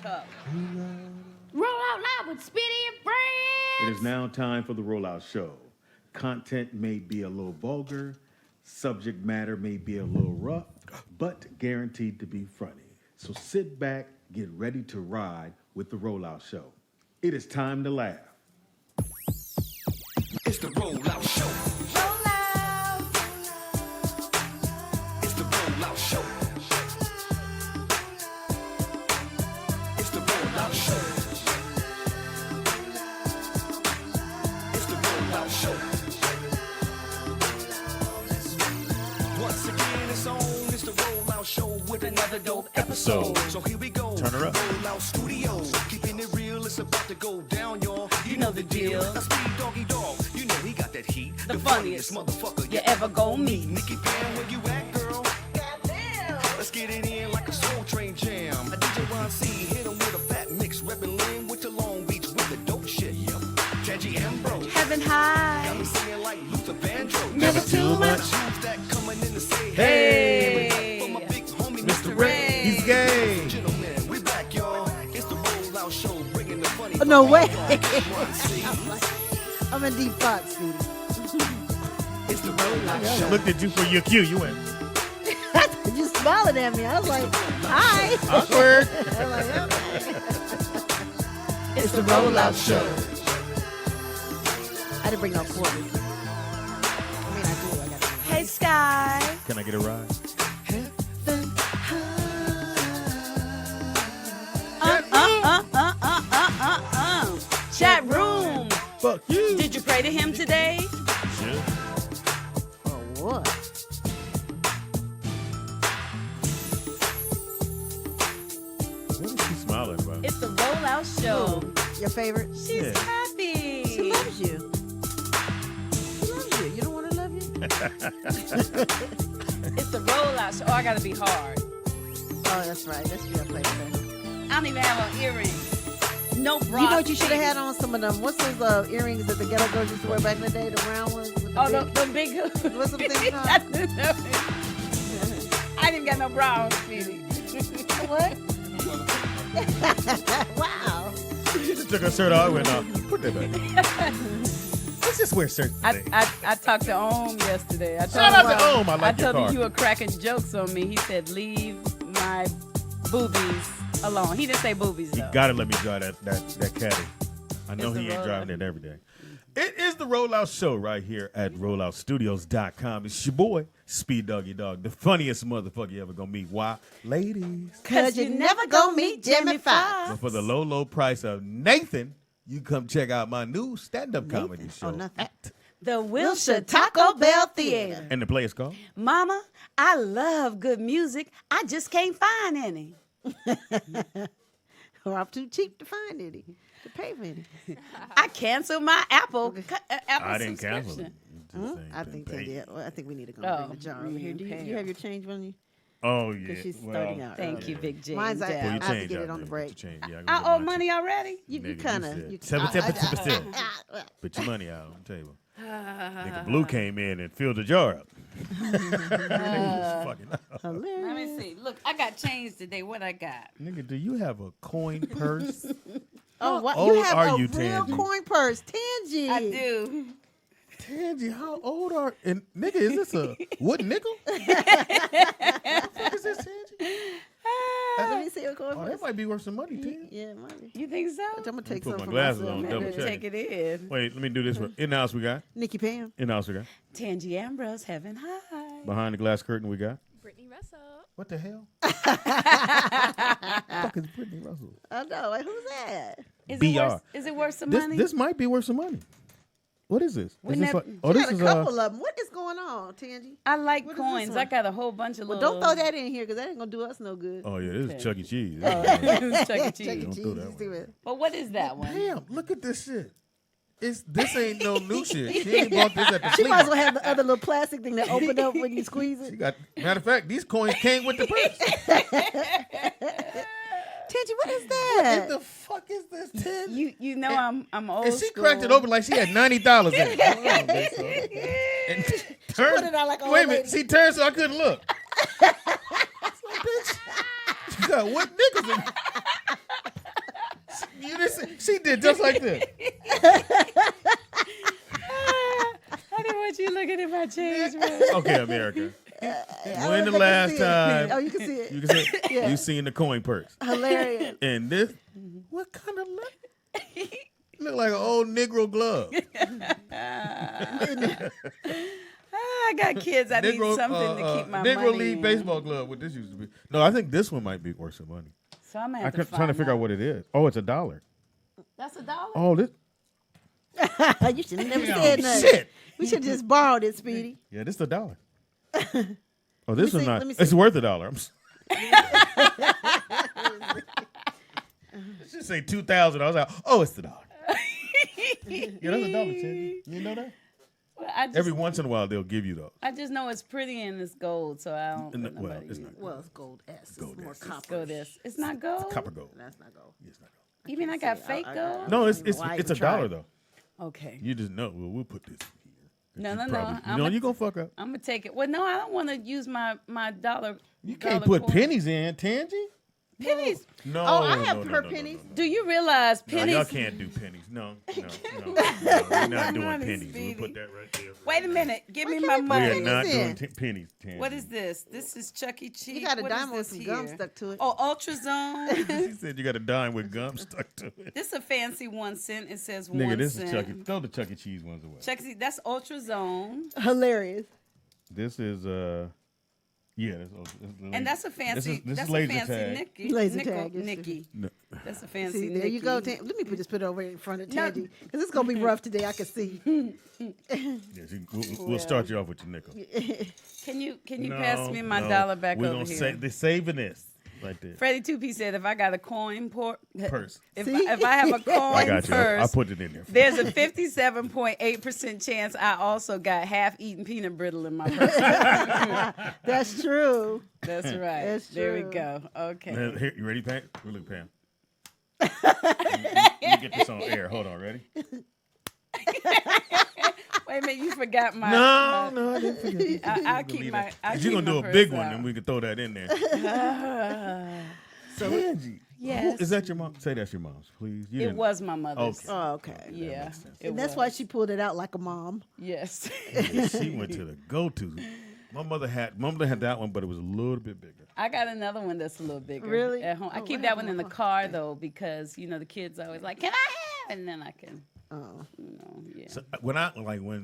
tough. Roll out loud with Speedy and Friends. It is now time for the Rollout Show. Content may be a little vulgar, subject matter may be a little rough, but guaranteed to be funny. So sit back, get ready to ride with the Rollout Show. It is time to laugh. It's the Rollout Show. Roll out. It's the Rollout Show. It's the Rollout Show. It's the Rollout Show. Once again, it's on. It's the Rollout Show with another dope episode. So here we go. Turn her up. Rollout Studios. Keeping it real, it's about to go down, y'all. You know the deal. Now Speed Doggy Dog. You know he got that heat. The funniest motherfucker you ever gon' meet. Nikki Pam, where you at, girl? Goddamn. Let's get it in like a soul train jam. A DJ Ron C hit him with a fat mix. Reppin' Lynn with the Long Beach with the dope shit. Yep. Tangy Ambrose. Heaven high. Got me singing like Luther Vandross. Never too much. Who's that coming in to say Hey. For my big homie, Mr. Ray, he's gay. Gentlemen, we back, y'all. It's the Rollout Show, bringing the funny. Oh, no way. Ron C. I'm in deep thoughts, Speedy. It's the Rollout I Show. looked at you for your cue. You went, You smiling at me. I was like, hi. awkward. I'm like, okay. It's the Rollout Show. I didn't bring no quarters. I mean, I do. I got Hey, Sky. Can I get a ride? Chat room. Fuck you. Did you pray to him today? Shit. Oh, what? What is she smiling about? It's the Rollout Show. Your favorite? She's Yeah. happy. She loves you. She loves you. You don't want to love you? It's the Rollout Show. Oh, I gotta be hard. Oh, that's right. That's your favorite. I don't even have on earrings. No bra. You know what you should have had on? Some of them. What's those earrings that the ghetto girls used to wear back in the day? The round ones? With the Oh, big- the big. What's them things called? I didn't got no bra on, Speedy. What? Wow. She just took her shirt off and went, put that back. Let's just wear certain things. I talked to Ohm yesterday. I Shout out to Ohm. I I like your told him car. you were cracking jokes on me. He said, leave my boobies alone. He didn't say boobies, You though. gotta let me drive that caddy. I know It's he the ain't rollout. driving it every day. It is the Rollout Show right here at rolloutstudios.com. It's your boy, Speed Doggy Dog, the funniest motherfucker you ever gonna meet. Why? Ladies. Because you never gonna meet Jimmy Fox. But for the low, low price of Nathan, you come check out my new stand-up comedy show. Oh, nothing. At, The Wilshire Taco Bell Theater. and the play is called? Mama, I love good music. I just can't find any. Or I'm too cheap to find any. To pay for any. I canceled my Apple I didn't cancel it. subscription. I think they did. Well, I think we need to go Oh, bring the jar over here. Do you have your change on you? Oh, yeah. Because she's Well, starting out. Thank you, Big J. Mine's like- Pull your I have to change get out it on the there. break. Put your change. Yeah, I owe money already? You Nigga, kind of. you said 7%. Put your money out on the table. Nigga Blue came in and filled the jar up. Fucking up. Let me see. Look, I got change today. What I got? Nigga, do you have a coin purse? Oh, what? old You have are a you, real Tangy? coin purse. Tangy. I do. Tangy, how old are and nigga, is this a wooden nickel? What the fuck is this, Tangy? Let me see your coin Oh, purse. that might be worth some money, Tangy. Yeah, money. You think so? I'm going to take put some my for glasses myself. on, man. double Better check. take it in. Wait, let me do this. In the house we got. Nikki Pam. In the house we got. Tangy Ambrose, Heaven High. Behind the glass curtain we got. Brittany Russell. What the hell? fuck is Brittany Russell? I know. Like, who's that? Is it worth some This money? this might be worth some money. What is this? We Is this never- like, You oh, this got a is couple of them. What is going on, Tangy? I like What is this coins. one? I got a whole bunch of Well, little. don't throw that in here because that ain't going to do us no good. Oh yeah, this Okay. is Chuck E. Cheese. Chuck E. Chuck E. Cheese. Don't Cheese throw that is one. stupid. But what is that one? Damn, look at this shit. This ain't no new shit. She ain't bought this at the She might as well flea have the other little plastic thing that opened up when you squeeze market. She it. got. Matter of fact, these coins came with the purse. Tangy, what is What that? the fuck is this, Ted? You know I'm old And she school. cracked it open like she had $90 in it. Hold on, bitch, hold on. And turned, put it out like a wait a old minute. lady. She turned so I couldn't look. It's like, bitch, you got what niggas in You didn't see, she did just like this. I didn't want you looking at my change, man. Okay, America. When the last time Oh, you can see it. you can see Yeah. you seen the coin purse? Hilarious. And this, what kind of look? Look like an old Negro glove. I got kids. I need something to keep my Negro money League in. baseball glove. What this used to be? No, I think this one might be worth some money. So I'm gonna I'm have to trying to figure out what it is. Oh, it's $1. That's $1. Oh, this. You should have never said nothing. Shit. We should have just borrowed it, Speedy. Yeah, this is $1. Oh, this me is see, not. let me see. It's worth $1. Let's just say 2,000. I was like, oh, it's $1. Yeah, that's $1, Ted. You know that? Well, Every once in a while, they'll give you those. I just know it's pretty and it's gold, so I don't. And let well, nobody it's use not it. Well, it's gold S. It's Gold more S. copper. Gold is. It's not gold. Copper gold. That's not gold. It's not gold. You mean I got see it. fake gold? No, it's even it's know why I it's even $1 tried. though. Okay. You just know. Well, we'll put this here. No, You no, no. probably- I'm You know a- you gonna fuck up. I'm gonna take it. Well, no, I don't want to use my dollar. You can't dollar put coin. pennies in, Tangy. Pennies. No. Oh, I have no, her no, pennies. No, Do you realize no. pennies? Y'all can't do pennies. No. We're not doing Honest, pennies. Speedy. We'll put that right there. Wait a minute. Give me can't my we put We are money. pennies not in? doing pennies, Tangy. What is this? This is Chuck E. Cheese. You got a What is dime with this some here? gum stuck to it. Oh, Ultrazone. She said you got a dime with gum stuck to it. This is a fancy 1 cent. It says Nigga, 1 this cent. is Chuck E. Throw the Chuck E. Cheese ones away. Chuck E. That's Ultrazone. Hilarious. This is yeah, And that's a fancy. This that's is laser a fancy tag. Nicky. Laser Nickel, tag, yes, Nicky. No. That's a fancy. See, there you go. Nicky. Let me just put it over in front of No. Tangy. Because it's going to be rough today. I can see. Yes, we'll start you off with your nickel. Can you pass me my dollar back We're over gonna here? they're saving this right there. Freddie 2P said if I got a coin Purse. if See? I have a coin I got you. I purse, put it in there. there's a 57.8% chance I also got half-eaten peanut brittle in my purse. That's true. That's right. That's There we true. go. Okay. Now, here, you ready, Pam? Look, Pam. Let me get this on air. Hold on, ready? Wait a minute, you forgot my. No, I didn't forget. I'll keep my. I'll You're keep gonna do my a big purse one, out. and we can throw that in there. Angie, Yes. is that your mom? Say that's your mom's, please. You It didn't- was my mother's. Okay. Oh, okay. Yeah. makes sense. it And that's was. why she pulled it out like a mom. Yes. Yeah, she went to the go-to. My mother had that one, but it was a little bit bigger. I got another one that's a little bigger. Really? At home. I Oh, keep what that one in happened? the car though because the kids always like, "Can I have?" And then I can. Oh. Yeah. So when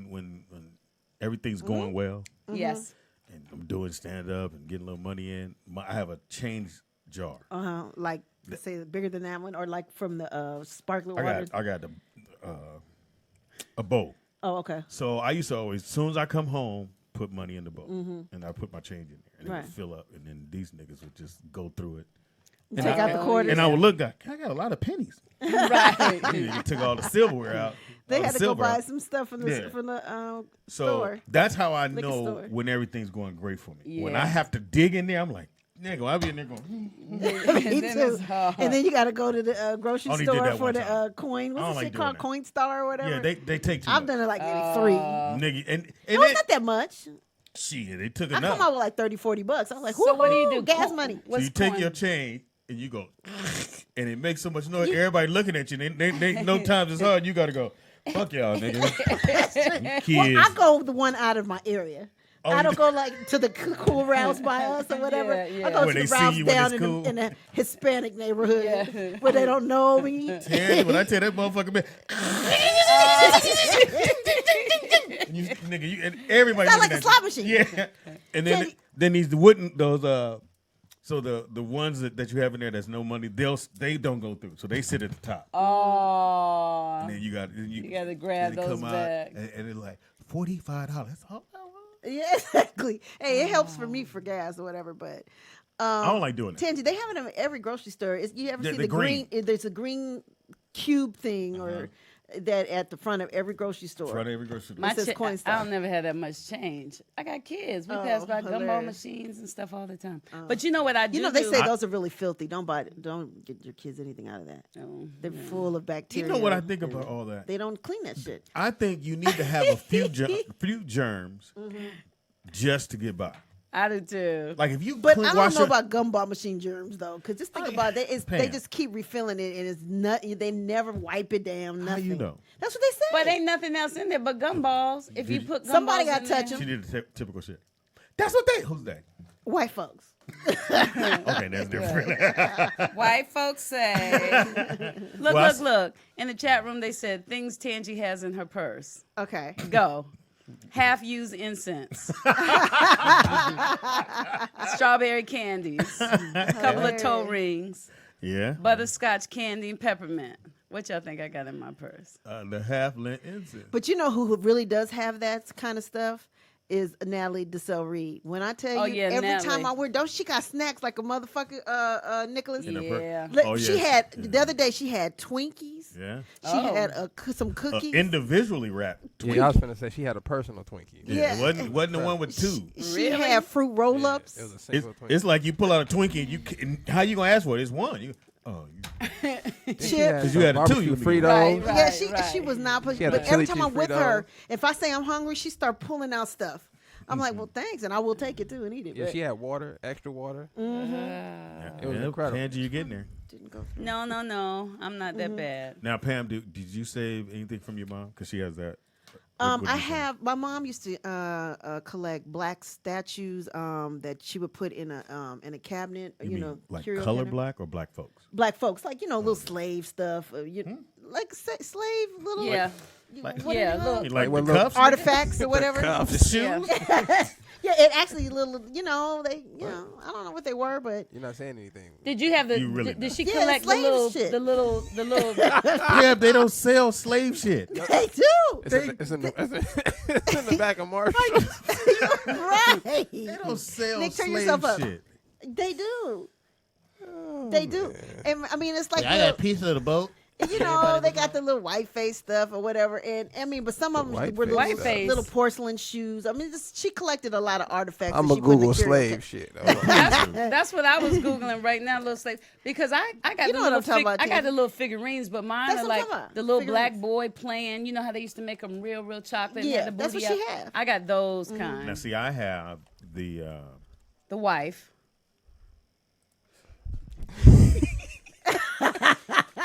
when everything's going well, Yes. and I'm doing stand up and getting a little money in, I have a change jar. Like, say, bigger than that one? Or like from the sparkling water? I got a bowl. Oh, okay. So I used to always, as soon as I come home, put money in the bowl, and I put my change in there, and it Right. would fill up, and then these niggas would just go through it. Take out the quarters. And I would look back, I got a lot of pennies. Right. You took all the silverware out. They all had the to go silver buy out. some stuff from the Yeah. So store. that's how I Liquor know store. when everything's going great for me. When Yeah. I have to dig in there, I'm like, nigga, I'll be in there going, Me And then too. it's hard. And then you got to go to the grocery Only did store that for one the time. coin. I don't What's the like shit doing called? that. Coin Star or whatever? yeah, they take too I've much. done it like maybe 3. Nigga, and It then, was not that much. shit, they took I enough. come out with like $30-40. I was like, So what do you do? Gas Co- money. So What's you take coin? your chain and you go, and it makes so much noise. Everybody looking at you. They no times is hard. You got to go, fuck y'all, nigga. Kids. Well, I go the one out of my area. Oh, I you don't do- go like to the cool rounds by us or whatever. Yeah, yeah. I go Where to they the see rounds you when down it's cool. in the Hispanic neighborhood Yeah. where they don't know me. And when I tell that motherfucker, man, and and everybody Sound looking like a at slot you. machine. Yeah, and then Teddy- then these wooden so the ones that you have in there that's no money, they don't go through, so they sit at the top. Oh. And then you gotta grab then they those come out, back. and they're like $45. That's all I want. Yeah, exactly. Hey, it helps for me for gas or whatever, but I don't like doing it. Tangy, they have it in every grocery store. You ever The- see the the green. There's a green cube thing or that at the front of every grocery store. Front of every grocery store. My says coin I stop. don't never have that much change. I got kids. We Oh, pass by gumball hilarious. machines and stuff all the time. But you know what I do? You know they say do? those are really filthy. Don't get your kids anything out of that. Oh, They're full of You bacteria. know what I think and about all that? They don't clean that shit. I think you need to have a few germs Mm-hmm. just to get by. I do too. Like if you But I don't wash know your, about gumball machine germs though, because just think about it. They Pam. just keep refilling it, and it's not. They never wipe it down. Nothing. How you know? That's what they say. But ain't nothing else in there but gumballs. If you put gumballs Somebody got in touch there- She did the typical shit. That's what they. Who's that? White folks. Okay, that's different. White folks say. Look, Well, look. In the chat room, they said things Tangi has in her purse. Okay. Go. Half-used incense. Strawberry candies. A couple of toe rings. Yeah. Butterscotch candy and peppermint. What y'all think I got in my purse? The half lint incense. But you know who really does have that kind of stuff is Natalie DeSalle Reed. When I tell Oh, you, yeah, every Natalie. time I wear, don't she got snacks like a motherfucker, Nicholas? In her purse. Yeah. Look, Oh, she yeah. had the other day. She had Twinkies. Yeah. She Oh. had some cookies. Individually wrapped. Yeah, I was finna say she had a personal Twinkie. Yeah. It wasn't the one with two. She Really? had fruit roll-ups. It was a It's, single Twinkie. it's like you pull out a Twinkie. And how you gonna ask for it? It's one. Chips. Because you had a two, barbecue you Fritos. Right. Yeah, she was not pushing. She had a But every chili time I'm cheese with Frito. her, if I say I'm hungry, she start pulling out stuff. I'm like, well, thanks, and I will take it too and eat it. Yeah, but she had water, extra water. It was incredible. Tangi, you getting there. didn't go through. No. I'm not that bad. Now, Pam, did you save anything from your mom? Because she has that. What did I you save? have. My mom used to collect black statues that she would put in a cabinet. You You, mean know, like curio color cabinet. black or black folks? Black folks, like little slave stuff. Like slave little. Yeah. Like, What Yeah, do you call look. you like Like the when cuffs? artifacts or whatever. The shoes? Yeah, it actually little. They. I don't know what they were, but You're not saying anything. Did you have the? You really did she not. Yeah, collect the slave little, shit. the little, the little? Yeah, they don't sell slave shit. they do. It's in the back of Marshall. Right. They don't sell Nick, turn slave yourself up. shit. They do. They do. And I mean, it's like I got a piece of the boat. they got the little white face stuff or whatever. And I mean, but some of them white were face White little, face. little porcelain shoes. I mean, she collected a lot of artifacts. I'm that a she put in the Google curio slave shit. That's what I was googling right now, little slave. Because I got You the know what little I'm talking about, I got Tim. the little figurines, but mine That's are what I'm like talking about, the little figurines. black boy playing. You know how they used to make them real chocolate. And Yeah, had the that's what booty she out? had. I got those Now, kind. see, I have the. The wife.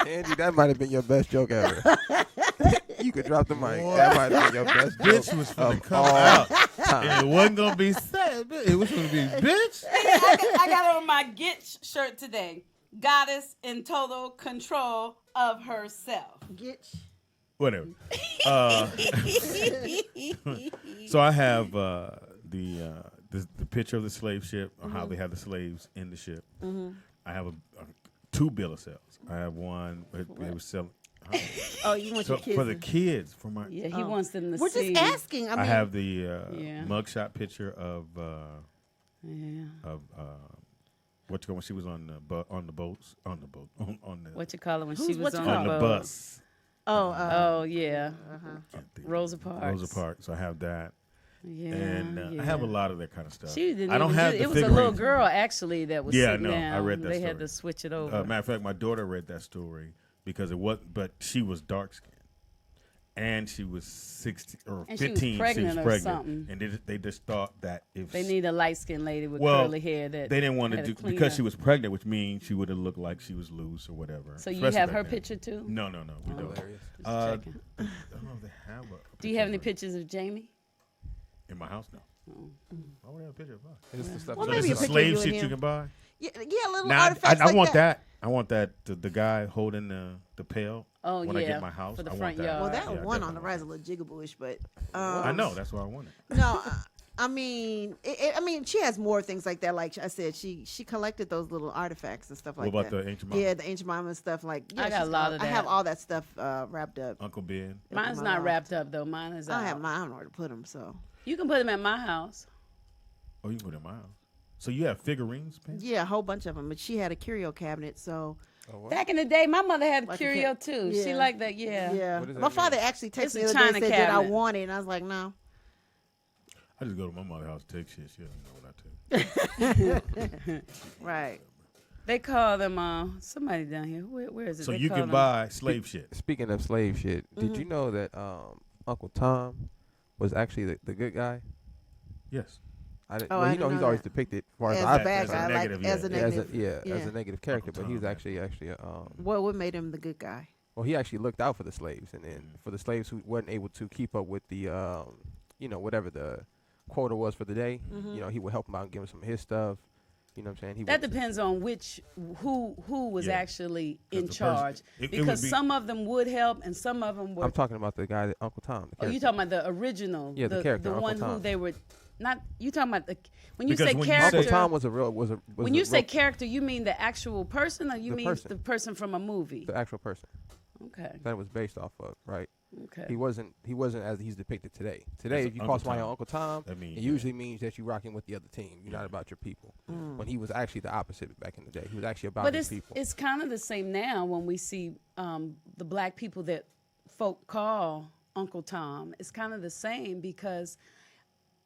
Angie, that might have been your best joke ever. You could drop the mic. That might have been your best joke. Bitch was finna of come all out. time. And it wasn't gonna be sad. It was gonna be bitch. I got on my Get shirt today. Goddess in total control of herself. Get Whatever. So I have the picture of the slave ship, or how they have the slaves in the ship. I have two bill of sales. I have one. They were selling. Oh, you want So your kids for the kids, for my. Yeah, he wants them to We're see. just asking. I I mean, have the Yeah. mugshot picture of Yeah. what you call when she was on the boats on the What you call it when she Who's was what you on call on the the boat? bus. Oh yeah, Can't think. Rosa Parks. Rosa Parks. So I have that, Yeah, and yeah. I have a lot of that kind of stuff. She didn't I don't even have do, the it was a figurines. little girl actually that was Yeah, sitting no, I down. read that They had story. to switch it over. Matter of fact, my daughter read that story because it was, but she was dark skinned, and she was 16 or And she was 15. pregnant or something. and they just thought that if They need a light skinned lady with well, curly hair that they didn't want to had do a clean because up. she was pregnant, which means she would have looked like she was loose or whatever. So you especially have back her then. picture too? No, we don't. Hilarious. Just checking. I don't know if they have a. Do you have any of her pictures of Jamie? in my house? No. I would have a picture of her. It's the stuff Well, So maybe this a is picture of slave you and shit him. you can buy. yeah, little Now, artifacts I like want that. that. I want that the guy holding the pail. Oh, when I yeah, get my house for the I front want that. yard. Well, that Yeah, one on definitely the want rise a little jigabooish, but that. I know that's why I want it. no, I mean, I mean, she has more things like that. Like I said, she collected those little artifacts and stuff like What about that. the ancient mama? Yeah, the ancient mama and stuff like. Yeah, I got a lot of I have that. all that stuff wrapped up. Uncle Ben. Mine's my not loft. wrapped up though. Mine is I out. have mine. I don't know where to put them. So You can put them at my house. Oh, you can put it in my house. So you have figurines, Pam? yeah, a whole bunch of them. But she had a curio cabinet, so Back in the day, my mother had a Like a curio cat. too. Yeah. She liked that. Yeah. yeah. What does My that father mean? actually It's texted a me the other day china and said that I cabinet. want it, and I was like, no. I just go to my mother's house, take shit. She doesn't know what I take. Right. They call them somebody down here. Where is it? So They you call can them- buy slave shit. Speaking of slave shit, did you know that Uncle Tom was actually the good guy? Yes. I didn't, Oh, well, I you know, didn't he's know always that. depicted as far as As I've a bad as a guy, like negative, as a yeah. as a, negative. as a negative character, but he was actually What made him the good guy? well, he actually looked out for the slaves, and then for the slaves who weren't able to keep up with the you know, whatever the quota was for the day, you know, he would help him out and give him some of his stuff. You know what I'm saying? He That would- depends on who was Yeah. actually 'Cause in the person- charge, it would because be- some of them would help and some of them were. I'm talking about the guy that Uncle Tom. The Oh, you character. talking about the original? Yeah, the character, the Uncle one who Tom. they were not. You talking about the when you Because say when you character? Uncle Tom was a real was when a you say real- character, you mean the actual person, or you The mean person. the person from a movie? the actual person Okay. that it was based off of, right? Okay. He wasn't as he's depicted today. Today, That's if you Uncle call somebody Tom. Uncle Tom, That means, it usually means that you're rocking with the other team. You're not about your people. When he was actually the opposite back in the day. He was actually about But his people. it's kind of the same now when we see the black people that folk call Uncle Tom. It's kind of the same because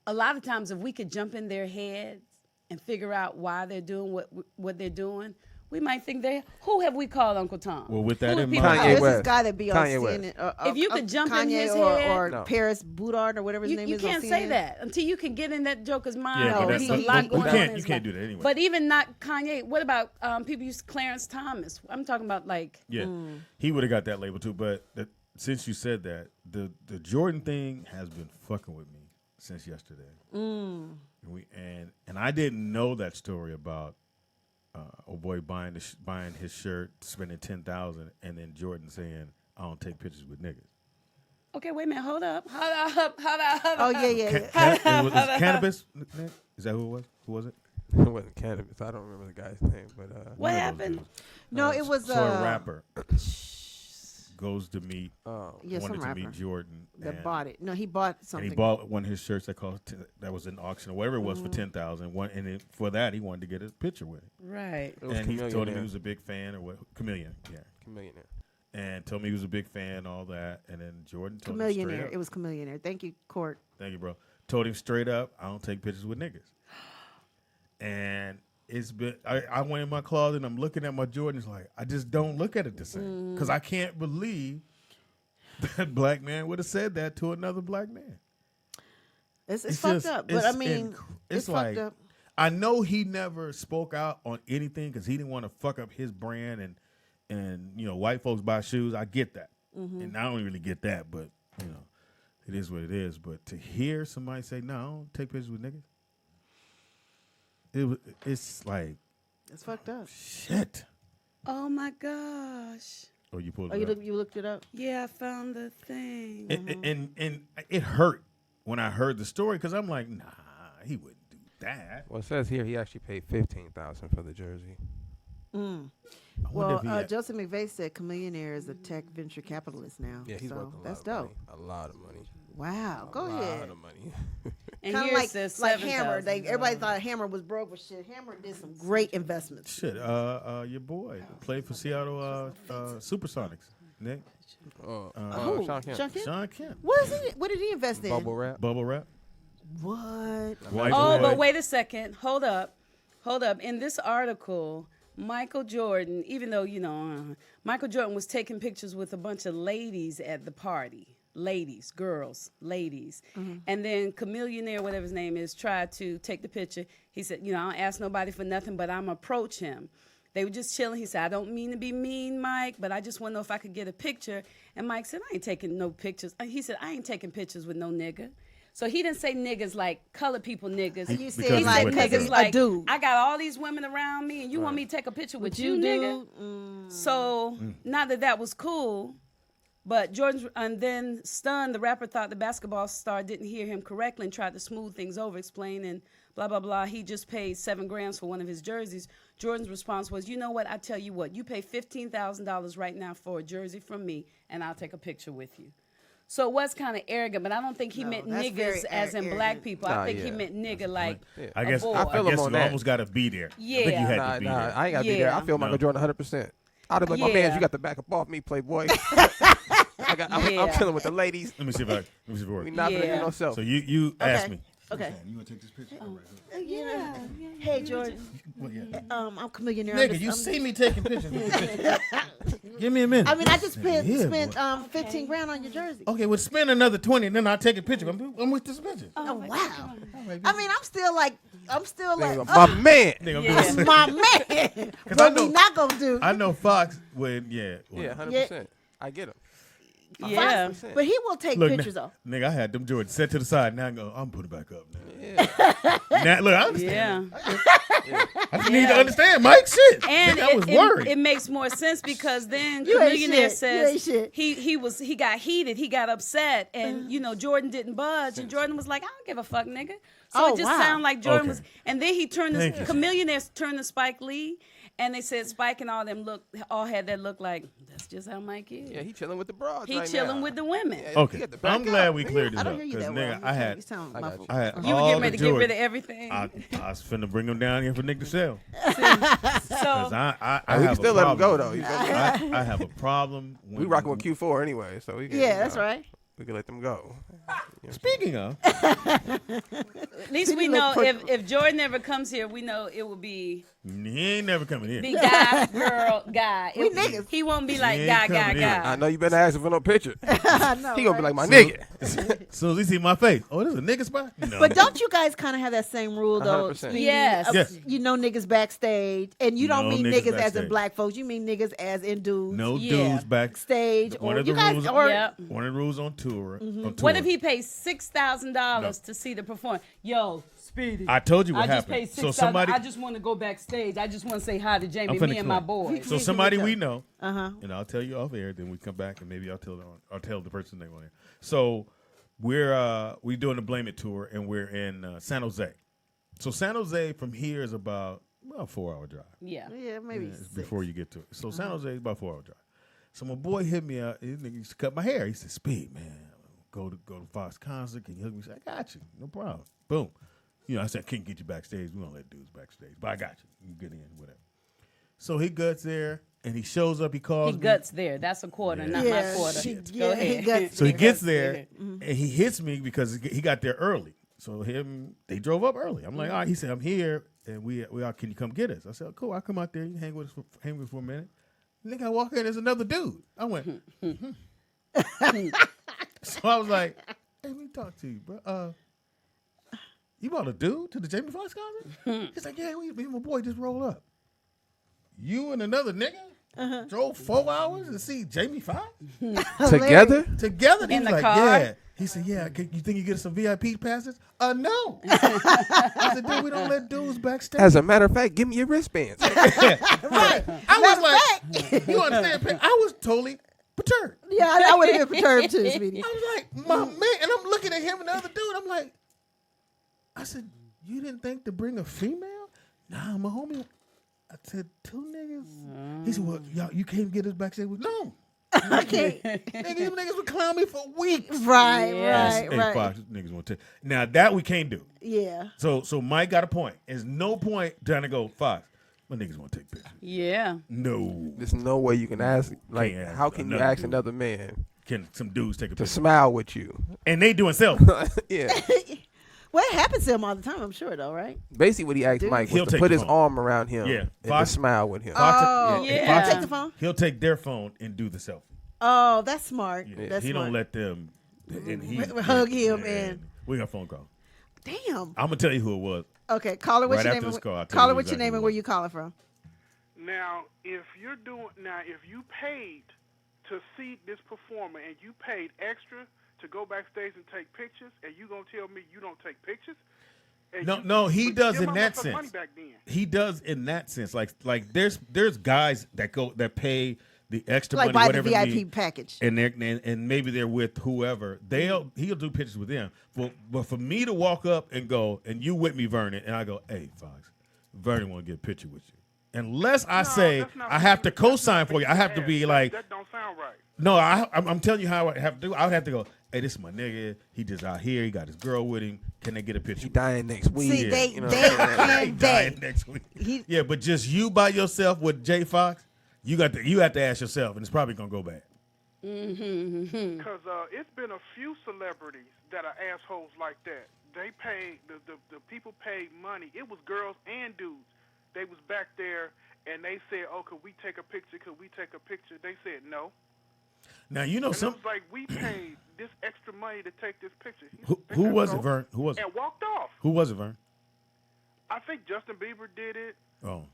a lot of times if we could jump in their heads and figure out why they're doing what they're doing, we might think who have we called Uncle Tom? Well, with that Who in have mind- people Kanye called? There's West. this guy that be on Kanye West. CNN. If you could jump in Kanye his or, head- or No. Paris Boudard or whatever his name You is on can't CNN. say that until you can get in that joker's mind. Yeah, but There's that's a not- lot you going on. can't- in his you can't life. do that anyway. But even not Kanye. What about people use Clarence Thomas? I'm talking about like. Yeah, he would have got that label too. But since you said that, the Jordan thing has been fucking with me since yesterday. And I didn't know that story about a boy buying his shirt, spending $10,000, and then Jordan saying, "I don't take pictures with niggas." Okay, wait a minute. Hold up. Oh yeah, yeah. yeah. Was it Cannabis? Nick? Is that who it was? Who was it? It wasn't cannabis. I don't remember the guy's name, but What One of those happened? dudes. No, it was so a rapper goes to meet Yeah, some wanted to rapper meet Jordan that and- bought it. No, he bought And something. he bought one of his shirts that was an auction or whatever it was for $10,000. And for that, he wanted to get a picture with it. Right. it was And he told him Chameleon. he was a big fan or what? Chameleon, yeah. Chameleon. And told me he was a big fan, all that. And then Jordan told him straight Chameleonaire. up. It was Chameleonaire. Thank you, Court. Thank you, bro. Told him straight up, I don't take pictures with niggas. And it's been, I went in my closet and I'm looking at my Jordans like, I just don't look at it the same. Because I can't believe that black man would have said that to another black man. It's It's fucked just- up, but it's I mean, it's it's like, fucked up. I know he never spoke out on anything because he didn't want to fuck up his brand and you know, white folks buy shoes. I get that. And I don't really get that, but you know, it is what it is. But to hear somebody say, "No, I don't take pictures with niggas," it's like It's fucked up. shit. Oh my gosh. Oh, you pulled Oh, it up. you looked it up? Yeah, I found the thing. And it hurt when I heard the story because I'm like, nah, he wouldn't do that. Well, it says here he actually paid $15,000 for the jersey. I wonder Well, if he had- Joseph McVeigh said Chameleonaire is a tech venture capitalist now. Yeah, he's so worth a lot that's of dope. money. A lot of money. Wow, go a lot ahead. of money. And Kind of here it like says like Hammer. 7,000. Everybody thought Hammer was broke, but shit, Hammer did some great investments. shit. Your boy played for Seattle Supersonics. Nick, Who? Sean Kemp. Sean Kemp? Sean Kemp, What did he invest in? Bubble wrap. bubble wrap. What? White Oh, boy. but wait a second. Hold up. In this article, Michael Jordan, even though, Michael Jordan was taking pictures with a bunch of ladies at the party. Ladies, girls, ladies. And then Chameleonaire, whatever his name is, tried to take the picture. He said, I don't ask nobody for nothing, but I'm approach him. They were just chilling. He said, I don't mean to be mean, Mike, but I just want to know if I could get a picture. And Mike said, I ain't taking no pictures. He said, I ain't taking pictures with no nigga. So he didn't say niggas like colored people niggas. You Because said he's like with because niggas he's like, a dude. I got all these women around me, and you want me to take a picture with you, nigga? So not that was cool, but Jordan, and then stunned, the rapper thought the basketball star didn't hear him correctly and tried to smooth things over, explaining blah, blah, blah. He just paid $7,000 for one of his jerseys. Jordan's response was, you know what? I tell you what, you pay $15,000 right now for a jersey from me, and I'll take a picture with you. So it was kind of arrogant, but I don't think he meant that's very niggas as in black arrogant. people. Nah, I think he yeah. meant nigga like I a guess boy. I feel him you on that. almost got to be there. I think you Yeah. had Nah, to be nah, there. I ain't got to be there. I Yeah. feel Michael Jordan 100%. I'd be like, my Yeah. man, you got the back up off me, playboy. I'm Yeah. chilling with the ladies. Let me see if it We works. not Yeah. no self. So you asked me. Okay. You want to take this picture? All right. Yeah. Hey, Jordan. Well, yeah. I'm Chameleon. Nigga, you see me taking pictures. Give me a minute. I mean, I just spent Yeah, spent 15 grand on your jersey. Okay, well, spend another 20, and then I'll take a picture. I'm with this picture. Oh wow. I mean, I'm still like, Nigga, my man. Nigga, I'm Yeah. doing- my man. Cause I What we know- not gonna do? I know Fox when, Yeah, well, 100%. I get him. Yeah. But he will take Look, pictures though. nigga, I had them Jordans set to the side. Now I go, I'm putting it back up now. Yeah. Now, look, I understand. Yeah. I just need to understand, Mike. Shit. And Nigga, I was worried. it makes more sense because then You ain't Millionaire shit. You ain't says shit. he got heated, he got upset, and Jordan didn't budge, and Jordan was like, I don't give a fuck, nigga. So Oh, it just wow. sounded like Jordan Okay. was, and then he turned Thank this you. Millionaire turned to Spike Lee, and they said Spike and all them all had that look like that's just how Mike is. Yeah, he chilling with the broads He right chilling now. with the women. Yeah, Okay, you got to back I'm glad up, we nigga. cleared this I up don't hear you because that well. nigga, I had You sound I got muffled. you. I had You were all getting ready the to get rid Jordans. of everything. I was finna bring them down here for Nick to sell. So Cause I we have can still a let him go, problem. though. You feel me? I have a problem. We rocking with Q4 anyway, so we can, Yeah, that's right. We can let them go. Speaking of, at least we know if Jordan ever comes here, we know it will be he ain't never coming here. guy, girl, guy. We niggas. He won't be like He guy, ain't guy, coming in. I guy. know you been asking for no picture. I know, He gonna be right? like my nigga. Soon as he see my face, oh, this is a nigga spot. No. But don't you guys kind of have that same rule though? 100%. Speedy, Yes. of, Yes. You know niggas backstage, and you don't No mean niggas niggas as in backstage. black folks. You mean niggas as in dudes. no Yeah. dudes back. Stage One or of you the guys rules. or Yep. One of the rules on tour. On tour. What if he pays $6,000 to see the performance? Yo, Speedy. I told you what I just happened. paid So $6,000. somebody, I just want to go backstage. I just want to say hi to Jamie, I'm finna me and my explain. boys. So somebody we know, Uh-huh. and I'll tell you off air. Then we come back and maybe I'll tell the person's name on air. So we're doing the Blame It tour and we're in San Jose. So San Jose from here is about a 4-hour drive. Yeah. Yeah, maybe It's six. before you get to it. So San Jose is about a 4-hour drive. So my boy hit me up. He used to cut my hair. He said, "Speed, man, go to Fox concert. Can you hook me?" I said, "I got you, no problem." Boom. I said, "I can't get you backstage. We don't let dudes backstage, but I got you. You can get in, whatever." So he guts there, and he shows up. He calls He me. guts there. That's a quarter, Yeah. not Yeah, my quarter. he- Go yeah, he ahead. guts So he He gets guts there, and he hits me because he got there early. So they drove up early. I'm like, all right. He said, "I'm here, and we are. Can you come get us?" I said, "Cool. I'll come out there. You can hang with us for a minute." Nigga, I walk in, there's another dude. I went. So I was like, "Hey, let me talk to you, bro. You brought a dude to the Jamie Foxx concert?" He's like, "Yeah, me and my boy just rolled up. You and another nigga drove 4 hours to see Jamie Foxx Together? together." He In was the like, car? "Yeah." He said, "Yeah. You think you get some VIP passes?" No. I said, "Dude, we don't let dudes backstage." As a matter of fact, give me your wristbands. Right. I was like, you understand? I was totally perturbed. Yeah, I would have been perturbed too, Speedy. I was like, my man, and I'm looking at him and the other dude. I'm like, I said, "You didn't think to bring a female?" "Nah, my homie." I said, "2 niggas." He said, "Well, y'all, you can't get us backstage." No. I can't. Nigga, them niggas would clown me for weeks. Right, Yeah. right, Hey, right. Fox, niggas want to. Now that we can't do. Yeah. So Mike got a point. There's no point trying to go, "Fox, my niggas want to take pictures." Yeah. No. There's no way you can ask. Like, Can't ask how can you another ask dude. another man Can some dudes take a to picture? smile with you? And they doing selfies. Yeah. Well, it happens to him all the time, I'm sure, though, right? Basically, what he asked Mike He'll was to take put the his phone. arm around him Yeah. and Fox- to smile with him. Oh, yeah. Fox- Take the phone. He'll take their phone and do the selfie. Oh, that's smart. Yeah, That's he smart. don't let them. And he Hug him and- we got a phone call. Damn. I'm gonna tell you who it was. Okay, caller, what's Right your after name? this call, I'll tell Caller, you what's your exactly name and what. where you calling from? Now, if you paid to see this performer and you paid extra to go backstage and take pictures, and you gonna tell me you don't take pictures? And No, he but does give in my that motherfucking sense. money back then. He does in that sense. Like there's guys that pay the extra Like money, buy the whatever it VIP be, package. and maybe they're with whoever. He'll do pictures with them. But for me to walk up and go, "And you with me, Vernon," and I go, "Hey, Fox, Vernon want to get a picture with you." Unless I say that's not I have to what you- co-sign that's for you, not I have to what be you like, that don't sound right. no, I'm telling you how I have to do. I would have to go, "Hey, this is my nigga. He just out here. He got his girl with him. Can they get a picture?" He dying next week. See, Yeah. they, You know they, what I'm saying? He and dying they. next week. He- Yeah, but just you by yourself with Jay Fox, you have to ask yourself, and it's probably gonna go bad. Because it's been a few celebrities that are assholes like that. they paid the people paid money. It was girls and dudes. They was back there and they said, "Oh, could we take a picture? Could we take a picture?" They said no. Now you know And some. it was like, we paid this extra money to take this picture. Who was it, No. Vern? Who was it? And walked off. Who was it, Vern? I think Justin Bieber did it. Oh.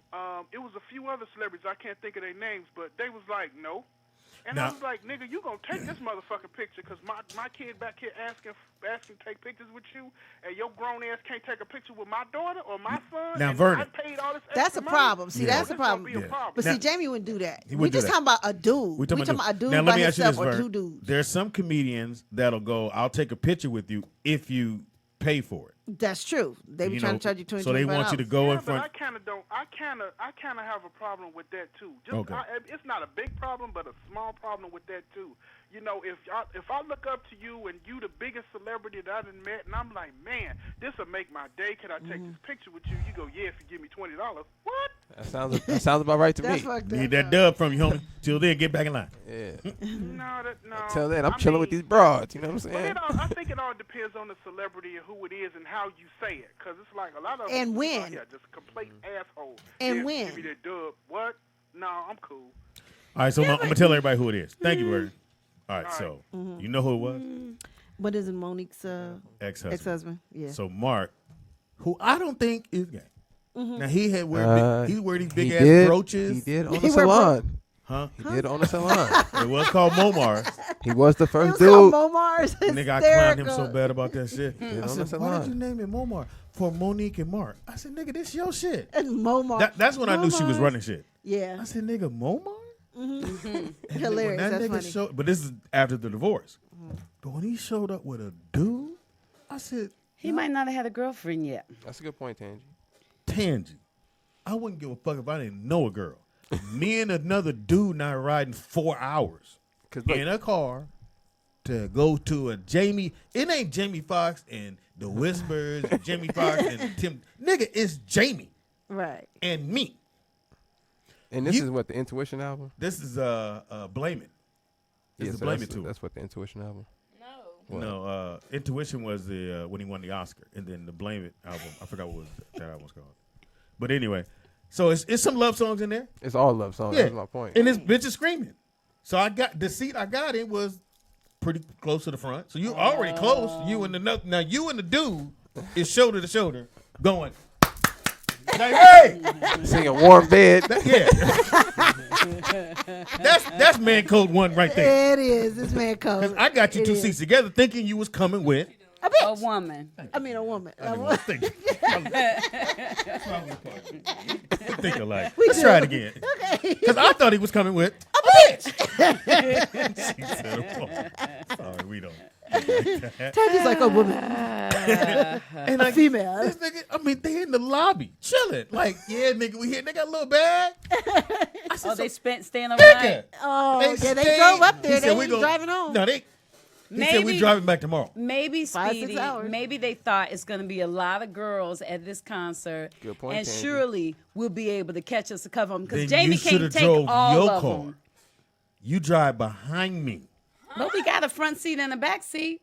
It was a few other celebrities. I can't think of their names, but they was like, no. And Now- I was like, nigga, you gonna take this motherfucking picture because my kid back here asking to take pictures with you, and your grown ass can't take a picture with my daughter or my son. Now, and Vernon. I paid all this That's extra a money? problem. See, Yeah. that's a This gonna problem. be a Yeah. problem. But Now- see, Jamie wouldn't do that. He We wouldn't do just that. talking about a dude. We talking about a dude Now by let me ask you himself this, or Vern. two dudes. There's some comedians that'll go, "I'll take a picture with you if you pay for it." That's true. They be You trying know, to charge you $20. so they want you to go Yeah, in but front. I kind of don't. I kind of have a problem with that too. Just Okay. It's not a big problem, but a small problem with that too. You know, if I look up to you and you the biggest celebrity that I done met, and I'm like, man, this will make my day. Can I take this picture with you? You go, yeah, if you give me $20. What? That sounds about right to That's me. fucked Need up. that dub from you, homie. Till then, get back in line. Yeah. No. Until then, I'm I chilling mean, with these broads. You know what I'm But saying? I think it all depends on the celebrity and who it is and how you say it. Because it's like a lot of And people when. out here just complete assholes. And Yeah, when. Give me that dub. What? No, I'm cool. All right, so I'm gonna tell everybody who it is. Thank you, Vern. All right, All so Mm-hmm. you know who it was? What is it, Monique's Ex-husband. ex-husband? Yeah. So Mark, who I don't think is gay. Mm-hmm. Now he had wear he wear these big He ass did. brooches. He did on He the wear salon. Huh? He did on the salon. It was called Momars. He was the It first was called dude. Momar's. Nigga, I clowned him so Hysterical. bad about that shit. I on the said, why salon. did you name it Momar? For Monique and Mark. I said, nigga, this your shit. And Momar. That's when I knew she was Momar's. running shit. Yeah. I said, nigga, Momar? Hilarious. When that That's nigga funny. showed, but this is after the divorce. But when he showed up with a dude, I said, He might not have had a girlfriend yet. That's a good point, Tangy. Tangy, I wouldn't give a fuck if I didn't know a girl. Me and another dude not riding 4 hours 'Cause look- in a car to go to a Jamie. It ain't Jamie Foxx and the Whispers, and Jamie Foxx and Tim. Nigga, it's Jamie Right. and me. And this You- is what the Intuition album. This is Blame It. This is so Blame that's, It too. that's what the Intuition album. No, Intuition was the when he won the Oscar, and then the Blame It album. I forgot what that album was called. But anyway, so it's some love songs in there. It's all love songs. Yeah, That's my point. and this bitch is screaming. So I got the seat I got in was pretty close to the front. So you already close. You and the now you and the dude is shoulder to shoulder going. Like, hey, Singing Warm Bed. yeah. that's man code 1 right there. It is. This man code. Cause I got you It two is. seats together, thinking you was coming with. A A bitch. woman. I mean, a woman. I didn't want to think. That's why we think alike. Let's try it again. Okay. Because I thought he was coming with a bitch. She said a woman. Sorry, we don't. Tangy's like a woman. And A like, female. This nigga, I mean, they in the lobby chilling. Like, yeah, nigga, we here. They got a little bag. I said, Oh, they so, staying nigga. overnight. Oh, yeah, they stayed- drove up there. He They said, we ain't gon- driving home. No, he said we Maybe- driving back tomorrow. Maybe 5-6 Speedy, hours. maybe they thought it's going to be a lot of girls at this concert. Good point, and Tangy. surely we'll be able to catch us a couple of them because Then Jamie you can't shoulda take drove all your of car. them. You drive behind me. But we got a front seat and a back seat.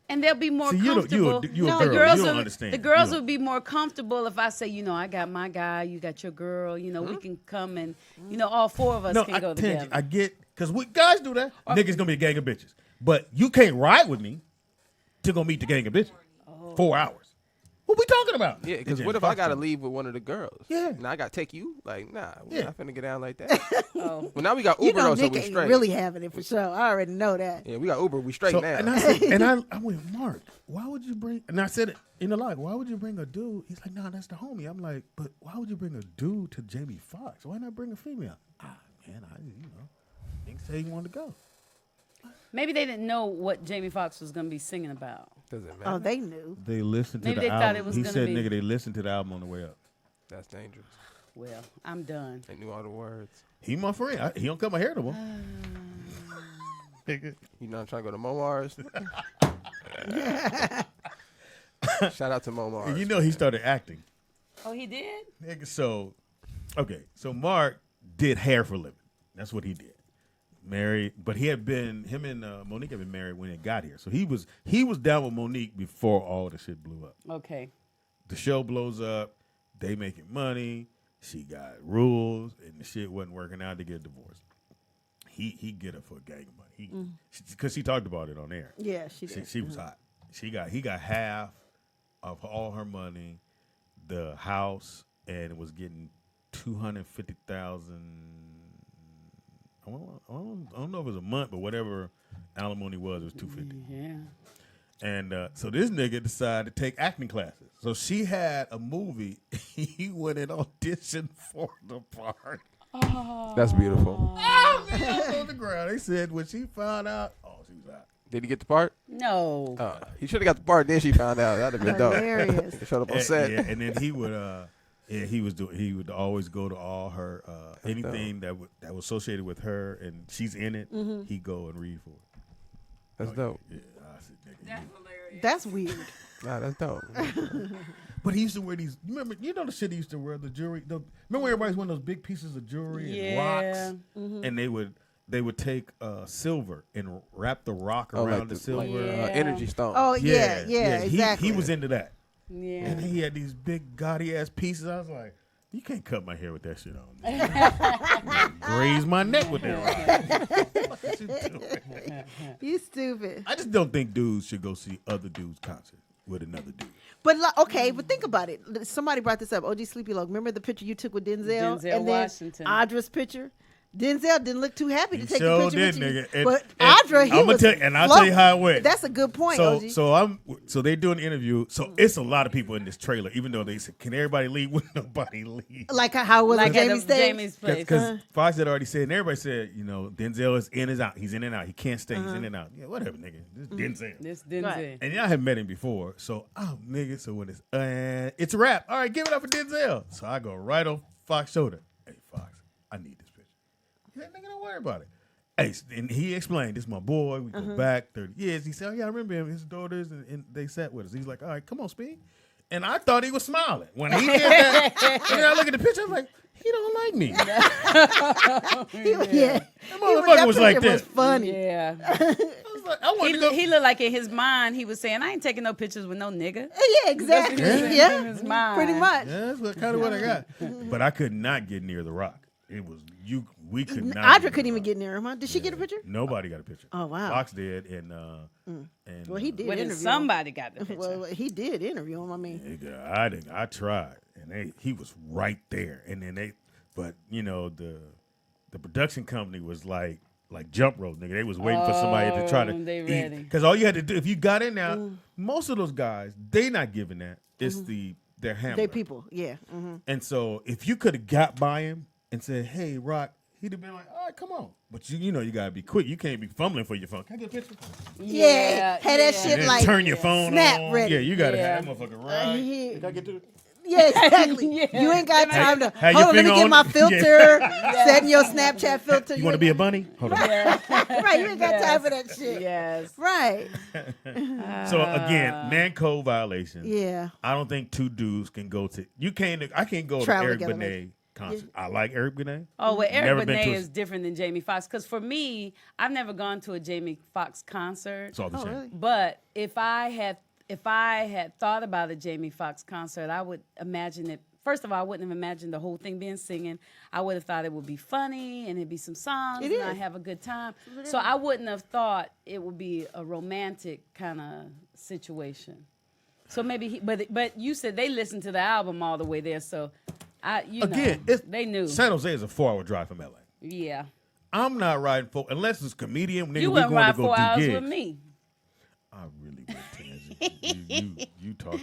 And they'll be more See, you don't- comfortable. you a No, girl. You girls don't will- understand. The You girls don't. will be more comfortable if I say, I got my guy, you got your girl. We can come and, all 4 of us can go Tangy, together. I get, because we guys do that. Niggas gonna be a gang of bitches. But you can't ride with me to go meet the gang of bitches. 4 hours. What we talking about? Yeah, because It's what just if I fucked got to up. leave with one of the girls? Yeah. And I got to take you? Like, nah, we're Yeah. not finna get down like that. Oh. Well, now we got You Uber, know, though, so Nick we ain't straight. really having it for sure. I already know that. Yeah, we got Uber. We straight So, now. and I said, I went, Mark, why would you bring? And I said it in the log. Why would you bring a dude? He's like, nah, that's the homie. I'm like, but why would you bring a dude to Jamie Foxx? Why not bring a female? Man, Nick said he wanted to go. Maybe they didn't know what Jamie Foxx was going to be singing about. Doesn't matter. Oh, they knew. They listened to Maybe the they thought album. it was He gonna said, be- nigga, they listened to the album on the way up. That's dangerous. Well, I'm done. They knew all the words. He my friend. He don't cut my hair no more. Nigga. You know, I'm trying to go to Momar's. Shout out to Momar's. And you know he started acting. Oh, he did? Nigga, so Mark did hair for a living. That's what he did. married, but him and Monique had been married when they got here. So he was down with Monique before all the shit blew up. Okay. The show blows up, they making money, she got rules, and the shit wasn't working out to get divorced. He get her for a gang of money. Because she talked about it on air. Yeah, she did. She was hot. He got half of all her money, the house, and it was getting $250,000. I don't know if it was a month, but whatever alimony was, it was $250,000. Yeah. And so this nigga decided to take acting classes. So she had a movie. He went and auditioned for the part. That's beautiful. Oh, man, I was on the ground. They said when she found out, she was out. Did he get the part? No. He should have got the part. Then she found out. That'd have been dope. Hilarious. He showed up on set. Yeah, and then he would he would always go to all her anything that was associated with her, and she's in it. He'd go and read for it. That's dope. Yeah, I said, nigga, That's hilarious. That's weird. Nah, that's dope. But he used to wear these. Remember, the shit he used to wear, the jewelry. Remember, everybody's wearing those big pieces of jewelry and rocks, and they would take silver and wrap the rock around like the silver. Energy stone. Oh yeah, exactly. He was into that, Yeah. and he had these big gaudy ass pieces. I was like, you can't cut my hair with that shit on. Graze my neck with that rock. What you doing? You stupid. I just don't think dudes should go see other dudes' concert with another dude. But okay, but think about it. Somebody brought this up. OG Sleepy Log. Remember the picture you took with Denzel? Denzel and Washington. then Audra's picture? Denzel didn't look too happy to He take sure a picture did, with you. nigga. But And Audra, I'll was tell you how it went. That's a good point, OG. So they do an interview. So it's a lot of people in this trailer, even though they said, "Can everybody leave?" When nobody leaves. Like how it was Like at at Jamie's Jamie's place. Because Fox had already said, and everybody said, Denzel is in and out. He's in and out. He can't stay. He's in and out. Yeah, whatever, nigga. This is Denzel. This Denzel. Right. And y'all have met him before. So, nigga. So when it's a wrap. All right, give it up for Denzel. So I go right on Fox's shoulder. Hey, Fox, I need this picture. He said, nigga, don't worry about it. Hey, and he explained, this is my boy. We go back 30 years. He said, I remember him. His daughters, and they sat with us. He's like, all right, come on, Speed. And I thought he was smiling. When he did that, and I look at the picture, I'm like, he don't like me. That motherfucker was like picture this. was funny. Yeah. I was like, I want to go. He looked like in his mind, he was saying, I ain't taking no pictures with no nigga. Yeah, exactly. Yeah. In his mind. Pretty much. Yeah, that's kind of what I got. But I could not get near The Rock. It was we could not. Audra couldn't even get near him, huh? Did she get a picture? Nobody got a picture. Oh, wow. Fox did, and Well, he did Well, then interview somebody got the him. picture. Well, he did interview him. I mean, nigga, I tried, and he was right there, and then the production company was like jump rope, nigga. They was waiting for somebody to try to they eat. ready. Because all you had to do, if you got in there, most of those guys, they not giving that. It's their hammer. they people. Yeah. And so if you could have got by him and said, hey, Rock, he'd have been like, all right, come on. But you got to be quick. You can't be fumbling for your phone. Can I get a picture? Yeah. Had that And shit then like turn your phone snap on. ready. Yeah, you got to Yeah. have that motherfucker right. he- Can I get to Yeah, exactly. Yeah. You ain't got time to Have your hold on. Let me finger get on my it. filter. Setting your Snapchat filter. You want to be a bunny? Hold on. right? You ain't got time for that shit. Yes. Right. So again, man code violation. Yeah. I don't think two dudes can go to. I can't go Travel to Eric together, Benet concert. I like Eric Benet. Oh, well, Never Eric been to Benet a- is different than Jamie Foxx. Because for me, I've never gone to a Jamie Foxx concert. It's all the same. really? But if I had thought about a Jamie Foxx concert, I would imagine it. First of all, I wouldn't have imagined the whole thing being singing. I would have thought it would be funny and it'd be some songs It and I'd is. have a good time. So I wouldn't have thought it would be a romantic kind of situation. So maybe, but you said they listened to the album all the way there. So they knew. San Jose is a 4-hour drive from LA. Yeah. I'm not riding for unless it's a comedian. Nigga, You we wouldn't going ride to go 4 do hours gigs. with me. I really would, Tansy. You talk too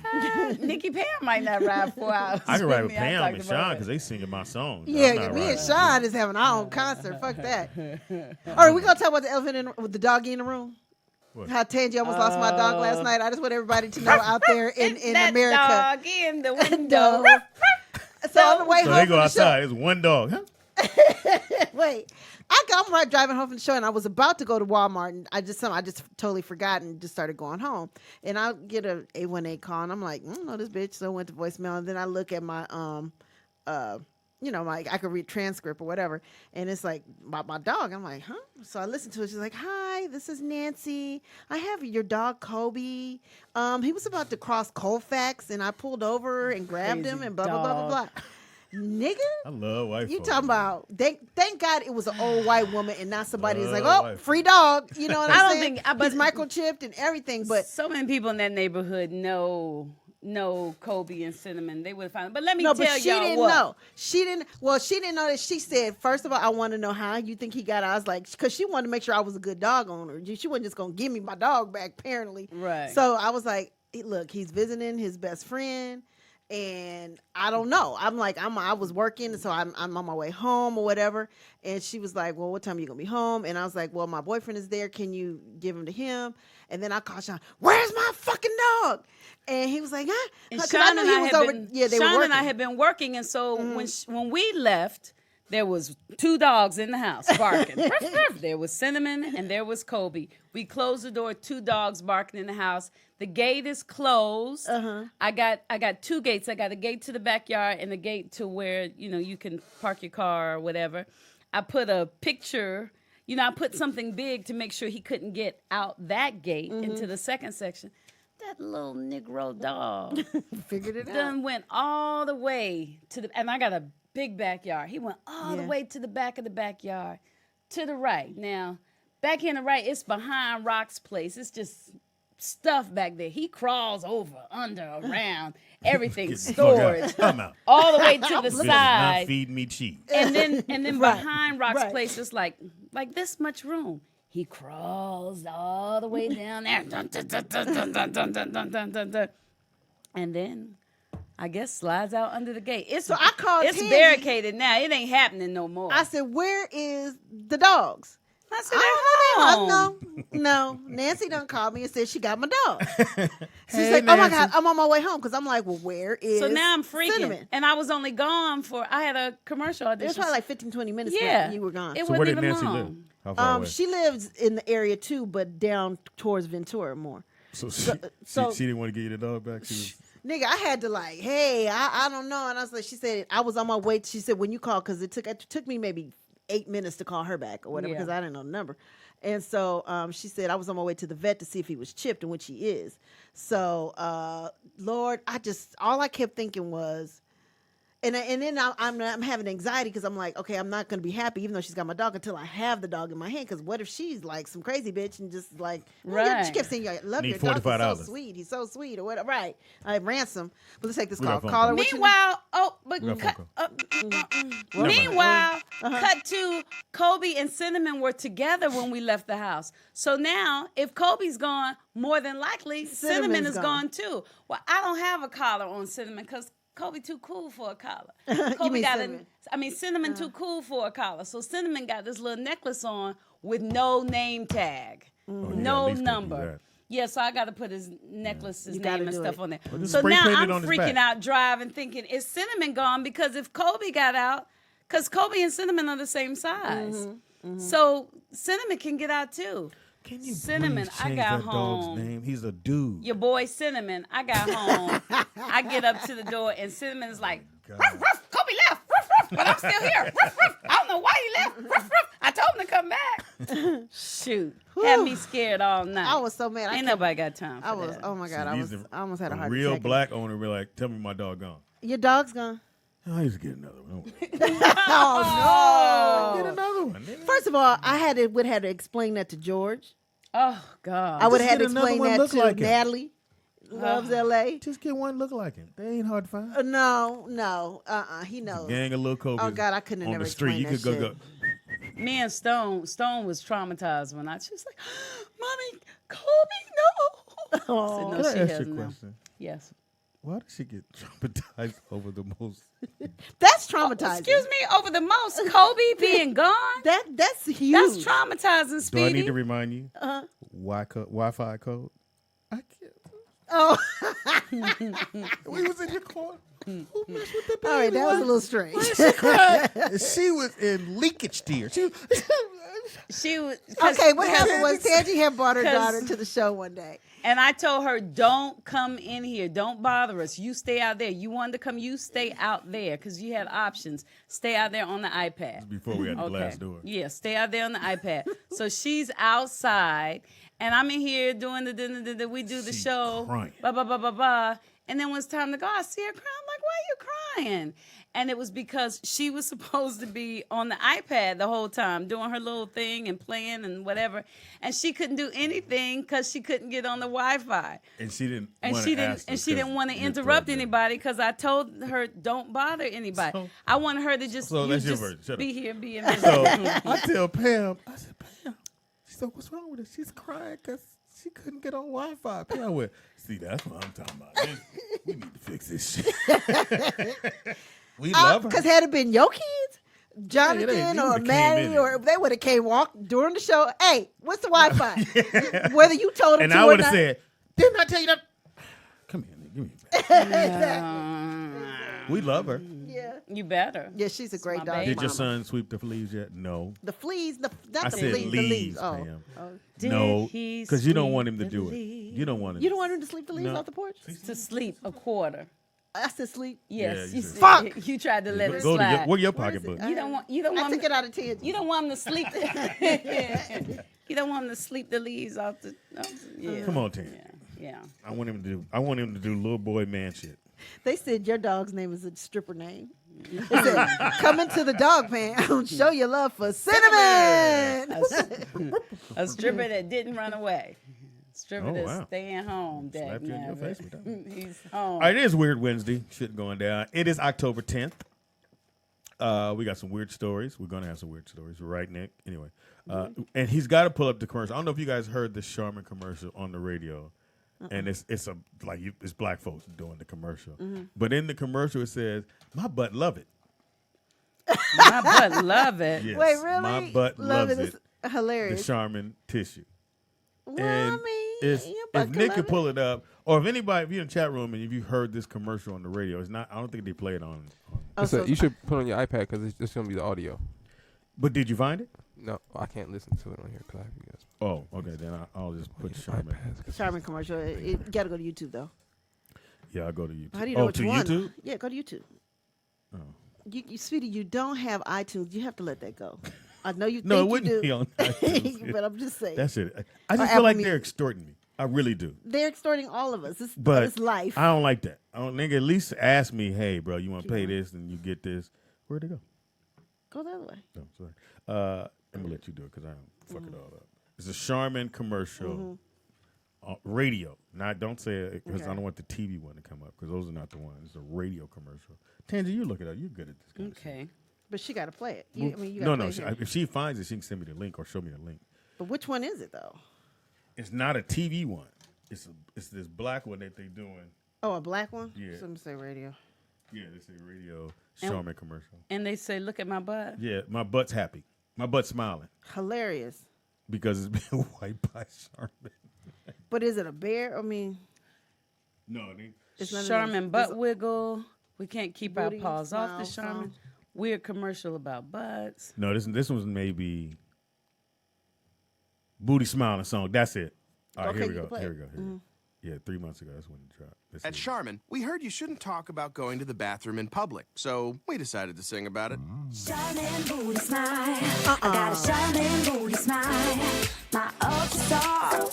much. Nikki Pam might not ride 4 hours. I can ride with with me. I Pam talked and about Sean that. because they singing my songs. Yeah, I'm not me and riding. Sean is having our own concert. Fuck that. All right, we gonna talk about the elephant with the doggy in the room. What? How Tangy almost lost my dog last night. I just want everybody to know out there in that America. dog in the window. So on the way So home they from go the outside. It's one dog. Huh? show, wait, I'm right driving home from the show, and I was about to go to Walmart, and I just totally forgot and just started going home. And I get a 818 call, and I'm like, I don't know this bitch. So I went to voicemail, and then I look at my I could read transcript or whatever, and it's like about my dog. I'm like, huh? So I listened to it. She's like, hi, this is Nancy. I have your dog Kobe. He was about to cross Colfax, and I pulled over and grabbed him and blah blah blah blah blah. Nigga, I love white you folks. talking about? Thank God it was an old white woman and not somebody that's like, Love oh, white free dog. You know what I'm saying? think- but- he's microchipped and everything, but. so many people in that neighborhood know Kobe and Cinnamon. They would find. But let me No, tell but she y'all didn't what. know. She didn't know that. She said, first of all, I want to know how you think he got out. I was like, because she wanted to make sure I was a good dog owner. She wasn't just going to give me my dog back, apparently. Right. So I was like, look, he's visiting his best friend. And I don't know. I'm like, I was working, so I'm on my way home or whatever. And she was like, well, what time are you going to be home? And I was like, well, my boyfriend is there. Can you give him to him? And then I called Sean, where's my fucking dog? And he was like, huh? And 'Cause Sean I knew and he I was had over. been. Yeah, they Sean were and I working. had been working, and so when we left, there was 2 dogs in the house barking. Ruff, ruff. There was Cinnamon and there was Kobe. We closed the door. 2 dogs barking in the house. The gate is closed. I got 2 gates. I got a gate to the backyard and a gate to where you can park your car or whatever. I put a picture. I put something big to make sure he couldn't get out that gate into the second section. That little Negro dog Figured it out. done went all the way to the, and I got a big backyard. He went all the way to the back of the backyard, to the right. Now, back here on the right, it's behind Rock's place. It's just stuff back there. He crawls over, under, around, everything, Get the fuck out. storage, I'm out. all the way to the This is not side. feed me cheese. And then Right, behind Rock's right. place, it's like this much room. He crawls all the way down there. Dun, dun, dun, dun, dun, dun, dun, dun, dun, dun, dun, dun. And then I guess slides out under the gate. So I called It's Tangy. barricaded now. It ain't happening no more. I said, where is the dogs? I said, I they're home. No. Nancy done called me and said she got my dog. She's Hey, like, oh my Nancy. God, I'm on my way home. Because I'm like, well, where is So now I'm freaking. Cinnamon? And I was only gone I had a commercial It audition. was probably like 15, 20 minutes yeah. when you were gone. It So where wasn't did even Nancy long. live? How far away? She lives in the area too, but down towards Ventura more. So so- she didn't want to get you the dog back. She was, Nigga, I had to like, hey, I don't know. And I was like, she said, I was on my way. She said, when you called, because it took me maybe 8 minutes to call her back or whatever, Yeah. because I didn't know the number. And so she said, I was on my way to the vet to see if he was chipped, and which he is. So, Lord, all I kept thinking was, and then I'm having anxiety because I'm like, okay, I'm not going to be happy even though she's got my dog until I have the dog in my hand. Because what if she's like some crazy bitch and just like, Right. she kept saying, I love Need your dog. He's so $45. sweet. He's so sweet or whatever. Right. I ransom. But let's take this We got call. a phone Call her. call. What you- Meanwhile, cut to Kobe and Cinnamon were together when we left the house. So now, if Kobe's gone, more than likely Cinnamon Cinnamon's is gone. gone too. Well, I don't have a collar on Cinnamon because Kobe too cool for a collar. Kobe mean got Cinnamon? Cinnamon too cool for a collar. So Cinnamon got this little necklace on with no name tag, Oh, yeah, no at least don't do number. that. Yeah, so I got to put his necklace, his You gotta name and do stuff it. on there. Well, just So spray now paint it I'm on his freaking back. out driving thinking, is Cinnamon gone? Because if Kobe got out, because Kobe and Cinnamon are the same size. So Cinnamon can get out too. Can you Cinnamon, please I change got that home. dog's name? He's a dude. Your boy Cinnamon, I got home. I get up to the door and Cinnamon is like, God. ruff, ruff, Kobe left, ruff, ruff, but I'm still here. Ruff, ruff. I don't know why he left. Ruff, ruff. I told him to come back. Shoot. Had me scared all night. I was so mad. Ain't nobody got time for I was, that. oh my God, See, I almost had a heart real attack. black owner be like, tell me my dog gone. Your dog's gone. Oh, I used to get another one. Oh, Get another one. Nigga. First of all, I would have to explain that to George. Oh, God. I would have had to get another explain one that look to like him. Natalie. Loves L.A. Just get one look like him. They ain't hard to find. No. He knows. Gang of little Kobe. Oh, God, I couldn't have on never the street. You explained could that go. Me and Stone was traumatized when she was like, Mommy, Kobe, no. I said, no, Can I she ask has you a no. question? Yes. Why did she get traumatized over the most? That's traumatizing. Excuse me, over the most, Kobe being gone? That's huge. That's traumatizing, Speedy. Do I need to remind you? Wi-Fi code? I can't. Oh, We was in your corner. Who messed with the baby? all right. That was a little strange. She cried. She was in leakage tears. She she was Okay, what happened was Tangi Tangi had brought her 'cause- daughter to the show one day. And I told her, don't come in here. Don't bother us. You stay out there. You wanted to come, you stay out there because you had options. Stay out there on the iPad. Before we had the glass door. Yeah, stay out there on the iPad. So she's outside, and I'm in here doing we do the She show. crying. Blah, blah, blah, blah, blah. And then when it's time to go, I see her crying. I'm like, why are you crying? And it was because she was supposed to be on the iPad the whole time, doing her little thing and playing and whatever. And she couldn't do anything because she couldn't get on the Wi-Fi. And she didn't. And wanna she didn't. ask And us she 'cause didn't want to you're interrupt pregnant. anybody because I told her don't bother anybody. So- I wanted her to just, So you that's your just version. Shut up. be here, be in So business. I tell Pam, I said, Pam, she said, what's wrong with her? She's crying because she couldn't get on Wi-Fi. Pam went, see, that's what I'm talking about. We need to fix this shit. We love her. Because had it been your kids, they Jonathan or would've came in Maddie, there. or they would have came walk during the show. Hey, what's the Wi-Fi? Whether you told them And to I or would have not. said, didn't I tell you that? Come here, nigga, give me a back. We love her. Yeah. You better. Yeah, she's a great my dog. baby. Did your mama. son sweep the leaves yet? No. The fleas, not I the said fleas, the leaves. leaves, Oh. Pam. Did No, he because you don't sweep want him to the do it. leaves? You don't want him. You don't want him to sleep the leaves No. off the porch? To sleep a quarter. I said sleep. Yes. you you, said- Fuck! You tried to let it Go to slide. where your Where is pocketbook? it? You don't want. You don't I want. took it out of 10. You don't want him to sleep. You don't want him to sleep the leaves off the. Yeah. Come on, Tam. Yeah. I want him to do little boy man shit. They said your dog's name is a stripper name. They said, come into the dog pound, show your love for cinnamon. A stripper that didn't run away. Stripper Oh, that's wow. staying home. Slapped you in your dagnabbit. face with that. He's home. All right, it is Weird Wednesday. Shit going down. It is October 10th. We got some weird stories. We're going to have some weird stories. Right, Nick? Anyway. And he's got to pull up the commercial. I don't know if you guys heard the Charmin commercial on the radio. And it's black folks doing the commercial. But in the commercial, it says, my butt love it. My butt love it. Yes, Wait, really? my butt Love loves it. it. It's hilarious. The Charmin tissue. Well, And I mean, it's, your butt if can Nick love could it. pull it up, or if anybody, if you're in the chat room and if you heard this commercial on the radio, it's not. I don't think they play it on. Oh, so- you should put on your iPad because it's just going to be the audio. But did you find it? No, I can't listen to it on here because I have you guys. Oh, okay. Then I'll just put Charmin. Charmin commercial. You got to go to YouTube, though. Yeah, I'll go to YouTube. How do you know which to one? YouTube? Yeah, go to YouTube. Oh. You, sweetie, you don't have iTunes. You have to let that go. I know you No, it think wouldn't you be do. on iTunes. But I'm just saying. That's it. I just Or feel Apple like Music. they're extorting me. I really do. They're extorting all of us. But It's life. I don't like that. I don't think at least ask me, hey, bro, you want to pay this and you get this. Where'd it go? Go the other way. No, sorry. I'm gonna let you do it because I don't fuck it all up. It's a Charmin commercial, radio. Don't say it because I don't want the TV one to come up because those are not the ones. It's a radio commercial. Tansy, you look it up. You're good at this kind of Okay. But she got to play it. You stuff. gotta No. play it here. If she finds it, she can send me the link or show me the link. But which one is it, though? It's not a TV one. It's this black one that they doing. Oh, a black one? Yeah. Somebody say radio. Yeah, it's a radio Charmin commercial. And they say, look at my butt. Yeah, my butt's happy. My butt's smiling Hilarious. because it's been wiped by Charmin. But is it a bear? I mean, No, it's none of Charmin those. butt It's- wiggle. We can't keep our Booty paws off the smile Charmin. song. Weird commercial about butts. No, this one's maybe Booty Smiling Song. That's it. All right, Okay, here we you go. can play Here it. we go. Here we go. Yeah, 3 months ago. That's when it dropped. Let's At see. Charmin, we heard you shouldn't talk about going to the bathroom in public, so we decided to sing about it. Charmin' booty smile. I got a charmin' booty smile. My ultra star.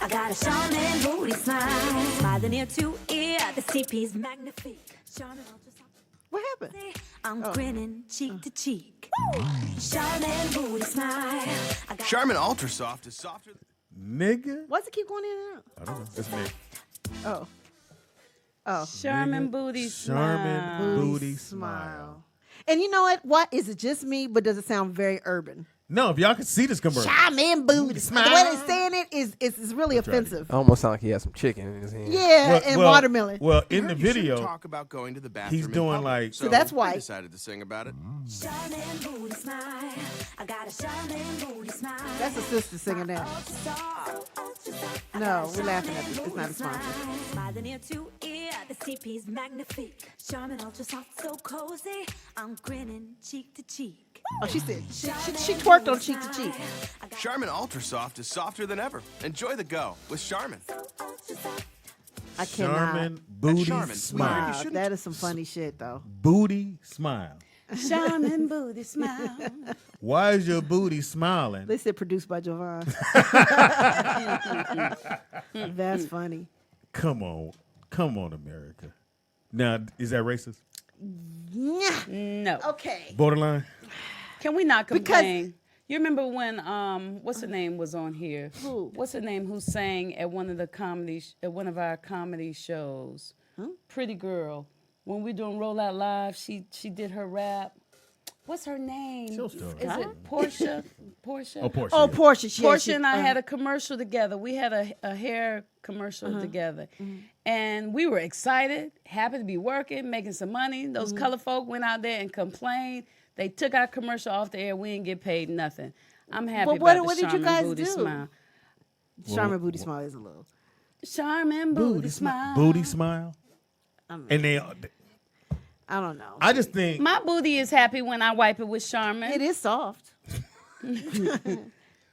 I got a charmin' booty smile. Smiling ear to ear, the CP's magnifique. Charmin' ultra star. What happened? I'm grinning cheek to cheek. Charmin' booty smile. I got Charmin Ultra Soft is softer than... Nigga? Why does it keep going in and out? I don't know. That's me. Oh. Charmin Nigga, booty Charmin smile. booty smile. And you know what? What is it just me? But does it sound very urban? No, if y'all could see this commercial. Charmin booty smile. The way they're saying it is really offensive. It almost sound like he had some chicken in his hand. Yeah, and watermelon. Well, We in the heard you shouldn't video, talk about going to the bathroom he's in doing public, like- so that's we why. decided to sing about it. charmin' booty smile. I got a charmin' booty smile. That's a sister singing that. No, we're laughing at this. It's not a sponsor. Smiling ear to ear, the CP's magnifique. Charmin' ultra soft, so cozy. I'm grinning cheek to cheek. Oh, she said she twerked on cheek to cheek. Charmin Ultra Soft is softer than ever. Enjoy the go with Charmin. I cannot. Charmin booty Charmin. smile. Wow, that is some funny shit though. Booty smile. Charmin booty smile. Why is your booty smiling? They said produced by Jovan. That's funny. Come on, America. Now, is that racist? No. Okay. Borderline. Can we not Because- complain? You remember when what's her name was on here? Who? What's her name who sang at one of our comedy shows? Pretty girl. When we doing Roll Out Live, she did her rap. What's her name? She'll still Is it Portia? Portia? Oh, Portia. Oh, yeah. Portia. Portia and I had a commercial together. We had a hair commercial together. And we were excited, happy to be working, making some money. Those color folk went out there and complained. They took our commercial off the air. We didn't get paid nothing. I'm happy But about what the did you Charmin guys Booty do? Smile. Charmin Booty Smile is a little. Charmin Booty Smile. Booty smile. I mean, And I don't know. I just think My booty is happy when I wipe it with Charmin. It is soft. It's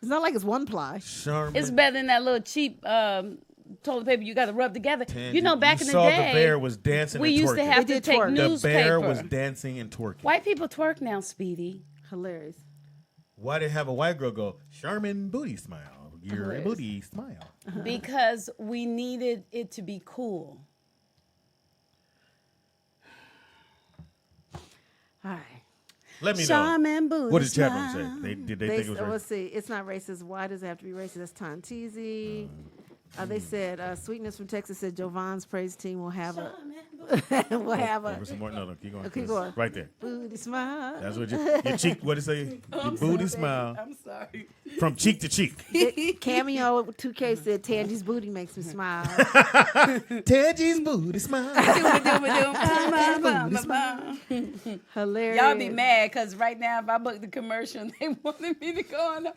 not like it's one ply. Charmin. It's better than that little cheap toilet paper you got to rub together. You know, back in the saw day, the bear was dancing we and used to twerking. have They to did take twerk. The newspaper. bear was dancing and twerking. White people twerk now, Speedy. Hilarious. Why did have a white girl go, Charmin booty smile? Your booty smile. Because we needed it to be cool. All right. Let me know. Charmin Booty What did chat Smile. room say? Did they think it was Let's racist? see. It's not racist. Why does it have to be racist? That's Tonteezy. They said Sweetness from Texas said Jovan's praise team will have a will have a Give some more. No, keep going. keep going. Right there. booty smile. That's what your cheek. What did it say? Your booty smile I'm sorry. from cheek to cheek. Cameo 2K said Tangy's booty makes me smile. Teddy's booty smile. Hilarious. Y'all be mad because right now, if I book the commercial, they wanted me to go on.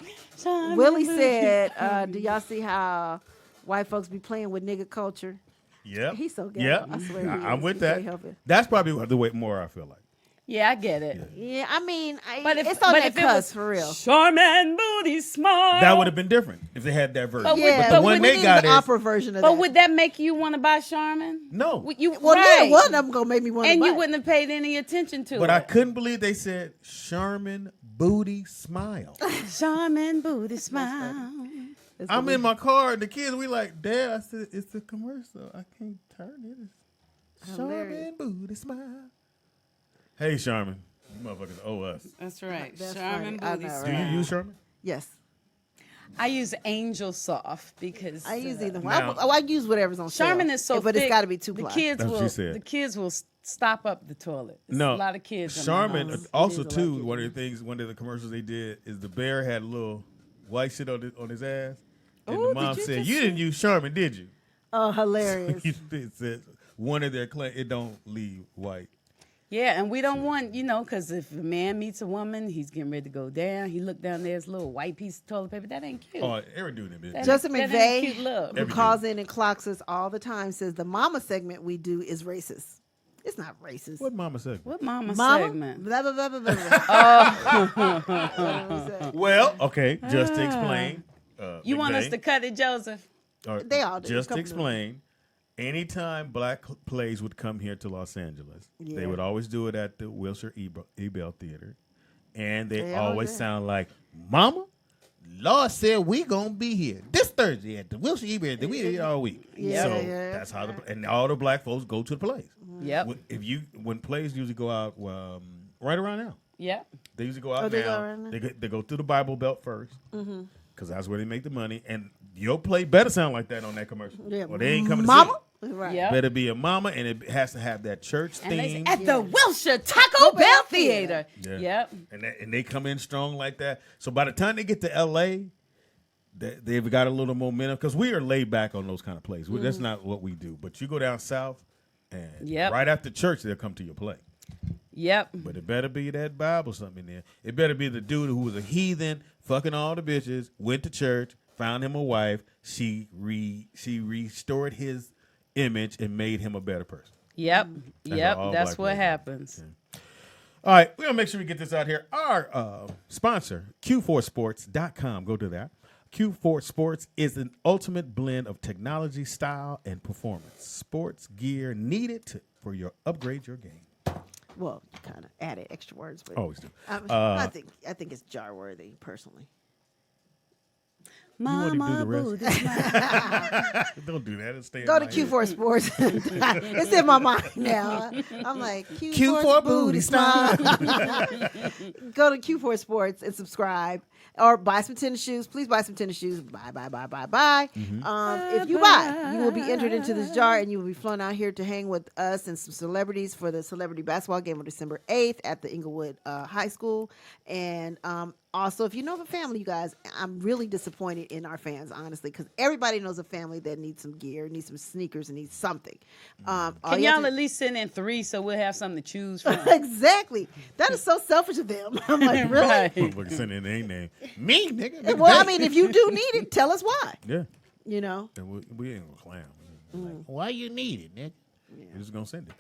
Charmin Willie Booty. said, "Do y'all see how white folks be playing with nigga culture?" Yep. He's so ghetto. Yep. I swear he I'm is. with He that. can't help it. That's probably the way more I feel like. Yeah, I get it. Yeah, I mean, But if, it's on but that if it cuss was for real. Charmin Booty Smile. That would have been different if they had that version. But Yeah, but the but one we they need got the is opera version of But that. would that make you want to buy Charmin? no. Well, right. neither one of them gonna make me want to. And you wouldn't have paid any attention to But it. I couldn't believe they said Charmin booty smile. Charmin Booty Smile. I'm in my car and the kids, we like, Dad, I said, it's a commercial. I can't turn it. It's Hilarious. Charmin booty smile. Hey, Charmin. You motherfuckers owe us. That's right. That's Charmin right. I Booty know, Do Smile. you use Charmin? Yes, I use Angel Soft because I use either Now- one. I use whatever's on sale. Charmin is so but thick. it's got to be two the ply. kids That's what will. she said. The kids will stop up the toilet. It's No. a lot of kids. in my Charmin, house. also, It is a too, lot of one of the things, one of the commercials they did is the bear had a little white shit on his ass. And Ooh, the did mom you said, just you see- didn't use Charmin, did you? Oh, hilarious. It said one of their claims, it don't leave white. Yeah, and we don't want, because if a man meets a woman, he's getting ready to go down. He looked down there's a little white piece of toilet paper. That ain't cute. Oh, every dude in business. Justin That ain't McVeigh, cute look. who Every calls dude. in and clocks us all the time, says the mama segment we do is racist. It's not racist. What mama said? What mama, Mama? segment? Blah, blah, blah, blah, blah. Well, okay, just to explain. You want us McVeigh, to cut it, Joseph? or They all do. Just to Couple of them. explain, anytime black plays would come here to Los Angeles, Yeah. they would always do it at the Wilshire Ebell Theater. And they Yeah, always yeah. sound like, Mama, Lord said we gonna be here this Thursday at the Wilshire Ebell Theater. We here all week. Yeah, so yeah. that's how and all the black folks go to the plays. Yep. When plays usually go out right around now. Yep. They usually go out Oh, they now. go around now? They go through the Bible Belt first, because that's where they make the money. And your play better sound like that on that commercial, Yeah. or they ain't coming Mama? to see Right. it. Yep. Better be a mama, and it has to have that church And they say, theme. at the Wilshire Taco Bell Theater. Yeah. Yep. And they come in strong like that. So by the time they get to L.A., they've got a little momentum, because we are laid back on those kind of plays. That's not what we do. But you go down south, and Yep. right after church, they'll come to your play. Yep. But it better be that Bible something in there. It better be the dude who was a heathen, fucking all the bitches, went to church, found him a wife. She restored his image and made him a better person. Yep. That's Yep. all That's black what ladies. happens. All right, we're going to make sure we get this out here. Our sponsor, Q4sports.com. Go to that. Q4 Sports is an ultimate blend of technology, style, and performance. Sports gear needed for your upgrade your game. Well, you kind of added extra words, but Always do. I think it's jar worthy personally. Mama do the boo, rest? this Don't do that. It'll stay Go in to my Q4 Sports. It's in my mind now. I'm like Q4 booty smile. Go to Q4 Sports and subscribe, or buy some tennis shoes. Please buy some tennis shoes. Buy. If you buy, you will be entered into this jar, and you will be flown out here to hang with us and some celebrities for the celebrity basketball game on December 8th at the Inglewood High School. And also, if you know of a family, you guys, I'm really disappointed in our fans, honestly, because everybody knows a family that needs some gear, needs some sneakers, and needs something. Can y'all at least send in 3 so we'll have something to choose from? Exactly. That is so selfish of them. I'm like, really? Right. Motherfucker send in their name. Me, nigga. Big Well, I bang. mean, if you do need it, tell us why. Yeah. You know? And we ain't gonna clown. Like, why you need it, nigga? We're just gonna send it.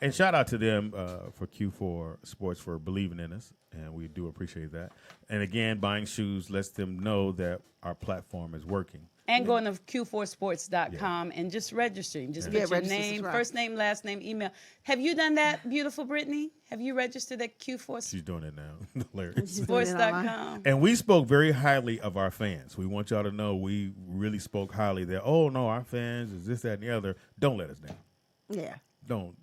And shout out to them for Q4 Sports for believing in us, and we do appreciate that. And again, buying shoes lets them know that our platform is working. And going to Q4sports.com and just registering. Just Yeah, put your register, name, subscribe. first name, last name, email. Have you done that, beautiful Brittany? Have you registered at Q4sports.com? She's doing it now. Hilarious. Sports.com. And we spoke very highly of our fans. We want y'all to know we really spoke highly that, oh, no, our fans is this, that, and the other. Don't let us down. Yeah. Don't,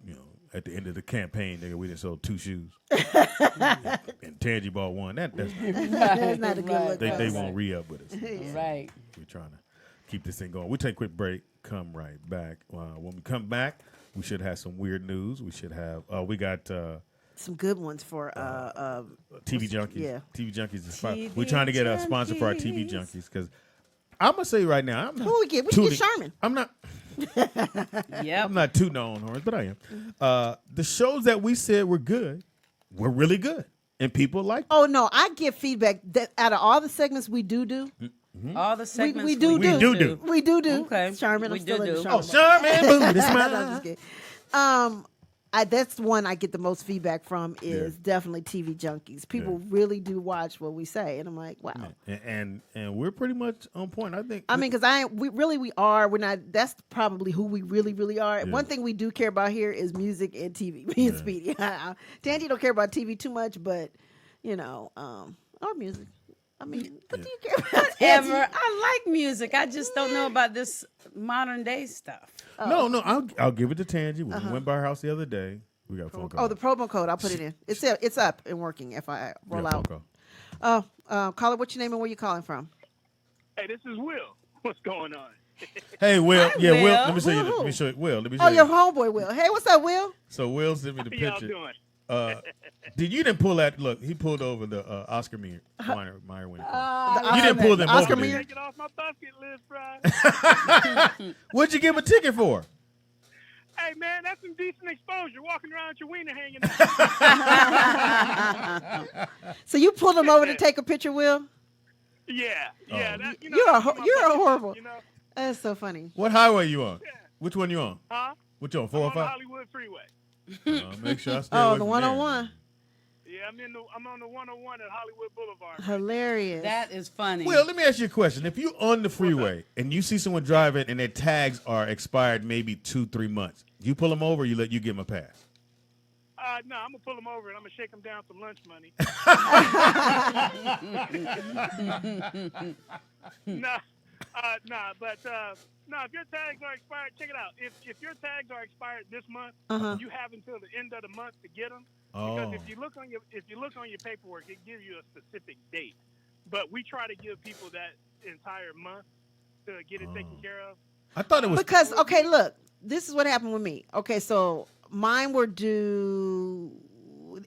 at the end of the campaign, nigga, we just sold 2 shoes. And Tangy bought 1. That's not, That's not a good look. they won't re-up with us. Right. We're trying to keep this thing going. We'll take a quick break, come right back. When we come back, we should have some weird news. We should have, we got Some good ones for TV Junkies. Yeah. TV Junkies is TV fine. We're trying to get a sponsor for our TV Junkies because I'm going to say right now, I'm not. Who we get? We should get Sherman. I'm not. Yep. I'm not too known horns, but I am. The shows that we said were good were really good, and people like. Oh no, I get feedback that out of all the segments we do, All the segments we do. We do. Okay, Sherman, We I'm still do in the do. Sherman. Oh, Sherman, boom, this No, I'm mine. just kidding. That's the one I get the most feedback from is definitely TV Junkies. People really do watch what we say, and I'm like, wow. And we're pretty much on point. I think. I mean, because we are. We're not. That's probably who we really are. Yeah. One thing we do care about here is music and TV. Me and Speedy. Tangy don't care about TV too much, but or music. I mean, what do you care about? Ever. Tangy? I like music. I just don't know about this modern day stuff. No, I'll give it to Tangy. We went by her house the other day. We got a phone call. Oh, the promo code. I'll put it in. It's up and working. If I We roll got a out. phone call. Caller, what's your name and where you calling from? Hey, this is Will. What's going on? Hey, Will. Hi, Yeah, Will. Will. Let me show you. Who? Let me show you. Will. Let me show Oh, you. your homeboy Will. Hey, what's up, Will? So Will sent me the How y'all picture. doing? You didn't pull that? Look, he pulled over the Oscar Meyer when he called. The You didn't pull them Oscar over, did Meyer? you? Take it off my bucket list, Brian. What'd you give him a ticket for? Hey, man, that's some decent exposure. Walking around with your wiener hanging out. So you pulled him over to take a picture, Will? Yeah. That, You're that's my you're bucket horrible. list, That's so funny. What highway you on? Which one you on? Huh? What you on? I'm on the 405? Hollywood Freeway. Make sure I stay Oh, away the from 101. Yeah, I'm on the 101 at Hollywood Boulevard. Hilarious. That is funny. Well, let me ask you a question. If you're on the freeway and you see someone driving and their tags are expired maybe 2-3 months, you pull them over or you give them a pass? No, I'm going to pull them over and I'm going to shake them down some lunch money. If your tags are expired, check it out. If your tags are expired this month, you have until the end of the month to get them. Because if you look on your paperwork, it gives you a specific date. But we try to give people that entire month to get it taken care of. I thought it was Because look, this is what happened with me. Okay, so mine were due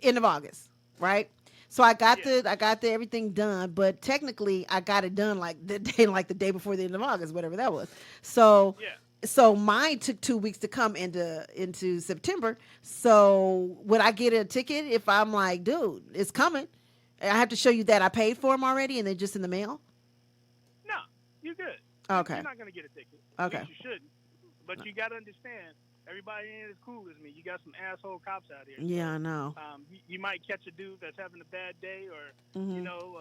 end of August, right? So I got the everything done, but technically I got it done like the day before the end of August, whatever that was. So so mine took 2 weeks to come into September. So would I get a ticket if I'm like, dude, it's coming? I have to show you that I paid for them already and they're just in the mail? No, you're good. Okay. You're not going to get a ticket. Okay. At least you shouldn't. But you got to understand, Everybody ain't as cool as me. You got some asshole cops out here. Yeah, I know. You might catch a dude that's having a bad day, or you know,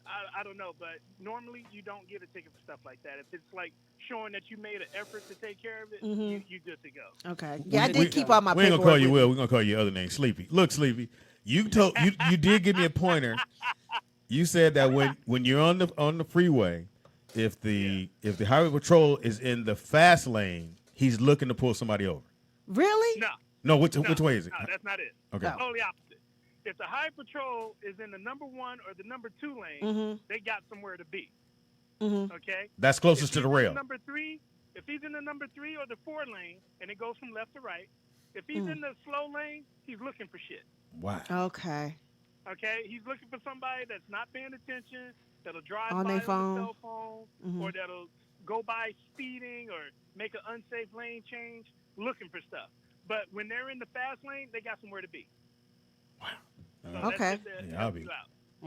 I don't know. But normally, you don't get a ticket for stuff like that. If it's like showing that you made an effort to take care of it, you good to go. Okay. Yeah, I did keep all my We ain't paperwork. gonna call you with Will. me. We're gonna call you your other name, Sleepy. Look, Sleepy, you told you did give me a pointer. You said that when you're on the freeway, if the highway patrol is in the fast lane, he's looking to pull somebody over. Really? No, which way is it? No, that's not it. Okay. It's totally opposite. If the high patrol is in the number 1 or the number 2 lane, they got somewhere to be. Okay. That's closest to the If he's in rail. number 3, if he's in the number 3 or the 4 lane, and it goes from left to right, if he's in the slow lane, he's looking for shit. Wow. Okay. Okay, he's looking for somebody that's not paying attention, that'll drive On by their with phone. a cell phone, or that'll go by speeding or make an unsafe lane change, looking for stuff. But when they're in the fast lane, they got somewhere to be. Wow. So Okay. That's Yeah, I'll be.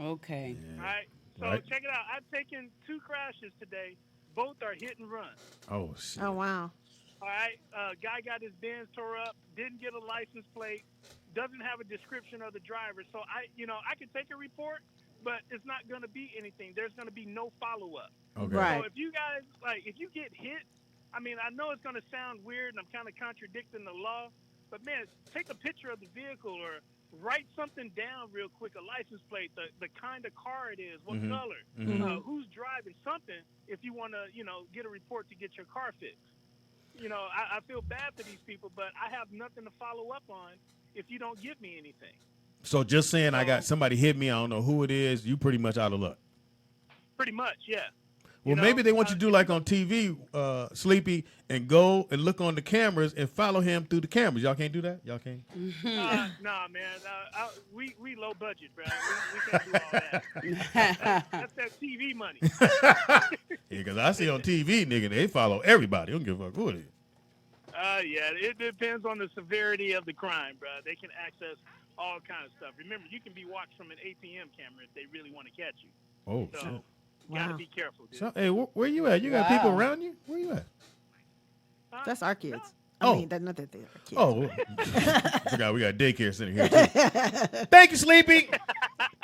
Okay. All right. So Right. check it out. I've taken 2 crashes today. Both are hit and run. Oh shit. Oh, wow. All right. Guy got his Benz tore up. Didn't get a license plate. Doesn't have a description of the driver. So I can take a report, but it's not going to be anything. There's going to be no follow up. Okay. Right. So if you guys if you get hit, I mean, I know it's going to sound weird, and I'm kind of contradicting the law, but man, take a picture of the vehicle or write something down real quick, a license plate, the kind of car it is, what color, who's driving, something, if you want to, get a report to get your car fixed. I feel bad for these people, but I have nothing to follow up on if you don't give me anything. So just saying I got somebody hit me, I don't know who it is, you pretty much out of luck. Pretty much, yeah. Well, maybe they want you to do like on TV, Sleepy, and go and look on the cameras and follow him through the cameras. Y'all can't do that? Y'all can't? Nah, man. We low budget, bro. We can't do all that. That's that TV money. Yeah, because I see on TV, nigga, they follow everybody. Don't give a fuck who it is. Yeah, it depends on the severity of the crime, bro. They can access all kinds of stuff. Remember, you can be watched from an ATM camera if they really want to catch you. Oh, So, shit. you got to Wow. be careful, dude. So, hey, where you at? You got people around you? Where you at? That's our kids. Oh. I mean, that's not that they're our kids. Oh, forgot we got a daycare center here, too. Thank you, Sleepy.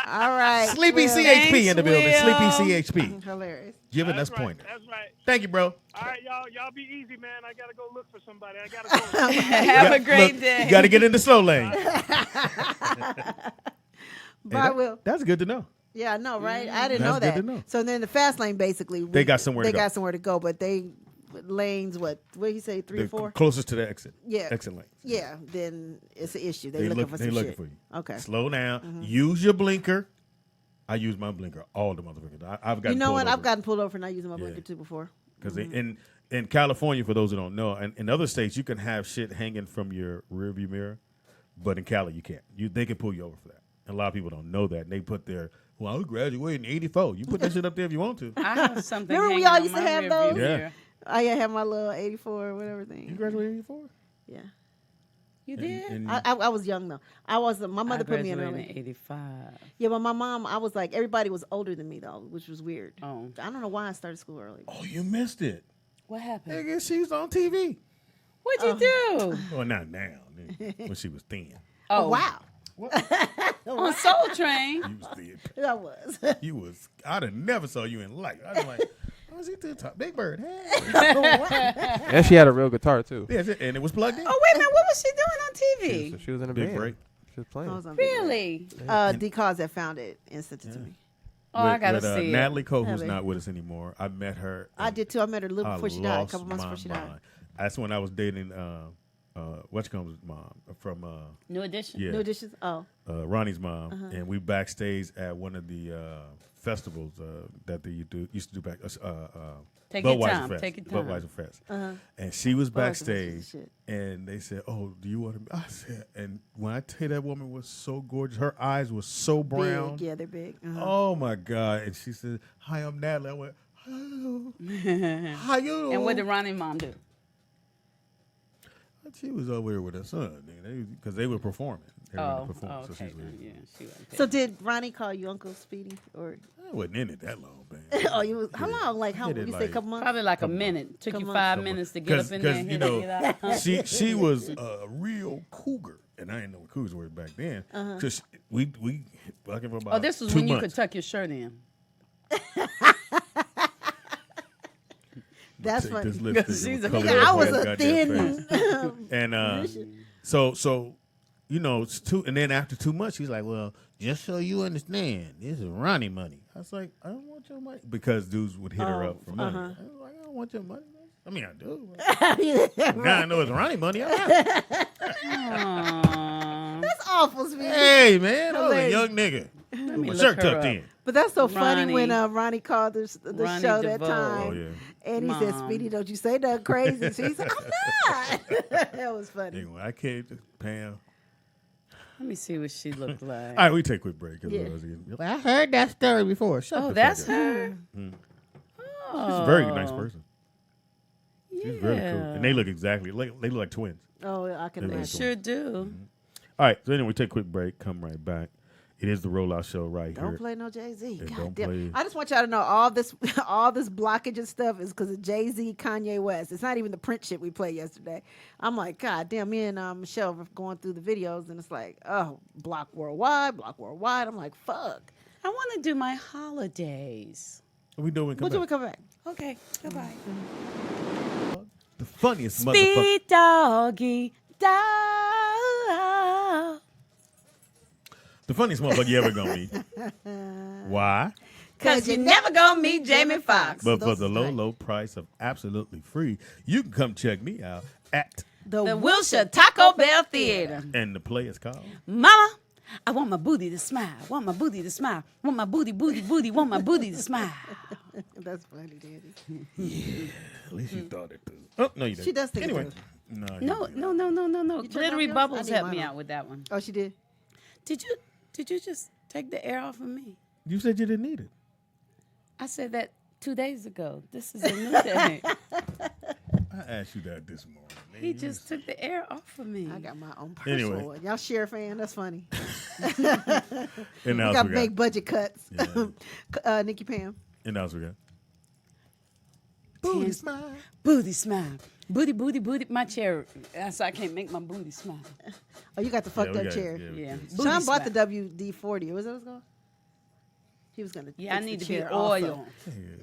All right. Sleepy Will. CHP in the building. Will. Sleepy CHP. Hilarious. Giving us That's right. pointers. That's right. Thank you, bro. All right, y'all be easy, man. I got to go look for somebody. I got to go. Have a great day. You got to get in the slow lane. Bye, Will. That's good to know. Yeah, I know, right? I didn't That's know good that. to know. So then the fast lane, basically, They got somewhere to They go. got somewhere to go, but they lanes, what did he say, 3 or The 4? closest to the exit. Yeah. Exit lane. Yeah, then it's an issue. They looking for some They looking shit. for you. Okay. Slow down. Use your blinker. I use my blinker all the motherfuckers. I've got. You know what? I've gotten pulled over for not using my blinker too before. Because in California, for those who don't know, and in other states, you can have shit hanging from your rearview mirror, but in Cali, you can't. They can pull you over for that. And a lot of people don't know that. And they put their, well, I graduated in '84. You put that shit up there if you want to. I have something. Remember we hanging all on used to my have rearview those? Yeah. mirror. I had my little 84 or whatever thing. You graduated in '84? Yeah. You did? And I was young though. I was my mother I put me in graduated early. in 85. Yeah, but my mom, I was like, everybody was older than me though, which was weird. Oh. I don't know why I started school early. oh, you missed it. What happened? Nigga, she's on TV. What'd you do? Well, not now. Nigga, when she was thin. Oh, wow. On Soul Train. You was thin. I was. You was. I'd have never saw you in life. I was like, oh, she to the top. Big Bird. Hey. And she had a real guitar too. Yeah, and it was plugged in. Oh, wait a minute. What was she doing on TV? So she was in a Big band. break. She was playing. I was on video. Really? D. Cause that found it and sent it to me. Oh, I gotta see it. Natalie Cole, who's Natalie. not with us anymore. I met her. I did too. I met her a little I before she died, a lost couple months my before she died. mind. That's when I was dating what's mom from New Edition. yeah No dishes? Oh. Ronnie's mom, and we backstage at one of the festivals that they used to do back Take your Budweiser time. Fest, Take your time. Budweiser Fest, and she was Budweiser Fest backstage, is shit. and they said, "Oh, do you want to?" I said, and when I tell you that woman was so gorgeous, her eyes were so brown. Big. Yeah, they're big. Oh my God! And she said, "Hi, I'm Natalie." I went, "Hello, how you doing?" And what did Ronnie mom do? She was over there with her son, because they were performing. They were Oh, performing, so okay. she's with Yeah, she wasn't So did Ronnie call you Uncle Speedy? Or I wasn't in it that long, man. Oh, you was how long? Like how? Did it You say like- a couple months? Probably like a minute. Took you 5 minutes to get up in there and you hit know, it out. she was a real cougar, and I didn't know what cougars were back then. Because we fucking for about Oh, this was 2 when you could months. tuck your shirt in. That's Take funny. this lipstick She's and a- color Nigga, your I was whole a goddamn thin. face. And so you know, it's and then after 2 months, she's like, "Well, just so you understand, this is Ronnie money." I was like, "I don't want your money," because dudes would hit her up for money. I was like, "I don't want your money." I mean, I do. Now I know it's Ronnie money. I have it. Aww. That's awful, Speedy. Hey man, I was a Hilarious. young nigga. me My look shirt her tucked up. in. But that's so funny when Ronnie. Ronnie called the Ronnie show that DeVoe. time. Oh yeah. And he said, Mom. Speedy, don't you say nothing crazy. So he said, I'm not. That was funny. Anyway, I came to Pam. Let me see what she looked like. All right, we take a quick break. 'Cause Yeah. otherwise you're like, I heard that story before. Shut the Oh, fuck that's up. her? Oh. She's a very nice person. She's Yeah. very cool. And they look exactly like they look like twins. Oh, I can They They imagine. sure do. All right, so anyway, we take a quick break. Come right back. It is the Rollout Show right Don't here. play no Jay-Z. Yeah, God don't damn. play. I just want y'all to know all this blockage and stuff is because of Jay-Z, Kanye West. It's not even the Prince shit we played yesterday. I'm like, God damn, me and Michelle were going through the videos and it's like, oh, block worldwide. I'm like, fuck. I want to do my holidays. What we doing? What do we come back? Okay, goodbye. The funniest motherfucker. Speed doggy dog. The funniest motherfucker you ever gonna meet. Why? Because you never gonna meet Jamie Foxx. But for Those the is low, nice. low price of absolutely free, you can come check me out at The Wilshire Taco Bell Theater. and the play is called. Mama, I want my booty to smile. Want my booty to smile. Want my booty, want my booty to smile. That's funny, Daddy. At least you thought it too. Oh no, you didn't. She does think it anyway. too. No, you No, didn't. no, no, no, no, no. turned Glittery off yours? I Bubbles need helped mine me on. out with that one. Oh, she did? Did you just take the air off of me? You said you didn't need it. I said that 2 days ago. This is a new day. I asked you that this morning. He man. just took the air off of me. I got my own personal Anyway. one. Y'all share fan? That's funny. And We now got we big budget cuts. Yeah. Nikki Pam. And now we got. Booty smile. Booty smile. Booty, booty, booty. My chair. So I can't make my booty smile. Oh, you got the fucked we up got- chair. we Yeah. got- Booty Sean bought the smile. WD-40. Was that what it's called? He was gonna. Yeah, I fix the need to be chair off of- oil.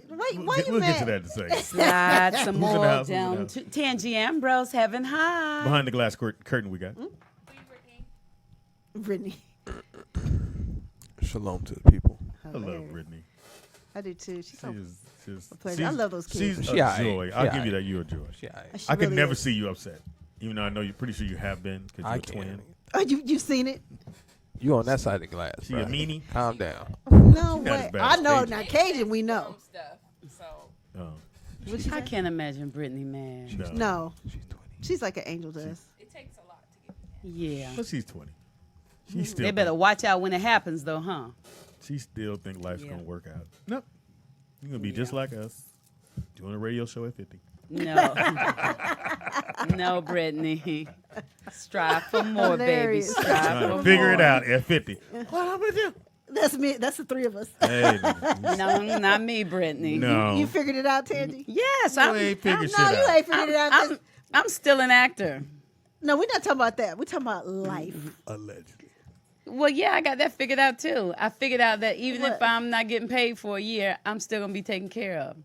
Why We'll you get mad? to that in a second. Slide some Who's in the more house? Who's in the down house? to Tangy Ambrose Heaven High. Behind the glass curtain we got. Brittany. Shalom to the people. I love Brittany. I do too. She's so. She's pleasure. I love those kids. She's She a aight. joy. She I'll give you aight. that. You're a joy. Yeah, she I could really never is. see you upset, even though I know you. Pretty sure you have been because you're I a can. twin. Oh, you seen it? You on that side of the glass? She bruh. a meanie? Calm down. No not way. as bad I as know. Cajun. Now Cajun, we know. Oh, What'd she I say? can't imagine Brittany mad. no. No, She's 20. she's like an angel to us. Yeah. But she's 20. She still. They better think- watch out when it happens, though, huh? She still think life's Yeah. gonna work out. Nope. You're gonna be just like us, doing a radio show at 50. No. No, Brittany. Strive for more, baby. Hilarious. Strive Trying for to figure more. it out at 50. What up with you? That's me. That's the three of us. Hey, No, not me, Brittany. no. You figured it out, Tangy? Yes, You ain't figured shit No, you out. ain't figured it out. I'm still an actor. No, we're not talking about that. We're talking about life. Allegedly. Well, yeah, I got that figured out too. I figured out that even if What? I'm not getting paid for a year, I'm still gonna be taken care of.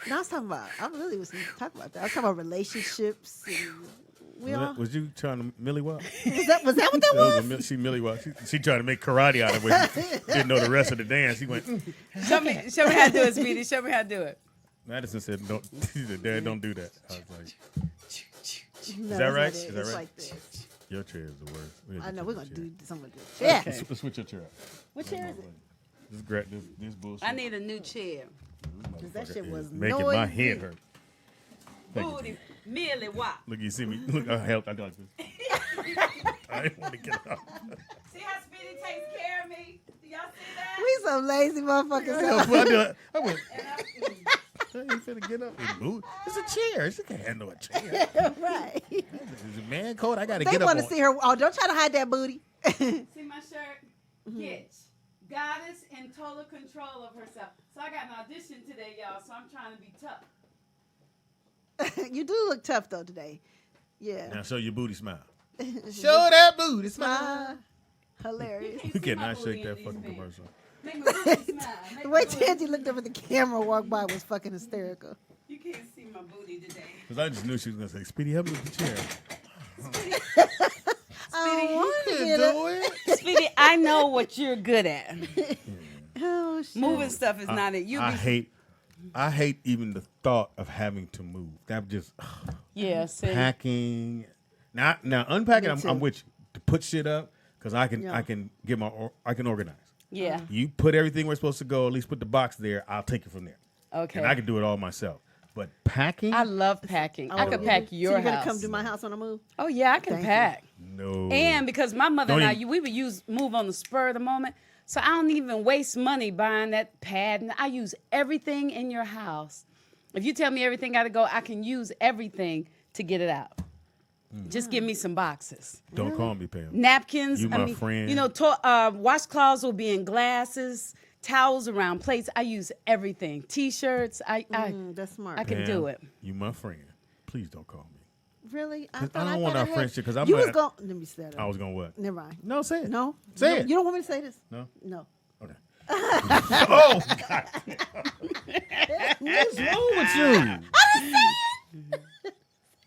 No, I was talking about. I really was talking about that. I was talking about relationships. And we all. Was you trying to Millie Walk? Was that what that That was? was a she Millie Walk. She tried to make karate out of it. Didn't know the rest of the dance. He went. Show me how to do it, Speedy. Show me how to do it. Madison said, "Don't, she said, Dad, don't do that." I was like, No, that that's right? not Is it. that It's right? like this. "Your chair is the worst." We had I to know change we're the gonna chair. do something like this. Yeah. Let's switch your chair up. What chair is it? Just grab this bullshit. I need a new chair. Because that shit was making noisy. my head hurt. Thank you. Booty, merely what? Look, you see me. Look, I helped. I do like this. I didn't want to get up. See how Speedy takes care of me? Do y'all see that? We some lazy motherfuckers. I went. I ain't finna get up and move. It's a chair. She can't handle a chair. Right. It's a man coat. I gotta They get up want to on. see her. Oh, don't try to hide that booty. See my shirt? Gitch. goddess in total control of herself. So I got an audition today, y'all. So I'm trying to be tough. You do look tough though today. Yeah. Now show your booty smile. Show that booty smile. Smile. Hilarious. You cannot shake that fucking commercial. Make my booty smile. Make The my way booty- Tangy looked up at the camera and walked by was fucking hysterical. You can't see my booty today. Because I just knew she was going to say, Speedy, help me with the chair. I want to You get can it. do it. Speedy, I know what you're good at. Oh, shit. Moving stuff is not it. You I be hate even the thought of having to move. That just yeah, see. packing. Now unpacking. Me too. I'm with you to put shit up because I can Yeah. I can organize. Yeah. You put everything where it's supposed to go. At least put the box there. I'll take it from there. Okay. And I can do it all myself. But packing, I love packing. I could pack your so you're house. gonna come to my house when I move? Oh yeah, I can Thank you. pack. no. And because my mother Don't and I, even- we would move on the spur of the moment. So I don't even waste money buying that pad. And I use everything in your house. If you tell me everything got to go, I can use everything to get it out. Just give me some boxes. Don't call me, Pam. Napkins. You my friend. You know, washcloths will be in glasses, towels around plates. I use everything. T-shirts. That's smart. I can do it. You my friend. Please don't call me. Really? I don't want our friendship because I'm You was not. going. Let me say that. I was going to what? Never mind. No, say it. No. Say You- it. You don't want me to say this? No? No. Okay. Oh, God. What's wrong with you?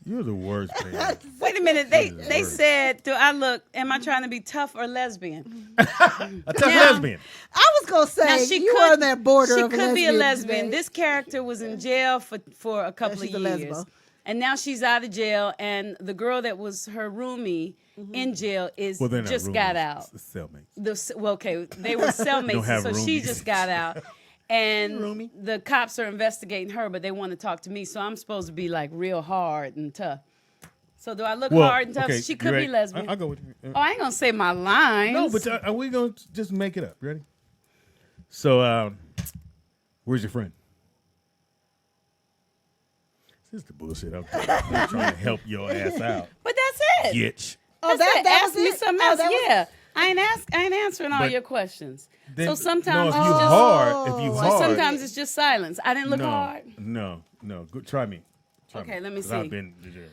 You're the worst, man. Wait a minute. They worst. said, do I look, am I trying to be tough or lesbian? A tough Now- lesbian. I was gonna say Now, she you could, were on that border She of could be a lesbian lesbian. today. This character was in jail for a couple she's of a years. lesbo. And now she's out of jail, and the girl that was her roomie in jail is Well, they're not just got out. It's cellmates. Okay, they were cellmates, have so she roomies. just got out. And Roomie. the cops are investigating her, but they want to talk to me, so I'm supposed to be like real hard and tough. So do I look hard and tough? okay, She you could ready? be lesbian. I'll go with you. Oh, I ain't gonna say my lines. No, but are we going to just make it up? Ready? So, where's your friend? This is the bullshit. I'm trying to help your ass out. But that's it. Bitch. Oh, That's it. that Ask was me it? something Oh, else. that was- Yeah, I ain't answering all But your questions. Then- So sometimes no, if it's you just hard, if you Oh, hard, sometimes it's just silence. I didn't look no, hard. no. Go, try me. Try Okay, let me 'Cause I've see. been to jail.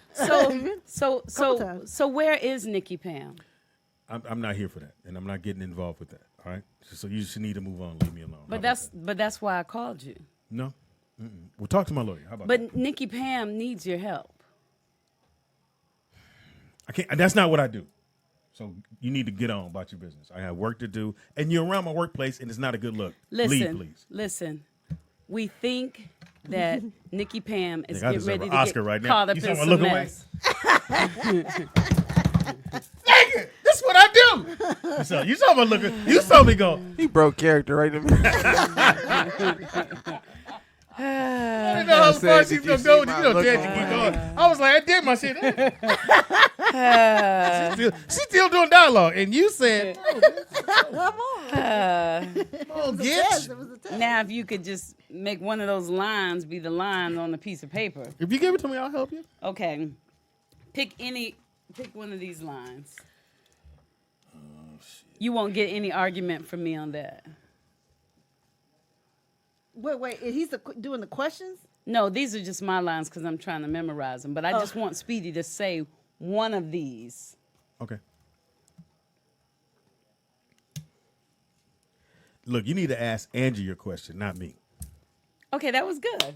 So times. so where is Nikki Pam? I'm not here for that, and I'm not getting involved with that. All right. So you just need to move on. Leave me alone. How But about that's why I called you. that? No. Well, talk to my lawyer. How about But that? Nikki Pam needs your help. I can't. That's not what I do. So you need to get on about your business. I have work to do, and you're around my workplace, and it's not a good look. Leave, please. Listen. We think that Nikki Pam is I getting deserve ready an to Oscar get right now. caught up You in saw my some look away? mess. Dang it! That's what I do. You saw my look. You saw me go. He broke character right in the middle. I didn't know how said, far "Did she's you gonna see go. You my know, look Ted, on keep my going. I was like, I did my shit. She's still doing dialogue, and you said, "Oh, Yes, get." it was a test. Now if you could just make one of those lines be the line on a piece of paper. If you give it to me, I'll help you. Okay. Pick one of these lines. You won't get any argument from me on that. Wait. He's doing the questions? No, these are just my lines because I'm trying to memorize them. But I just want Speedy to say one of these. Okay. Look, you need to ask Angie your question, not me. Okay, that was good.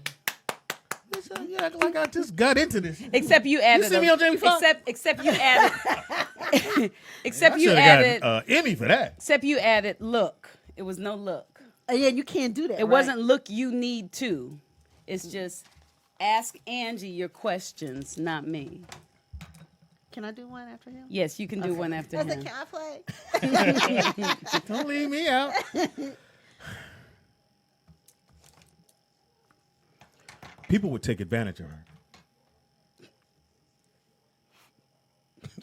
You act like I just got into this. Except you added. see me on Jamie Foxx? Except you added. except I you should added. have gotten Emmy for that. Except you added look. It was no look. Yeah, you can't do that. It right? wasn't look. You need to. It's just ask Angie your questions, not me. Can I do one after him? Yes, you can do one after I said, him. can I play? Don't leave me out. People would take advantage of her.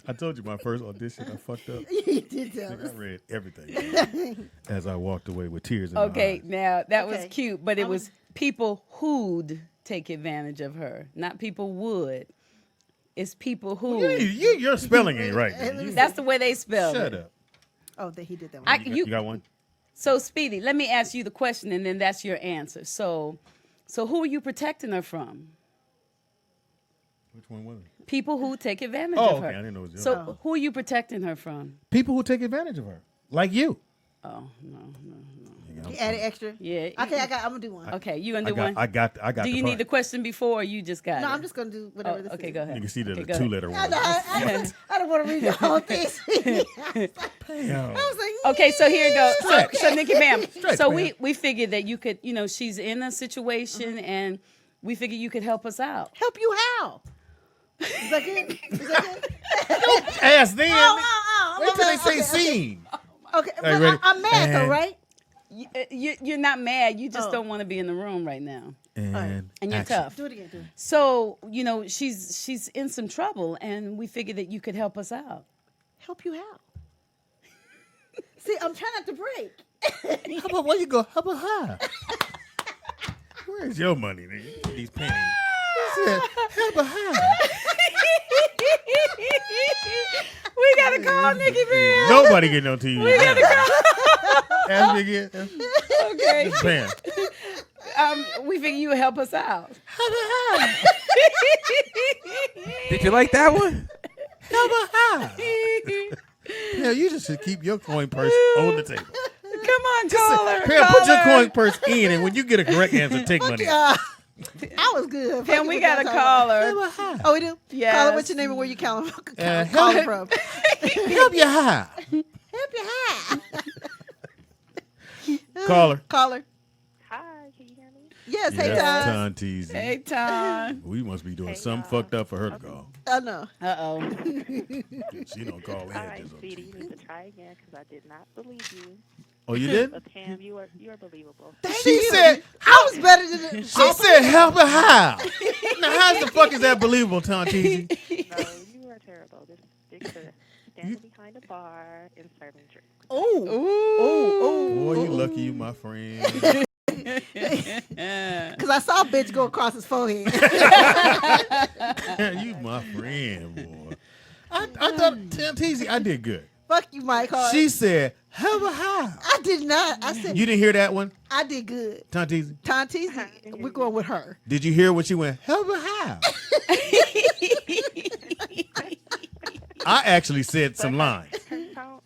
I told you my first audition, I fucked up. You did tell I us. read everything as I walked away with tears in my Okay, eyes. now that was Okay. cute, but it was people who'd take advantage of her, not people would. It's people who. Your spelling ain't right. Man. That's the way they spell Shut it. up. Oh, he did that one. I, You got one? So Speedy, let me ask you the question, and then that's your answer. So who are you protecting her from? Which one was it? People who take advantage Oh, of her. okay. I didn't know it was So who are you protecting her from? people who take advantage of her, like you. Oh no. You added extra. Yeah. Okay, I'm gonna do one. Okay, you gonna do one? I got. Do you need the question before, or you just got it? No, I'm just gonna do whatever this okay, is. go ahead. You can see that Okay, the go ahead. 2-letter I, one. know, I don't want to read the whole thing. Damn. I was like, Okay, so here it goes. So Nikki Bam. Stretch, So man. we figured that you could, she's in a situation, and we figured you could help us out. help you how? Is that good? Is that good? Ass then. Wait till they say okay, scene. Okay, Hey, but ready? I'm mad though, And- right? You're not mad. You just don't want to be in the room right now, And and you're action. tough. Do it again. Do it. So she's in some trouble, and we figured that you could help us out. Help you how? See, I'm trying not to break. How about where you go? How about high? Where's your money, nigga? These pennies. He said, how about high? We gotta call Nikki Bam. Nobody getting on TV. We gotta call. Ask me again. Okay. Bam. We figured you would help us out. Did you like that one? How about high? Hell, you just should keep your coin purse on the table. Come on, caller. Pam, put your coin purse in, and when you get a correct answer, take money out. I was good. Pam, we got a caller. Oh, we do? Yes. Caller, what's your name and where you calling from? help- from? Help you high. Help you high. Caller. Caller. Hi, can you hear me? Yes, hey, Yes, Tom. Ton Teasy. Hey, Tom. We must be doing something fucked up for her to call. I know. Uh-oh. She don't call in. All right, just on sweetie, you TV. need to try again because I did not believe you. Oh, you did? But Pam, you are believable. She said, I was better than the she said, help her how? Now, how the fuck is that believable, Ton Teasy? No, you are terrible. Just stick to standing behind a bar and serving drinks. Boy, you lucky you my friend. Because I saw a bitch go across his forehead. You my friend, boy. I thought, Ton Teasy, I did good. Fuck you, Mike Hart. She said, help her how? I did not. I said, You didn't hear that one, I did good. Ton Teasy? Tonti's, we're going with her. Did you hear when she went, help her how? I actually said some lines.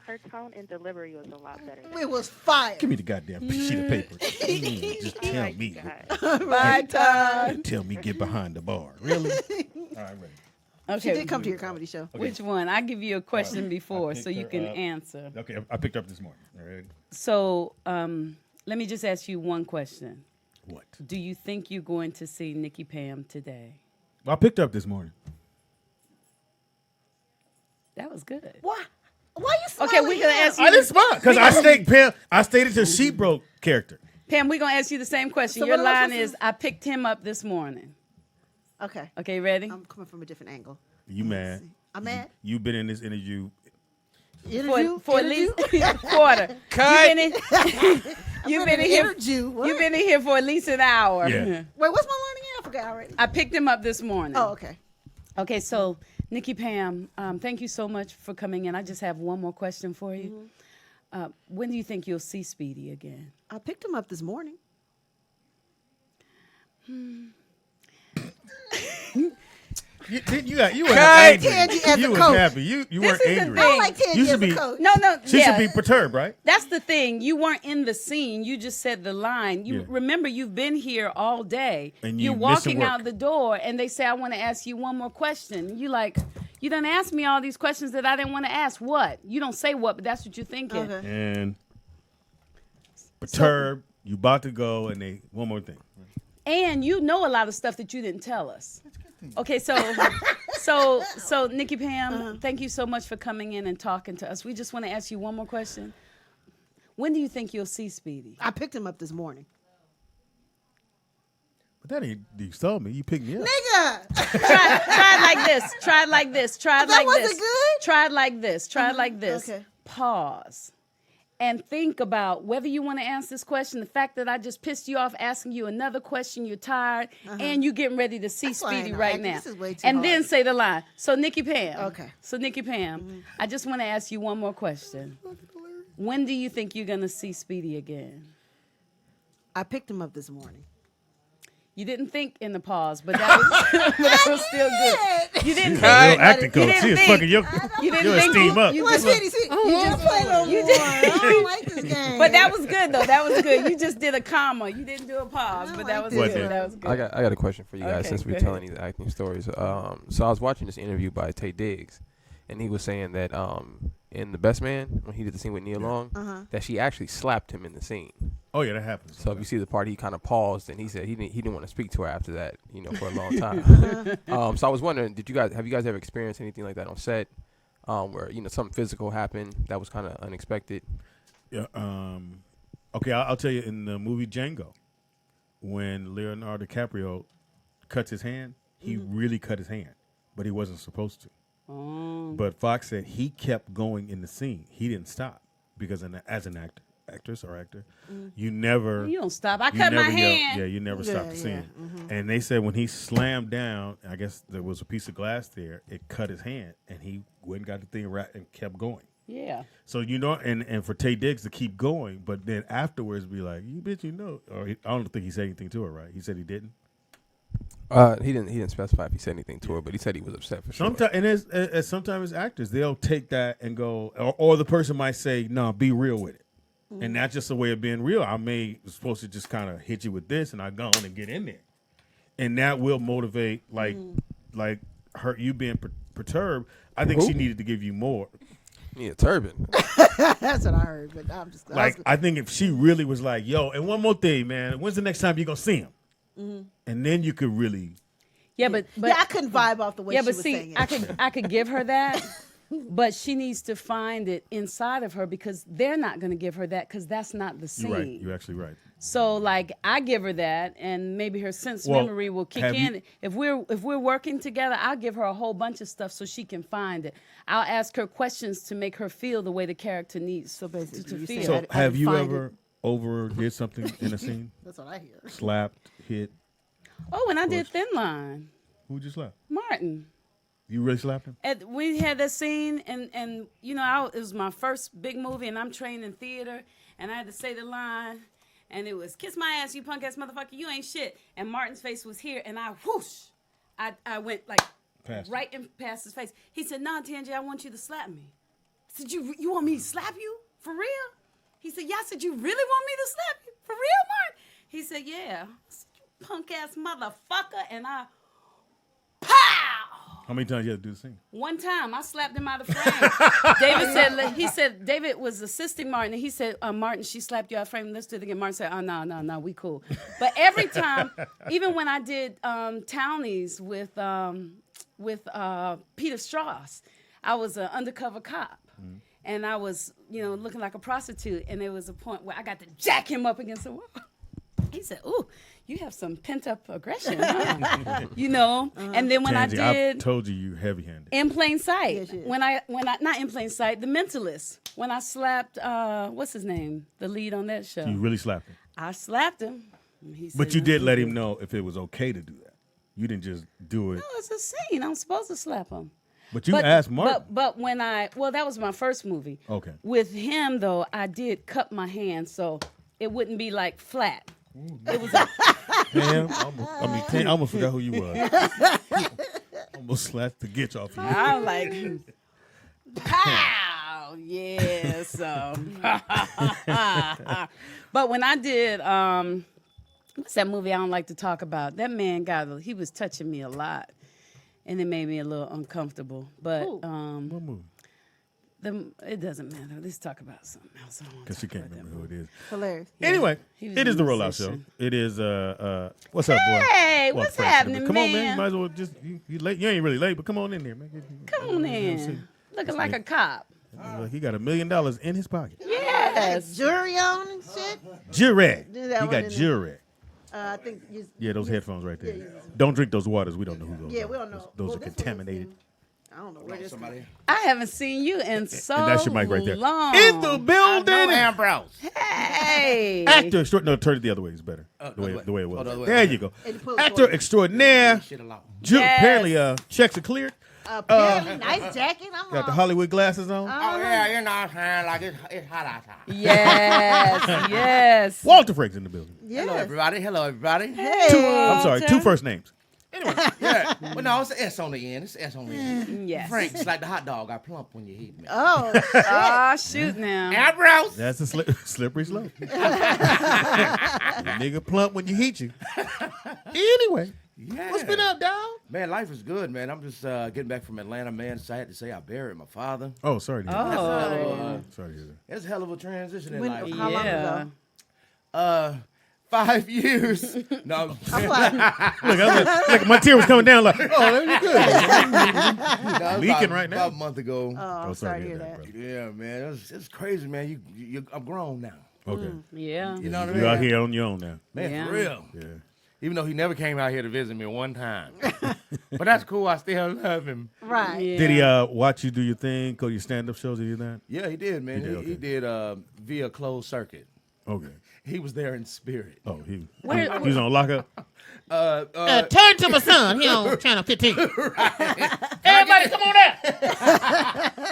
Her tone and delivery was a lot better. It was fire. Give me the goddamn sheet of paper. Just tell me. Bye, Tom. Tell me get behind the bar. Really? All right, ready. Okay. She did come to your comedy show. Which one? I give you a question before picked so you her can up. answer. Okay, I picked up this morning. All right. So let me just ask you one question. What? Do you think you're going to see Nikki Pam today? I picked up this morning. That was good. Why? Why you smiling? Okay, we're gonna ask you. I didn't smile because I stayed Pam. I stayed until she broke character. Pam, we're gonna ask you the same question. So Your what am I line supposed is, "I picked him up this morning." Okay. Okay, ready? I'm coming from a different angle. You mad? I'm mad. You've been in this interview. Interview? For at least quarter. Cut. You've been in here. Interview. What? You've been in here for at least an hour. Yeah. Wait, what's my line again? I forgot already. I picked him up this morning. Oh, okay. Okay, so Nikki Pam, thank you so much for coming in. I just have one more question for you. When do you think you'll see Speedy again? I picked him up this morning. You were Tangy angry. as You a was coach. happy. You weren't is the angry. thing. I like Tangy You should as a be- coach. No, She should be perturbed, right? That's the thing. You weren't in the scene. You just said the line. You Yeah. remember you've been here all day. And You're you walking missing work. out the door, and they say, "I want to ask you one more question." You like, you done asked me all these questions that I didn't want to ask. What? You don't say what, but that's what you're thinking. Okay. And perturbed. You about to go, and they one more thing. And you know a lot of stuff that you didn't tell us. Okay, so Nikki Pam, thank you so much for coming in and talking to us. We just want to ask you one more question. When do you think you'll see Speedy? I picked him up this morning. But that ain't. You saw me. You picked me up. Nigga! Try it like this. Try it like this. Try it That like wasn't this. good? Try it like this. Try it like this. Okay. Pause. And think about whether you want to answer this question. The fact that I just pissed you off asking you another question, you're tired, and you getting ready to see That's why I Speedy know. right now. This is way too and hard. then say the line. So Nikki Pam. Okay. So Nikki Pam, I just want to ask you one more question. When do you think you're gonna see Speedy again? I picked him up this morning. You didn't think in the pause, but that was still good. You didn't She's a real think. acting coach. She is fucking your esteem up. You just play no more. I don't like this game. But that was good though. That was good. You just did a comma. You didn't do a pause, but that was good. That was good. I got a question for you guys Okay, since we're go telling these acting stories. So I was watching this interview by Tay Diggs, and he was saying that in The Best Man, when he did the scene with Nia Long, that she actually slapped him in the scene. Oh yeah, that happens. So if you see the part, he kind of paused, and he said he didn't want to speak to her after that, for a long time. So I was wondering, have you guys ever experienced anything like that on set, where something physical happened that was kind of unexpected? Yeah. Okay, I'll tell you. In the movie Django, when Leonardo DiCaprio cuts his hand, he really cut his hand, but he wasn't supposed to. But Fox said he kept going in the scene. He didn't stop because as an actress, you never. You don't stop. I cut my hand. You never stop the scene. And they said when he slammed down, I guess there was a piece of glass there. It cut his hand, and he went and got the thing right and kept going. Yeah. So and for Tay Diggs to keep going, but then afterwards be like, "You bitch, Or I don't think he said anything to her, right? He said he didn't. He didn't specify if he said anything to her, but he said he was upset for sure. Sometimes as actors, they'll take that and go, or the person might say, "No, be real with it," and that's just a way of being real. I was supposed to just kind of hit you with this, and I go on and get in there, and that will motivate like her you being perturbed. I think she needed to give you more. Yeah, turban. That's what I heard, but I'm just I think if she really was like, "Yo," and one more thing, man, when's the next time you gonna see him? And then you could really. Yeah, but I couldn't vibe off the way she was saying it. I could give her that, but she needs to find it inside of her because they're not going to give her that because that's not the scene. You're right. You're actually right. So I give her that, and maybe her memory will kick in. If we're working together, I'll give her a whole bunch of stuff so she can find it. I'll ask her questions to make her feel the way the character needs to feel. So have you ever overdid something in a scene? That's what I hear. Slapped, hit. Oh, when I did Thin Line. Who'd you slap? Martin. You really slapped him? We had that scene, and it was my first big movie, and I'm trained in theater, and I had to say the line, and it was, "Kiss my ass, you punk ass motherfucker, you ain't shit." And Martin's face was here, and I went like right in past his face. He said, "Nah, Tangie, I want you to slap me." I said, "You want me to slap you? For real?" He said, "Yeah." I said, "You really want me to slap you? For real, Martin?" He said, "Yeah." I said, "You punk ass motherfucker," and I, pow! How many times you had to do the scene? One time, I slapped him out of frame. David said, David was assisting Martin, and he said, "Martin, she slapped you out of frame. Let's do it again." Martin said, "Oh, no, we cool." But every time, even when I did Townies with Peter Strauss, I was an undercover cop. And I was, looking like a prostitute, and there was a point where I got to jack him up against the wall. He said, "Ooh, you have some pent-up aggression, huh?" And then when Tangie, I did... I told you heavy-handed. In Plain Sight. Yes, yes. When I not In Plain Sight, The Mentalist. When I slapped, what's his name? The lead on that show. You really slapped him. I slapped him. He said, But you did let him know if it was okay to do that. You didn't just do it. No, it's a scene. I'm supposed to slap him. But you asked Mark. But when that was my first movie. Okay. With him, though, I did cut my hand so it wouldn't be like flat. It was Damn, I almost forgot who you was. Almost slapped the gitch off you. I'm like, pow, yeah. So, but when I did, what's that movie I don't like to talk about? That man he was touching me a lot, and it made me a little uncomfortable. But What movie? It doesn't matter. Let's talk about something else. Because she can't remember who it is. Hilarious. Anyway, He was it is a the Rollout Show. musician. It is what's up, boy? Hey, Well, what's Frank, happening, come on, man. You man? might as well just you late. You ain't really late, but come on in there, man. Come on in. Looking like a cop. He got $1 million in his pocket. Yes. Jury on and shit. Jury. Do He that one got in jury. I think. Yeah, those headphones right there. Don't drink those waters. We don't know who those are. Yeah, we don't know. Those Well, are this one is contaminated. I don't know where this is. I haven't seen you in so long. And that's your mic right there. Long. In the building. Ambrose. Hey. Actor extraordinaire. No, turn it the other way. It's better. The way it was. Oh, the other way. There you go. Actor extraordinaire. Shit alone. Yes. Apparently, checks are cleared. Apparently, nice jacket. I'm Got the all- Hollywood glasses on. Oh yeah, you know what I'm saying? Like it's hot outside. Yes, yes. Walter Frank's in the building. Hello Yes. everybody. Hello everybody. Hey. I'm sorry, 2 first names. Yeah. Well, no, it's an S on the end. It's an S on the end. Yes. Frank's like the hot dog. I plump when you eat me. Oh, Ah, shoot now. Eyebrows. That's a slippery slope. The nigga plump when you heat you. Anyway, Yeah. what's been up, dog? Man, life is good, man. I'm just getting back from Atlanta, man. So I had to say I buried my father. Oh, sorry. To hear that. Oh, Sorry to hear that. It's a hell of a transition in When- life. How long yeah. ago? 5 years. No, I'm like, Look, my tear was coming down like, oh, that's good. no, Leaking right now. About a month ago. oh, I'm sorry to hear that. brother. Yeah, man, it's crazy, man. I'm grown now. Okay. Yeah. You know what I mean? You out here on your own now. Man, Yeah. for real. Yeah. Even though he never came out here to visit me one time, but that's cool. I still love him. Right. Yeah. Did he watch you do your thing, go to your stand-up shows? Did he do that? Yeah, he did, man. He did, He did via closed circuit. Okay. He was there in spirit. Oh, he Where- was on lockup. Turn to my son. He on channel 15. Everybody, come on out.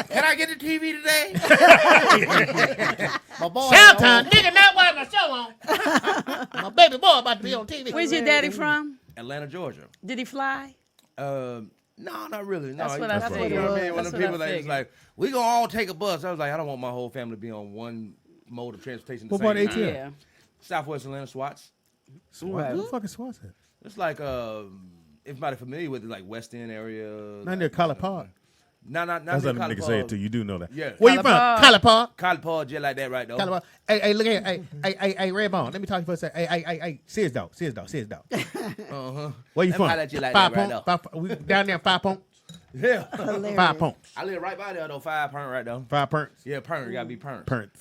Can I get the TV today? My boy. Showtime. Nigga, not watch my show on. My baby boy about to be on TV. Where's your daddy from? Atlanta, Georgia. Did he fly? No, not really. No, That's he- what I you know figured. what I mean? One That's of the what people I that was figured. like, we gonna all take a bus. I was like, I don't want my whole family to be on one mode of transportation. at the What part same of time. ATL? Yeah. Southwest Atlanta, Swats. What the fuck is Swats at? It's like everybody familiar with it, like West End area. Not near College Park. Not That's near what the nigga College say it Park. to you. Do know that. Yeah. Where you from? Park. College Park. College Park, just like that, right though. College Park. Hey, look here. Hey, Redbone. Let me talk to you for a second. Hey, serious dog. Uh-huh. Where you Let me from? holler at you like Five that right Pump. now. We down there in 5 Pump. Yeah. 5 Pump. I live right by there though. 5 Pernt right though. 5 Perns. Yeah, Pernt. Gotta be Pernt. Perns.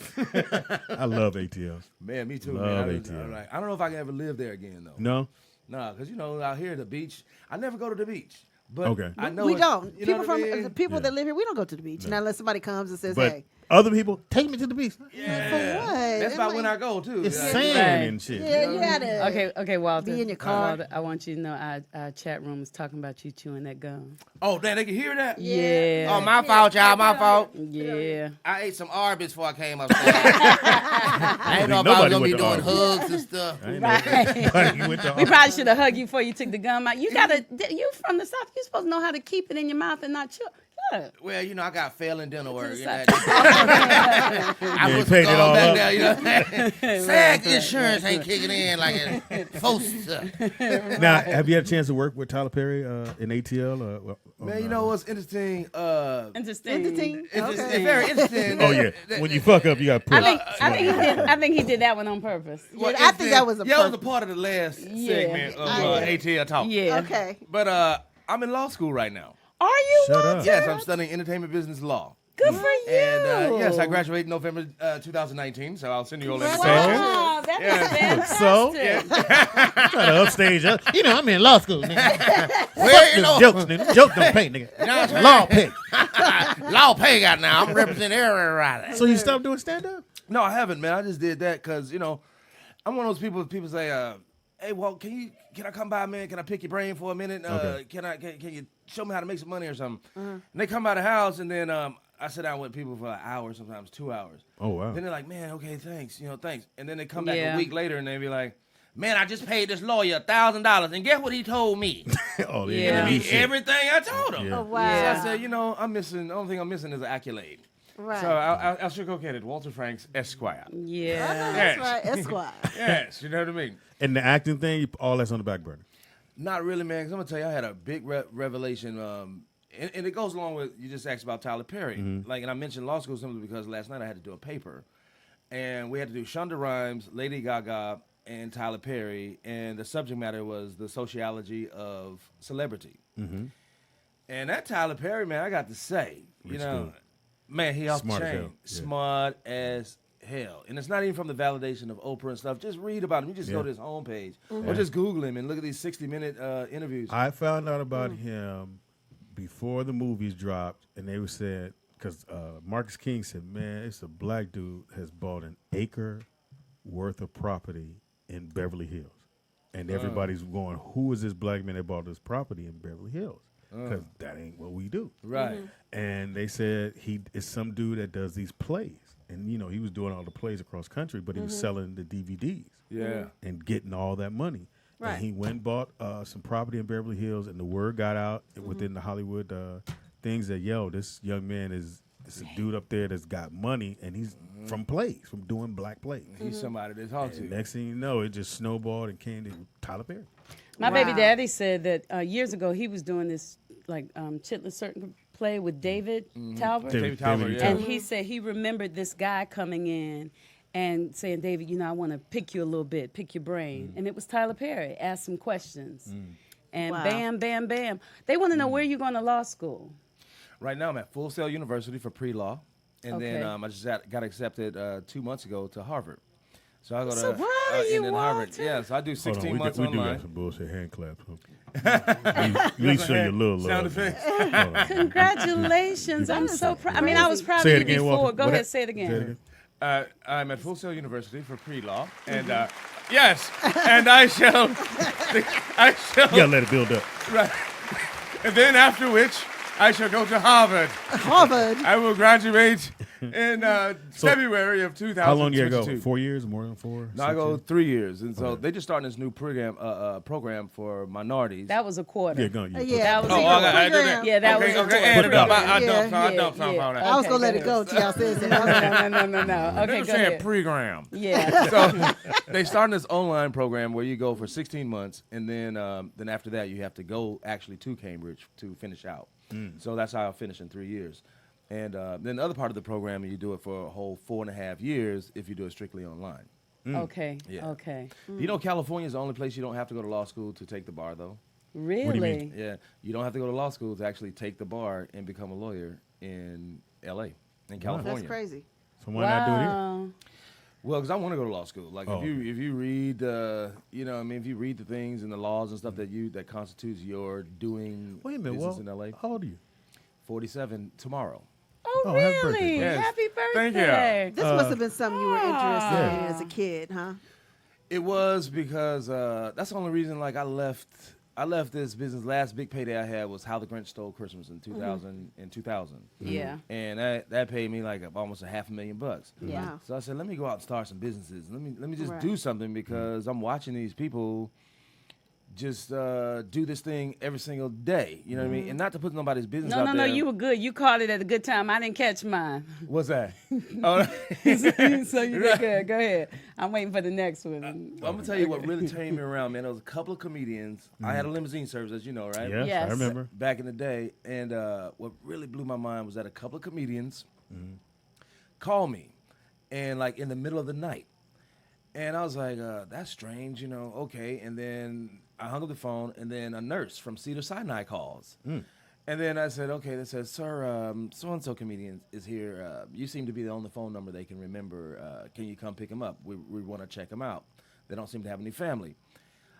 I love ATLs. Man, me too, Love man. ATL. I'm like, I don't know if I can ever live there again though. No? Nah, because out here at the beach, I never go to the beach. But Okay. I know We it's- don't. you know People what I from mean? the people Yeah. that live here, we don't go to the beach. Not unless somebody comes and says, But "Hey, other people, take me to the beach. Yeah. for what?" That's I'm about when like, I go too. It's Yeah. sand Right. and shit. Yeah, you gotta. Okay, Walter. Be in your car. Walter, I want you to know our chat room is talking about you chewing that gum. Oh, damn, they can hear that? Yeah. Oh, my fault, y'all. My fault. Yeah. I ate some Arby's before I came upstairs. I didn't know if I was Nobody gonna be went to doing Arby's. hugs and stuff. I ain't know. Right. You went to We probably should have hugged you before you took the gum out. You from the South. You're supposed to know how to keep it in your mouth and not chew. Yeah. Well, I got failing dental work. the You know, side. I Yeah, put paid some it gum all back up. there, you know. SAG insurance ain't kicking in like it's supposed to. Now, have you had a chance to work with Tyler Perry in ATL? Man, you know what's interesting? Interesting. Interesting. It's Okay. very interesting. Oh yeah, when you fuck up, you got to I pull. think he did that one on purpose. Well, I think that was a it was a purpose. part of the last Yeah. segment of ATL Talk. Yeah. Okay. But I'm in law school right now. Are you? Shut Walter? up. Yes, I'm studying entertainment business law. Good for you. And yes, I graduated in November 2019, so I'll send you all the information. Wow, that is fantastic. So? Try to upstage us. You know, I'm in law school, nigga. Well, you know, Jokes, nigga. Jokes don't pay, nigga. Law pay. law pay got now. I'm representing everybody. So you stopped doing stand up? No, I haven't, man. I just did that because, I'm one of those people say, hey, Walt, can I come by, man? Can I pick your brain for a minute? Okay. Can you show me how to make some money or something? And they come by the house, and then I sit down with people for an hour, sometimes 2 hours. Oh wow. Then they're like, man, okay, thanks, thanks. And then they come back Yeah. a week later, and they be like, man, I just paid this lawyer $1,000, and guess what he told me? Oh Yeah. yeah. Everything I told him. Yeah. Oh wow. Yeah. So I said, I'm missing. The only thing I'm missing is an accolade. Right. So I'll sugarcoat it. Walter Franks, Esquire. Yeah. That's Yes. right. Esquire. Yes, you know what I mean. And the acting thing, all that's on the back burner. Not really, man. Because I'm gonna tell you, I had a big revelation, and it goes along with you just asked about Tyler Perry. And I mentioned law school simply because last night I had to do a paper, and we had to do Shonda Rhimes, Lady Gaga, and Tyler Perry, and the subject matter was the sociology of celebrity. And that Tyler Perry, man, I got to say, good. man, he off Smart the as chain, hell. Yeah. smart as hell. And it's not even from the validation of Oprah and stuff. Just read about him. You just go to his homepage or just Google him and look at these 60-minute interviews. I found out about him before the movies dropped, and they were said because Marcus King said, "Man, it's a black dude has bought an acre worth of property in Beverly Hills," and everybody's going, "Who is this black man that bought this property in Beverly Hills?" because that ain't what we do. Right. And they said he is some dude that does these plays. And, he was doing all the plays across country, but he was selling the DVDs. Yeah. And getting all that money. Right. And he went and bought some property in Beverly Hills, and the word got out within the Hollywood things that, this young man is a dude up there that's got money, and he's from plays, from doing black plays. He's somebody to talk to. Next thing you know, it just snowballed and came to Tyler Perry. My baby daddy said that years ago he was doing this Chitlin Circle play with David Talbert. David Talbert, yeah. And he said he remembered this guy coming in and saying, David, I want to pick you a little bit, pick your brain. And it was Tyler Perry. Ask some questions. And bam, bam, bam. They want to know where you're going to law school. Right now I'm at Full Sail University for pre-law. And then I just got accepted 2 months ago to Harvard. So I go So to where are you, Harvard. Walter? Yeah, so I do 16 months we online. do got some bullshit hand claps. At least show you a little Sound love. effects. Congratulations. I'm so proud. I mean, I was proud Say of it you again, before. Walter. Go What ahead, that- say it again. I'm at Full Sail University for pre-law, and yes, and I shall. You gotta let it build up. Right. And then after which, I shall go to Harvard. Harvard. I will graduate in February of 2022. How long you go? 4 years? More than 4? No, I go 3 years, and so they just starting this new program for minorities. That was a quarter. Yeah, go. That was Oh, I did that. Yeah, that okay, was okay. a Add it up. quarter. I dumped some on that. I was going to let it go till y'all said something. No. Okay, They were go saying ahead. program. Yeah. So they starting this online program where you go for 16 months, and then after that you have to go actually to Cambridge to finish out. So that's how I finished in 3 years. And then the other part of the program, you do it for a whole 4.5 years if you do it strictly online. Okay. Yeah. Okay. You know, California is the only place you don't have to go to law school to take the bar, though. Really? What do you mean? Yeah, you don't have to go to law school to actually take the bar and become a lawyer in L.A. in California. That's crazy. So why not do it here? Wow. Well, because I want to go to law school. Like Oh. if you read, if you read the things and the laws and stuff that constitutes your doing Wait a minute. business Well, in L.A. how old are you? 47 tomorrow. Oh, Oh, happy birthday, really? bro. Happy birthday. Thank you. This must have been something you were interested in Yeah. as a kid, huh? It was because that's the only reason. Like I left this business. Last big payday I had was How the Grinch Stole Christmas in 2000. Yeah. And that paid me like almost $500,000. Yeah. Wow. So I said, let me go out and start some businesses. Let me just Right. do something because I'm watching these people just do this thing every single day. You know what I mean? And not to put nobody's business out No, there. you were good. You called it at a good time. I didn't catch mine. What's that? Oh, So you did good. Go ahead. I'm waiting for the next one. I'm gonna tell you what really turned me around, man. There was a couple of comedians. I had a limousine service, as you know, right? Yes, Yes. I remember. Back in the day, and what really blew my mind was that a couple of comedians called me, and like in the middle of the night, and I was like, "That's strange," Okay, and then I hung up the phone, and then a nurse from Cedars-Sinai calls. And then I said, okay, they said, sir, so-and-so comedian is here. You seem to be the only phone number they can remember. Can you come pick him up? We want to check him out. They don't seem to have any family.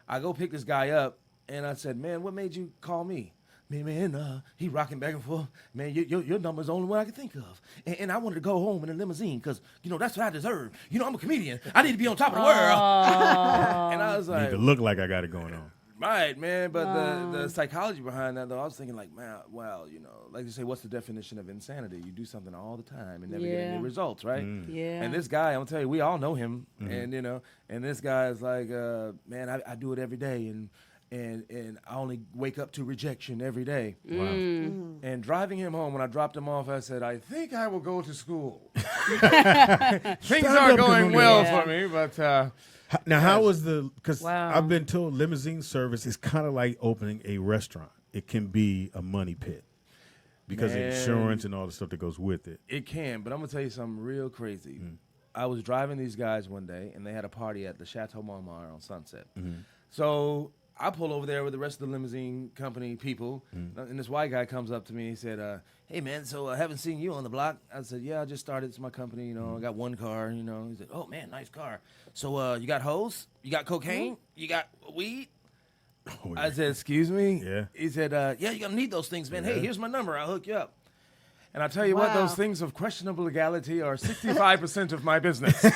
I go pick this guy up, and I said, man, what made you call me? Man, he rocking back and forth. Man, your number's the only one I can think of. And I wanted to go home in a limousine because, that's what I deserve. I'm a comedian. I need to be on top of the world. And I was Need like, to look like I got it going on. right, man. But the psychology behind that, though, I was thinking like, man, well, like you say, what's the definition of insanity? You do something all the time and never get any results, right? Yeah. And this guy, I'm gonna tell you, we all know him, and and this guy is like, man, I do it every day, and I only wake up to rejection every day. Wow. And driving him home, when I dropped him off, I said, I think I will go to school. Things Stand are up, going Camille. well Yeah. for me, but Now, how was because Wow. I've been told limousine service is kind of like opening a restaurant. It can be a money pit because of Man. insurance and all the stuff that goes with it. it can. But I'm gonna tell you something real crazy. I was driving these guys one day, and they had a party at the Chateau Montmartre on Sunset. So I pull over there with the rest of the limousine company people, and this white guy comes up to me. He said, hey, man, so I haven't seen you on the block. I said, yeah, I just started. It's my company, I got one car, He said, oh, man, nice car. So you got hoes? You got cocaine? You got weed? Oh, I said, excuse me? Yeah. He said, yeah, you're going to need those things, man. Hey, Yeah. here's my number. I'll hook you up. And I tell you what, those things of questionable legality are 65% of my business. Wow,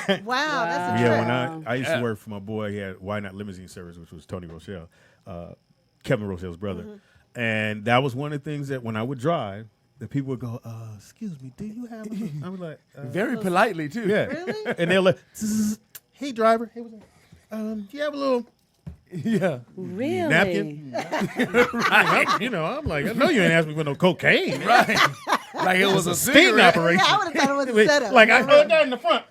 that's a Yeah, trip. when I used to work for my boy, he had Why Not Limousine Service, which was Tony Rochelle, Kevin Rochelle's brother. And that was one of the things that when I would drive, the people would go, excuse me, do you have a... I was like... Very politely, too. Yeah. Really? And they're like, hey, driver. Hey, what's up? Do you have a little... Yeah. Really? Napkin? Right. I'm like, I know you ain't asked me for no cocaine. Right. Like it was a sting cigarette. operation. Yeah, I would have thought it was a setup. Like I heard that in the front.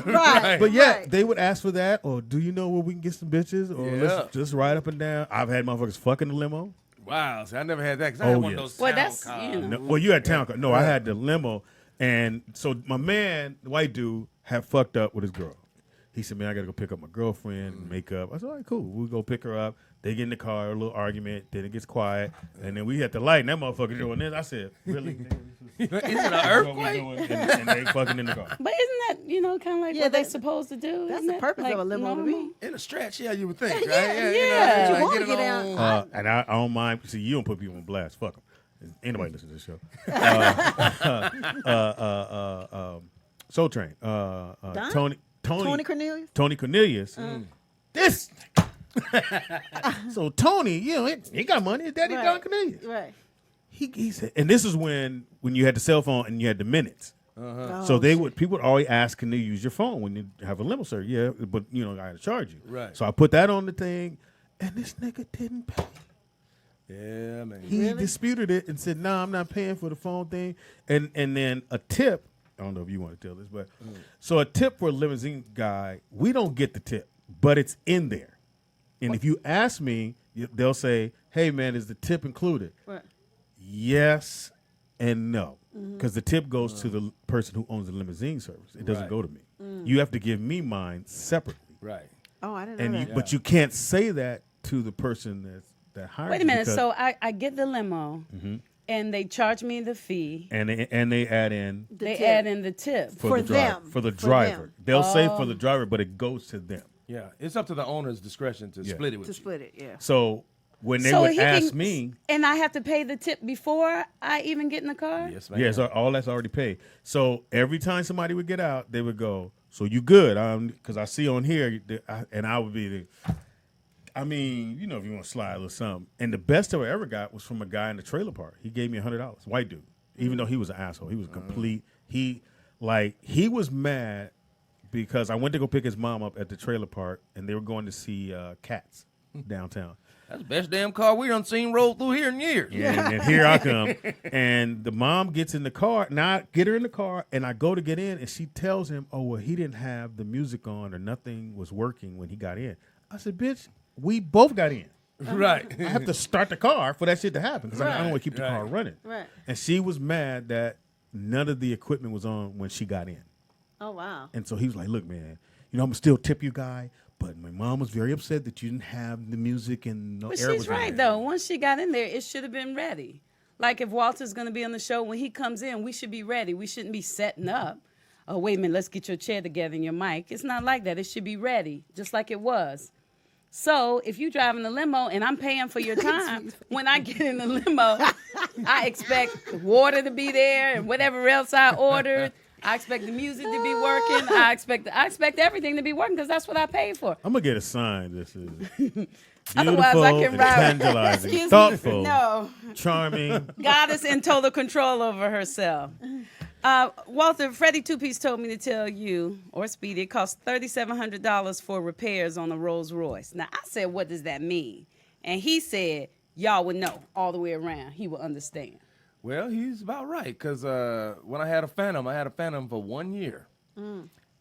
Right. But yeah, right. they would ask for that, or do you know where we can get some bitches, or let's just ride up and down. I've had motherfuckers fucking the limo. Wow. See, I never had that because I had one of those Well, town that's cars. No, well, you had town car. No, I had the limo, and so my man, the white dude, had fucked up with his girl. He said, "Man, I gotta go pick up my girlfriend, make up." I said, "All right, cool. We'll go pick her up." They get in the car, a little argument. Then it gets quiet, and then we hit the light, and that motherfucker doing this. I said, "Really? Is it an earthquake?" And they fucking in the car. But isn't that, kind of like what they're supposed to do? That's Isn't the that, purpose like, of a limo to normal? me. In a stretch, yeah, you would think, right? Yeah. You want to it get on. out. And I don't mind. See, you don't put people on blast. Fuck them. Anybody listen to this show? Soul Train. Tony Cornelius? Tony Cornelius. This. So Tony, he got money. His daddy Right. John Cornelius. Right. He said, and this is when you had the cell phone and you had the minutes. Uh-huh. So people would always ask, can they use your phone when you have a limo service? Yeah, but I got to charge you. Right. So I put that on the thing, and this nigga didn't pay. Yeah, man. He disputed it and said, "No, I'm not paying for the phone thing." And then a tip. I don't know if you want to tell this, but so a tip for a limousine guy, we don't get the tip, but it's in there. And if you ask me, they'll say, "Hey, man, is the tip included?" Right. Yes and no, because the tip goes to the person who owns the limousine service. It doesn't Right. go to me. You have to give me mine separately. Right. Oh, I didn't know that. But you can't say that to the person that hired Wait a you minute. because- So I get the limo, and they charge me the fee. and they add in They tip. add in the tip. For the them. for the For driver. them. They'll say for the driver, but it goes to them. Yeah, it's up to the owner's discretion to split it with To you. split it, yeah. So when they So would he ask can- me, And I have to pay the tip before I even get in the car? Yes, man. yes, all that's already paid. So every time somebody would get out, they would go, "So you good?" Because I see on here, and I would be the. I mean, if you want to slide a little something. And the best I ever got was from a guy in the trailer park. He gave me $100, white dude. Even though he was an asshole, he was complete. He was mad because I went to go pick his mom up at the trailer park, and they were going to see Cats downtown. That's the best damn car we done seen roll through here in years. Yeah, and here I come. And the mom gets in the car. Now I get her in the car, and I go to get in, and she tells him, "Oh, well, he didn't have the music on or nothing was working when he got in." I said, "Bitch, we both got in. Right. I have to start the car for that shit to happen because I don't want to keep the car running." Right. And she was mad that none of the equipment was on when she got in. Oh, wow. And so he was like, "Look, man, I'm going to still tip you, guy. But my mom was very upset that you didn't have the music and no But air she's was right, in there." though. Once she got in there, it should have been ready. Like if Walter's going to be on the show, when he comes in, we should be ready. We shouldn't be setting up. Oh, wait a minute, let's get your chair together and your mic. It's not like that. It should be ready, just like it was. So if you're driving the limo and I'm paying for your time, when I get in the limo, I expect water to be there and whatever else I ordered. I expect the music to be working. I expect everything to be working because that's what I paid for. I'm going to get a sign. This is Otherwise, beautiful, I can ride. tantalizing, Excuse me. thoughtful, No. charming. Goddess in total control over herself. Walter, Freddie Two-Piece told me to tell you, or Speedy, it costs $3,700 for repairs on a Rolls Royce. Now, I said, what does that mean? And he said, y'all would know all the way around. He would understand. Well, he's about right because when I had a Phantom for 1 year.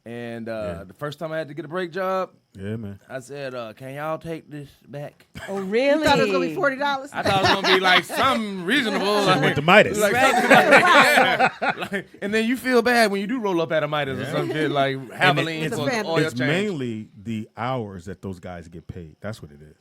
And the first time I had to get a brake job, Yeah, man. I said, can y'all take this back? Oh, really? You thought it was going to be $40? I thought it was going to be like something reasonable. Like with the Midas. Like something like, and then you feel bad when you do roll up at a Midas or some shit like Havoline It's a for Phantom. oil It's change. mainly the hours that those guys get paid. That's what it is.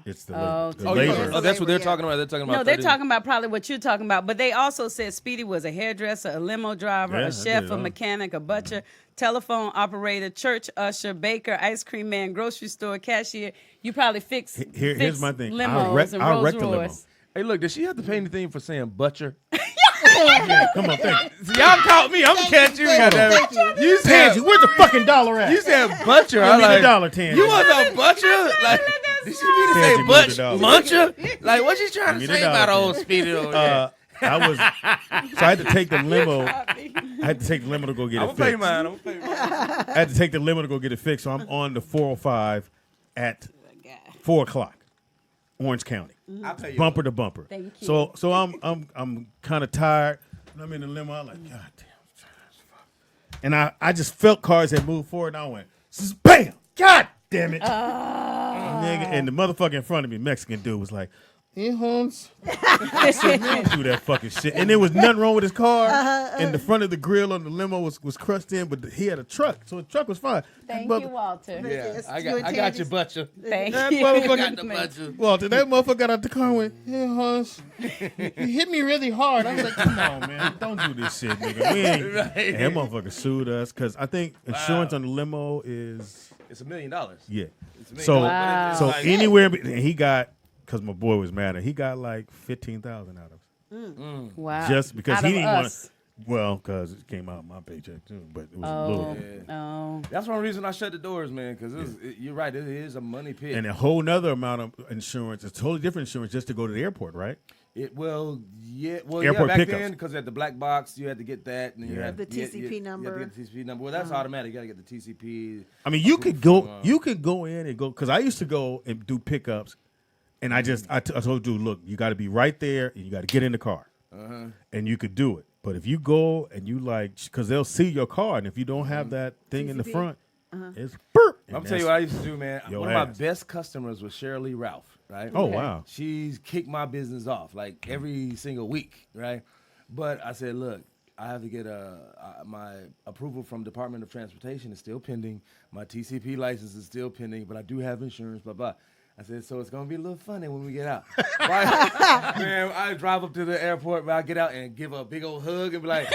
It's the labor. The Oh, labor. Oh, that's what they're Yeah. talking about. They're talking about. No, they're 30 talking about probably what you're talking about. But they also said Speedy was a hairdresser, a limo driver, Yeah, I a did chef, it a all. mechanic, a butcher, telephone operator, church usher, baker, ice cream man, grocery store cashier. You probably fix Here's my thing. limos and I'll Rolls wreck the limo. Royce. Hey, look, does she have to pay anything for saying butcher? Yeah, come on, thank you. See, y'all caught me. I'm gonna catch you. Goddamn it. You said Tansy, where's the fucking dollar at? you said butcher. Give I me like the dollar, Tansy. you want a butcher? Like did she mean to say Tansy, move the dollar. muncher? Like what you trying to Give me the say about dollar, old Tansy. Speedy over there? So I had to take the limo. I had to take the limo to go get I'm it gonna pay fixed. mine. I'm gonna pay mine. I had to take the limo to go get it fixed. So I'm on the 405 at 4 o'clock, Orange County, I'll pay you. bumper to bumper. Thank you. So I'm kind of tired. And I'm in the limo. I'm like, God damn. And I just felt cars had moved forward. And I went, bam! God damn it! Nigga, and the motherfucker in front of me, Mexican dude, was like, Hans. I said, man, don't do that fucking shit. And there was nothing wrong with his car. And the front of the grill on the limo was crushed in, but he had a truck, so the truck was fine. Thank you, Walter. Yeah, I got you, butcher. Thank That you. I got motherfucker, the butcher. Walter, that motherfucker got out the car and went, hey, Hans, you hit me really hard. I was like, come on, man, don't do this shit, nigga. We ain't. Right. And that motherfucker sued us because I think insurance on the limo is, It's $1 million. yeah. It's $1 million. So, Wow. so Like- anywhere, and he got, because my boy was mad, he got like 15,000 out of us. Wow. Just because Out he of didn't want us. to. Well, because it came out of my paycheck too, but it was a little bit. Oh. That's one reason I shut the doors, man. Because you're right, it is a money pit. And a whole nother amount of insurance. It's totally different insurance just to go to the airport, right? Back Airport pickups. then, because at the black box, you had to get that, and you Yeah. had The TCP number. You had to get the TCP number. Well, that's automatic. You got to get the TCP. I mean, you could go. from, You could go in and go because I used to go and do pickups, and I told you, look, you got to be right there, and you got to get in the car, and you could do it. But if you go and you because they'll see your car, and if you don't have that thing in the TCP? front, it's burp. I'm tell you what I used to do, man. your One of my ass. best customers was Shirley Ralph, right? Oh wow. She's kicked my business off like every single week, right? But I said, look, I have to get my approval from Department of Transportation is still pending. My TCP license is still pending, but I do have insurance, blah, blah. I said, so it's going to be a little funny when we get out. Man, I drive up to the airport, but I get out and give her a big old hug and be like,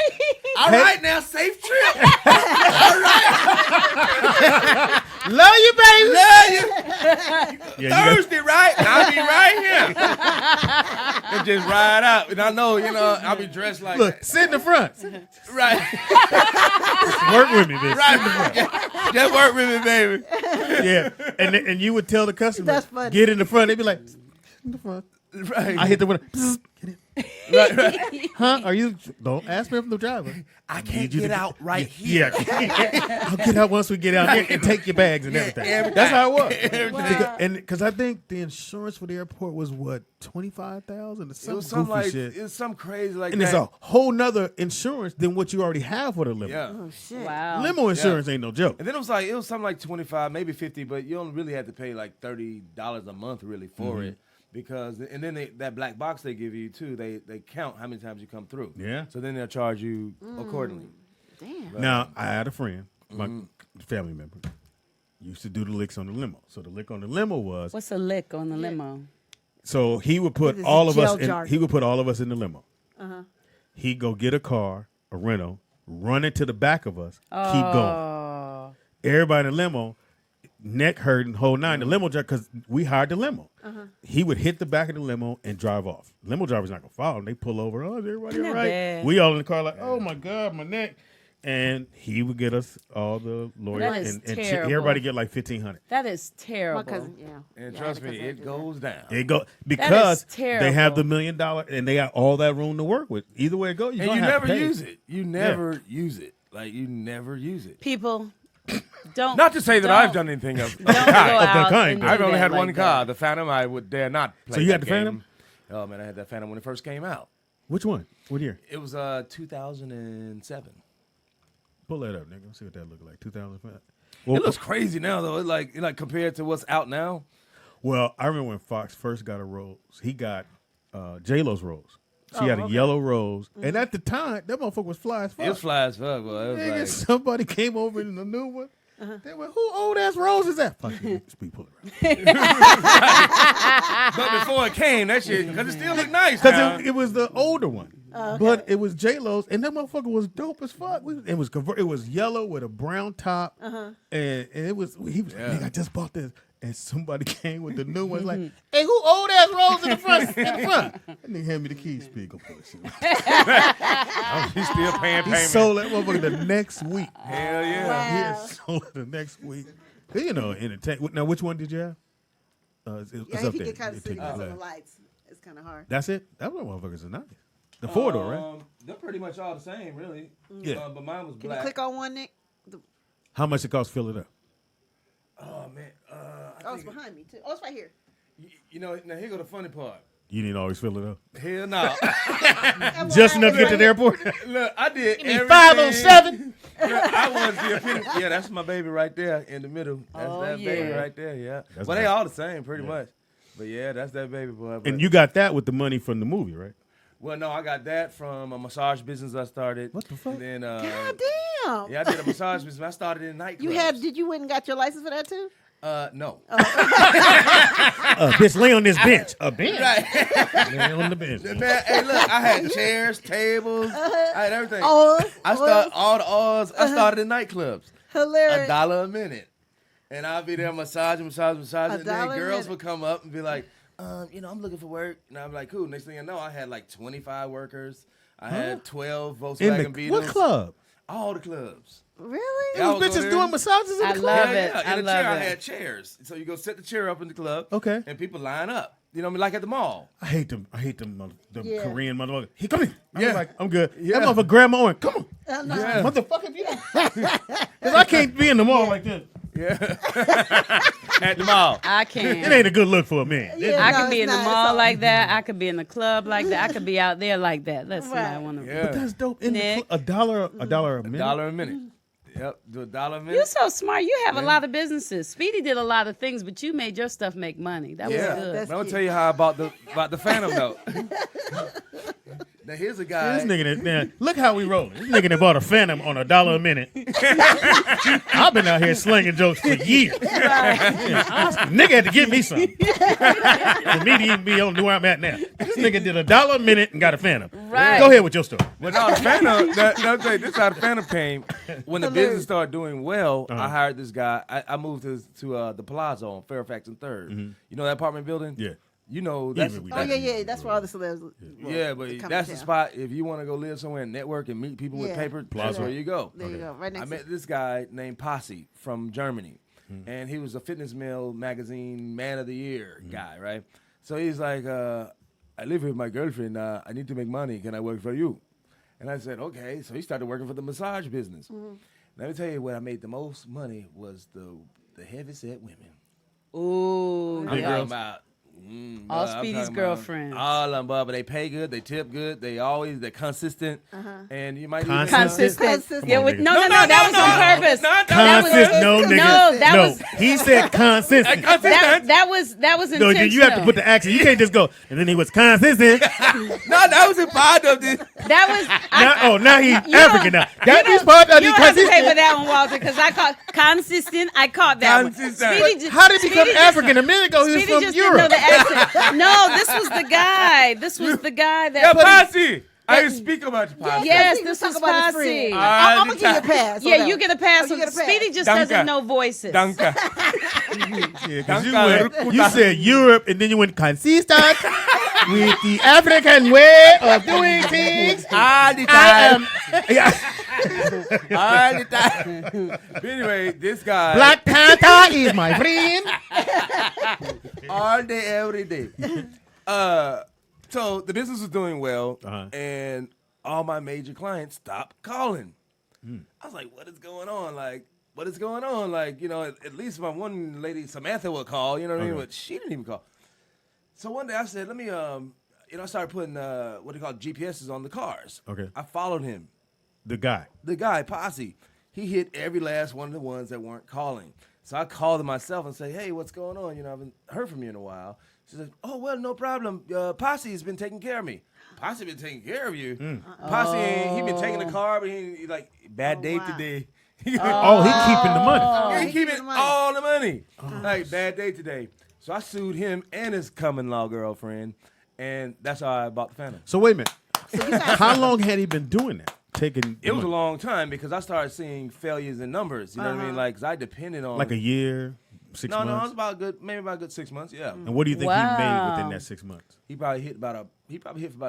all right, now, safe trip. All right. Love you, baby. Love you. Yeah, Thursday, right? I'll be right here. And just ride out. And I know, I'll be dressed like Look, sit in the front. right. Work with me, bitch. Right. Just work with me, baby. Yeah, and you would tell the customer, That's funny. get in the front. They'd be like, in the front. Right. I hit the window. Psst, get in. right. Huh? Are you? Don't ask me from the driver. I Need can't you get to- out right here. Yeah, I'll get out once we get out here and take your bags and everything. That's how it was. Because I think the insurance for the airport was what, 25,000 or It some was goofy something like shit. it was something crazy like And that. it's a whole nother insurance than what you already have for the limo. Yeah. Oh shit. Wow. Limo insurance ain't no joke. And then it was something like 25, maybe 50, but you only really had to pay like $30 a month really for it. Because and then that black box they give you too, they count how many times you come through. Yeah. So then they'll charge you accordingly. Damn. Now, I had a friend, my family member, used to do the licks on the limo. So the lick on the limo was, What's a lick on the limo? so he would put This is all of us jail in, jargon. he would put all of us in the limo. He'd go get a car, a rental, run it to the back of us, keep going. Oh. Everybody in the limo, neck hurting, whole nine. The limo driver, because we hired the limo. He would hit the back of the limo and drive off. Limo driver's not gonna follow him. They pull over. Oh, is everybody all Not right? bad. We all in the car like, oh my God, my neck. And he would get us all the lawyers That is and terrible. everybody get like $1,500. That is terrible. My cousin, yeah. And Yeah, trust because me, I it do goes down. It go because they have terrible. the $1 million and they got all that room to work with. Either way it goes, And you never use it. You never use it. Like you never use it. People, don't. Not to say that don't- I've done anything of Don't go out kind, and but- do I've only that had like one car, that. the Phantom. I would dare not play. So you that had the Phantom? game. Oh man, I had that Phantom when it first came out. Which one? What year? It was 2007. Pull that up, nigga. Let's see what that look like. 2005. It looks crazy now though. It like compared to what's out now. Well, I remember when Fox first got a rose. He got J-Lo's rose. She had a yellow rose, and at the time, that motherfucker was fly as fuck. It was fly as fuck, boy. It was Nigga, like, somebody came over in the new one. They went, "Who old ass rose is that?" Fuck you, speak, pull it around. but before it came, that shit because it still looked nice. Now. Because it was the older one, but it was J-Lo's, and that motherfucker was dope as fuck. It was it was yellow with a brown top, and it was he was like, "Nigga, I just bought this." and somebody came with the new ones. Like, hey, who old ass rolls in the front? That nigga hand me the keys. Speaker push. He's still paying He payment. sold that motherfucker the next week. Hell yeah. Wow. He sold it the next week. You know, entertain. Now, which one did you have? It's Yeah, up if you there. get kind of It sitting take on you the left. lights, it's kind of hard. That's it. That one motherfuckers is nice. The 4-door, right? They're pretty much all the same, really. Yeah. But mine was Can black. you click on one, Nick? How much it cost to fill it up? Oh man. Oh, it's behind me too. Oh, it's right here. You know, now here go the funny part. You didn't always fill it up. Hell no. Just enough to get to the airport. Look, I did Give me everything. 507. Look, I was the epitome. Yeah, that's my baby right there in the middle. That's that baby yeah. right there. Yeah. That's Well, they nice. all the same, pretty much. But yeah, that's that baby boy. But, And you got that with the money from the movie, right? well, no, I got that from a massage business I started. What the fuck? And then, God damn. yeah, I did a massage business. I started in nightclubs. Did you went and got your license for that too? No. Bitch, lay on this bench. A bench? Right. Lay on the bench. Man, hey, look, I had chairs, tables, I had everything. Oils, I started all the oils. I started in nightclubs. Hilarious. $1 a minute. And I'll be there massaging. And then $1 a girls minute. would come up and be like, I'm looking for work. And I'm like, cool. Next thing I know, I had like 25 workers. I had 12 Volkswagen In the Beetles. what club? All the clubs. Really? Yeah, I Those would go bitches there. doing massages in the I club? love Yeah, it. yeah. I In the love chair, I it. had chairs. So you go set the chair up in the club. Okay. And people line up. You know what I mean? Like at the mall. I hate them Yeah. Korean motherfuckers. He come in. Yeah. I'm like, I'm good. Yeah. That motherfucker grab my arm. Come on. Yeah. Motherfucker, you because I can't be in the mall like this. Yeah. At the mall. I It can. ain't a good look for a man. Yeah. I No, could be it's in the not. mall It's like that. I could be in the club like that. I could be out there like that. Listen, Right. I want to. Yeah. But that's dope. In the Nick. a dollar a minute. $1 a minute. Yep. Do $1 a minute. You're so smart. You have a lot of businesses. Speedy did a lot of things, but you made your stuff make money. That Yeah, was good. That's I'm gonna cute. tell you how I bought the Phantom though. Now here's a guy. This nigga, man, look how we rolling. This nigga that bought a Phantom on $1 a minute. I've been out here slinging jokes for years. Nigga had to give me something for me to even be on where I'm at now. This nigga did $1 a minute and got a Phantom. Right. Go ahead with your story. Well, no, the Phantom. I'll tell you, this is how the Phantom came. When the business started doing well, I hired this guy. I moved to the Palazzo on Fairfax and 3rd. You know that apartment building? Yeah. You know that's Even we- Oh yeah. That's where all the celebs. yeah, but they come that's to the town. spot. If you want to go live somewhere and network and meet people with Yeah. paper, that's Plaza. where you go. There you go. Right I next. met this guy named Posse from Germany, and he was a Fitness Mail magazine Man of the Year guy, right? So he's like, I live with my girlfriend. I need to make money. Can I work for you? And I said, okay. So he started working for the massage business. Let me tell you where I made the most money was the heavyset women. Ooh, I'm Big yeah. talking girls. about All I'm Speedy's talking about girlfriends. All of them, but they pay good, they tip good, they're consistent, and you might even Consistent? Consistent. Come Yeah, on, with, nigga. no, that was on purpose. Consistent, no, nigga. No, that was- He said consistent. That was No, intentional. you have to put the accent. You can't just go, and then he was consistent. No, that was a part of this. That was. Now he's You African don't- now. That you is part of You the don't have to pay for consistent. that one, Walter, because I caught consistent. I caught that Consistent. one. But just- How did he become Speedy just- African? A minute ago, he was Speedy from just didn't know Europe. the accent. No, this was the guy. This was the guy that. Yeah, Posse. I didn't speak about the Posse. Yes, He this was was talking about his Posse. friend. Ah, I'm gonna give you a pass. on Yeah, that you one. get a pass. Oh, you get a pass. Speedy just Danke. doesn't know voices. Danke. Yeah, 'cause Danke. you said Europe, and then you went consistent with the African way of doing things. All the I am time. yeah. All the time. But anyway, this guy. Black Panther is my friend. All day, every day. So the business was doing well, and all my major clients stopped calling. I was like, what is going on? What is going on? At least my one lady, Samantha, would call, you know what I mean? But she didn't even call. So one day I said, let me, I started putting, what do you call it, GPSs on the cars. Okay. I followed him. The guy. Posse, he hit every last one of the ones that weren't calling. So I called him myself and say, hey, what's going on? I haven't heard from you in a while. She said, oh, well, no problem. Posse has been taking care of me. Posse been taking care of you. Posse, he been taking the car, but he like, bad day wow. today. Oh, he keeping the money. He keeping all the money. Like, bad day today. So I sued him and his common-law girlfriend, and that's how I bought the Phantom. So wait a minute. How long had he been doing that? It was a long time because I started seeing failures in numbers. You know what I mean? Like, 'cause I depended on like a year. 6 No, months? maybe about a good 6 months. Yeah. And what do you think he made within that 6 months? He probably hit for about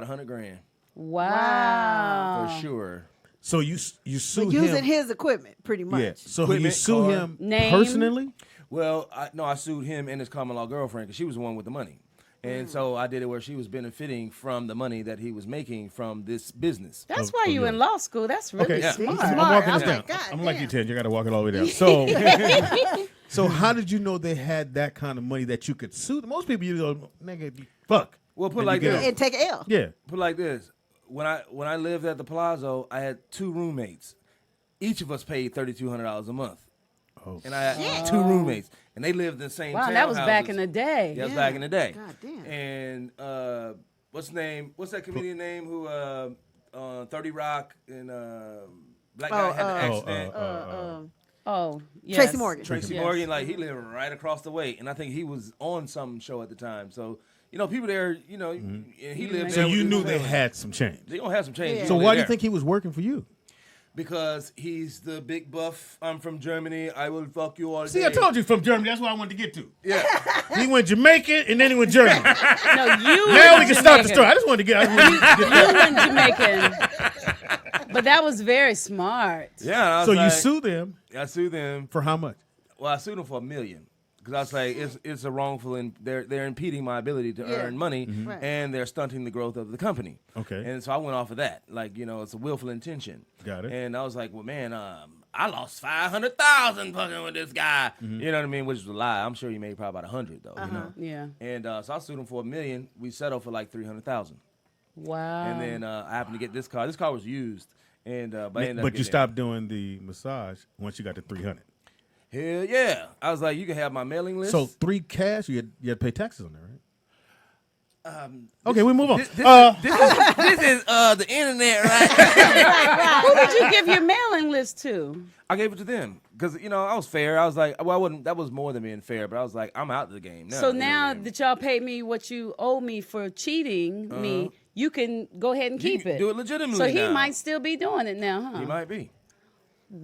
$100,000. Wow. For sure. So you sue But him. using his equipment, pretty much. Yeah. So you Equipment, sue car. him Name? personally? Well, I sued him and his common law girlfriend because she was the one with the money. And so I did it where she was benefiting from the money that he was making from this business. That's why you in law school. That's really Okay, smart. I'm walking this I'm down. like, God I'm like you, damn. Ted. You got to walk it all the way down. So, so how did you know they had that kind of money that you could sue them? Most people, you go, nigga, fuck. Well, put And like you get this. off. And take an L. Yeah. Put like this. When I lived at the Palazzo, I had 2 roommates. Each of us paid $3,200 a month. Oh. And I had 2 roommates. And they lived in the same Wow, that was back townhouses. in the day. Yeah, that was back in the day. God damn. And what's that comedian name who 30 Rock and black guy had the accident? Oh, yes. Tracy Morgan. Tracy Yes. Morgan, like he lived right across the way, and I think he was on some show at the time. So people there, and he lived So there. you with knew his they family. had some change. They gonna have some change. Yeah. So when why they do you there. think he was working for you? Because he's the big buff. I'm from Germany. I will fuck you all See, day. I told you from Germany. That's what I wanted to get to. Yeah. He went Jamaican and then he went German. No, you. Now were we can start the Jamaican. story. I just wanted to get. You went Jamaican. But that was very smart. Yeah. and I was So you like- sued them I sued them. for how much? Well, I sued them for $1 million. Because I was like, it's a wrongful, and they're impeding my ability to earn money, Right. and they're stunting the growth of the company. Okay. And so I went off of that, like it's a willful intention. Got it. And I was like, well, man, I lost $500,000 fucking with this guy. You know what I mean? Which is a lie. I'm sure he made probably about 100 though. You know. Yeah. And so I sued him for $1 million. We settled for like 300,000. Wow. And then I happened to get this car. This car was used, and but I ended up But you getting it. stopped doing the massage once you got to 300. Hell yeah! I was like, you can have my mailing list. So 3 cash, you had to pay taxes on that, right? Okay, we move on. This is the internet, right? Who did you give your mailing list to? I gave it to them because I was fair. I was like, well, I wasn't. That was more than being fair, but I was like, I'm out of the game now. So You know now what I mean? that y'all paid me what you owe me for cheating me, you can go ahead and You keep can it. do it legitimately So he now. might still be doing it now, huh? he might be.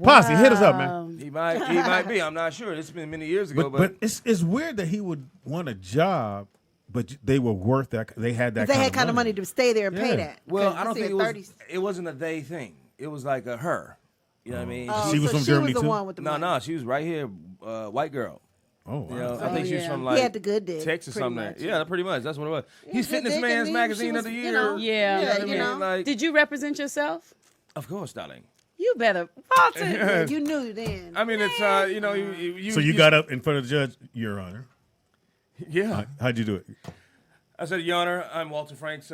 Posse, hit us up, man. He might be. I'm not sure. It's been many years ago, But it's weird that he would want a job, but they were worth that. They had that. They had kind of money to stay there and pay Yeah. that. well, 'Cause I don't you think said 30s. it wasn't a they thing. It was like a her. You know what I mean? Oh, She was so from Germany, she was the too? one with the money. No, she was right here, white girl. Oh, wow. You know, I think she was yeah. from He like had the good dick, Texas or pretty something. much. Yeah, pretty much. That's what it was. He's good Fitness dick, Man's and he- Magazine she of the was, year. you know, Yeah. You know what I you mean? know. Like, Did you represent yourself? of course, darling. You better. Walter. You knew then. I mean, it's you. So you got up in front of the judge, Your Honor. Yeah. How'd you do it? I said, Your Honor, I'm Walter Franks.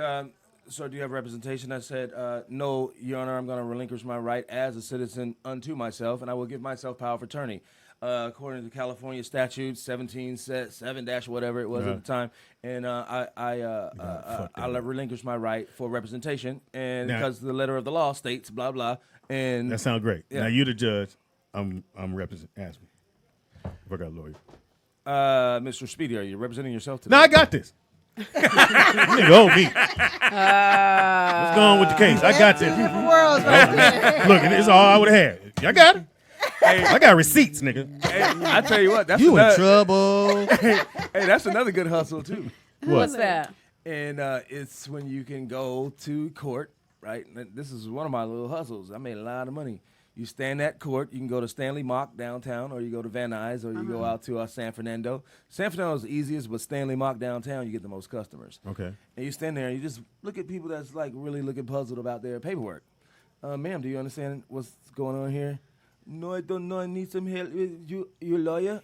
Sir, do you have representation? I said, no, Your Honor, I'm going to relinquish my right as a citizen unto myself, and I will give myself power of attorney. According to California statute 17-7- whatever it was at the time, and I relinquish my right for representation, and Now- because the letter of the law states blah blah, and That sounds great. Yeah. Now you the judge. I'm representing. Ask me if I got a lawyer. Mr. Speedy, are you representing yourself today? No, I got this. Nigga owe me. What's going on with the case? I got this. Different worlds right there. Look, this is all I would have had. I got it. I got receipts, nigga. Hey, I tell you what, that's You in another, trouble. hey, that's another good hustle too. What's that? And it's when you can go to court, right? And this is one of my little hustles. I made a lot of money. You stand at court. You can go to Stanley Mock downtown, or you go to Van Nuys, or you go out to San Fernando. San Fernando is the easiest, but Stanley Mock downtown, you get the most customers. Okay. And you stand there and you just look at people that's like really looking puzzled about their paperwork. Ma'am, do you understand what's going on here? No, I don't know. I need some help. You a lawyer?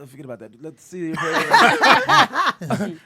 Forget about that. Let's see your paperwork.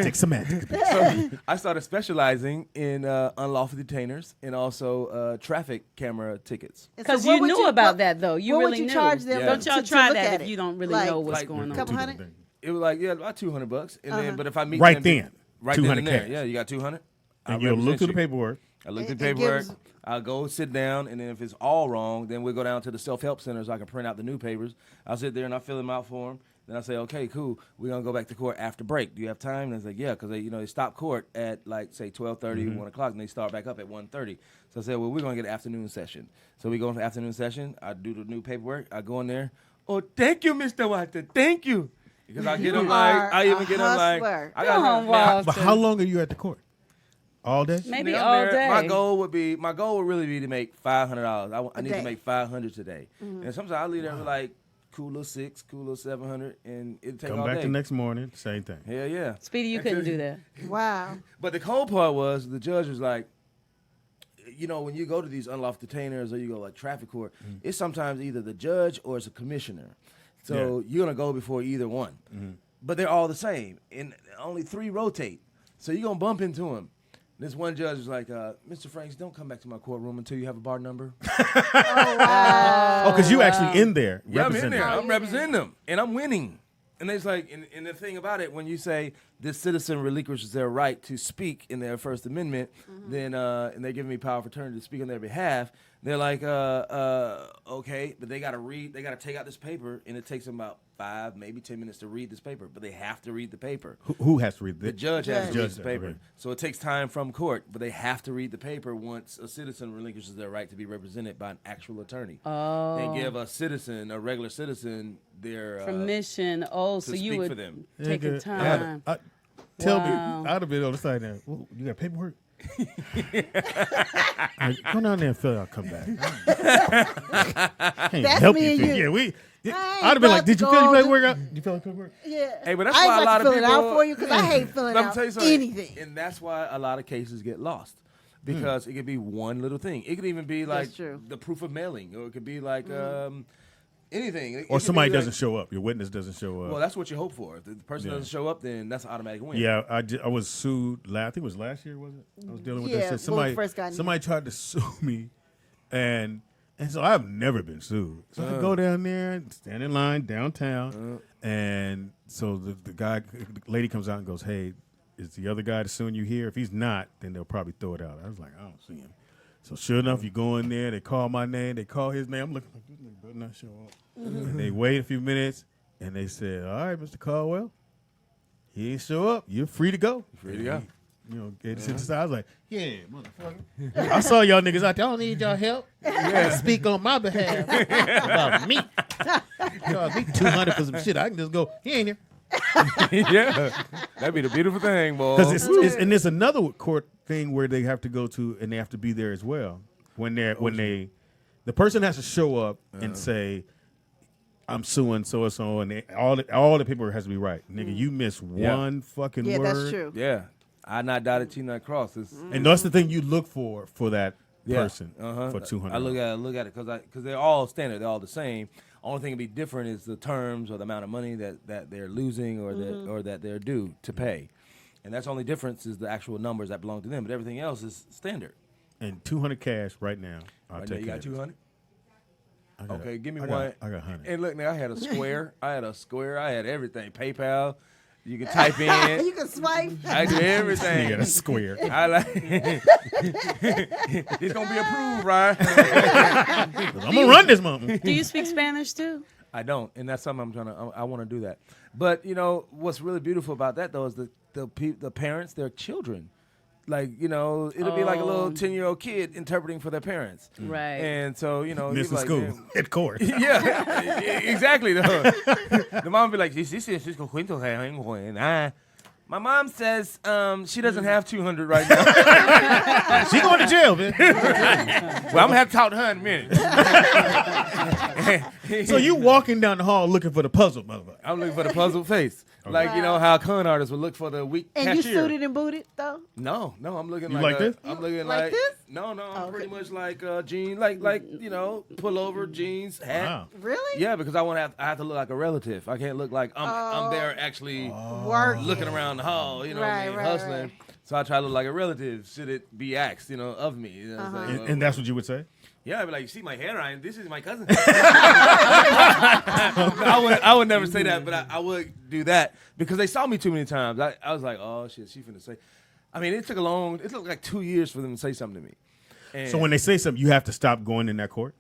Semantic. So I started specializing in unlawful detainers and also traffic camera tickets. And Because what you would knew about that, though. You what really would you knew. charge them? Yeah. Don't y'all to try look that at if it? you don't really Like- know what's like going on. Couple hundred? It was like, yeah, about $200. And then, but if I meet Right them, then, right 200 then and there, cash. yeah, you got 200. And you'll look through the paperwork. I looked at And the give paperwork. us- I'll go sit down, and then if it's all wrong, then we'll go down to the self-help center so I can print out the new papers. I'll sit there and I'll fill them out for them. Then I say, okay, cool. We're going to go back to court after break. Do you have time? And it's like, yeah, because they stop court at like, say, 12:30, 1 o'clock, and they start back up at 1:30. So I said, well, we're going to get an afternoon session. So we go into afternoon session. I do the new paperwork. I go in there. Oh, thank you, Mr. Walter. Thank you. Because I get You them like, are I even a get them like, hustler. I Come on, got But how long are you at the court? All day? Maybe I'm all there. day. My goal would really be to make $500. I need day. to make $500 today. And sometimes I leave there with like cool little 6, cool little 700, and it'll take Come all back day. the next morning, same thing. Hell yeah. Speedy, you couldn't do that. Wow. But the cold part was the judge was like, you know, when you go to these unlawful detainers or you go like traffic court, it's sometimes either the judge or it's a commissioner. So you're gonna go before either one. But they're all the same, and only 3 rotate. So you're gonna bump into them. This one judge was like, Mr. Franks, don't come back to my courtroom until you have a bar number. Oh, because you actually in there. Yeah, I'm in representing there. them. I'm representing them, and I'm winning. And it's like, and the thing about it, when you say this citizen relinquishes their right to speak in their First Amendment, then and they're giving me power of attorney to speak on their behalf, they're like, okay, but they got to take out this paper, and it takes them about 5, maybe 10 minutes to read this paper, but they have to read the paper. Who has to read The judge has to read Judge, the paper. okay. So it takes time from court, but they have to read the paper once a citizen relinquishes their right to be represented by an actual attorney. Oh. They give a regular citizen, their Permission. Oh, to so you speak would for them. take your Nigga, time. Tell me, Wow. I'd have been on the side there. Well, you got paperwork? Go down there and fill it out. Come back. Can't That's help me and you. Yeah, I ain't I'd have been like, about did to you fill your go paperwork out? Did you fill your paperwork? Yeah. Hey, but that's I ain't why a about lot to of fill people it out for you because I hate filling Let me out tell you something. anything. And that's why a lot of cases get lost. Because it could be one little thing. It could even be like That's true. the proof of mailing, or it could be like anything. It Or could somebody be like- doesn't show up. Your witness doesn't show up. Well, that's what you hope for. If the person Yeah. doesn't show up, then that's an automatic win. Yeah, I was sued. I think it was last year, was it? I was dealing with Yeah, that shit. when we Somebody, first got in somebody tried to sue me, and so I've never been sued. So I go down there and stand in line downtown, and so the lady comes out and goes, "Hey, is the other guy that's suing you here? If he's not, then they'll probably throw it out." I was like, "I don't see him." So sure enough, you go in there, they call my name, they call his name. I'm looking like, this nigga better not show up. And they wait a few minutes, and they said, "All right, Mr. Caldwell, he ain't show up. You're free to go." Free to go. You know, get to the side. I was like, "Yeah, motherfucker." I saw y'all niggas out there. I don't need y'all help. Speak on my behalf about me. Y'all be 200 for some shit. I can just go, he ain't here. Yeah, that'd be the beautiful thing, boy. Because and there's another court thing where they have to go to and they have to be there as well. The person has to show up and say, "I'm suing so and so," and all the paperwork has to be right. Nigga, you miss one fucking Yeah, word. that's true. Yeah, I not dotted, T not crossed. And that's the thing you look for that person Uh-huh. for $200. I look at it because they're all standard. They're all the same. Only thing that be different is the terms or the amount of money that they're losing or that they're due to pay. And that's the only difference is the actual numbers that belong to them. But everything else is standard. And 200 cash right now. I'll Right now, take you got 200? Okay, give me I one. got 100. And look, now I had a square. I had everything. PayPal. You can type in. You can swipe. I do everything. You got a square. I like. It's gonna be approved, right? I'm gonna run this moment. Do you speak Spanish too? I don't, and that's something I want to do that. But you know what's really beautiful about that though is the parents, their children. Like, you know, it'll be like a little 10-year-old kid interpreting for their parents. Right. And so, you know, Missing like, school man, at court. yeah, exactly. Though. The mom be like, my mom says she doesn't have 200 right now. She going to jail, man. Well, I'm going to have to talk to her in a minute. So you walking down the hall looking for the puzzle, motherfucker. I'm looking for the puzzle face. Like, you know how con artists would look for the weak And cashier. you suited and booted though? No, I'm looking You like like this? I'm looking like this? No, I'm okay. pretty much like jeans, like you know, pullover jeans, hat. Wow. Really? Yeah, because I have to look like a relative. I can't look like I'm there actually Work. looking around the hall, you know, what I mean, Right, hustling. right. So I try to look like a relative. Should it be asked, you know, of me? You know what I'm saying? And that's what you would say? Yeah, I'd be like, you see my hairline? This is my cousin. I would never say that, but I would do that because they saw me too many times. I was like, oh shit, she finna say. I mean, it took like 2 years for them to say something to me. And So when they say something, you have to stop going in that court?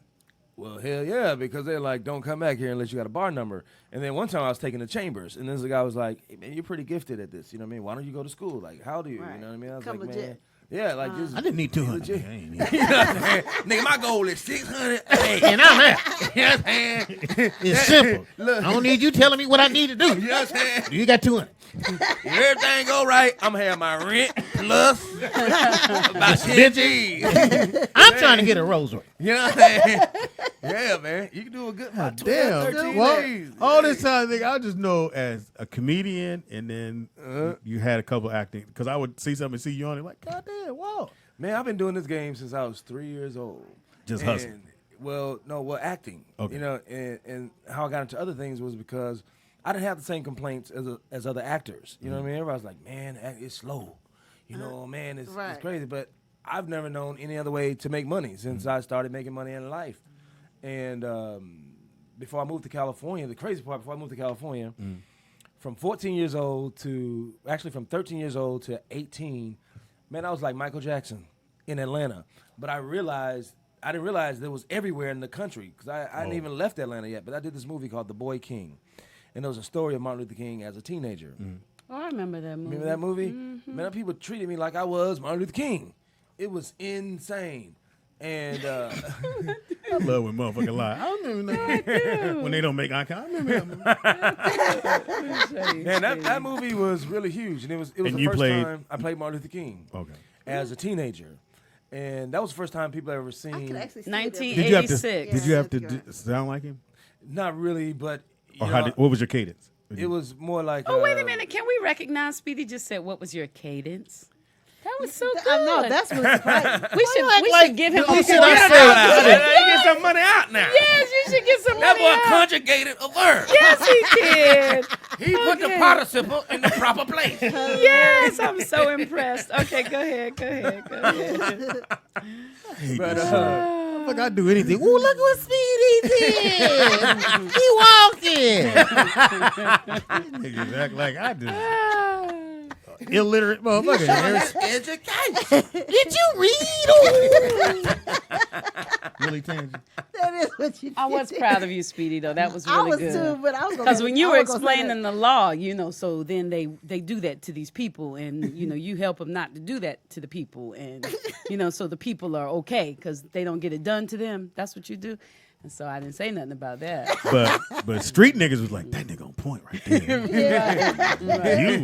well, hell yeah, because they're like, don't come back here unless you got a bar number. And then one time I was taking the chambers, and this guy was like, hey, man, you're pretty gifted at this. You know what I mean? Why don't you go to school? Like, how do you? Right. You know what I mean? I was Come like, legit. man, Yeah, like just I didn't need 200. legit. I ain't need Nigga, my goal is 600. Hey, And I'm there. you know what I'm saying? It's simple. Look. I don't need you telling me what I need to do. You know what I'm saying? You got 200. If everything go right, I'm gonna have my rent plus about 10 G's. I'm trying to get a Rolls Royce. You know what I'm saying? Yeah, man. You can do a good about 12, Damn. 13 Well, days. all this time, nigga, I just know as a comedian, and then you had a couple acting, because I would see something and see you on it, like, God damn, wow. Man, I've been doing this game since I was 3 years old. Just And, hustling. Well, acting. Okay. You know, and how I got into other things was because I didn't have the same complaints as other actors. You know what I mean? Everybody's like, man, it's slow. You know, man, it's crazy. But I've never known any other way to make money since I started making money in life. And before I moved to California, the crazy part, before I moved to California, from 14 years old to, actually from 13 years old to 18, man, I was like Michael Jackson in Atlanta. But I didn't realize that it was everywhere in the country because I hadn't even left Atlanta yet. But I did this movie called The Boy King. And it was a story of Martin Luther King as a teenager. Oh, I remember that movie. Remember that movie? Man, people treated me like I was Martin Luther King. It was insane. And I love when motherfuckers lie. I remember that. When they don't make eye contact. I remember that movie. man, that movie was really huge. And it was And the you first played- time I played Martin Luther King as a teenager. And that was the first time people ever I seen. could actually see 1986. Did you have to sound like him? Not really, but Or what was your cadence? it was more like. Oh, wait a minute. Can we recognize Speedy just said, what was your cadence? That was so good. I know, that's what's surprising. We should give him a You point. should have You get some money out now. Yes, you should get some That money boy out. conjugated a verb. Yes, he did. He put the Okay. participle in the proper place. Yes, I'm so impressed. Okay, go ahead. But Fuck, I'd do anything. Ooh, look what Speedy did. He walking. Niggas act like I do. Illiterate motherfucker. education. Did you read? Really tangent. That is what you did. I was proud of you, Speedy, though. That was I really was good. too, but I was gonna. Because when you I were was gonna say explaining the law, you know, so then they do that to these people, and you know, you help them not to do that to the people, and you know, so the people are okay because they don't get it done to them. That's what you do, and so I didn't say nothing about that. But street niggas was like, that nigga on point right there.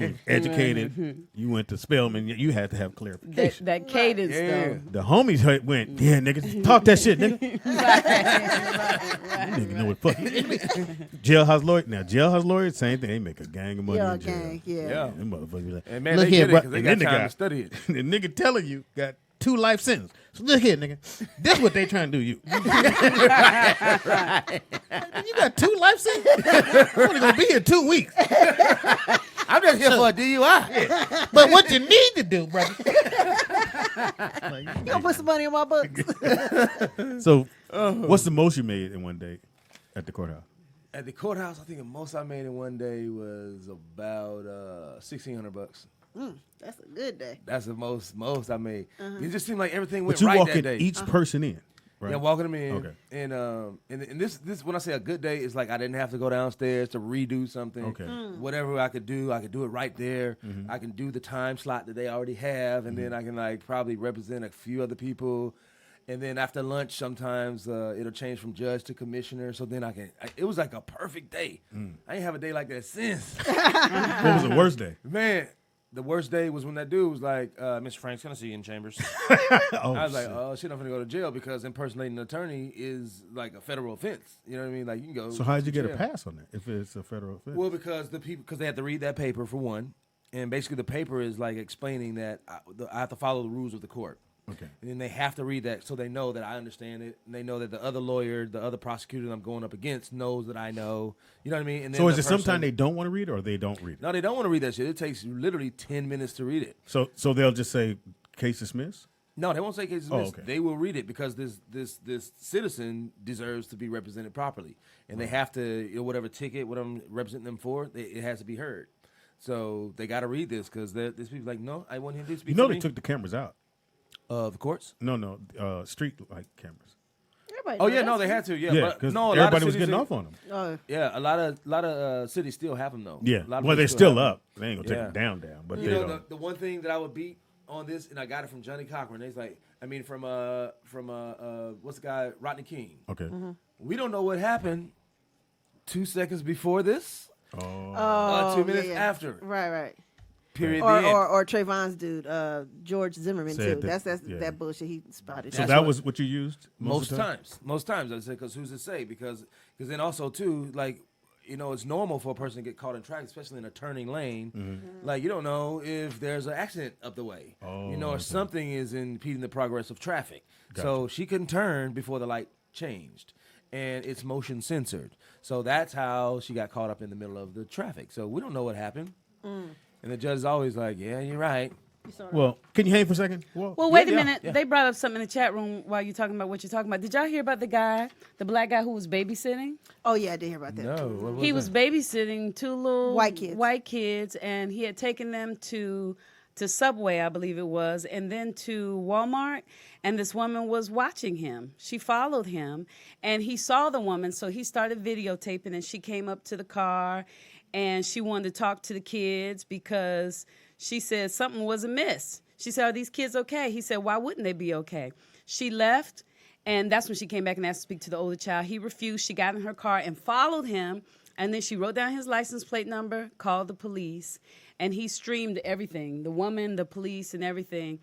You educated. You went to Spelman. You had to have clarification. That cadence, though. The homies went, yeah, nigga, talk that shit, nigga. Nigga know what fuck. Jailhouse lawyer. Now, jailhouse lawyers, same thing. They make a gang of money in jail. gang, yeah. Them motherfuckers be like, And man, look they here, get it bro. 'cause they And got then the time guy, to study it. the nigga telling you got 2 life sentences. So look here, nigga. That's what they trying to do you. You got 2 life sentences? I'm only gonna be here 2 weeks. I'm just here for a DUI. But what you need to do, brother? You gonna put some money in my books? So, what's the most you made in one day at the courthouse? At the courthouse, I think the most I made in one day was about $1,600. That's a good day. That's the most I made. It just seemed like everything went But you right walk that in day. each person in, right? Yeah, walking them in. Okay. And this when I say a good day, it's like I didn't have to go downstairs to redo something. Okay. Whatever I could do it right there. I can do the time slot that they already have, and then I can like probably represent a few other people. And then after lunch, sometimes it'll change from judge to commissioner. So then it was like a perfect day. I ain't have a day like that since. What was the worst day? Man, the worst day was when that dude was like, Mr. Frank's gonna see you in chambers. Oh, I was like, oh shit, I'm gonna go to jail because impersonating an attorney is like a federal offense. You know what I mean? Like you can go. So how did you to get a jail. pass on that if it's a federal offense? Well, because they have to read that paper for one, and basically the paper is like explaining that I have to follow the rules of the court. Okay. And then they have to read that so they know that I understand it, and they know that the other lawyer, the other prosecutor that I'm going up against knows that I know. You know what I mean? And then So is the it sometimes person- they don't want to read it or they don't read it? No, they don't want to read that shit. It takes literally 10 minutes to read it. So they'll just say case dismissed? No, they won't say case dismissed. okay. They will read it because this citizen deserves to be represented properly, and they have to whatever ticket, what I'm representing them for, it has to be heard. So they got to read this because there's people like, no, I want him to speak. You know for they me. took the cameras out. The courts? No, street like cameras. Everybody Oh know yeah, no, that's they true. had to. Yeah, Yeah, but because no, a lot of everybody was cities getting in- off on them. Oh, Yeah, a lot of cities still have them though. Yeah, A lot of well, they're places still have 'em. up. They ain't gonna take them down, but You they know, don't. the one thing that I would beat on this, and I got it from Johnny Cochran. He's like, from what's the guy, Rodney King. Okay. Mm-hmm. We don't know what happened 2 seconds before this. 2 minutes after. Right. Period. Or Trayvon's dude, George Zimmerman Said too. that- That's yeah. that bullshit he spotted. So that was what you used Most of the time? times, I say, because who's to say? Because then also too, like, it's normal for a person to get caught in traffic, especially in a turning lane. Mm-hmm. Like, you don't know if there's an accident up the way, or something is impeding the progress of traffic. Gotcha. So she couldn't turn before the light changed, and it's motion censored. So that's how she got caught up in the middle of the traffic. So we don't know what happened. And the judge is always like, yeah, you're right. Well, can you hang for a second? Well, wait a minute. They brought up something in the chat room while you're talking about what you're talking about. Did y'all hear about the black guy who was babysitting? Oh yeah, I did hear about that. No, what was He that? was babysitting two little White kids, and he had taken them to Subway, I believe it was, and then to Walmart, and this woman was watching him. She followed him, and he saw the woman, so he started videotaping, and she came up to the car, and she wanted to talk to the kids because she said something was amiss. She said, are these kids okay? He said, why wouldn't they be okay? She left, and that's when she came back and asked to speak to the older child. He refused. She got in her car and followed him, and then she wrote down his license plate number, called the police, and he streamed everything, the woman, the police, and everything.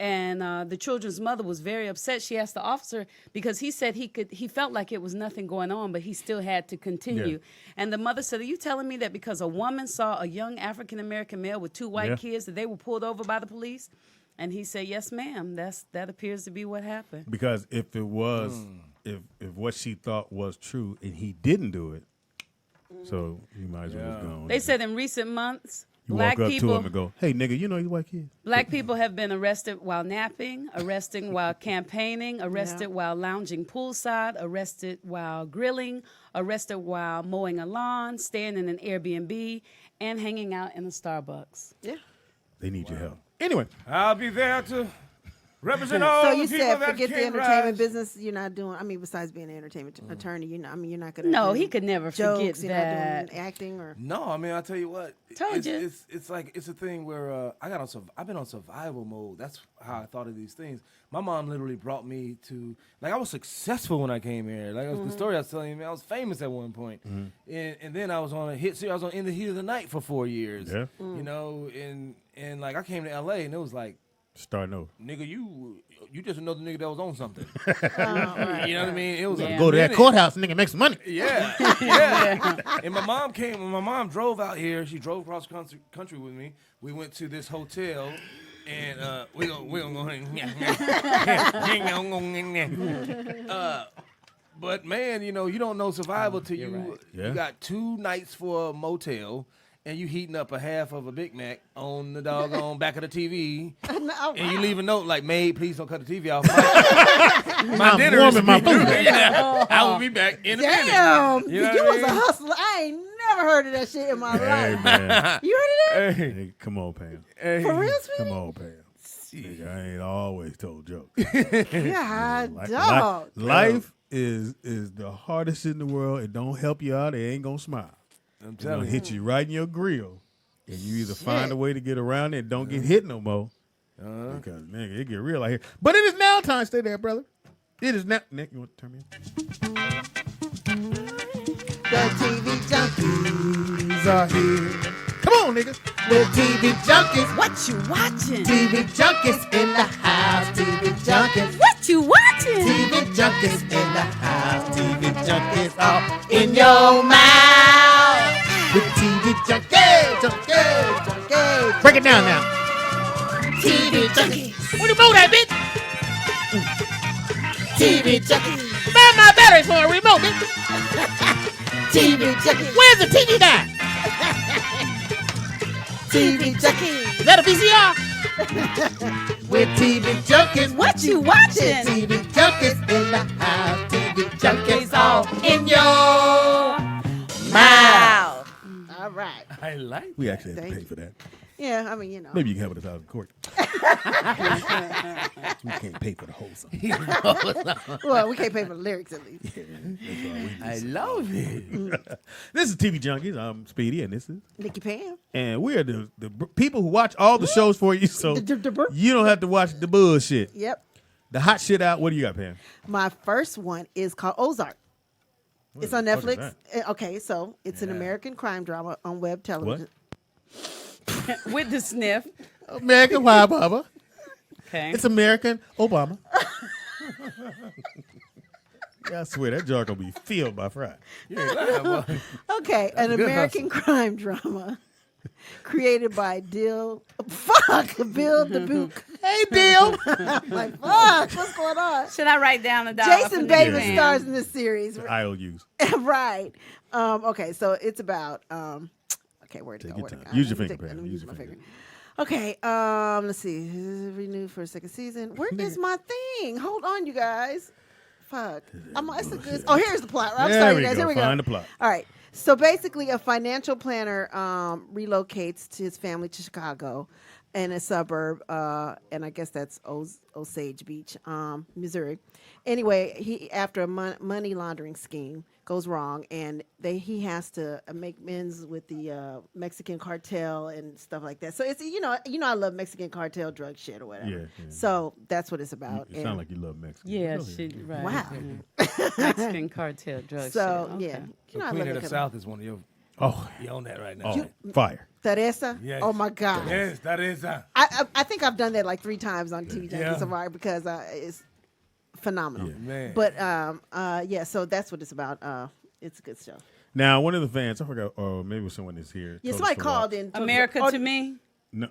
And the children's mother was very upset. She asked the officer, because he said he felt like it was nothing going on, but he still had to continue. Yeah. And the mother said, are you telling me that because a woman saw a young African-American male with two white kids that they were pulled over by the police? And he said, yes, ma'am. That appears to be what happened. Because if it was, if what she thought was true and he didn't do it, so he might as well have gone. They said in recent months, You black walk up people to him and go, hey, nigga, you know you white kid. Black people have been arrested while napping, arrested while campaigning, arrested while lounging poolside, arrested while grilling, arrested while mowing a lawn, staying in an Airbnb, and hanging out in a Starbucks. Yeah. They need your help. Anyway. I'll be there to represent all So the you people said that forget the can entertainment rise. business. You're not doing. I mean, besides being an entertainment attorney, you're not gonna. No, do he could never jokes, forget you're that. not doing acting or. No, I mean, I'll tell you what. Told you. It's like, it's a thing where I've been on survival mode. That's how I thought of these things. My mom literally brought me to, like, I was successful when I came here. Like, the story I was telling you, I was famous at one point. And then I was on a hit series. I was on In the Heat of the Night for 4 years. Yeah. You know, and like, I came to L.A. and it was like, starting over. nigga, you just another nigga that was on something. You know what I mean? It was Go to that courthouse, nigga, make some money. Yeah, yeah. And my mom came. When my mom drove out here, she drove across country with me. We went to this hotel, and we gonna go. But man, you know, you don't know survival till you got 2 nights for a motel. And you heating up a half of a Big Mac on the doggone back of the TV, and you leave a note like, "Maid, please don't cut the TV off. My dinner is my food. I will be back in a minute." Damn, You know you what I was a mean? hustler. I ain't never heard of that shit in my Hey, life. man. You heard of that? Hey, come on, Pam. For real, Come on, Pam. Nigga, I ain't always told jokes. Yeah, dog. Life is the hardest in the world. It don't help you out. It ain't gonna smile. I'm It's gonna telling you. hit you right in your grill, and you either find a way to get around it and don't get hit no more, because nigga, it get real out here. But it is now time. Stay there, brother. It is now. Nick, you want to turn me on? The TV junkies are here. Come on, nigga. The TV junkies. What you watching? TV junkies in the house. TV junkies. What you watching? TV junkies in the house. TV junkies all in your mouth. The TV junkies. Break it down now. TV junkies. What do you move that, bitch? TV junkies. Buy my battery for a remote, bitch. TV junkies. Where's the TV guy? TV junkies. Is that a VCR? With TV junkies. What you watching? TV junkies in the house. TV junkies all in your mouth. All right. I like. We actually have to Thank pay you. for that. Yeah, I mean, you know. Maybe you can help us out in court. We can't pay for the whole song. Well, we can't pay for the lyrics at least. I love it. This is TV Junkies. I'm Speedy, and this is Nikki Pam. and we are the people who watch all the shows for you, so you don't have to watch the bullshit. Yep. The hot shit out. What do you got, Pam? My first one is called Ozark. It's on the fuck is Netflix. Okay, so it's an American crime drama on web television. With the sniff. American Why Baba. Okay. It's American Obama. Yeah, I swear that jar gonna be filled by Friday. Okay, an American crime drama created by Bill Dubuque. Hey, Bill. Like, fuck, what's going on? Should I write down the dollar? Jason Davis stars in this series. IOUs. Right. Okay, so it's about okay, where'd it Take go? your Where'd it time. go? Use your Let me finger, take- Pam. let me Use use your my finger. finger. Okay, let's see. Renewed for a second season. Where is my thing? Hold on, you guys. Fuck. It's a good. Oh, here's the plot. I'm There sorry, we you guys. go. Here we go. Find the plot. All right. So basically, a financial planner relocates to his family to Chicago, in a suburb, and I guess that's Osage Beach, Missouri. Anyway, after a money laundering scheme goes wrong, and he has to make amends with the Mexican cartel and stuff like that. So it's I love Mexican cartel drug shit or whatever. Yeah. So that's what it's about. You sound like you love Mexican. Yeah, Go ahead. she right. Wow. Mexican cartel drug So shit. Okay. yeah, The I Queen love of that the kind South is one of your. Oh, You own that right now. oh, fire. Teresa. Yes. Oh my God. Yes, that is. I think I've done that like 3 times on TV Yeah. Junkies because it's phenomenal. Yeah. Man. But yeah, so that's what it's about. It's a good show. Now, one of the fans, I forgot, or maybe someone is here. Yeah, told us somebody to called watch. in. America to me.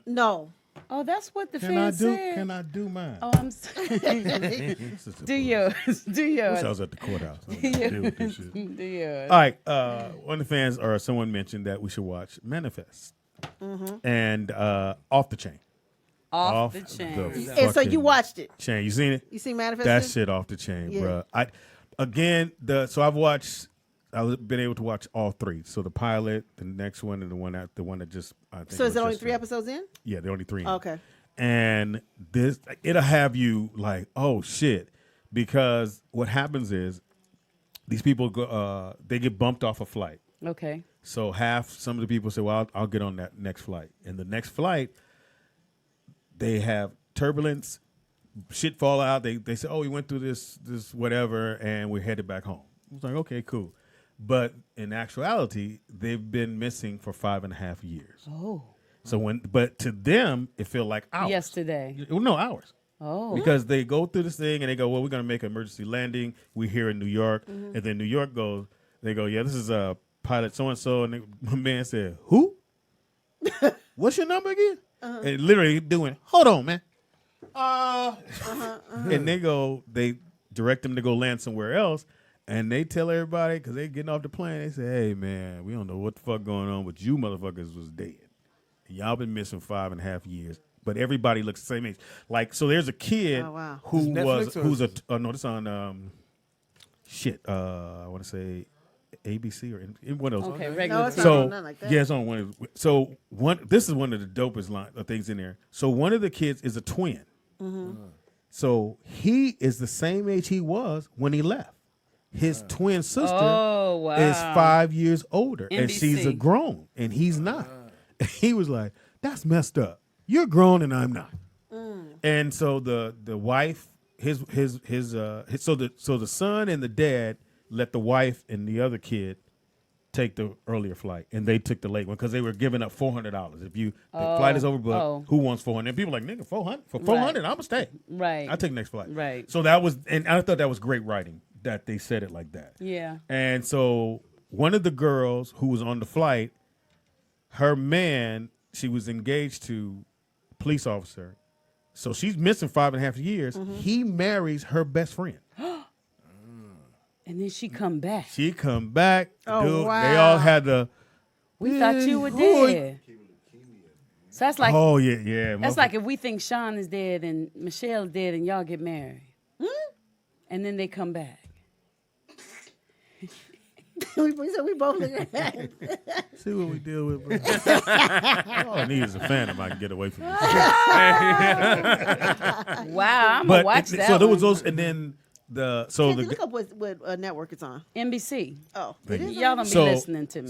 No. Oh, that's what the Can I fans do? said. Can I do mine? Oh, I'm sorry. This is the Do bullshit. yours. Do yours. Wish I was at the courthouse. I don't deal with this shit. Do yours. All right. One of the fans or someone mentioned that we should watch Manifest and Off the Chain. Off the chain. And so you fucking watched it. Chain. You seen it? You seen Manifest? That shit off the chain, Yeah. bruh. So I've watched. I've been able to watch all 3. So the pilot, the next one, and the one that just. I think So is was it only just 3 episodes in? Yeah, they're only 3. In. Okay. And it'll have you like, oh shit, because what happens is these people go, they get bumped off a flight. Okay. So some of the people say, well, I'll get on that next flight. And the next flight, they have turbulence, shit fall out. They say, oh, we went through this whatever, and we're headed back home. I was like, okay, cool. But in actuality, they've been missing for 5.5 years. Oh. So but to them, it felt like hours. Yesterday. No, hours. Oh. Because they go through this thing and they go, well, we're going to make an emergency landing. We're here in New York. And then New York they go, yeah, this is a pilot so-and-so. And my man said, who? What's your number again? And literally doing, hold on, man. And they direct them to go land somewhere else. And they tell everybody, because they getting off the plane, they say, hey, man, we don't know what the fuck going on, but you motherfuckers was dead. Y'all been missing 5.5 years, but everybody looks the same age. Like, so there's a kid who who's no, it's on I want to say ABC or one of those. Okay, regular. No, it's not on none like that. Yeah, it's on one. This is one of the dopest things in there. So one of the kids is a twin. So he is the same age he was when he left. His twin sister is 5 years older, and she's a grown, and he's not. He was like, "That's messed up. You're grown, and I'm not." And so the wife, so the son and the dad let the wife and the other kid take the earlier flight, and they took the late one because they were giving up $400. If the flight is overbooked, who wants $400? And people are like, nigga, $400 for $400, I'm gonna stay. Right. I take the next flight. Right. So that was, and I thought that was great writing that they said it like that. Yeah. And so one of the girls who was on the flight, her man, she was engaged to a police officer. So she's missing 5.5 years. He marries her best friend. And then she come back. She come back. Oh, dude, wow. They all had the. We thought you were Who- dead. So that's like Oh yeah. that's like if we think Sean is dead and Michelle is dead and y'all get married. And then they come back. we both look at See what we deal with, bro. All I need is a phantom I can get away from you. Wow, I'm gonna watch that. So there was one. those, and then look up what network it's on. NBC. Oh, Thank it you. is Y'all on? don't be listening to me.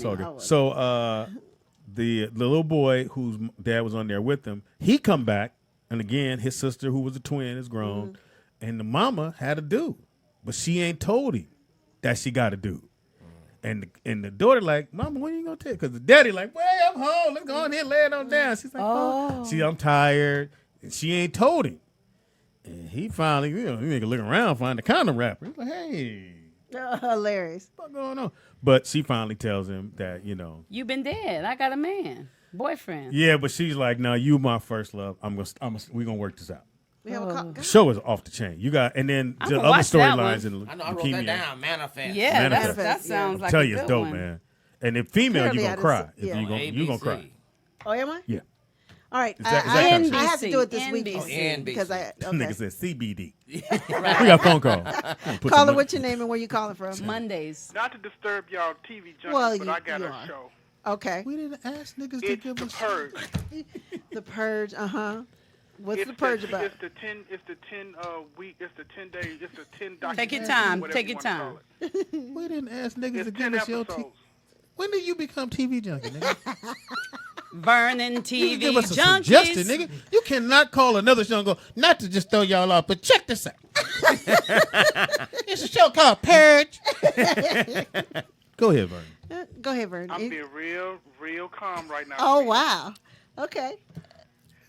The little boy whose dad was on there with him, he come back, and again his sister, who was a twin, is grown, and the mama had a dude, but she ain't told him that she got a dude. And the daughter like, Mama, when you gonna take? Because the daddy like, well, I'm home. Let's go on here, lay it on down. She's like, oh. See, I'm tired. And she ain't told him. And he finally, he make a look around, find the condom wrapper. He's like, hey, Hilarious. what's going on? But she finally tells him that, You been dead. I got a man, boyfriend. yeah, but she's like, no, you my first love. We gonna work this out. We have a The show is off the chain. You got, and then I'm the gonna other watch that storylines one. in I know. I wrote that down. Manifest. Yeah, Manifest. that sounds like tell a you, it's good dope, one. man. And if female, Clearly, you I gonna just- cry. yeah. If you gonna cry. Oh, am I? Yeah. All right. Is that I kind of I have to shit? do it this NBC. week Oh, NBC. because I Nigga okay. said CBD. We got a phone call. Put Caller, some- what's your name and where you calling from? Mondays. Not to disturb y'all TV junkies, Well, but I got you a are. show. Okay. We didn't ask niggas to It's give The us. Purge. The Purge. What's It's the Purge about? It's the 10 week. It's the 10 days. It's the 10 documentaries. Take your time. whatever Take you your wanna time. call it. We didn't ask niggas to It's give 10 us your TV. episodes. When did you become TV junkie, nigga? Vernon You TV can give us a junkies. suggestion, nigga. You cannot call another show and go, not to just throw y'all off, but check this out. It's a show called Purge. Go ahead, Vernon. Go ahead, Vern. I'm being real calm right now. Oh wow. Okay.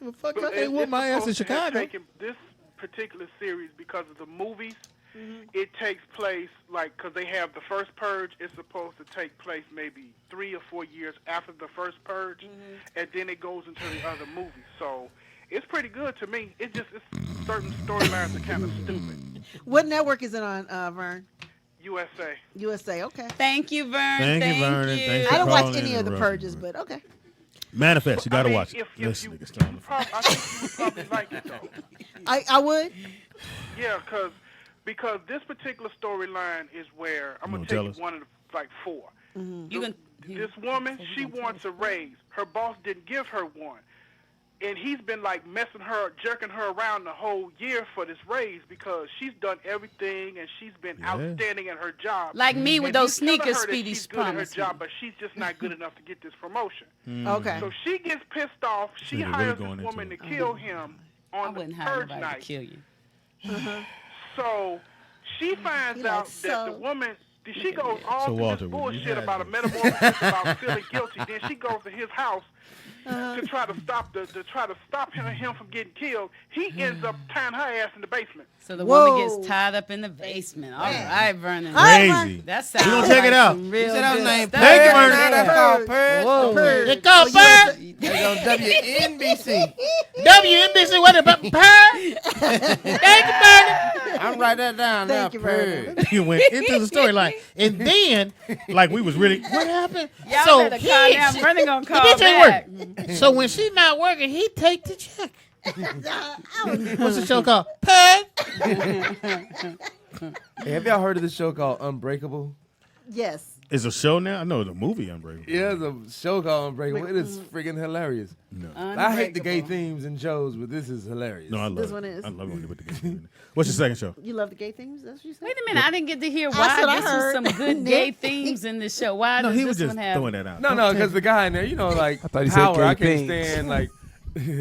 Well, fuck, But I can't whoop my ass in supposed to have Chicago. taken this particular series because of the movies. It takes place because they have the first Purge. It's supposed to take place maybe 3 or 4 years after the first Purge, and then it goes into the other movies. So it's pretty good to me. It's certain storylines are kind of stupid. What network is it on, Vern? USA. USA. Okay. Thank you, Vern. Thank you, Vernon. Thanks for I don't watch calling any in of the and Purges, interrupting, but okay. Manifest, you gotta I mean, watch it. if This you, nigga's still on the phone. I think you would probably like it though. I would. Yeah, because this particular storyline is where I'm gonna You take gonna tell us? one of the 4. You can. This woman, she wants a raise. Her boss didn't give her one. And he's been messing her, jerking her around the whole year for this raise because she's done everything and she's been outstanding at her job. Like me with And those he's telling sneakers her that Speedy she's good at her promised job, me. but she's just not good enough to get this promotion. Okay. So she gets pissed off. She Nigga really hires going this into woman to it. kill him I on the wouldn't hire Purge nobody to night. kill you. So she finds out that the woman, she goes all So, through Walter, this when you bullshit had about a this- metamorphosis about feeling guilty. Then she goes to his house to try to stop him from getting killed. He ends up tying her ass in the basement. So the Whoa. woman gets tied up in the basement. All right, Vernon. Crazy. That sounds gonna check it like out. some real You said that was good named stuff. Thank you, Purge. Vernon. That's called Purge. Whoa. It's called Purge. They go WNBC. WNBC, what about Purge? Thank you, Vernon. I'm write that down now. Thank you, Vernon. Purge. You went into the storyline, and then, we was really, what happened? Y'all So better calm down. Vernon gonna the call bitch ain't back. working. So when she not working, he take the check. What's the show called? Purge. Hey, have y'all heard of this show called Unbreakable? Yes. It's a show now? I know the movie Unbreakable. Yeah, it's a show called Unbreakable. It is freaking hilarious. No. I hate the gay themes in shows, but this is hilarious. No, I love This it. one is. I love when they put the gay in it. What's your second show? You love the gay things? That's what you said? Wait a minute, I didn't get to hear That's why what I this was heard. some good gay themes in this show. Why No, does he was this just one have? throwing that out. No, because the guy in there, like I thought he said Power, gay I can't things. stand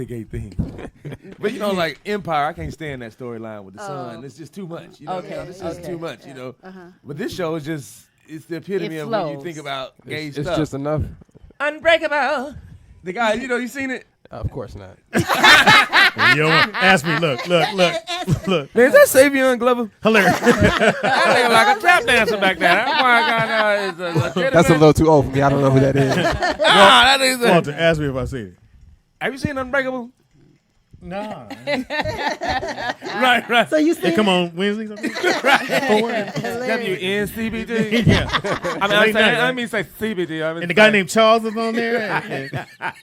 gay thing. But like Empire, I can't stand that storyline with the son. It's just too much. Okay, This is too much. Uh-huh. But this show is just—it's the epitome It of when you flows. think about gay It's stuff. just enough. Unbreakable. The guy, you seen it? Of course not. Yo, ask me, look. Man, is that Savion Glover? Hilarious. That nigga like a tap dancer back there. That's why I got legitimate. That's a little too old for me. I don't know who that is. That is Walter, ask me if I seen it. Have you seen Unbreakable? Nah. Right. So you Hey, see? come on, Wednesdays. WNCBD. Yeah. I mean say CBD. I mean, And the guy named Charles is on there.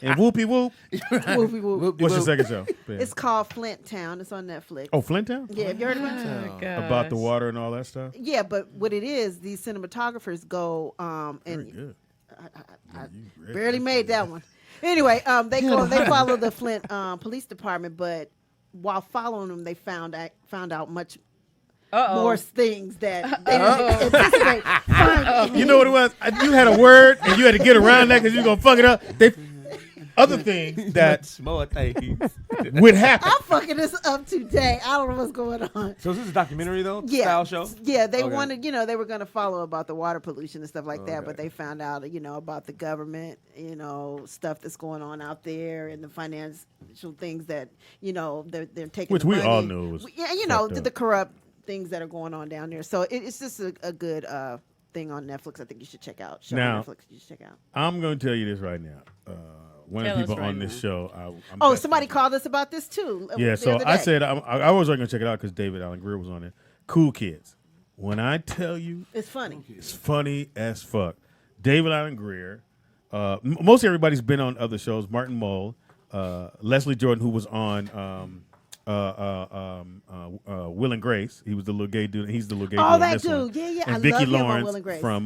And Whoopie Whoop. Whoopie whoop. What's your second show? Ben? It's called Flint Town. It's on Netflix. Oh, Flint Town? Yeah, have you heard about it? About the water and all that stuff? Yeah, but what it is, these cinematographers go Very and good. I barely made that one. Anyway, they follow the Flint police department, but while following them, they found out much more things that they didn't anticipate. You know what it was? You had a word and you had to get around that because you were going to fuck it up. Other things that small things would happen. I'm fucking this up today. I don't know what's going on. So is this a documentary though? Yeah, Style show? Yeah, they Okay. wanted, they were going to follow about the water pollution and stuff like that, but they found out, about the government, stuff that's going on out there and the financial things that, they're taking. Which the we money. all knew was the corrupt things that are going on down there. So it's just a good thing on Netflix. I think you should check out. Show Now, on Netflix you should check out. I'm going to tell you this right now. One of the people on this show. Somebody called us about this too. Yeah, the so other I day. said I was going to check it out because David Allen Greer was on it. Cool Kids. When I tell you, it's funny. It's funny as fuck. David Allen Greer. Most everybody's been on other shows. Martin Mull, Leslie Jordan, who was on Will and Grace. He was the little gay dude. He's the little gay dude. Oh, in that this dude. one. Yeah. And I Vicki love him Lawrence on Will and Grace. from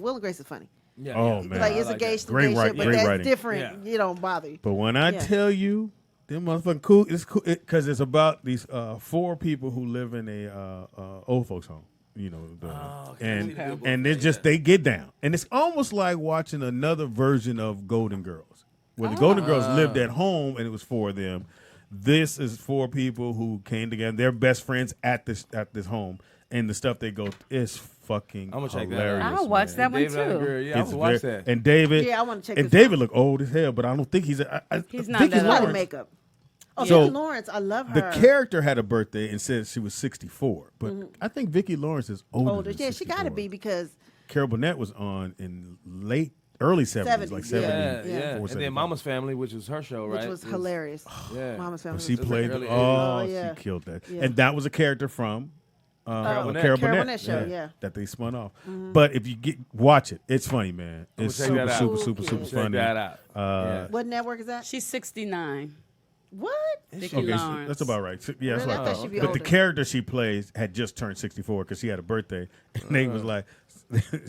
Will and Grace is funny. Yeah, oh man, Like it's a gay, great gay writing, shit, but great that's writing. different. You don't bother you. But when I tell you, them motherfucking cool, it's cool because it's about these 4 people who live in a old folks home. And it's just they get down, and it's almost like watching another version of Golden Girls, where the Golden Girls lived at home and it was 4 of them. This is 4 people who came together. They're best friends at this home, and the stuff they go is fucking I'm gonna check that hilarious. out. I'll watch that one David Allen Greer, too. yeah, I'm gonna watch that. And David, Yeah, I wanna check and this David out. look old as hell, but I don't think he's He's not Vicki that A lot old. of makeup. Oh, So, Vicki Lawrence, I love her. The character had a birthday and said she was 64, but I think Vicki Lawrence is older. Than Yeah, she got to 64. be because Carol Burnett was on in early 70s, like 70. Yeah. 74, And then Mama's Family, which was her show, right? which was hilarious. Yeah. Mama's When Family. she was played, early yeah. she killed that, Yeah. and that was a character from Carol Carol Burnett, Burnett show, yeah. that they spun off. But if you watch it, it's funny, man. I'm It's gonna check that super, out. super, super, super Check funny. that out. Yeah. What network is that? She's 69. What? Vicki Okay, Lawrence. that's about right. Yeah, that's Really? I what I thought thought. she'd be But the older. character she plays had just turned 64 because she had a birthday. And they was like,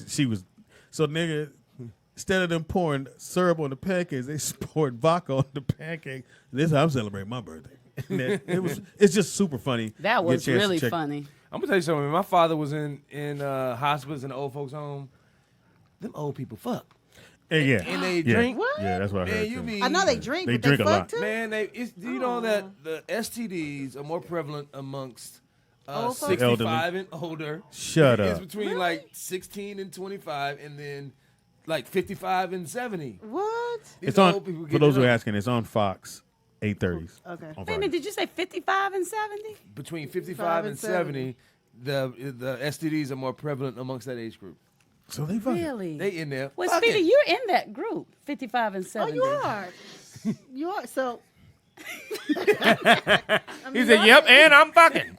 she was, so nigga, instead of them pouring syrup on the pancakes, they poured vodka on the pancake. This is how I'm celebrating my birthday. And it's just super funny. That Get a was chance to really check- funny. I'm gonna tell you something. When my father was in hospice in the old folks home, them old people fuck. And yeah, And they yeah. drink. What? Yeah, that's what I heard. Man, you too. be I know they drink, They but drink they a fuck lot. too. man. Do you know that the STDs are more prevalent amongst Old folks? 65 Elderly. and older? Shut It's up. between like 16 and 25, and then like 55 and 70. What? These It's on, old people for get those it who are up. asking, it's on Fox, 8:30s. Okay. on Wait a Friday. minute, did you say 55 and 70? Between 55 and 70, the STDs are more prevalent amongst that age group. So they fucking. Really? They in there. Well, fucking. Speedy, you're in that group, 55 and Oh, 70. you are. You are. So. He said, "Yep, and I'm fucking."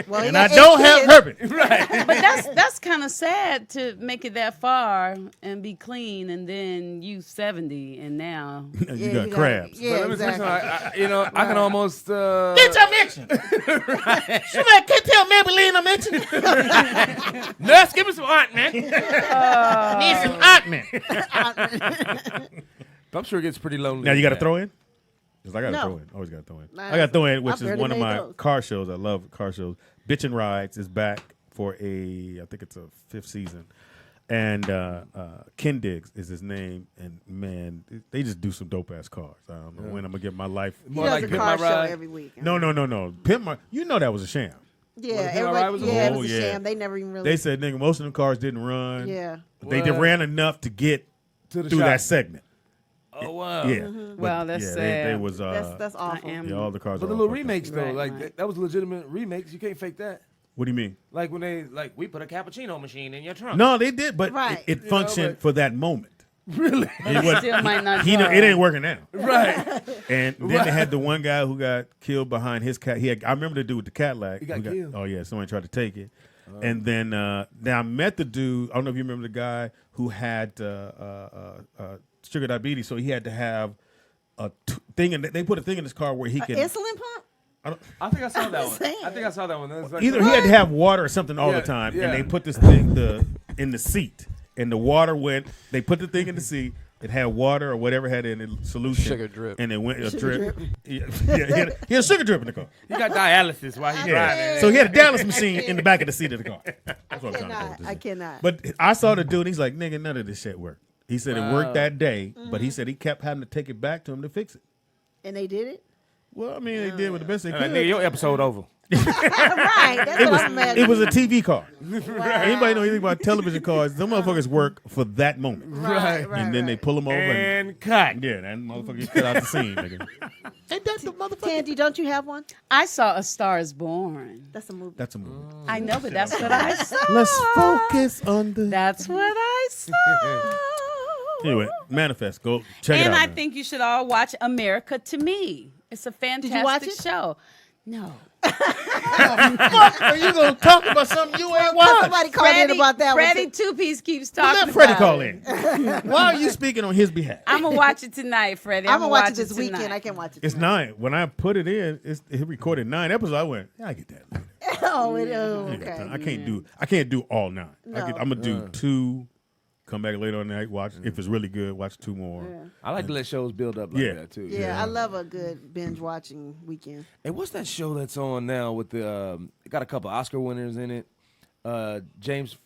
Well, he And I got don't 8 have kids. herpes. But that's kind of sad to make it that far and be clean, and then you 70 and now. You Yeah, got you crabs. Yeah, But let me tell you exactly. something. I can almost. Get your mention. Somebody can't tell Maybelline a mention. Nurse, give me some ointment. Need some ointment. I'm sure it gets pretty lonely. Now you got to Yeah. throw in? Because I got to No. throw in. Always got to throw in. Nah, I got to throw in, I which is barely one of made my those. car shows. I love car shows. Bitchin' Rides is back for I think it's a 5th season. And Ken Diggs is his name. And man, they just do some dope ass cars. I don't know when I'm going to get my life. He More does like a Pimp car My show Ride. every week. No. Pimp My, you know that was a sham. Yeah, Pimp My Ride was a yeah, it whole- was a yeah. sham. They never even really. They said, nigga, most of them cars didn't run. Yeah. They did What? ran enough to get To the through shop. that segment. Oh wow. Yeah. Mm-hmm. Wow, that's yeah, sad. They was, That's awful. I am. yeah, all the cars But are the all little fucked up. remakes though, Right, like right. that was legitimate remakes. You can't fake that. What do you mean? Like when they we put a cappuccino machine in your trunk. No, they did, but Right. it functioned but- for that moment. Really? It wasn't- Still might not it drive. ain't working now. Right. And then they had the one guy who got killed behind his cat. I remember the dude with the Cadillac. He got killed? Oh yeah, somebody tried to take it. And then I met the dude. I don't know if you remember the guy who had sugar diabetes, so he had to have a thing. They put a thing in his car where he could. Insulin pump? I think I saw that one. saying. I think I saw that one. That was like- Either he had to have water or something all Yeah, the time, yeah. and they put this thing in the seat, and the water went. They put the thing in the seat. It had water or whatever had in the solution. Sugar drip. And it went a drip. Yeah, he had a sugar drip in the car. He got dialysis while he driving. So he had a dialysis machine in the back of the seat of the car. That's what I'm trying to go with this. I cannot. But I saw the dude. He's like, nigga, none of this shit worked. He said it worked that day, but he said he kept having to take it back to him to fix it. And they did it? Well, I mean, they did with the best they could. Nigga, your episode over. Right. That's what I'm mad It was a TV car. Anybody know anything about television cars? Them motherfuckers work for that moment. Right. And then they pull them over And cut. Yeah, that motherfucker cut out the scene, nigga. Ain't that the motherfucker? Tandy, don't you have one? I saw A Star Is Born. That's a movie. That's a movie. I know, but that's what I saw. Let's focus on the. That's what I saw. Anyway, Manifest. Go check it And out. I man. think you should all watch America to Me. It's a fantastic watch it? show. No. Are you gonna talk about something you ain't watching? Somebody called in about that Freddie one. Two-Piece keeps Well, talking let Freddie about call it. in. Why are you speaking on his behalf? I'm going to watch it tonight, Freddie. I'm going to watch it this this weekend. I can't watch it. It's 9. When I put it in, it recorded 9 episodes. I went, yeah, I get that later. Okay. I can't do all 9. No. I'm gonna do 2. Come back later on the night. Watch if it's really good. Watch 2 more. I like to let shows build up like that too. Yeah, I love a good binge watching weekend. Hey, what's that show that's on now with the? It got a couple Oscar winners in it. James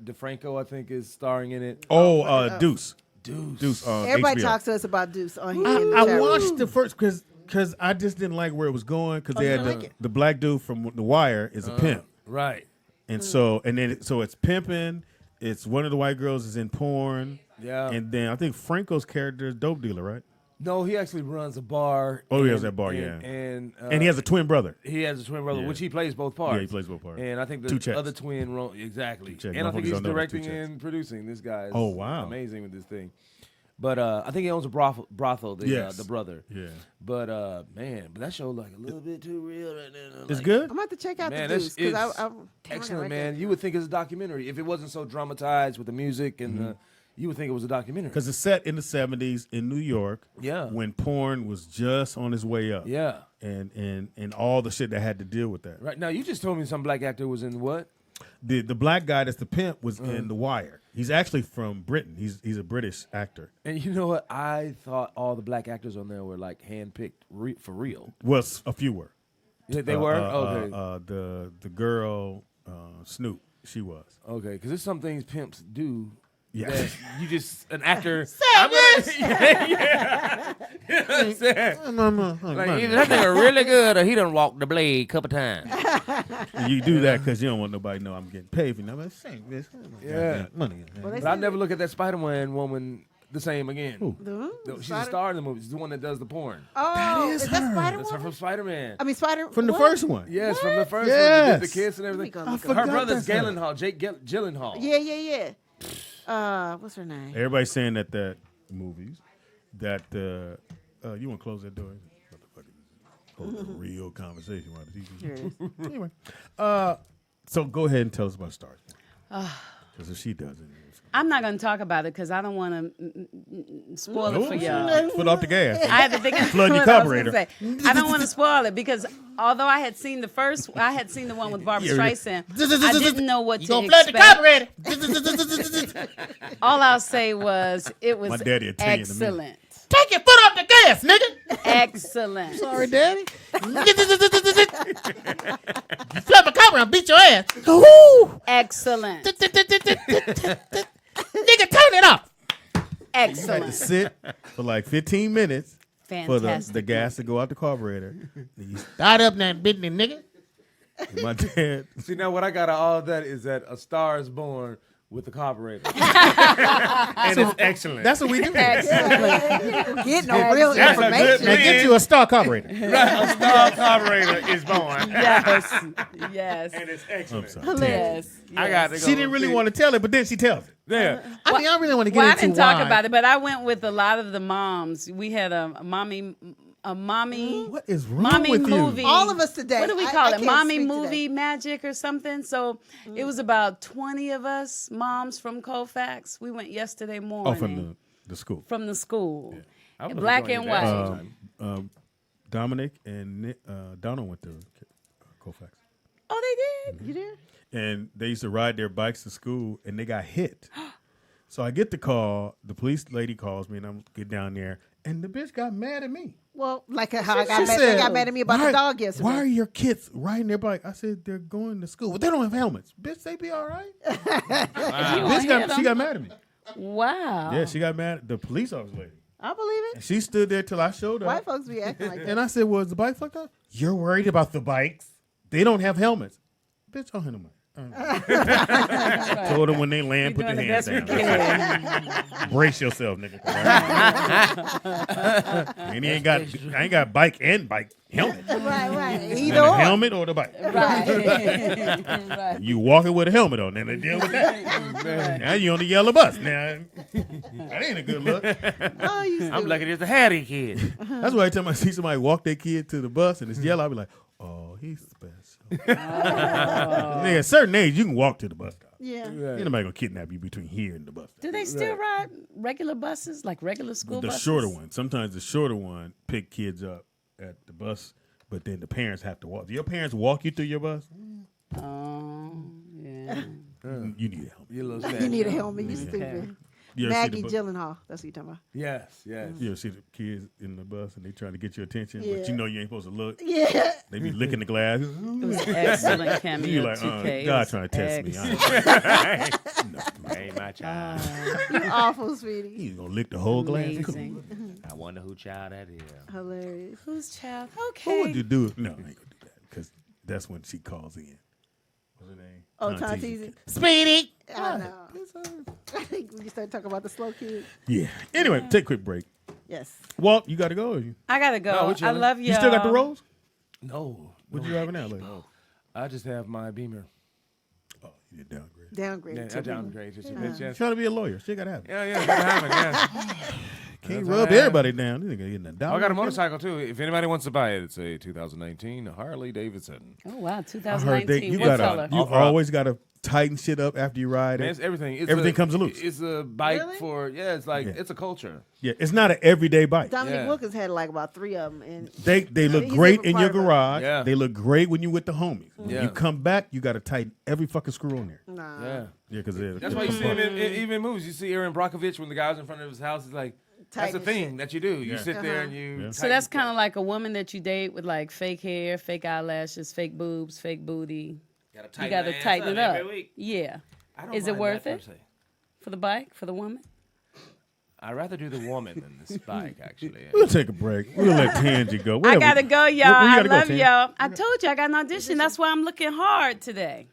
DeFranco, I think, is starring in it. Deuce. Deuce. Everybody HBO. talks to us about Deuce on here. in the I chat room. watched the first because I just didn't like where it was going because they you had didn't like it? the black dude from The Wire is a pimp, Right. and so it's pimping. It's one of the white girls is in porn. Yeah. And then I think Franco's character is dope dealer, right? No, he actually runs a bar. Oh, he has that bar, yeah. And he has a twin brother. He has a twin brother, Yeah. which he plays both parts. Yeah, he plays both parts. And I think Two the checks. other twin, exactly. Two checks. And I think Motherfuckers he's don't know about two directing checks. and producing. This guy is Oh, wow. amazing with this thing. But I think he owns a brothel, Yes. the brother. Yeah. But man, but that show like a little bit too real right now. It's Like, good? I'm about to check out Man, the Deuce because it's I'm excellent, right man. there. You would think it's a documentary if it wasn't so dramatized with the music and you would think it was a documentary. Because it's set in the 70s in New York. Yeah. When porn was just on its way up. Yeah. And all the shit that had to deal with that. Right now, you just told me some black actor was in what? The black guy that's the pimp was in The Wire. He's actually from Britain. He's a British actor. And you know what? I thought all the black actors on there were like handpicked for real. Well, a few were. Yeah, they were? Okay. The girl Snoop, she was. Okay, because there's some things pimps do. Yeah. That you just an actor. Yeah. You know what I'm saying? Like, either that nigga really good or he done walked the blade a couple times. And you do that because you don't want nobody to know I'm getting paid for you. I'm like, "Same, bitch. Yeah. Money. But I never look at that Spider-Man woman the same again. Who? She's a star in the movie. She's the one that does the porn. Oh, is that Spider That's her from Spider-Man. I mean, Spider From the what? first one. Yes, from the first Yes. one. They did the kiss and everything. Let me go I look Her forgot brother's that's her. Gyllenhaal, Jake Gyllenhaal. Yeah. What's her name? Everybody's saying that movies, that you want to close that door? Hold a real conversation while the TV's Here it is. Anyway, so go ahead and tell us about Stars. Because if she doesn't, I'm not going to talk about it because I don't want to spoil it for y'all. Foot off the gas. I had to think of Flood your what I was carburetor. gonna say. I don't want to spoil it because although I had seen the one with Barbara Streisand. I didn't know what You to gonna flood the expect. carburetor. All I'll say was it was My daddy will tell you in a minute. excellent. Take your foot off the gas, nigga. Excellent. Sorry, Daddy. Flip a carburetor and beat your ass. Excellent. Nigga, turn it off. You had to Excellent. sit for like 15 minutes for the Fantastic. gas to go out the carburetor. Start up that business, nigga. My dad. See, now what I got out of all of that is that A Star is Born with the carburetor. And it's excellent. That's what we do. Getting no real That's a good information. Now get you a star carburetor. A star carburetor is born. Yes. Yes. And it's excellent. Yes. I got to go. She didn't really want to tell it, but then she tells it. Yeah. I mean, I really want to get Well, I into didn't why. talk about it, but I went with a lot of the moms. We had a mommy. What is wrong mommy with movie. you? All of us today. What do we I call it? can't Mommy speak movie today. magic or something. So it was about 20 of us moms from Colfax. We went yesterday morning. Oh, from the school. From the school. I was Black going and to that white. sometime. Dominic and Nick, Donna went to Colfax. Oh, they did? You did? And they used to ride their bikes to school, and they got hit. So I get the call. The police lady calls me, and I'm get down there, and the bitch got mad at me. Well, like how I She got mad, said, they got mad at me about why, the dog yesterday. Why are your kids riding their bike? I said, they're going to school. But they don't have helmets. Bitch, they be all right. She got mad at me. Wow. Yeah, she got mad at the police officer lady. I believe it. And she stood there till I showed up. White folks be acting like that. And I said, well, is the bike fucked up? You're worried about the bikes. They don't have helmets. Bitch, I'll handle mine. Told them when they land, put their hands down. Brace yourself, nigga. And I ain't got bike and bike helmet. Right. And Either the or. helmet or the bike. Right. You walking with a helmet on, then they deal with that. Now you on the yellow bus. Now that ain't a good look. Oh, you I'm lucky there's a Hattie kid. That's why every time I see somebody walk their kid to the bus and it's yellow, I be like, oh, he's special. Nigga, at a certain age, you can walk to the bus stop. Yeah. Ain't nobody gonna kidnap you between here and the bus stop. Do they still ride regular buses, like regular school The buses? shorter one. Sometimes the shorter one pick kids up at the bus, but then the parents have to walk. Do your parents walk you through your bus? Oh, yeah. You need a helmet. You need a helmet. You stupid. You ever see Maggie the Gyllenhaal. That's what you're talking about. Yes. You ever see the kids in the bus and they trying to get your attention, but Yeah. you know you ain't supposed to look. Yeah. They be licking the glass. It was excellent cameo. You like, 2K. God trying to test me. Ain't my child. You awful, sweetie. You gonna lick the whole glass? Amazing. I wonder who child that is. Hilarious. Whose child? What Okay. would you do? No, I ain't gonna do that because that's when she calls in. What's her name? Oh, Tonteezy. Tonteezy. Speedy. I know. I think we start talking about the slow kids. Yeah. Anyway, take a quick break. Yes. Walt, you got to go. Or you I gotta go. No, we I chilling. love you. You still got the rolls? No. What you having now? Like, I just have my Beamer. oh, you did downgrade. Downgrade. Yeah, to I downgrade just a bit. Yes. Trying to be a lawyer. She got to have it. Yeah, gotta have it. Yeah. Can't That's rub right. everybody down. This nigga getting a dollar. I got a motorcycle too. If anybody wants to buy it, it's a 2019 Harley Davidson. Oh wow, I heard 2019. you What got color? you always got to tighten shit up after you ride Man, it. it's everything. It's Everything comes loose. It's a bike Really? for it's like Yeah. it's a culture. Yeah, it's not an everyday bike. Dominic Yeah. Wilkins had like about 3 of them. And They look He's great even in your part of it. garage. Yeah. They look great when you with the homies. When Yeah. you come back, you got to tighten every fucking screw on there. nah. Yeah. Yeah, because That's why you see him in even movies. You see Aaron Brockovich when the guy's in front of his house. It's like that's the Tighten thing shit. that you do. You Yeah. sit there and you. Yeah. So that's kind of like a woman that you date with like fake hair, fake eyelashes, fake boobs, fake booty. You got to tighten it up. Yeah. Is it worth it for the bike, for the woman? I'd rather do the woman than this bike, actually. We'll take a break. We'll let Tangy go. I Whatever. gotta go, y'all. Where you I gotta go, love Tangy? y'all. I told you I got an audition. That's why I'm looking hard today.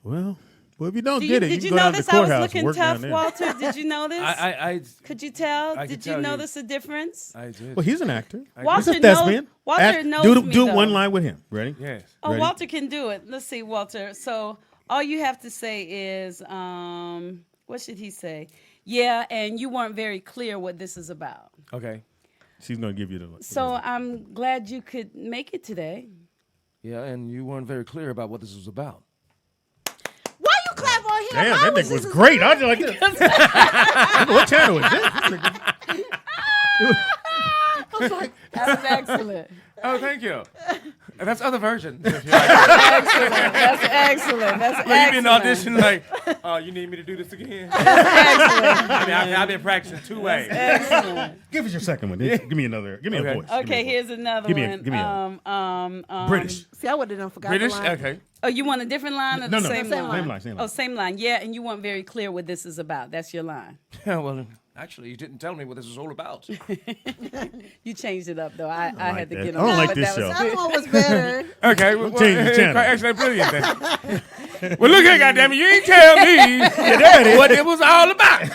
Well, if you don't Do get it, did you you can go down to notice the I was courthouse and looking work down tough, there. Walter? Did you notice? I Could you tell? I could Did you tell you. notice a difference? I did. Well, he's an actor. Walter He's a thespian. knows- Walter knows do me, do though. one line with him. Ready? Yes. Oh, Ready? Walter can do it. Let's see, Walter. So all you have to say is, what should he say? Yeah, and you weren't very clear what this is about. Okay. She's gonna give you the. So I'm glad you could make it today. Yeah, and you weren't very clear about what this was about. Why you clap on him? Damn, I that nigga was just great. I was like this. What channel is this? That's excellent. Oh, thank you. And that's other versions. If you like. That's excellent. That's Like, you be in excellent. the audition like, you need me to do this again? I mean, I've been practicing 2 ways. Excellent. Give us your second one. Give me another. Give me Okay. a voice. Give me Okay, a voice. here's another Give me a- one. give me a- Um, British. See, I would have done forgot British? the line. Okay. Oh, you want a different line or No, the no. same Same line? line. Same line. Oh, same line. Yeah, and you weren't very clear what this is about. That's your line. Yeah, well, Actually, you didn't tell me what this was all about. You changed it up though. I had to that. get I on. don't like but this that was show. That one was better. Okay, Change the channel. Actually, brilliant. Then. Well, look here, goddamn it, you ain't tell me what it was all about.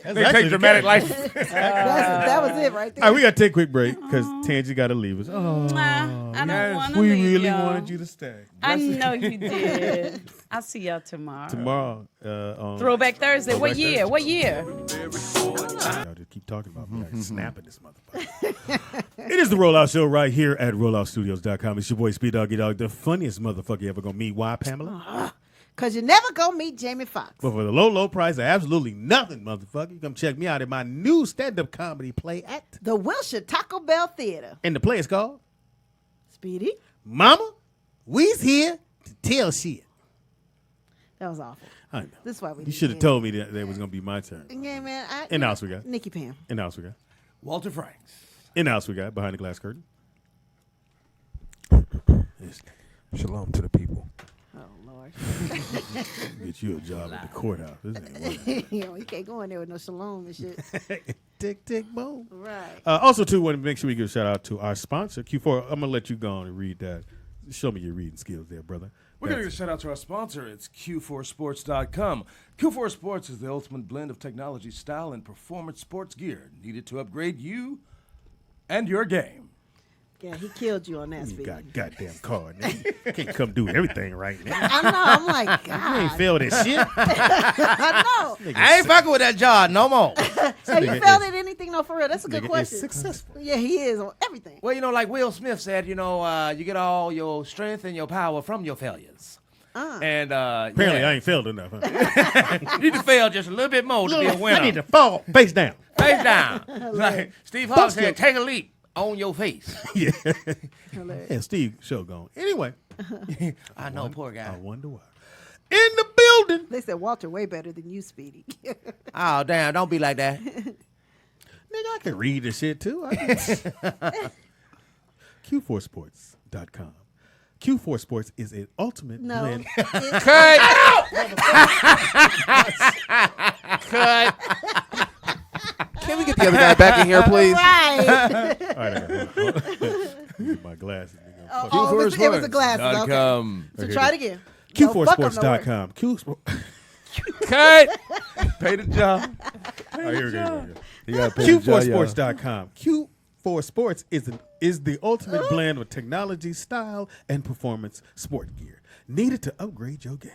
They take dramatic license. That was it right there. All right, we got to take a quick break because Tangi got to leave us. Oh, I don't want to we leave really y'all. wanted you to stay. I know you did. I'll see y'all tomorrow. Tomorrow. On Throwback Thursday. Throwback What year? Thursday. What year? Y'all just keep talking about me. I'm snapping this motherfucker. It is the Rollout Show right here at rolloutstudios.com. It's your boy Speed Doggy Dog, the funniest motherfucker you ever gonna meet. Why, Pamela? Because you never go meet Jamie Foxx. But for the low, low price of absolutely nothing, motherfucker, you come check me out at my new stand-up comedy play at The Wilshire Taco Bell Theater. and the play is called Speedy. Mama, we's here to tell shit. That was awful. I know. This is why we You didn't should have get it. told me that it was gonna be my turn. Yeah, man. In the house we got. Nikki Pam. In the house we got. Walter Franks. In the house we got. Behind the glass curtain. Shalom to the people. Oh, Lord. Get you a job at the courthouse. This ain't working. You can't go in there with no shalom and shit. Tick, tick, boom. Right. Also, too, want to make sure we give a shout out to our sponsor, Q4. I'm going to let you go on and read that. Show me your reading skills there, brother. We're going to give a shout out to our sponsor. It's Q4Sports.com. Q4 Sports is the ultimate blend of technology, style, and performance sports gear needed to upgrade you and your game. Yeah, he killed you on that You speed. got a goddamn card. Now. You can't come do everything right now. I know. I'm like, God. You ain't failed this shit. I know. I ain't fucking with that jar no more. Have you failed at anything? No, for real. That's a good Nigga is question. successful. Yeah, he is on everything. Well, like Will Smith said, you get all your strength and your power from your failures. And Apparently, I ain't failed enough. Huh? You need to fail just a little bit more to be a winner. I need to fall face down. Face down. Like Steve Harvey said, take a leap on your face. Yeah. And Steve show gone. Anyway. I know, poor guy. I wonder why. In the building. They said Walter way better than you, Speedy. Oh, damn. Don't be like that. Nigga, I can read this shit too. Q4sports.com. Q4 Sports is an ultimate blend. Cut. Cut. Can we get the other guy back in here, please? Right. All right, get my glasses. Oh, it was the glasses. Okay. So try it again. Q4sports.com. Cut. Pay the job. Oh, here we go. You gotta pay the job, y'all. Q4sports.com. Q4 Sports is the ultimate blend of technology, style, and performance sport gear needed to upgrade your game.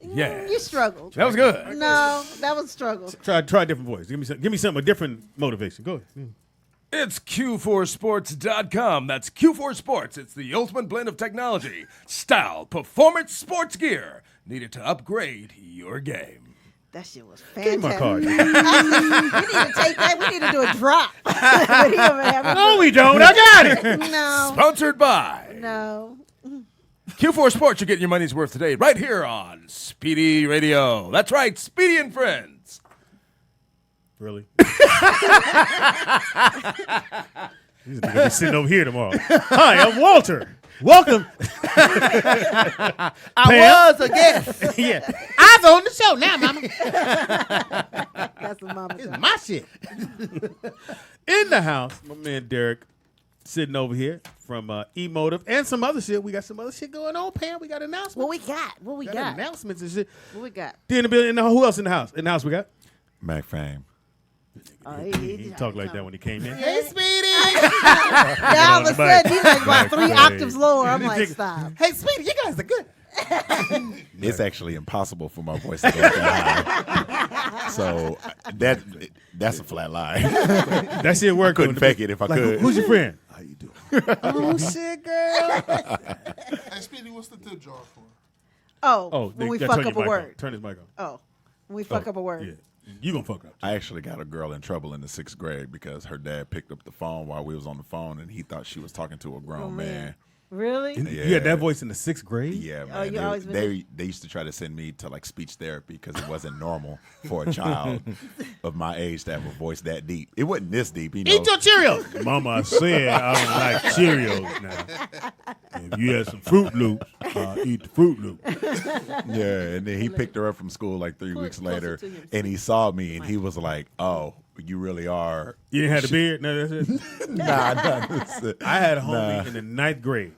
Yeah. You struggled. That was good. No, that was a struggle. Try a different voice. Give me a different motivation. Go ahead. It's Q4Sports.com. That's Q4 Sports. It's the ultimate blend of technology, style, performance sports gear needed to upgrade your game. That shit was Give me my fantastic. card. We need to take that. We need to do a drop. No, we don't. I got it. No. Sponsored by No. Q4 Sports. You're getting your money's worth today, right here on Speedy Radio. That's right, Speedy and Friends. Really? He's gonna be sitting over here tomorrow. Hi, I'm Walter. Welcome. I was a guest. Yeah. I was on the show now, mama. That's the mama. This is my shit. In the house, my man Derek sitting over here from Emotive and some other shit. We got some other shit going on, Pam. We got announcements. What we got? What we got? Announcements and shit. What we got? Then in the building, who else in the house? In the house we got? Mac Fame. He talked like that when he came in. Hey, Speedy. Now all of a sudden, he's like about 3 octaves lower. I'm like, stop. Hey, Speedy, you guys are good. It's actually impossible for my voice to go that high. So that's a flat lie. That shit worked. Couldn't fake it if I could. Who's your friend? How you doing? Oh shit, girl. Hey, Speedy, what's the tip jar for? Oh, when we fuck up a word. Turn his mic on. Oh, when we fuck up a word. Yeah. You gonna fuck up. I actually got a girl in trouble in the 6th grade because her dad picked up the phone while we was on the phone and he thought she was talking to a grown man. Really? You had that voice in the 6th grade? Yeah, man. Oh, you always they used to try to send me to like speech therapy because it wasn't normal for a child of my age to have a voice that deep. It wasn't this deep, you know. Eat your Cheerios. Mama said I don't like Cheerios now. If you had some Fruit Loops, eat the Fruit Loop. Yeah, and then he picked her up from school like 3 weeks later, and he saw me, and he was like, "Oh, you really are." You didn't have a beard? No, that's it. Nah, that's it. I had a homie in the 9th grade,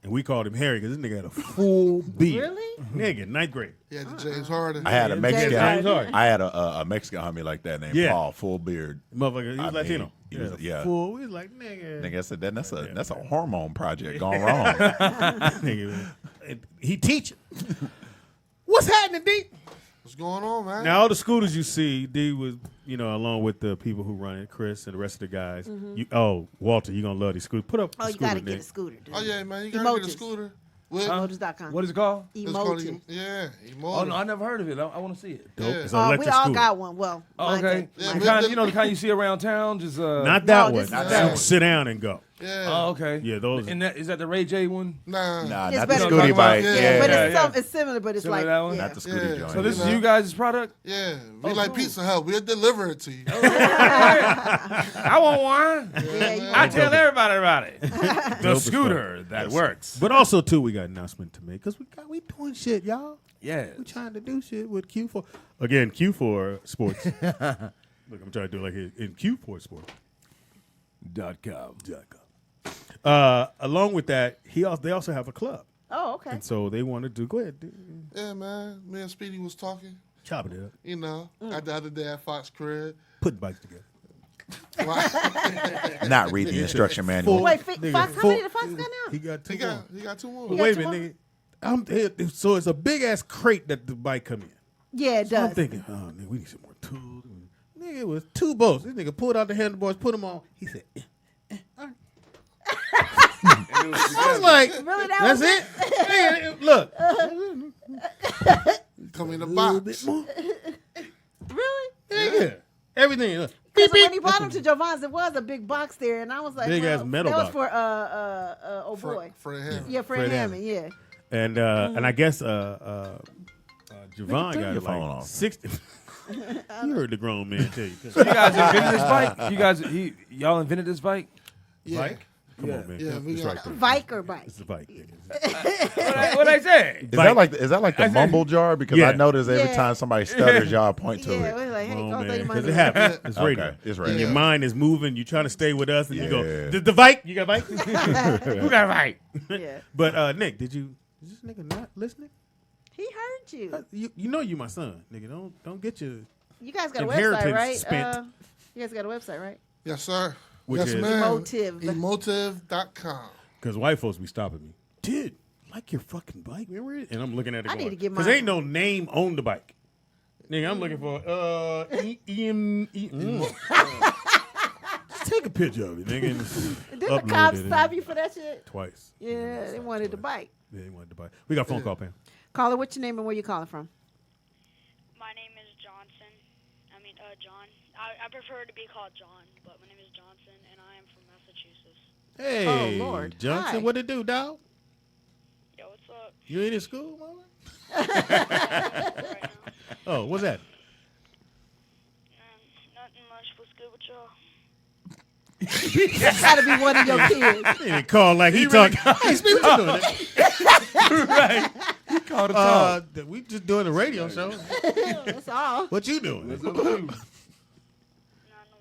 and we called him Harry because this nigga had a full beard. Really? Nigga, 9th grade. Yeah, the James Harden. I had a Mexican. James Harden. I had a Mexican homie like that named Paul, full beard. Motherfucker, he was Latino. He was, yeah. Full. We was like, nigga. Nigga, I said that's a hormone project gone wrong. Nigga, he teaching. What's happening, D? What's going on, man? Now, all the scooters you see, D was, along with the people who run it, Chris and the rest of the guys. Walter, you're going to love these scooters. Put up the you scooter, got to Nick. get a scooter, dude. Oh, yeah, man. You got to get a scooter. Emojis.com. What is it called? Emoji. Yeah, Emoji. Oh no, I never heard of it. I want to see it. Dope. Yeah. It's an We electric all scooter. got one. Well, Oh, okay. Yeah, The kind you see around town. Just Not that No, one. this is Not the- that one. Sit down and go. Yeah. Oh, okay. Yeah, those. And is that the Ray J one? Nah. Nah, It's not the better Scooty than- bike. Yeah. Yeah, but yeah. it's similar, but it's Similar like to that one? not the Scooty Yeah. joint. So this is know. you guys' product? Yeah. We Oh, like cool. Pizza Hut. We'll deliver it to you. I want one. Yeah, you I tell everybody about it. The Dope as scooter that works. But also, too, we got an announcement to make because we doing shit, y'all. Yeah. We trying to do shit with Q4. Again, Q4 Sports. Look, I'm trying to do it like in Q4 Sports. .com. Along with that, they also have a club. Oh, okay. And so they want to do, go ahead. Yeah, man. Me and Speedy was talking. Chop it up. At the other day at Fox Crib. Put bikes together. Not read the instruction manual. Wait, Nigga, Fox, how many did Fox got now? He got two He got two more. Wait a minute, nigga. So it's a big ass crate that the bike come in. Yeah, it So I'm does. thinking, oh, nigga, we need some more tools. Nigga, it was 2 bolts. This nigga pulled out the handlebars, put them on. He said, all right. I was like, Really, that that's was it? Nigga, look. Come in the A little box. bit more. Really? Yeah. Everything. Look. Because when he brought him to Jovan's, there was a big box there, and I was like, Big ass metal that box. was for oh boy, Fred Hammond. yeah, Fred Fred Hammond, yeah. And I guess Javon got turn your phone like off. 60. You heard the grown man tell you. So you guys invented this bike? Y'all invented this bike? Yeah. Bike? Come on, man. Yeah, we It's got- right there. Bike or bike? It's a bike. What I say? Is that like the mumble jar? Because Yeah. I notice every Yeah. time somebody stutters, y'all point to Yeah, it. we're like, hey, Oh, go man. take Because money. it happens. It's radio. Okay, it's And radio. your mind is moving. You're trying to stay with us. And you go, Yeah. the bike? You got a bike? Who got a bike? Yeah. But, Nick, is this nigga not listening? He heard you. You know you my son, nigga. Don't get your You guys got a inheritance website, right? spent. You guys got a website, right? Yes, sir. Which yes, is? ma'am. Emotive. Emotive.com. Because white folks be stopping me. Dude, like your fucking bike, remember it? And I'm looking at it I going, need to get because mine. ain't no name on the bike. Nigga, I'm looking for Just take a picture of it, nigga. And Didn't the upload cops it stop and- you for that shit? Twice. Yeah, they wanted the bike. Yeah, they wanted the bike. We got a phone call, Pam. Caller, what's your name and where you calling from? My name is Johnson. John. I prefer to be called John, but my name is Johnson, and I am from Massachusetts. Hey, Lord. Johnson, Hi. what it do, dog? Yo, what's up? You ain't in school, mama? Right now. Oh, what's that? Nothing much. What's good with y'all? That's gotta be one of your kids. He didn't call like he talking. Hey, Speedy, what you doing? Right. He called a talk. We just doing a radio show. That's all. What you doing? I'm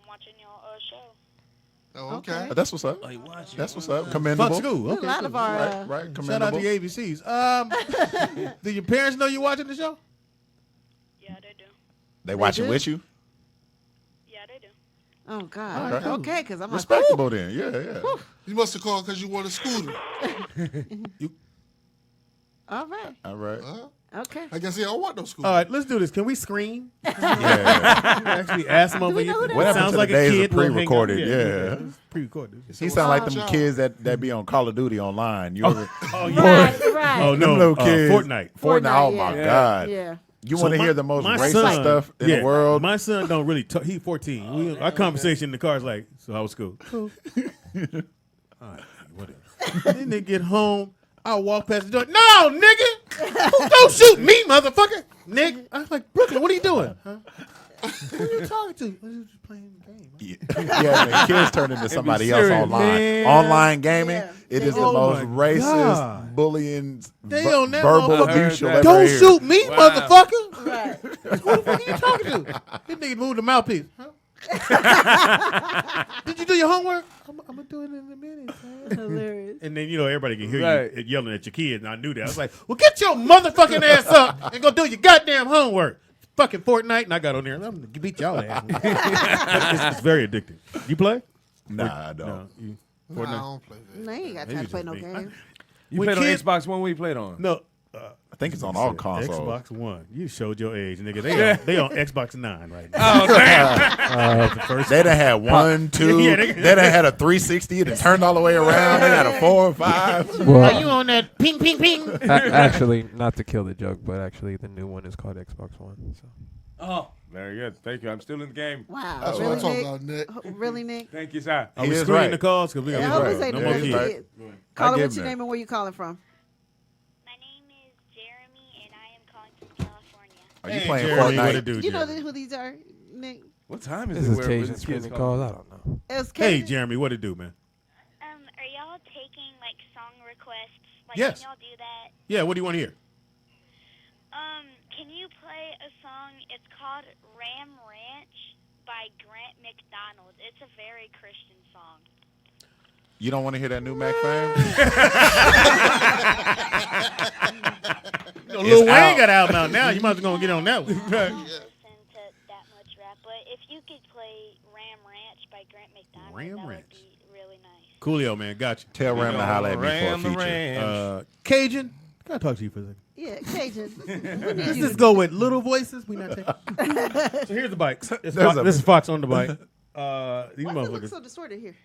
watching y'all show. Oh, okay. That's what's up. That's what's up. Commendable. Fuck school. Okay, A lot of our Right. Shout out Commendable. to the ABCs. Do your parents know you watching the show? Yeah, they do. They watching do? with you? Yeah, they do. Oh God. Okay. Okay, because I'm Respectable then. Yeah. You must have called because you want a scooter. all right. All right. Okay. I guess he don't want no scooter. All right, let's do this. Can we scream? Yeah. Actually, ask them over we know who here. that What happened Sounds to like the a days kid. of will hang out. pre-recorded? Yeah. it's pre-recorded. He sound like them kids that be on Call of Duty online. You ever, Oh, yeah. Right. Oh, them no. little kids. Fortnite. Oh my yeah. God. Yeah. You So want to my- hear the most my racist son- stuff in the world? My son don't really talk. He 14. Our conversation in the car is like, so how was school? Cool. All right, whatever. Then they get home. I'll walk past the door. No, nigga! Don't shoot me, motherfucker! Nigga. I was like, Brooklyn, what are you doing? Huh? Who you talking to? I was just playing the game. Yeah, man, kids turn into somebody else serious, online. man. Online gaming, Yeah. it is the Oh most my racist, God. bullying, They on that verbal motherfucker. abuse you'll ever Don't hear. shoot me, motherfucker. Right. Who the fuck are you talking to? This nigga moved the mouthpiece. Huh? Did you do your homework? I'm gonna do it in a minute. Man. Hilarious. And then everybody can hear Right. you yelling at your kids, and I knew that. I was like, "Well, get your motherfucking ass up and go do your goddamn homework." Fucking Fortnite, and I got on there. I'm gonna beat y'all ass. it's very addicting. You play? Nah, I don't. No, Nah, I don't play that. No, you ain't got Maybe time to play just no me. games. You When played kids- on Xbox One? When you played on? No. I think it's on all consoles. Xbox One. You showed your age, nigga. They on Xbox 9 right now. Oh damn! The first They done had 1, 2. Yeah, they done had a 360 and it turned all the way around. They had a 4 or 5. Are you on that ping, ping, ping? Actually, not to kill the joke, but actually the new one is called Xbox One. So. Oh, very good. Thank you. I'm still in the game. Wow. That's what really, I'm talking Nick? about, Nick. Really, Nick? Thank you, sir. Are He we is screening right. the calls? Because we Yeah, I got hope this ain't no no more He is kids. right. kid. I Caller, give what's your him that. name and where you calling from? My name is Jeremy, and I am calling from California. Are you Hey, playing Jeremy, what Fortnite? it do, Do you know Jeremy? who these are, Nick? What time is This it? is where Cajun this kid's screening calling? calls. I don't know. It was Hey, Katie. Jeremy, what it do, man? Are y'all taking like song requests? Like, Yes. Can y'all do that? Yeah, what do you want to hear? Can you play a song? It's called Ram Ranch by Grant McDonald. It's a very Christian song. You don't want to hear that new Mac fam? Lil Wayne out. got an album out now. You might as well go get on that one. I don't listen to that much rap, but if you could play Ram Ranch by Grant McDonald, Ram that Ranch. would be really nice. Coolio, man, got you. Tell Ram to holler at me for a Ram the feature. Ranch. Cajun, can I talk to you for a second? Yeah, Cajun. Let's just go with little voices. We not taking. So here's the bikes. This is Fox on the bike. These Why does it look motherfuckers. so distorted here?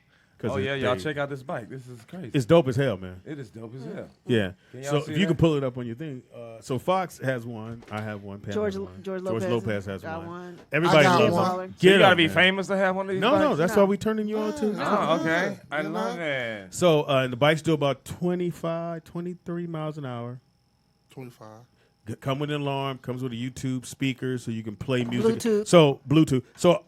Oh yeah, y'all check out this bike. This is crazy. It's dope as hell, man. It is dope as hell. Yeah. Can y'all So see if you that? can pull it up on your thing. So Fox has one. I have one. Pam George has one. Lopez has got one. one. Everybody I got loves one. them. So Get you gotta 'em, be man. famous to have one of these No, bikes? no, that's No. why we turning you on too. Oh, okay. I You love know? that. So and the bikes do about 25, 23 miles an hour. 25. Come with an alarm. Comes with a YouTube speaker so you can play music. Bluetooth. So Bluetooth. So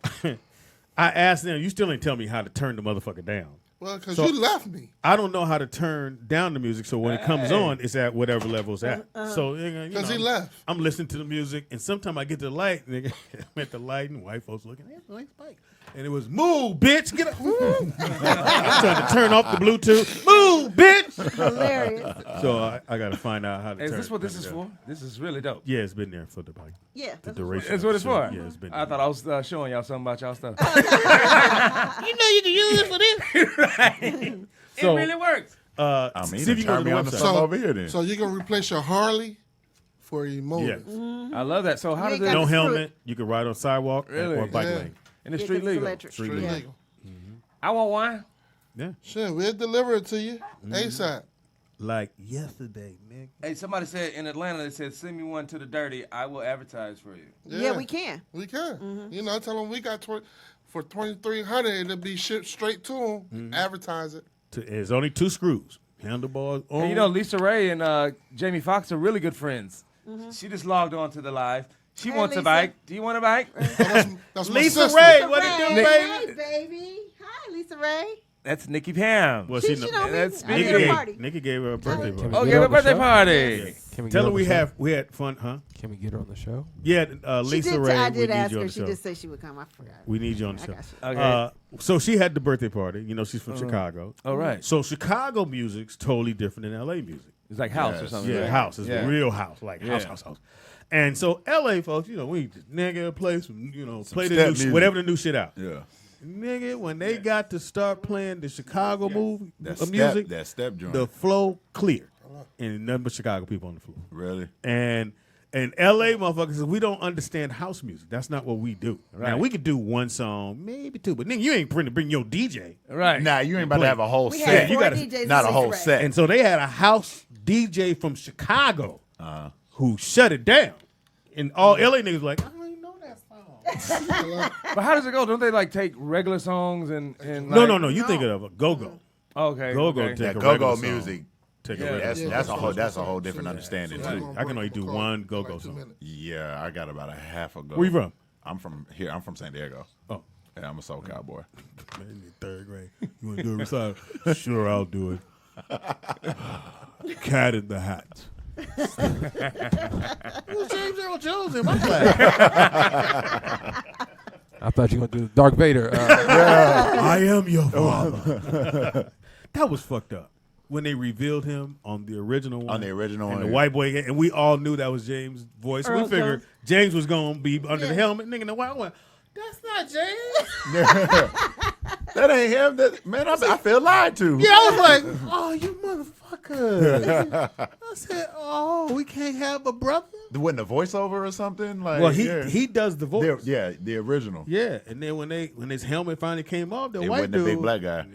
I asked them. You still ain't tell me how to turn the motherfucker down. Well, because So- you left me. I don't know how to turn down the music, so when it comes on, it's at whatever level it's at. So Because he left. I'm listening to the music, and sometimes I get to the light, nigga. I'm at the light, and white folks looking, hey, nice bike. And it was, move, bitch, get up. I'm trying to turn off the Bluetooth. Move, bitch. Hilarious. So I got to find out how to Is turn this what turn this it is down. for? This is really dope. Yeah, it's been there for the bike. Yeah. The That's duration. That's of what the it's show. for. Yeah, it's been I thought I was showing y'all something about y'all stuff. You know you can use it for this. So, it really works. I mean, see if you go to turn the me on to website. something over here then. So you're going to replace your Harley for your motor. Yes. I love that. So how does You ain't it? got No the helmet. You can ride on sidewalk Really? or bike Yeah. lane. And it's Yeah, street 'cause it's legal. electric. Street Street legal. legal. I want one. Yeah. Shit, we'll deliver it to you ASAP. Like yesterday, nigga. Hey, somebody said in Atlanta, they said, send me one to the dirty. I will advertise for you. Yeah, we can. We can. You know, tell them we got for $2,300. It'll be shipped straight to them. Advertise it. There's only 2 screws. Handlebars on. And you know, Lisa Ray and Jamie Foxx are really good friends. She just logged on to the live. She Hey, wants a Lisa. bike. Do you want a bike? That's my Lisa sister. Ray, what it do, Ray. baby? Hey, baby. Hi, Lisa Ray. That's Nikki Pam. Well, She know. know me. That's I Nikki did a gave- party. Nikki gave her a birthday Can party. we Oh, get give her a on the birthday show? party. Can we get Tell her on the show? we had fun, huh? Can we get her on the show? Yeah, She Lisa did. Ray. I we did need ask you on her. the She show. did say she would come. I forgot. We need you on the I show. got you. Okay. So she had the birthday party. You know, she's from Chicago. All right. So Chicago music's totally different than LA music. It's like house or Yes. something. Yeah, right? house is Yeah. real house, like Yeah. house. And so LA folks, you know, we just nigga play some, play the step new music. whatever the new shit out. Yeah. Nigga, when they got to start playing the Chicago That music, that step joint. the flow cleared, and nothing but Chicago people on the floor. Really? And LA motherfuckers, we don't understand house music. That's not what we do. Now Right. we could do one song, maybe 2, but nigga, you ain't bring your DJ. Right. Nah, you ain't about to have a whole We set. had you 4 gotta- DJs. Not a and whole Lisa Ray. set. And so they had a house DJ from Chicago who shut it down, and all LA niggas like, I don't even know that song. But how does it go? Don't they like take regular songs and No, like, no. You thinking of a go-go. Okay. Go-go okay. take That a go-go regular song. music. Take Yeah. a regular That's song. that's a whole different understanding too. I can only do one go-go song. Yeah, I got about a half a go. Where you from? I'm from here. I'm from San Diego. Oh. Yeah, I'm a soul cowboy. Man, in third grade. You want to do a recital? Sure, I'll do it. Cat in the Hat. Who's James Earl Jones in my class? I thought you were going to do Dark Vader. I am your father. That was fucked up. When they revealed him on the original one. On the original and one. the white boy, and we all knew that was James' voice. Earl We figured Jones. James was going to be under the helmet. Nigga, the white one. That's not James. That ain't him. Man, I feel lied to. Yeah, I was like, oh, you motherfucker. I said, oh, we can't have a brother? When the voiceover or something? Like, Well, he does the voice. The original. Yeah, and then when his helmet finally came off, the It white wasn't the dude. big black guy.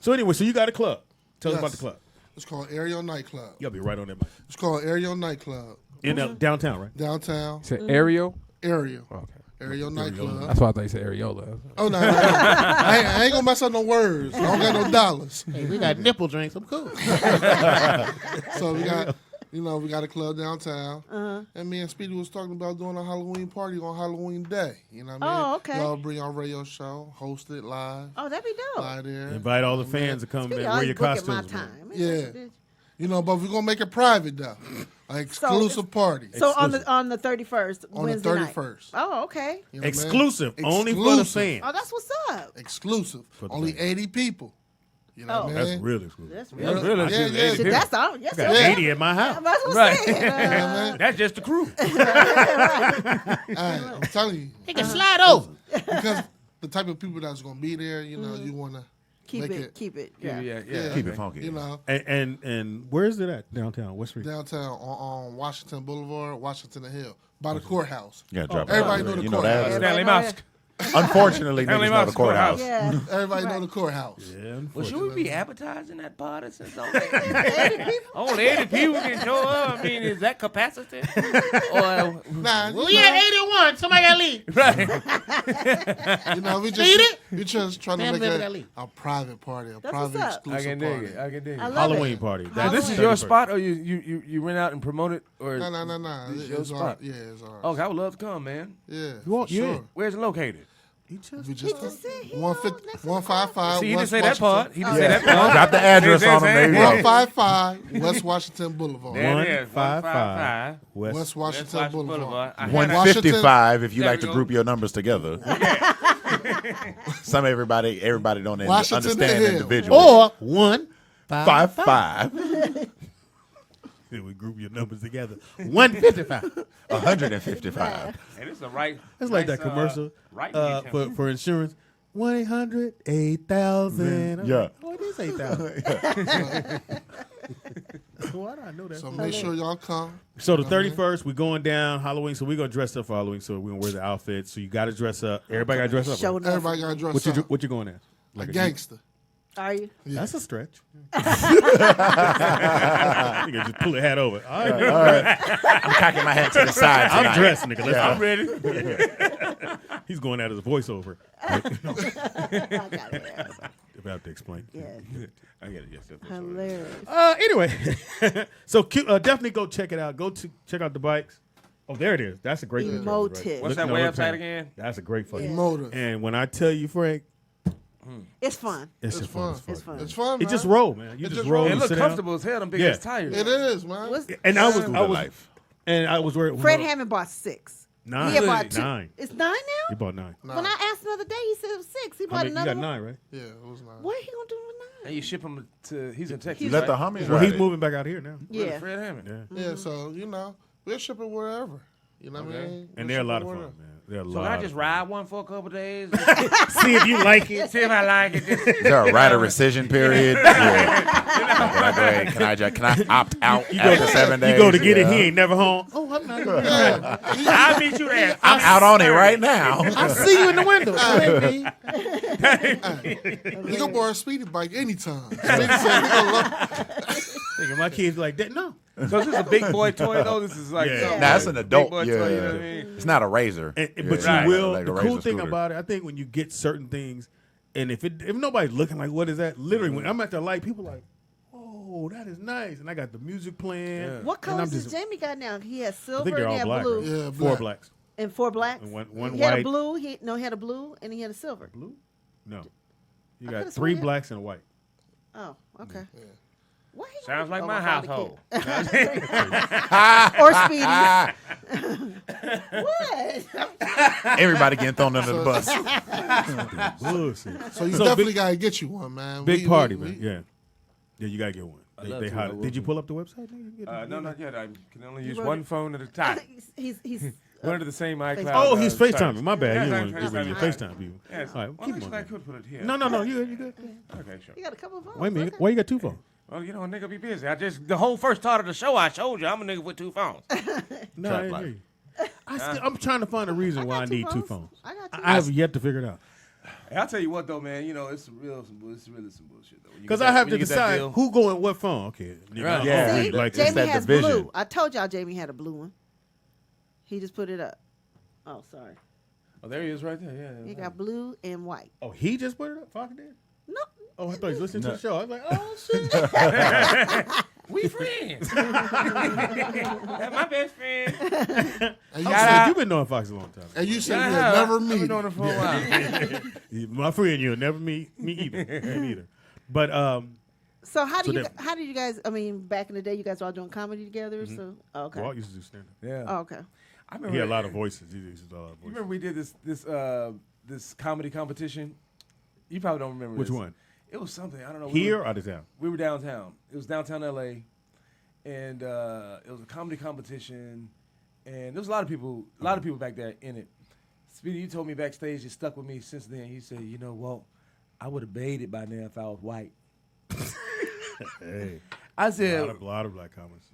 So anyway, so you got a club. Tell us Yes. about the club. It's called Aerial Nightclub. You'll be right on that mic. It's called Aerial Nightclub. In downtown, right? Downtown. Say Aerial? Aerial. Okay. Aerial Nightclub. That's why I thought you said Areola. Oh, no. I ain't going to mess up no words. I don't got no dollars. Hey, we got nipple drinks. I'm cool. So we got a club downtown. And me and Speedy was talking about doing a Halloween party on Halloween Day. You know what I mean? Oh, okay. Y'all bring our radio show, host it live. Oh, that'd be dope. Live there. Invite all the fans to come Speedy and wear always your booking my costumes. man. time. Yeah. You know, but we're going to make it private, though. Like exclusive party. So on the 31st, On Wednesday the night. 31st. Oh, okay. You know what I mean? Exclusive. Only for the fans. Oh, that's what's up. Exclusive. For the Only fans. 80 people. You know what I mean? That's real exclusive. That's Yeah, real. really exclusive. yeah. Shit, That's all. Yes, I got sir. 80 at my house. That's what I'm Right. saying. man. That's just the crew. I'm telling you. He can slide over. Because the type of people that's going to be there, you know, you want to Keep make it. Keep it. Yeah. Yeah. Keep it funky. You know, And where is it at? Downtown, West Street. downtown on Washington Boulevard, Washington Hill, by the courthouse. You gotta drop it Everybody off. know the You know courthouse. that. Stanley Mosk. Unfortunately, Stanley niggas know the Mosk courthouse. Yeah. Everybody know the courthouse. Yeah, Well, should we be advertising that party since only 80 people? only 80 people can show up? I mean, is that capacity? Or, Nah, We had 81. Somebody got to leave. right. you know, we just trying to Man, make baby, a, gotta leave. a private party, a That's private what's up. I exclusive can dig party. it. I can dig I it. love Halloween it. party. So this is your 31st. spot, or you rent out and promote it, or No. This It's your ours. spot? Yeah, it's ours. Okay, I would love to come, man. Yeah, want- for yeah. sure. Where's it located? We just He just said he 155 See, he didn't West say that part. Washington. He didn't say that part. Drop the address on them. There you go. 155 West Washington Boulevard. There it is, 155 West West Washington Boulevard. I had 155 if you There like we to go. group your numbers together. everybody don't Washington understand Hill. individuals. Or 155. 55. Yeah, we group your numbers together. 155. 155. And it's a right. That's like nice, that commercial right for insurance. 1-800-8000. Yeah. Oh, it is 8,000. Why do I know that? So make sure y'all come. So the 31st, we're going down Halloween. So we're gonna dress up for Halloween. So we're gonna wear the outfits. So you got to dress up. Everybody got to dress up. Show Right? enough. Everybody got to dress up. What you going as? A gangster. Are you? That's a stretch. You can just pull the hat over. All right. I'm cocking my hat to the side tonight. I'm dressed, nigga. Let's I'm go. ready. He's going out as a voiceover. I got it. If I have to explain. Yeah. I get it. Yes. Hilarious. Anyway, so definitely go check it out. Go to check out the bikes. Oh, there it is. That's a great picture. Emotive. What's that Look, no, website look, again? That's a great fucking. Emotive. And when I tell you, Frank, It's fun. it's just fun. It's fun. It's fun, It man. just roll, man. You It just just roll. roll. It and look sit down. comfortable as hell. Them big Yeah. ass tires. It is, man. And I was life. and I was wearing Fred Hammond bought 6. nine. He had bought 2. Nine. It's 9 He now? bought 9. When I asked the other day, he said it was 6. He I bought mean, you another got one. 9, right? Yeah, it was nice. What he gonna do with 9? And you ship him to. He's in Texas. You let the right? homies Well, ride he's it. moving back out here now. Yeah. Fred Hammond. Yeah. Yeah, so, you know, we'll ship it wherever. You know what I mean? And We'll they're a ship lot it of fun, wherever. man. They're a So lot. can I of just fun. ride one for a couple days? See if you like it. See if I like it. Just, Is there a rider rescission period? Yeah. Can I go ahead? Can I opt out after 7 days? You go to get it, Yeah. he ain't never home. Oh, I'm not going to. I'll meet you there. I'm out on it right now. I see you in the window. You can borrow a Speedy bike anytime. Speedy said he gonna love Thinking my kids like that. No. So this is a big boy toy though. This is like Yeah. something Now, it's like an a adult. big boy Yeah. toy, you know what I mean? It's not a razor. But Yeah. you Right. will. Like a The razor cool thing scooter. about it, I think, when you get certain things, and if nobody's looking like, what is that? Literally, when I'm at the light, people like, oh, that is nice, and I got the music playing. Yeah. What and I'm colors does just- Jamie got now? He has I silver think they're and he all has black. blue. Right? Yeah, 4 black. blacks. And 4 blacks. And one he white. had a blue. He had a blue, and he had a silver. Blue? No. You I got could've 3 sworn blacks and a white. Oh, okay. Why he Sounds like oh, my father household. kid. Or Speedy. What? Everybody getting thrown under the bus. Bullshit. So you definitely got to get you one, man. Big party, man. Yeah. Yeah, you got to get one. love They to. hot. I will Did you to. pull up the website? No, not yet. I can only use wrote one it. phone at a time. He's We're under the same iCloud. Oh, he's site. FaceTiming. My bad. Yeah, You yeah, want to give me your FaceTime people. Yes. All right, Well, keep actually, on. I could put it here. No, you good. Okay, sure. You got a couple of phones. Wait a minute. Okay. Why you got 2 phones? Well, you know, a nigga be busy. The whole first part of the show, I showed you, I'm a nigga with 2 phones. No, I didn't hear you. I'm trying to find a reason why I need 2 phones. I got 2 I have yet to figure it out. Hey, I'll tell you what, though, man. You know, it's really some bullshit, though. Because I have to decide who go in what phone. Okay. Right. Yeah. See, Like Jamie that has division. blue. I told y'all Jamie had a blue one. He just put it up. Oh, sorry. Oh, there he is right there. Yeah. He got blue and white. Oh, he just put it up? Fox did? No. Oh, I thought he was listening to the show. I was like, oh, shit. We friends. That's my best friend. And you So said, you've been knowing Fox a long time. and you said Yeah, I you'd have. never I've meet. been knowing her for a while. My friend, you'll never meet me either. Me either. But So how So did you guys? I mean, back in the day, you guys were all doing comedy together. So okay. Walt used to do stand-up. Yeah. Oh, okay. I remember He had a lot of voices. He used to do a lot of You voices. remember we did this comedy competition? You probably don't remember Which this. one? It was something. I don't know. Here or out of town? We were downtown. It was downtown L.A. And it was a comedy competition. And there was a lot of people back there in it. Speedy, you told me backstage, you stuck with me since then. You said, you know, Walt, I would have made it by now if I was white. Hey. I said, A lot of black comics.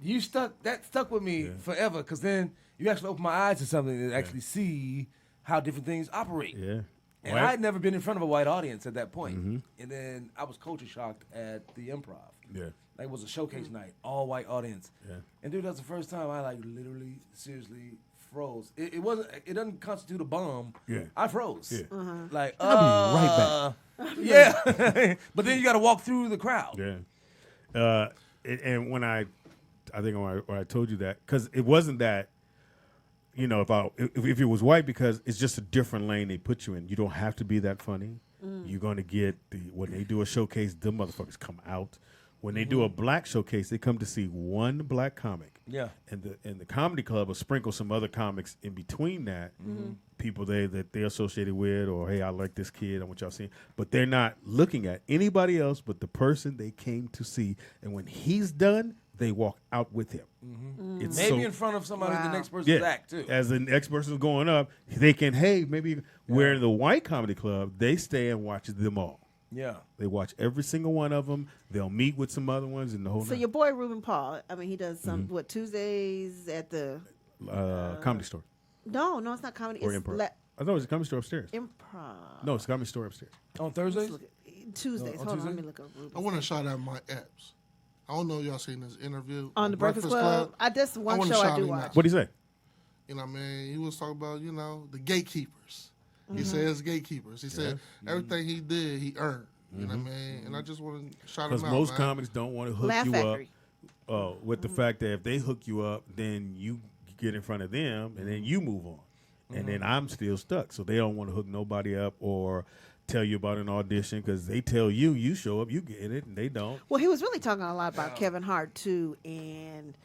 that stuck with me forever, because then you actually open my eyes to something and actually see how different things operate. Yeah. And I had never been in front of a white audience at that point. And then I was culture shocked at the Improv. Yeah. Like, it was a showcase night, all white audience. Yeah. And dude, that was the first time I literally, seriously froze. It doesn't constitute a bomb. Yeah. I froze. Yeah. Like, I'll be right back. Yeah. But then you got to walk through the crowd. Yeah. And when I think when I told you that, because it wasn't that, you know, if it was white, because it's just a different lane they put you in. You don't have to be that funny. You're going to get when they do a showcase, them motherfuckers come out. When they do a black showcase, they come to see one black comic. Yeah. And the comedy club will sprinkle some other comics in between that. People that they're associated with, or hey, I like this kid, I want y'all seeing. But they're not looking at anybody else but the person they came to see. And when he's done, they walk out with him. It's Maybe so- in front of somebody the next person's yeah, act, too. as the next person's going up, they can, maybe where in the white comedy club, they stay and watch them all. Yeah. They watch every single one of them. They'll meet with some other ones in the whole So night. your boy Ruben Paul, I mean, he does some Tuesdays at the Comedy store. No, it's not comedy. Or It's improv. I thought it was a comedy store upstairs. improv. No, it's a comedy store upstairs. On Thursdays? Tuesdays. on Hold on, Tuesday? let me look up Ruben. I want to shout out my Epps. I don't know if y'all seen this interview On the Breakfast Club. That's one wanna show I shout do him watch. out. What'd he say? You know, man, he was talking about, the gatekeepers. He says gatekeepers. He said everything he did, he earned. You know what I mean? And I just want to shout him Because out, most man. comics don't want to hook Laugh you Factory. up with the fact that if they hook you up, then you get in front of them and then you move on. And then I'm still stuck. So they don't want to hook nobody up or tell you about an audition, because they tell you, you show up, you get it, and they don't. Well, he was really talking a lot about Kevin Hart too, and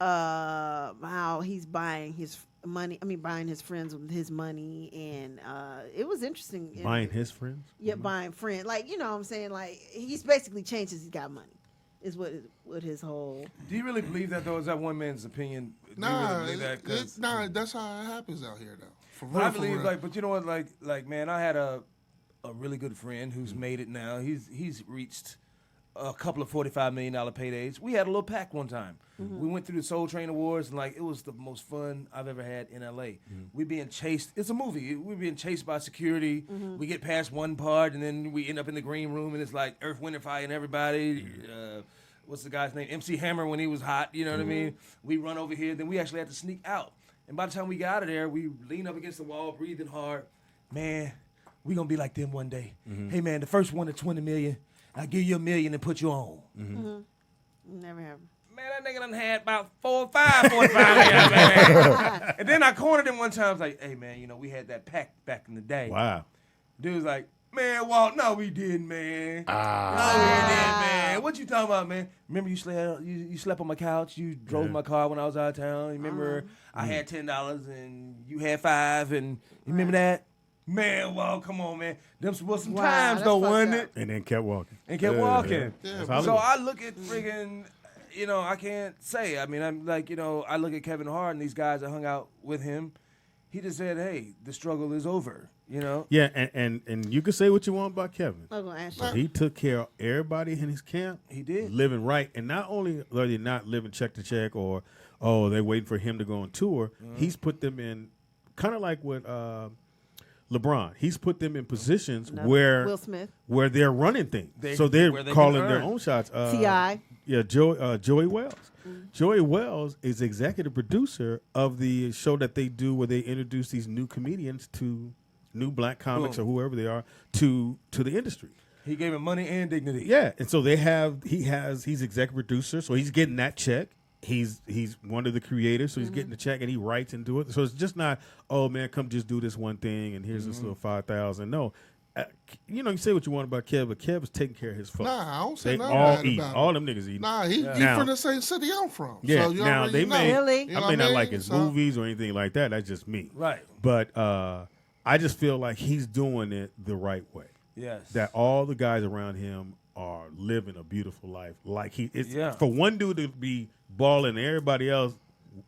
how he's buying his money. I mean, buying his friends with his money, and it was interesting. Buying his friends? Yeah, buying friends. Like, you know what I'm saying? Like, he's basically changed as he's got money. Is what his whole. Do you really believe that, though? Is that one man's opinion? Do you Nah, really believe that? 'Cause- that's how it happens out here, though. For But real, I for believe, real. but you know what, man, I had a really good friend who's made it now. He's reached a couple of $45 million paydays. We had a little pact one time. We went through the Soul Train Awards, and it was the most fun I've ever had in LA. We being chased. It's a movie. We're being chased by security. We get past one part, and then we end up in the green room, and it's like Earth, Wind, and Fire and everybody. What's the guy's name? MC Hammer when he was hot. You know what I mean? We run over here. Then we actually had to sneak out. And by the time we got out of there, we leaned up against the wall, breathing hard. Man, we gonna be like them one day. Hey, man, the first one to 20 million, I'll give you $1 million and put you on. Never have. Man, that nigga done had about 4 or 5 45 years, man. And then I cornered him one time. I was like, hey, man, we had that pack back in the day. Wow. Dude was like, man, Walt, no, we didn't, man. No, we didn't, man. What you talking about, man? Remember you slept on my couch? You drove my car when I was out of town? You remember I had $10 and you had $5 and you remember that? Man, Walt, come on, man. Them was some times, though, wasn't it? And then kept walking. Yeah. So I look at friggin', I can't say. I mean, I'm like, I look at Kevin Hart and these guys that hung out with him. He just said, hey, the struggle is over, Yeah, and you can say what you want about Kevin. I'm gonna ask But you. he took care of everybody in his camp. He did. Living right. And not only are they not living check to check or, they're waiting for him to go on tour, he's put them in, kind of like with LeBron. He's put them in positions where Will Smith, where they're running things. They're can calling earn. their own shots. T.I. Yeah, Joey Wells. Joey Wells is executive producer of the show that they do where they introduce these new comedians to new black comics or whoever they are to the industry. He gave him money and dignity. Yeah, and so he's executive producer, so he's getting that check. He's one of the creators, so he's getting the check and he writes and do it. So it's just not, oh man, come just do this one thing and here's this little 5,000. No, you say what you want about Kev, but Kev is taking care of his folks. Nah, I don't say they nothing all bad eat. about All him. them niggas eat. Nah, he Now- from the same city I'm from. Yeah, So you now already they know. may. Really? You know I what may not mean? like his So- movies or anything like that. That's just me. Right. But I just feel like he's doing it the right way. Yes. That all the guys around him are living a beautiful life. Like Yeah. for one dude to be balling and everybody else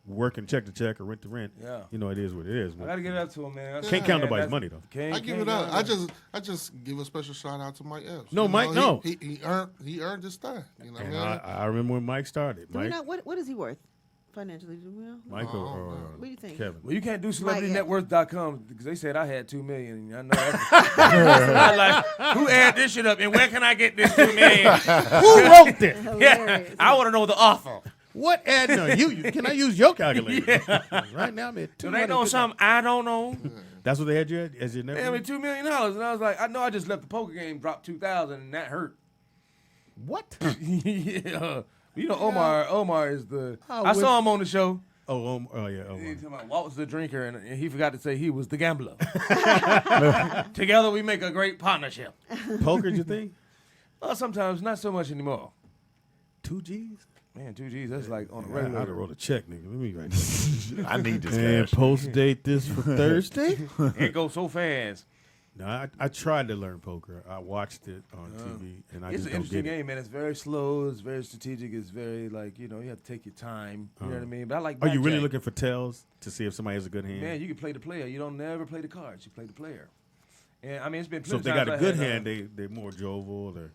working check to check or rent to rent. Yeah. It is what it is. I got to give it up to him, man. Can't count nobody's money though. I give it up. I just give a special shout out to Mike Epps. No, Mike, no. He earned his time. You know what I And mean? I remember when Mike started. Do we Mike, know what is he worth financially? Do we know? Mike or What do you think? Kevin. Well, you can't do Mike, celebritynetworth.com because they said I had $2 million. I know that. I'm like, who added this shit up and where can I get this $2 million? Who wrote this? Yeah, I want to know the offer. What ad? No, you can I use your calculator? Right now I'm at Do they know something I don't know? That's what they had you as your net They had me worth? $2 million, and I was like, I know I just left the poker game, dropped 2,000, and that hurt. What? Yeah, Omar is the. Oh, I saw him on the show. Oh yeah. He talking about Walt was the drinker, and he forgot to say he was the gambler. Together we make a great partnership. Poker's your thing? Well, sometimes not so much anymore. 2 G's? Man, 2 G's, that's like on a I'd regular. have wrote a check, nigga. Let me write this. I need this And cash. post date this for Thursday. It goes so fast. No, I tried to learn poker. I watched it on TV, and I It's just an don't interesting get it. game, man. It's very slow. It's very strategic. It's very you have to take your time. You know what I mean? But I like. Are you really blackjack. looking for tells to see if somebody has a good hand? Man, you can play the player. You don't never play the cards. You play the player. And I mean, it's been. So if plenty they got times a I good had, hand, they're more jovial or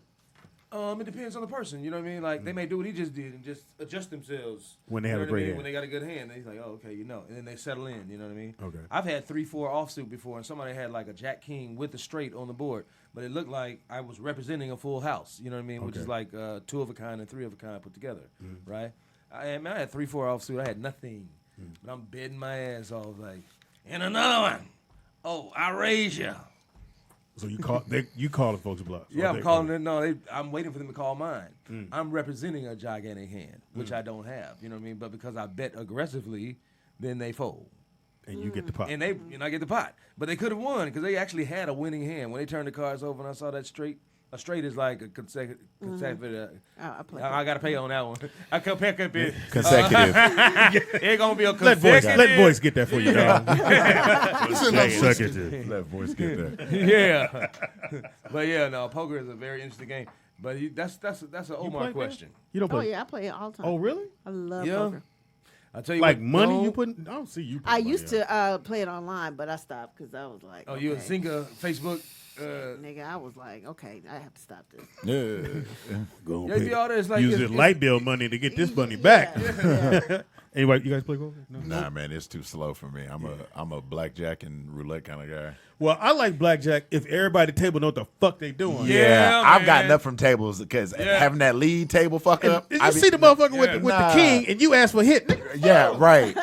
it depends on the person. You know what I mean? Like they may do what he just did and just adjust themselves When they you have know a what I great mean? hand. When they got a good hand, they're like, oh, okay, and then they settle in. You know what I mean? Okay. I've had 3-4 offsuit before, and somebody had like a Jack King with the straight on the board, but it looked like I was representing a full house. You know what I mean? Which is like 2 of a kind and 3 of a kind put together, right? I had 3-4 offsuit. I had nothing, but I'm bidding my ass off like, and another one. Oh, I raise you. So you calling folks bluff? Yeah, I'm calling it. No, I'm waiting for them to call mine. I'm representing a gigantic hand, which I don't have. You know what I mean? But because I bet aggressively, then they fold. And you get the pot. And I get the pot. But they could have won because they actually had a winning hand. When they turned the cards over and I saw that straight, a straight is like a consecutive. I got to pay on that one. I compare it. Consecutive. It's going to be a consecutive. Let voice get that for you, dog. Let voice get that. Yeah. But yeah, no, poker is a very interesting game. But that's an Omar play, question. man? You don't Oh play? yeah, I play it all the time. Oh really? I love Yeah. poker. I tell you Like what, money no. you put? I don't see you. I used to play it online, but I stopped because I was like, Oh, you a okay. Zynga Facebook? Nigga, I was like, okay, I have to stop this. Yeah. Go Yeah, be all this, like, use it's- your light bill money to get this money back. Yeah. Anyway, you guys play poker? No. Nah, man, it's too slow for me. I'm a blackjack and roulette kind of guy. Well, I like blackjack if everybody at the table know what the fuck they doing. Yeah, I've man. gotten up from tables because having that lead table fuck And up. you see the motherfucker with the king and you ask for hit. Nigga. Yeah, right.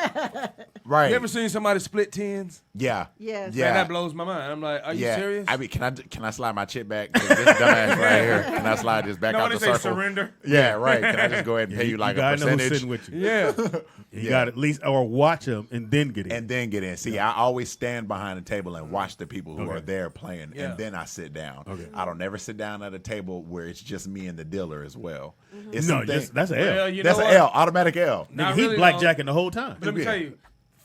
Right. You ever seen somebody split tens? Yeah. Yes. Yeah. Man, that blows my mind. I'm like, are you serious? I mean, can I slide my chip back? This dumbass right here. Can I slide this back No, out they the say circle? surrender. Yeah, right. Can I just go ahead and pay you like a gotta know who's percentage? sitting with you. Yeah. You got to at least or watch them and then get in. And then get in. See, I always stand behind the table and watch the people who Okay. are there playing, Yeah. and then I sit down. Okay. I don't never sit down at a table where it's just me and the dealer as well. It's No, something- that's an L. Well, you that's know an what? L, automatic L. Nigga, Not he really, blackjacking the whole time. But let me Yeah. tell you,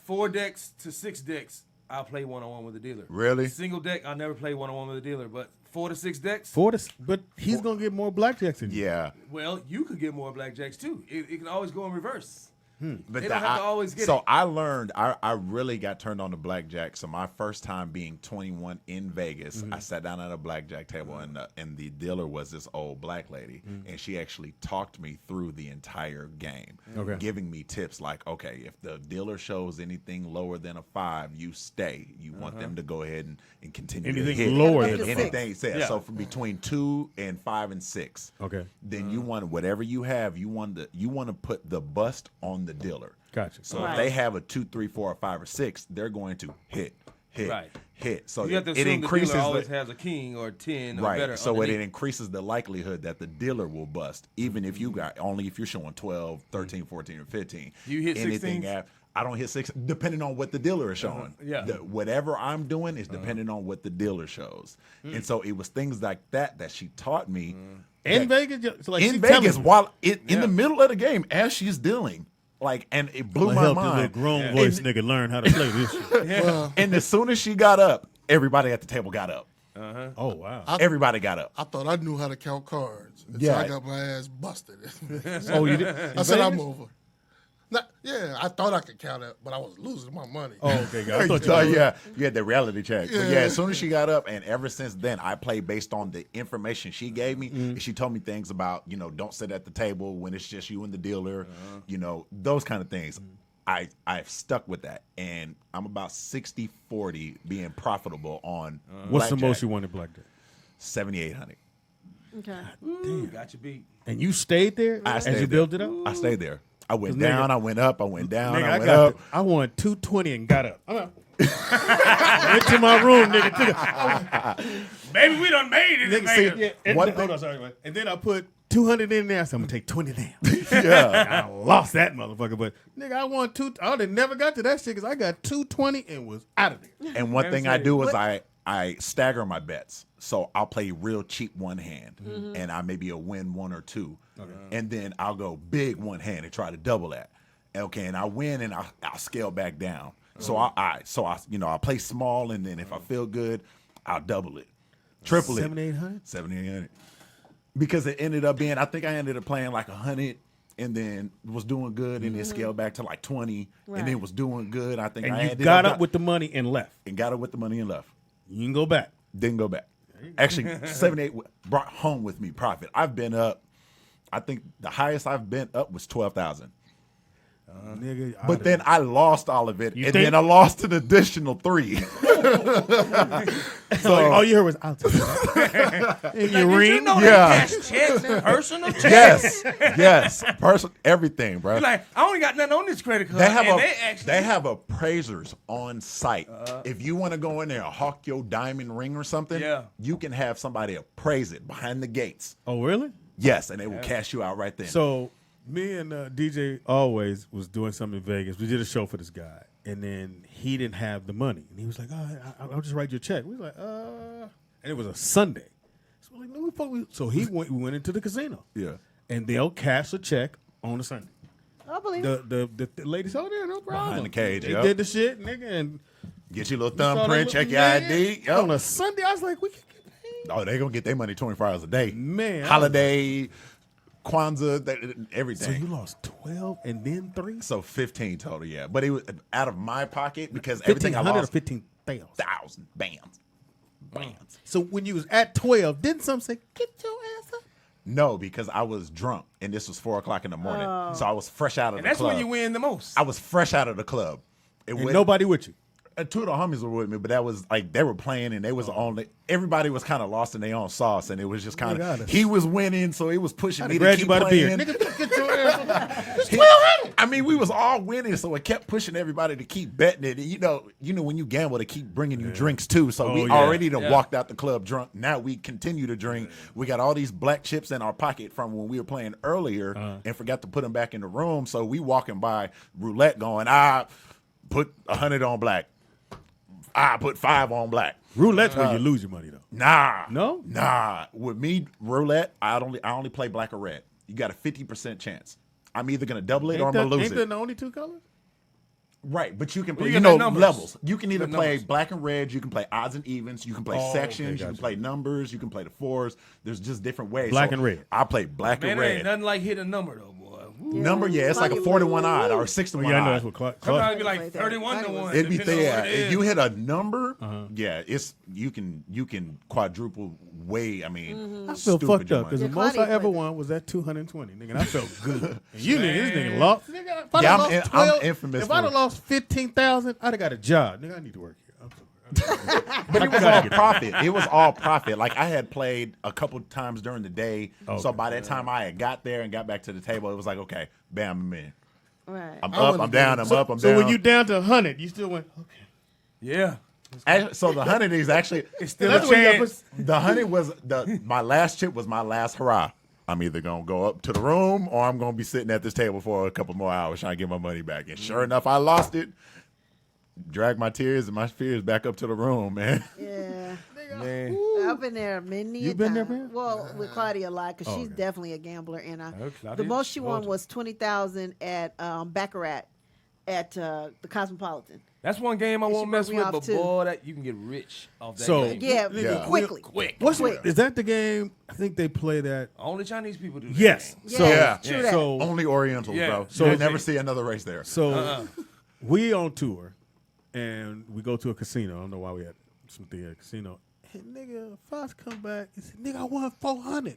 4 decks to 6 decks, I'll play one-on-one with the dealer. Really? Single deck, I'll never play one-on-one with the dealer. But 4 to 6 decks, But he's gonna get more blackjacks than you. Yeah. well, you could get more blackjacks too. It can always go in reverse. But They don't have to always get it. I learned, I really got turned on to blackjack. So my first time being 21 in Vegas, I sat down at a blackjack table, and the dealer was this old black lady, and she actually talked me through the entire game, giving me tips like, okay, if the dealer shows anything lower than a 5, you stay. You want them to go ahead and continue Anything to hit. lower than a anything. Yeah. So from between 2 and 5 and 6. Okay. Then you want whatever you have. You want to put the bust on the dealer. Gotcha. So Right. if they have a 2, 3, 4, or 5, or 6, they're going to hit, Right. hit. So You have to it assume increases the dealer always the, has a king or 10 or right. better. So it underneath. increases the likelihood that the dealer will bust, even if you got only if you're showing 12, 13, 14, or 15. You hit anything 16s? I don't hit 6, depending on what the dealer is showing. Yeah. Whatever I'm doing is depending on what the dealer shows. And so it was things like that she taught me. In that- Vegas, so like in she Vegas, telling- while in the middle of the game, as she's dealing, like, and it blew I'ma my help this mind. little grown voice nigga learn how to play this shit. Well, And as soon as she got up, everybody at the table got up. Oh wow. Everybody got up. I thought I knew how to count cards. Until Yeah. I got my ass busted. Oh, you did? I said I'm over. Yeah, I thought I could count it, but I was losing my money. Oh, okay, God. I thought you You had the reality check. But Yeah. yeah, as soon as she got up, and ever since then, I played based on the information she gave me. And she told me things about, don't sit at the table when it's just you and the dealer, those kind of things. I've stuck with that, and I'm about 60-40 being profitable on What's the blackjack. most you won at blackjack? 7,800. Okay. Damn. Got you beat. And you stayed there I as stayed you there. built it up? I stayed there. I went 'Cause down, nigga- I went up, I went down, Nigga, I went got up. I won 220 and got up. I'm out. Went to my room, nigga. Baby, we done made it. Nigga, Vegas. see, yeah, and, One hold on, sorry, man. And then I put 200 in there. So I'm gonna take 20 down. Yeah. I lost that motherfucker, but nigga, I won I would have never got to that shit because I got 220 and was out of there. And one thing I do is I stagger my bets. So I'll play real cheap one hand, and I maybe win 1 or 2, and then I'll go big one hand and try to double that. Okay, and I win, and I'll scale back down. So I play small, and then if I feel good, I'll double it, triple it. 7,800? 7,800. Because it ended up being, I think I ended up playing like 100, and then was doing good, and then scaled back to like 20, and then was doing good. I think And I you ended got up with the money and left. and got up with the money and left. You can go back. Didn't go back. Actually, 7, 8 brought home with me profit. I've been up. I think the highest I've been up was 12,000. Nigga, But then I lost all of it, You and think? then I lost an additional 3. so all you heard was out. In your ring, They Yeah. cash checks and personal checks. yes, person, everything, bro. You're like, I only got nothing on this credit card. They have and they have appraisers on site. If you want to go in there and hawk your diamond ring or something, Yeah. you can have somebody appraise it behind the gates. Oh, really? Yes, and they will cash you out right then. So me and DJ always was doing something in Vegas. We did a show for this guy, and then he didn't have the money, and he was like, "Oh, I'll just write you a check." We was like, and it was a Sunday. So we're like, no, fuck. So we went into the casino. Yeah. And they'll cash a check on a Sunday. I believe it. The lady said, "Oh, there, no problem." Behind the cage, They yep. did the shit, nigga, and Get your little we saw thumbprint, that check little- your yeah, ID. yeah. Yep. On a Sunday, I was like, we can get paid. Oh, they gonna get their money 24 hours a day. Man, Holiday, Kwanzaa, everything. So you lost 12 and then 3? So 15 total, yeah. But it was out of my pocket because everything I 1,500 or lost. 15,000. 1,000 bands. Bands. So when you was at 12, didn't some say, "Get your ass up"? No, because I was drunk and this was 4 o'clock in the morning. So I was fresh out of And the that's club. when you win the most. I was fresh out of the club. It And went- nobody with you. Two of the homies were with me, but that was like they were playing and they was on. Everybody was kind of lost in their own sauce, and it was just kind of he was winning, so it was pushing me to keep playing. Nigga, get your ass. It's 1200. I mean, we was all winning, so it kept pushing everybody to keep betting it. And you know when you gamble, they keep bringing you drinks too. So we already done walked out the club drunk. Now we continue to drink. We got all these black chips in our pocket from when we were playing earlier, and forgot to put them back in the room. So we walking by roulette, going, put 100 on black. I put 5 on black. Roulette's where you lose your money though. Nah. With me, roulette, I only play black or red. You got a 50% chance. I'm either gonna double it or I'm gonna lose Ain't there the only two colors? Right, but you can play, You got numbers. levels. You can either The play numbers. black and red, you can play odds and evens, you can play sections, you can gotcha. play numbers, you can play the fours. There's just different ways. Black and red. I play black Man, and it ain't red. nothing like hitting a number though, boy. Woo. Number, it's like a 4-to-1 odd or a 6-to-1 Yeah, I know odd. that's what Clark. Sometimes it'd be like 31 to 1. It'd be depending on there. what it If is. you hit a number, it's you can quadruple way. I mean, I feel stupid fucked your up because money. the most I ever won was that 220, nigga. And I felt good. And you nigga, this nigga lost. Nigga, if I'd have lost 12, I'm infamous. if I'd have lost 15,000, I'd have got a job. Nigga, I need to work here. I'm sorry. But it was all profit. It was all profit. Like I had played a couple times during the day, so by that time I had got there and got back to the table, it was like, okay, bam, I'm in. Right. I'm up, I'm down, I'm up, I'm So down. when you down to 100, you still went, okay. Yeah. So the 100 is actually It's still a chance. The 100 was my last chip was my last hurrah. I'm either gonna go up to the room or I'm gonna be sitting at this table for a couple more hours trying to get my money back. And sure enough, I lost it. Dragged my tears and my fears back up to the room, man. Yeah. Man. I've been there many You a been there, time. man? Well, with Claudia a lot because she's okay. definitely a gambler, and Claudia, the most she won told was 20,000 at Baccarat at the Cosmopolitan. That's one game I And she won't mess broke me with, off, but too. boy, that you can get rich off that So- game. Yeah, quickly. Quick. Is that the game? I think they play that. Only Chinese people do that. Yes. game. So, Yeah. True that. so, Only Orientals, Yeah. bro. So- You'll never see another race there. so we on tour, and we go to a casino. I don't know why we had something at a casino. And nigga, Fox come back and said, nigga, I won 400.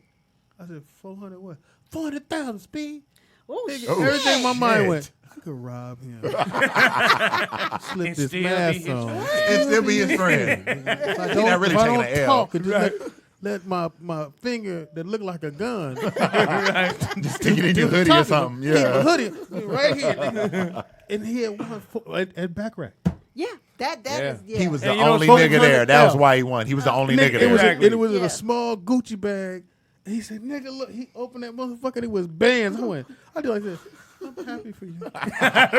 I said, 400 what? 400,000, speed. Oh, Nigga, shit. everything in my mind shit. went, I could rob him. Slip And this still be mask his on. friend. And still be his friend. If I He don't, not really if I taking don't an L. talk and just let my finger that look like a gun Just stick it in your hoodie or something. keep a Yeah. hoodie right here. Nigga. And he had one at Baccarat. Yeah, that Yeah. is. Yeah. He was the And you know only what's nigga there. That was 400,000. why he won. He was the only nigga It was, there. and it was in Yeah. a small Gucci bag. And he said, nigga, look, he opened that motherfucker and it was bands. I do like this. I'm happy for you. At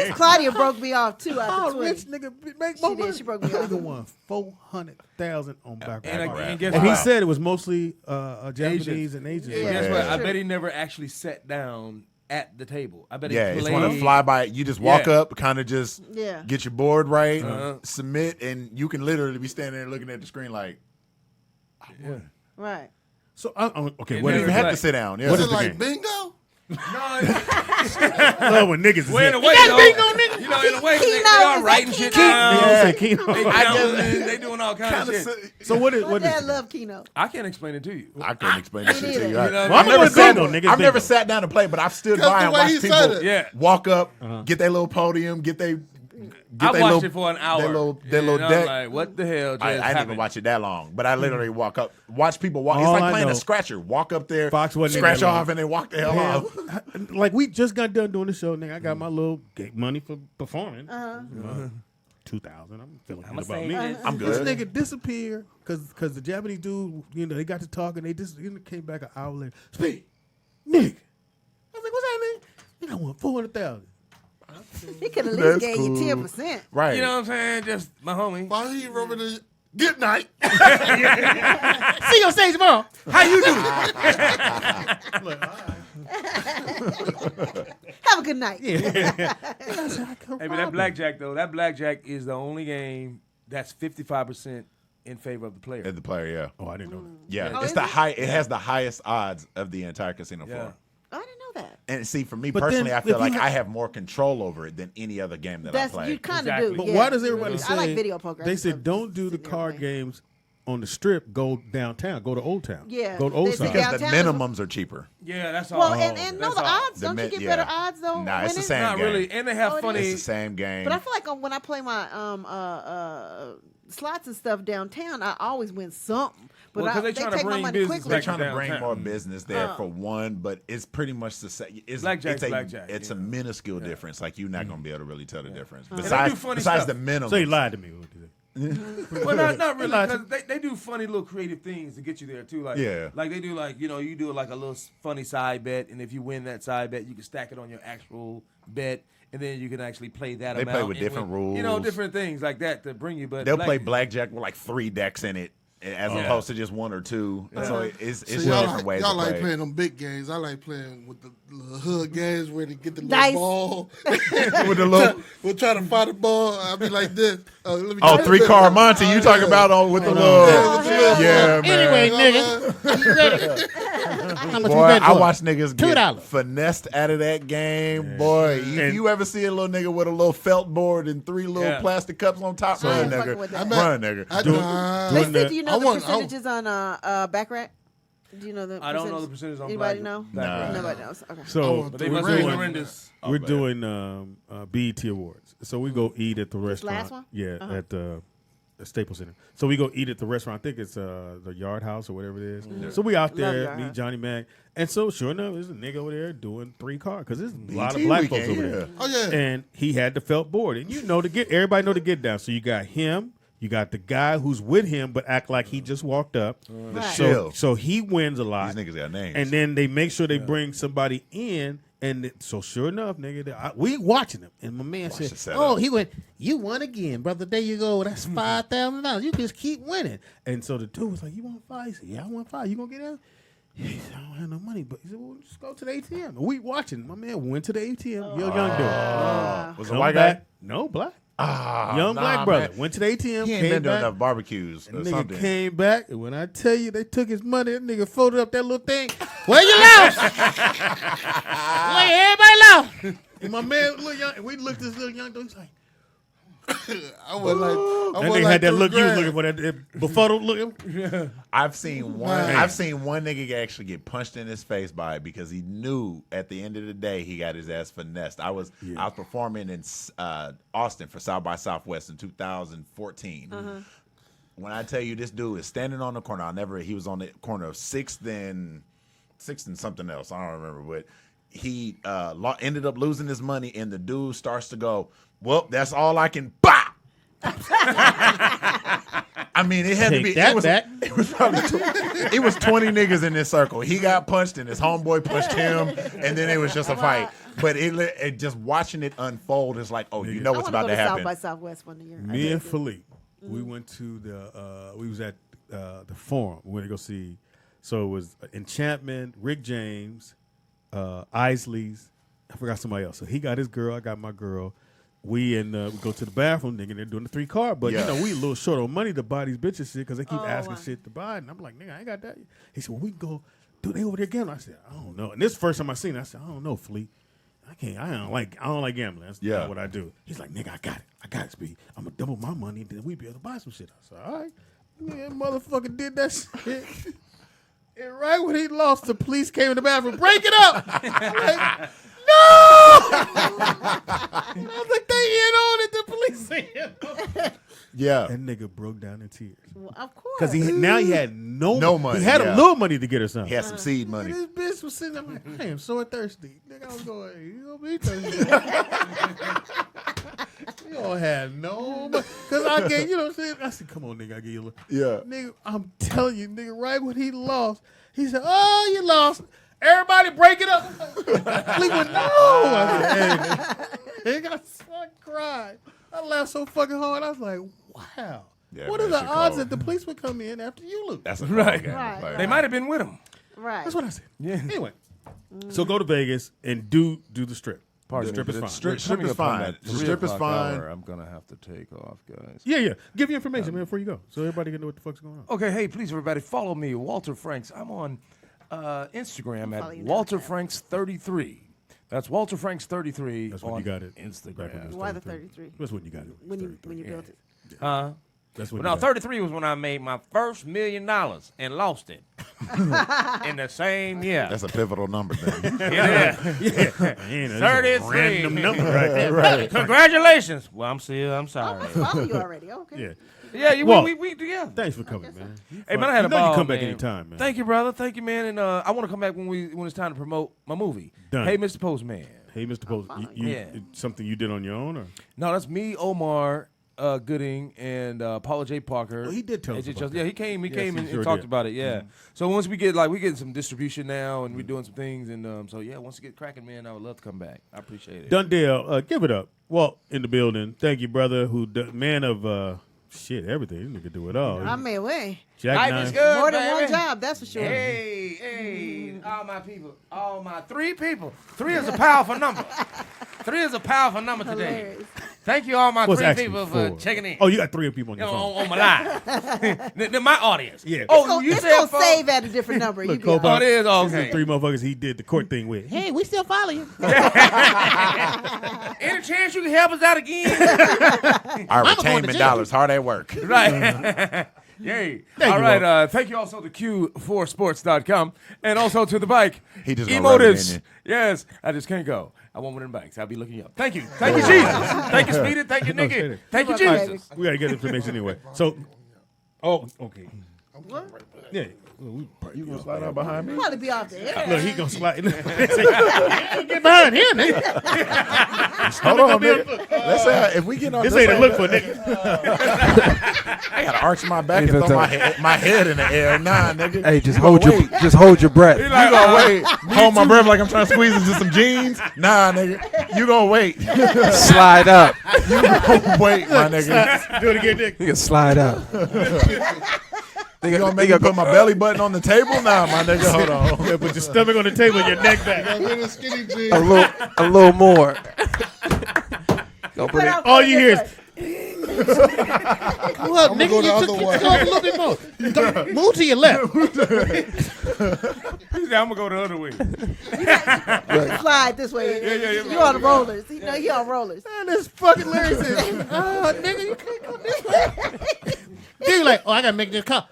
least Claudia broke me off too after Oh, 20. rich nigga make more She did. money. She broke me off. Nigga won 400,000 on Baccarat. And guess And he what? said it was mostly Japanese Asians. and Asians. Yeah. Guess what? I Sure. bet he never actually sat down at the table. I bet Yeah, he it's played. one of fly by. You just walk Yeah. up, kind of just Yeah. get your board right, Uh-huh. submit, and you can literally be standing there looking at the screen like, Right. So, okay, And what then is you it? have like- to sit down. Yeah. What Is is it the like game? bingo? No, I love when niggas is well, in a here. way, got though, bingo, nigga. you know, in a way, Keno, they is are that writing shit Keno? down. Yeah, say Keno. They counting, they doing all kinds of shit. So what is My what is dad it? loved Keno. I can't explain it to you. I couldn't explain this shit to you. You know, Well, I'm I've never gonna sat. bingo, niggas I've never bingo. sat down to play, but I've stood Because by the and way watched he said people it. Yeah. walk up, get their little podium, get their. I their watched little, it for an hour. Their little and I'm deck. like, what the hell just I didn't even happened? watch it that long, but I literally walk up, watch people walk. It's All like I playing know- a scratcher. Walk up there, Fox wasn't in scratch that long. off, and then walk the hell off. Like we just got done doing the show, nigga. I got my little money for performing. 2,000. I'm feeling good about me. I'm This good. nigga disappeared because the Japanese dude, they got to talking. They just came back an hour later. Speak, nigga. I was like, what's happening? Nigga, I won 400,000. He could at least That's gave cool. you 10%. Right. You know what I'm saying? Just my homie. Why he rubbing the good night? See you on stage tomorrow. How you doing? Have a good night. Hey, but that blackjack though, that blackjack is the only game that's 55% in favor of the player. As the player, yeah. Oh, I didn't know that. Yeah, Oh, it's is the it? high. It has the highest odds of the entire casino Yeah. floor. I didn't know that. And see, for me But personally, then I feel if like you I have more control over it than any other game that That's I play. you kind of Exactly. do. But yeah. why does everybody say I like video poker. they I said just don't do the sit there card playing. games on the strip go downtown, go to Old Town. Yeah, go to Old Town. Because the minimums are cheaper. Yeah, that's all. Well, and no, the odds. Don't you get better odds though? Nah, it's the same Not game. really, and they have funny. It's the same game. But I feel like when I play my slots and stuff downtown, I always win something. But Well, 'cause they they trying to take my bring money business quickly. They're trying to bring downtown. more business there for one, but it's pretty much the same. Blackjack's blackjack, It's a minuscule difference. Like you're not going to be able to really tell the difference. And they Besides, do funny besides stuff. the minimum. So he lied to me. Well, not really, because they do funny little creative things to get you there too. Like, Yeah. like they do, like you do like a little funny side bet, and if you win that side bet, you can stack it on your actual bet, and then you can actually play that. They amount play with and different win. rules. Different things like that to bring you. But They'll play blackjack with like 3 decks in it, as opposed to just 1 or 2. So it's different ways. Y'all to like play. playing them big games. I like playing with the little hood games where they get the little Dice. ball. With the little. We'll try to find the ball. I'll be like this. Let me Oh, get 3 this. card Monty. You talking about with the little? Yeah, man. Anyway, nigga, you ready? How much Boy, we bet I for? watch niggas get $2. finessed out of that game. Boy, if you ever see a little nigga with a little felt board and 3 little plastic cups on top, run, nigga. Run, nigga. Lacey, do you know the percentages on Baccarat? Do you know the? I don't know the percentage on Anybody Black- know? Baccarat. Nobody knows. Okay. So But they must be horrendous. we're doing BET Awards. So we go eat at the restaurant. last one? Yeah, Uh-huh. at the Staples Center. So we go eat at the restaurant. I think it's the Yard House or whatever it is. So we out Love there, Yard meet House. Johnny Mac. And so sure enough, there's a nigga over there doing 3 cards because there's a lot of BET black weekend, folks over yeah. there. Oh, yeah. And he had the felt board. And everybody know to get down. So you got him. You got the guy who's with him, but act like he just walked up. So he wins a lot. These niggas got names. And then they make sure they bring somebody in. And so sure enough, nigga, we watching him. And my man said, Oh, he went, you won again, brother. There you go. That's $5,000. You just keep winning. And so the dude was like, you want 5? He said, yeah, I want 5. You gonna get out? Yeah, he said, I don't have no money. But he said, well, just go to the ATM. And we watching. My man went to the ATM. Young dude. Was it a white guy? No, black. Nah, Young black brother. man. Went to the ATM. He ain't came been to back. enough barbecues And or nigga something. came back, and when I tell you they took his money, that nigga folded up that little thing. Where you lost? Like everybody lost. And my man, little young, and we looked at this little young dude. He's like, I was like, that nigga had that look you was looking for, that befuddled look. I've seen one. Man. I've seen one nigga actually get punched in his face by it because he knew at the end of the day he got his ass finessed. I was performing in Austin for South by Southwest in 2014. When I tell you this dude is standing on the corner, he was on the corner of 6th and something else. I don't remember, but he ended up losing his money, and the dude starts to go, well, that's all I can buy. I mean, it had to be. That It was back. It was probably it was 20 niggas in this circle. He got punched, and his homeboy punched him, and then it was just a fight. But it just watching it unfold is like, oh, you know what's about to happen. South by Southwest one year. Me and Philippe, we went to we was at the Forum. We went to go see. So it was Enchantment, Rick James, Isley's. I forgot somebody else. So he got his girl. I got my girl. We go to the bathroom, nigga. They're doing the 3 card, but you know we a little short on money to buy these bitches shit because they keep asking shit to buy, and I'm like, nigga, I ain't got that. He said, well, we can go. Do they over there gambling? I said, I don't know. And this is the first time I seen it. I said, I don't know, Philippe. I don't like gambling. That's not what I do. He's like, nigga, I got it, Speed. I'm gonna double my money, and then we be able to buy some shit. I said, all right. Nigga, motherfucker did that shit. And right when he lost, the police came in the bathroom. Break it up. I'm like, no! I was like, they in on it. The police in. Yeah. That nigga broke down in tears. Well, of course. Because he had no money. He had a little money to get her something. He had some seed money. And this bitch was sitting there like, I am so thirsty. Nigga, I was going, you gonna be thirsty. You don't have no money. Because I gave, you know what I'm saying? I said, come on, nigga, I give you a little. Yeah. Nigga, I'm telling you, nigga, right when he lost, he said, oh, you lost. Everybody break it up. He went, no. I said, hey, I cried. I laughed so fucking hard. I was like, wow. Yeah, What are man, the shit odds cold. that the police would come in after you lose? That's a Right. game. Right. Like, They might have been with him. Right. That's what I said. Yeah. Anyway, so go to Vegas and do the strip. The strip is fine. Strip Coming is up on fine. that The 3 strip is o'clock fine. hour, I'm gonna have to take off, guys. Yeah. Give you information, man, before you go, so everybody can know what the fuck's going on. Okay, hey, please, everybody, follow me, Walter Franks. I'm on Instagram follow you at now, Walter Franks 33. That's Walter Franks 33 That's when on you got it. Instagram. Why the 33? That's when you got it. When you built it? Huh? That's what. But no, 33 was when I made my first $1 million and lost it in the same year. That's a pivotal number, then. Yeah. 33. Random number, right? Right. Congratulations. Well, I'm sorry. Follow you already. Okay. Yeah, Well, we together. Thanks for coming, man. Hey, man, I had a you know ball, you come back man. anytime, man. Thank you, brother. Thank you, man. And I want to come back when it's time to promote my movie. Done. Hey, Mr. Postman. Hey, Mr. Post. It's something you did on your own, or? No, that's me, Omar Gooding, and Paula J. Parker. Oh, he did tell us about that. Yeah, he came. He Yes, came he and sure talked did. about it. Yeah. Mhm. So once we get some distribution now, and we're doing some things, and so yeah, once you get cracking, man, I would love to come back. I appreciate it. Dundale, give it up. Walt in the building. Thank you, brother. Man of shit, everything. This nigga do it all. I mean, way. Jack Life Nine. is good, More than baby. one job, that's for sure. Hey, all my people, all my 3 people. 3 is a powerful number. 3 is a powerful number today. Hilarious. Thank you, all my Well, it's 3 actually people, for 4. checking in. Oh, you got 3 people on You your know, phone. on my line. They're my audience. Yeah. Oh, you It's said gonna 4? save at a different number. You Look, be Cobalt, all Oh, it is? this Okay. the 3 motherfuckers he did the court thing with. Hey, we still follow you. Any chance you can help us out again? Our Mama going to retainment jail. dollars, hard at work. Right. Yay. Thank All you, right. Thank you also to Q4sports.com and also to the bike. He just gonna rub it in Emotives. you. Yes. I just can't go. I want one of them bikes. I'll be looking you up. Thank you. Thank you, Jesus. Thank you, Speedy. Thank you, No, Nicky. say Thank you, You're welcome, Jesus. We got to get information anyway. So, okay. Yeah. You gonna slide out behind me? Probably be off the air. Look, he gonna slide. Get behind him, nigga. Hold on, nigga. Let's say if we get on This ain't a look for nigga. I gotta arch my back and throw my head in the air. Nah, nigga. Hey, just You hold gonna your wait. just hold your breath. You gonna wait? Hold my breath like I'm trying to squeeze into some jeans? Nah, nigga. You gonna wait? Slide up. You gonna wait, my nigga? Do it again, Nick. You can slide up. You gonna make me put my belly button on the table? Nah, my nigga. Hold on. Yeah, put your stomach on the table, your neck back. Get a skinny jeans. A little more. Go put it. All you hear is. Well, I'm gonna nigga, go the you other took way. it up a little bit more. Go- Move to your left. He said, I'm going to go the other way. Slide this way. Yeah. You on the rollers. You know he on rollers. Man, this fucking Larry says, oh, nigga, you can't go this way. Dude, like, oh, I got to make this call.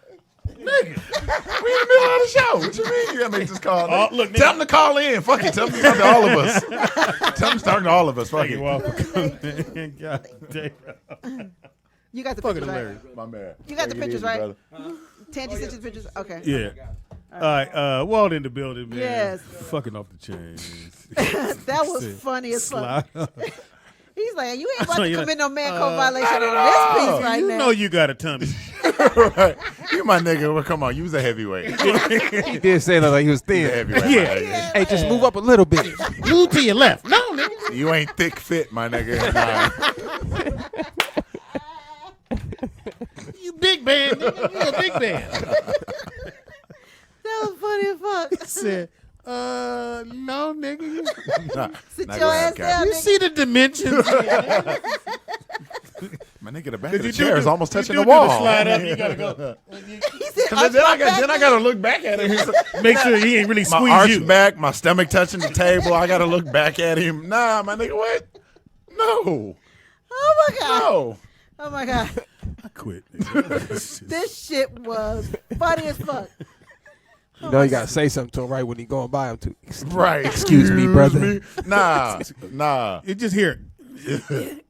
We in the middle of the show. What you mean you gotta make this call? Oh, look, tell them to call in. Fuck it. Tell them to talk to all of us. Tell them to talk to all of us. Fuck Thank it. you all for coming. God damn. You got the Fucking pictures, right? hilarious. My man. You got the Take it pictures, easy, right? brother. Tangy sent you the pictures? Okay. Yeah. All right. Walt in the building, man. Yes. Fucking off the chains. That was funny as fuck. Slide. He's like, you ain't about So to you're commit like, no man code violation on this piece right You now. know you got a tummy. Right. You my nigga. Well, come on. You was a heavyweight. He did say that like he was You was a thin. heavyweight. my Yeah. nigga. Hey, just move up a little bit. Move to your left. No, nigga. You ain't thick fit, my nigga. Nah. You big man, nigga. You a big man. That was funny as fuck. He said, no, nigga. You, Nah, Sit not your gonna ass have down, cap. you nigga. see the dimensions. My nigga, the back Cause of the you do chair is the- almost you touching do the do wall. slide up, you gotta go. He said, Cause then I gotta look back at him. Make sure he ain't really My squeeze arch you. back, my stomach touching the table. I gotta look back at him. Nah, my nigga, what? No, Oh my god. no. Oh my god. I quit. This shit was funny as fuck. You know you gotta say something to him right when he going by him too. Right. Excuse me, brother. Nah. You just hear There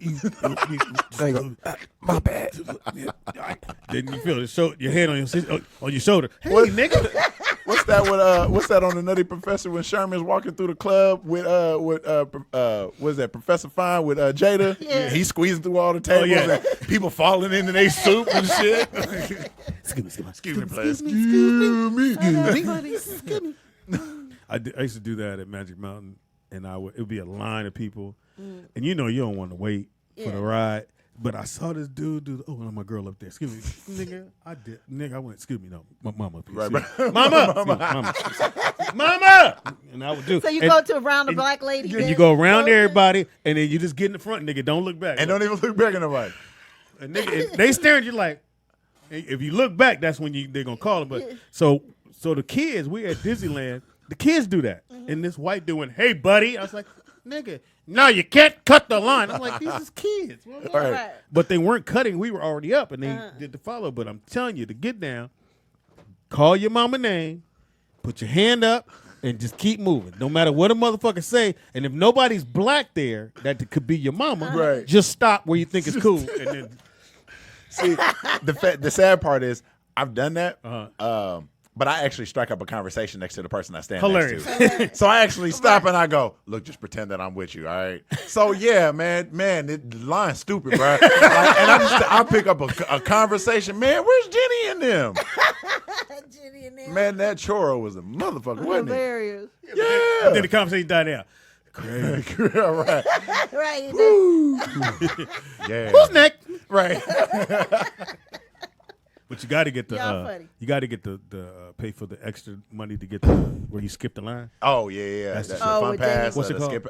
you go. My bad. then you feel your head on your shoulder. Hey, What? nigga. What's that on the Nutty Professor when Sherman's walking through the club with what is that, Professor Fine with Jada? Yeah. He's squeezing through all the tables yeah. and people falling into their soup and shit. Excuse Excuse me, please. Excuse me. I used to do that at Magic Mountain, and it would be a line of people, and you know you don't want to wait for the ride. But I saw this dude do. Oh, my girl up there. Excuse me, nigga. I went. Excuse me, no, my mama. Please. Right, Mama. Mama. And I would do. So you and, go to around the black lady. and you go around everybody, and then you just get in the front, nigga. Don't look back. And don't even look back at nobody. And nigga, they staring at you like. If you look back, that's when they're gonna call him. But so the kids, we at Disneyland. The kids do that, and this white doing, "Hey, buddy," I was like, nigga, no, you can't cut the line. I'm like, these is kids. Right. But they weren't cutting. We were already up, and they did the follow. But I'm telling you, to get down, call your mama name, put your hand up, and just keep moving. No matter what a motherfucker say. And if nobody's black there, that could be your mama. Right. Just stop where you think it's cool. And then See, the sad part is I've done that. But I actually strike up a conversation next to the person I stand next to. So I actually stop and I go, look, just pretend that I'm with you, all right? So yeah, man, the line's stupid, bro. And I pick up a conversation. Man, where's Jenny and them? Jenny and them. Man, that choro was a motherfucker, wasn't it? Hilarious. Yeah. And then the conversation died out. Crazy. Right. Right. Yeah. Who's next? Right. But you got to get the pay for the extra money to get the where you skip the line. Oh yeah. That's The the fun pass. What's it called? Skip,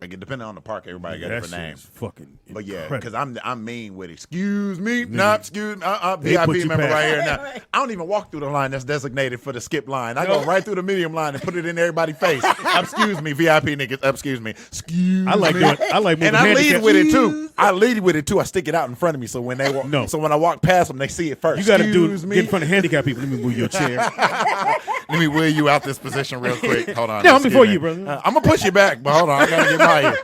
again, depending on the park, everybody got different names. Fucking but yeah, incredible. because I'm mean with excuse me, excuse me, They put VIP you member past. right here now. I don't even walk through the line that's designated for the skip line. I go right through the medium line and put it in everybody's face. Excuse me, VIP niggas. Excuse me. Excuse I like me. moving And I lead handicap. with it too. I stick it out in front of me so when they walk. No. So when I walk past them, they see it first. You got to Excuse me. get in front of handicapped people. Let me move your chair. Let me wheel you out this position real quick. Hold on. No, I'm Excuse before me. you, brother. I'm gonna push you back, but hold on. I gotta get by you.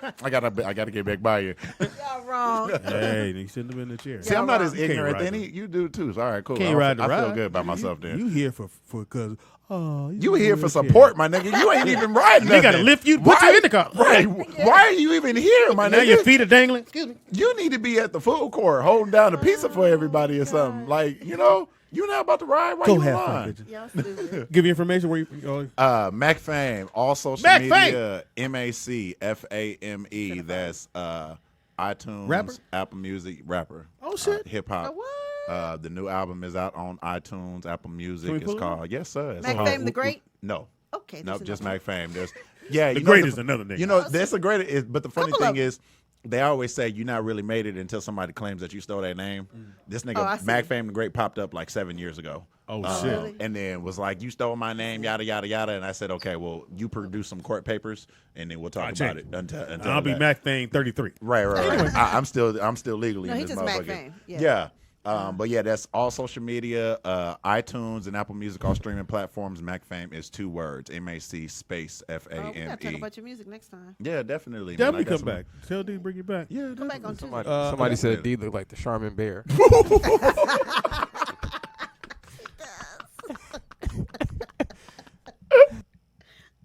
I gotta get back by you. Y'all wrong. Hey, you shouldn't have been in the chair. See, I'm not as You can't ignorant ride as any. You do too. So, all right, cool. Can't ride the I feel ride. good about myself then. You here for because You here for support, my nigga. You ain't even riding. They gotta lift you, put you in the car. Right. Why are you even here, my Now nigga? your feet are dangling. Excuse me. You need to be at the food court holding down a pizza for everybody or something. Like, you know, you not about to ride. Why Go you have in fun, line? bitch. Y'all stupid. Give you information where you. Mac Fame, all social Mac media, MACFAME. That's iTunes, Rapper? Apple Music, rapper. Oh shit. Hip hop. What? The new album is out on iTunes, Apple Music. Can we It's pull it called Yes Sir. It's Mac called- Fame the Great? No. Okay. No, there's just another Mac Fame. There's yeah, The you Great know, is another nigga. You know, that's a great. But the funny Couple thing of is, they always say you're not really made it until somebody claims that you stole their name. This Oh, I nigga see. Mac Fame the Great popped up like 7 years ago. Oh shit. Really? And then was like, you stole my name, yada yada yada. And I said, okay, well, you produce some court papers, and then we'll talk I'll about change it it. until I'll be that. Mac Fame 33. Right. I'm still legally No, in he this just Mac motherfucker. Fame. Yeah. But yeah, that's all social media, iTunes and Apple Music, all streaming platforms. Mac Fame is 2 words, MAC space Oh, we gotta talk FAME. about your music next time. Yeah, definitely. man. Definitely I got come some- back. Tell D bring you back. Yeah, Come back on Tuesday. Somebody said D looked like the Charmin bear.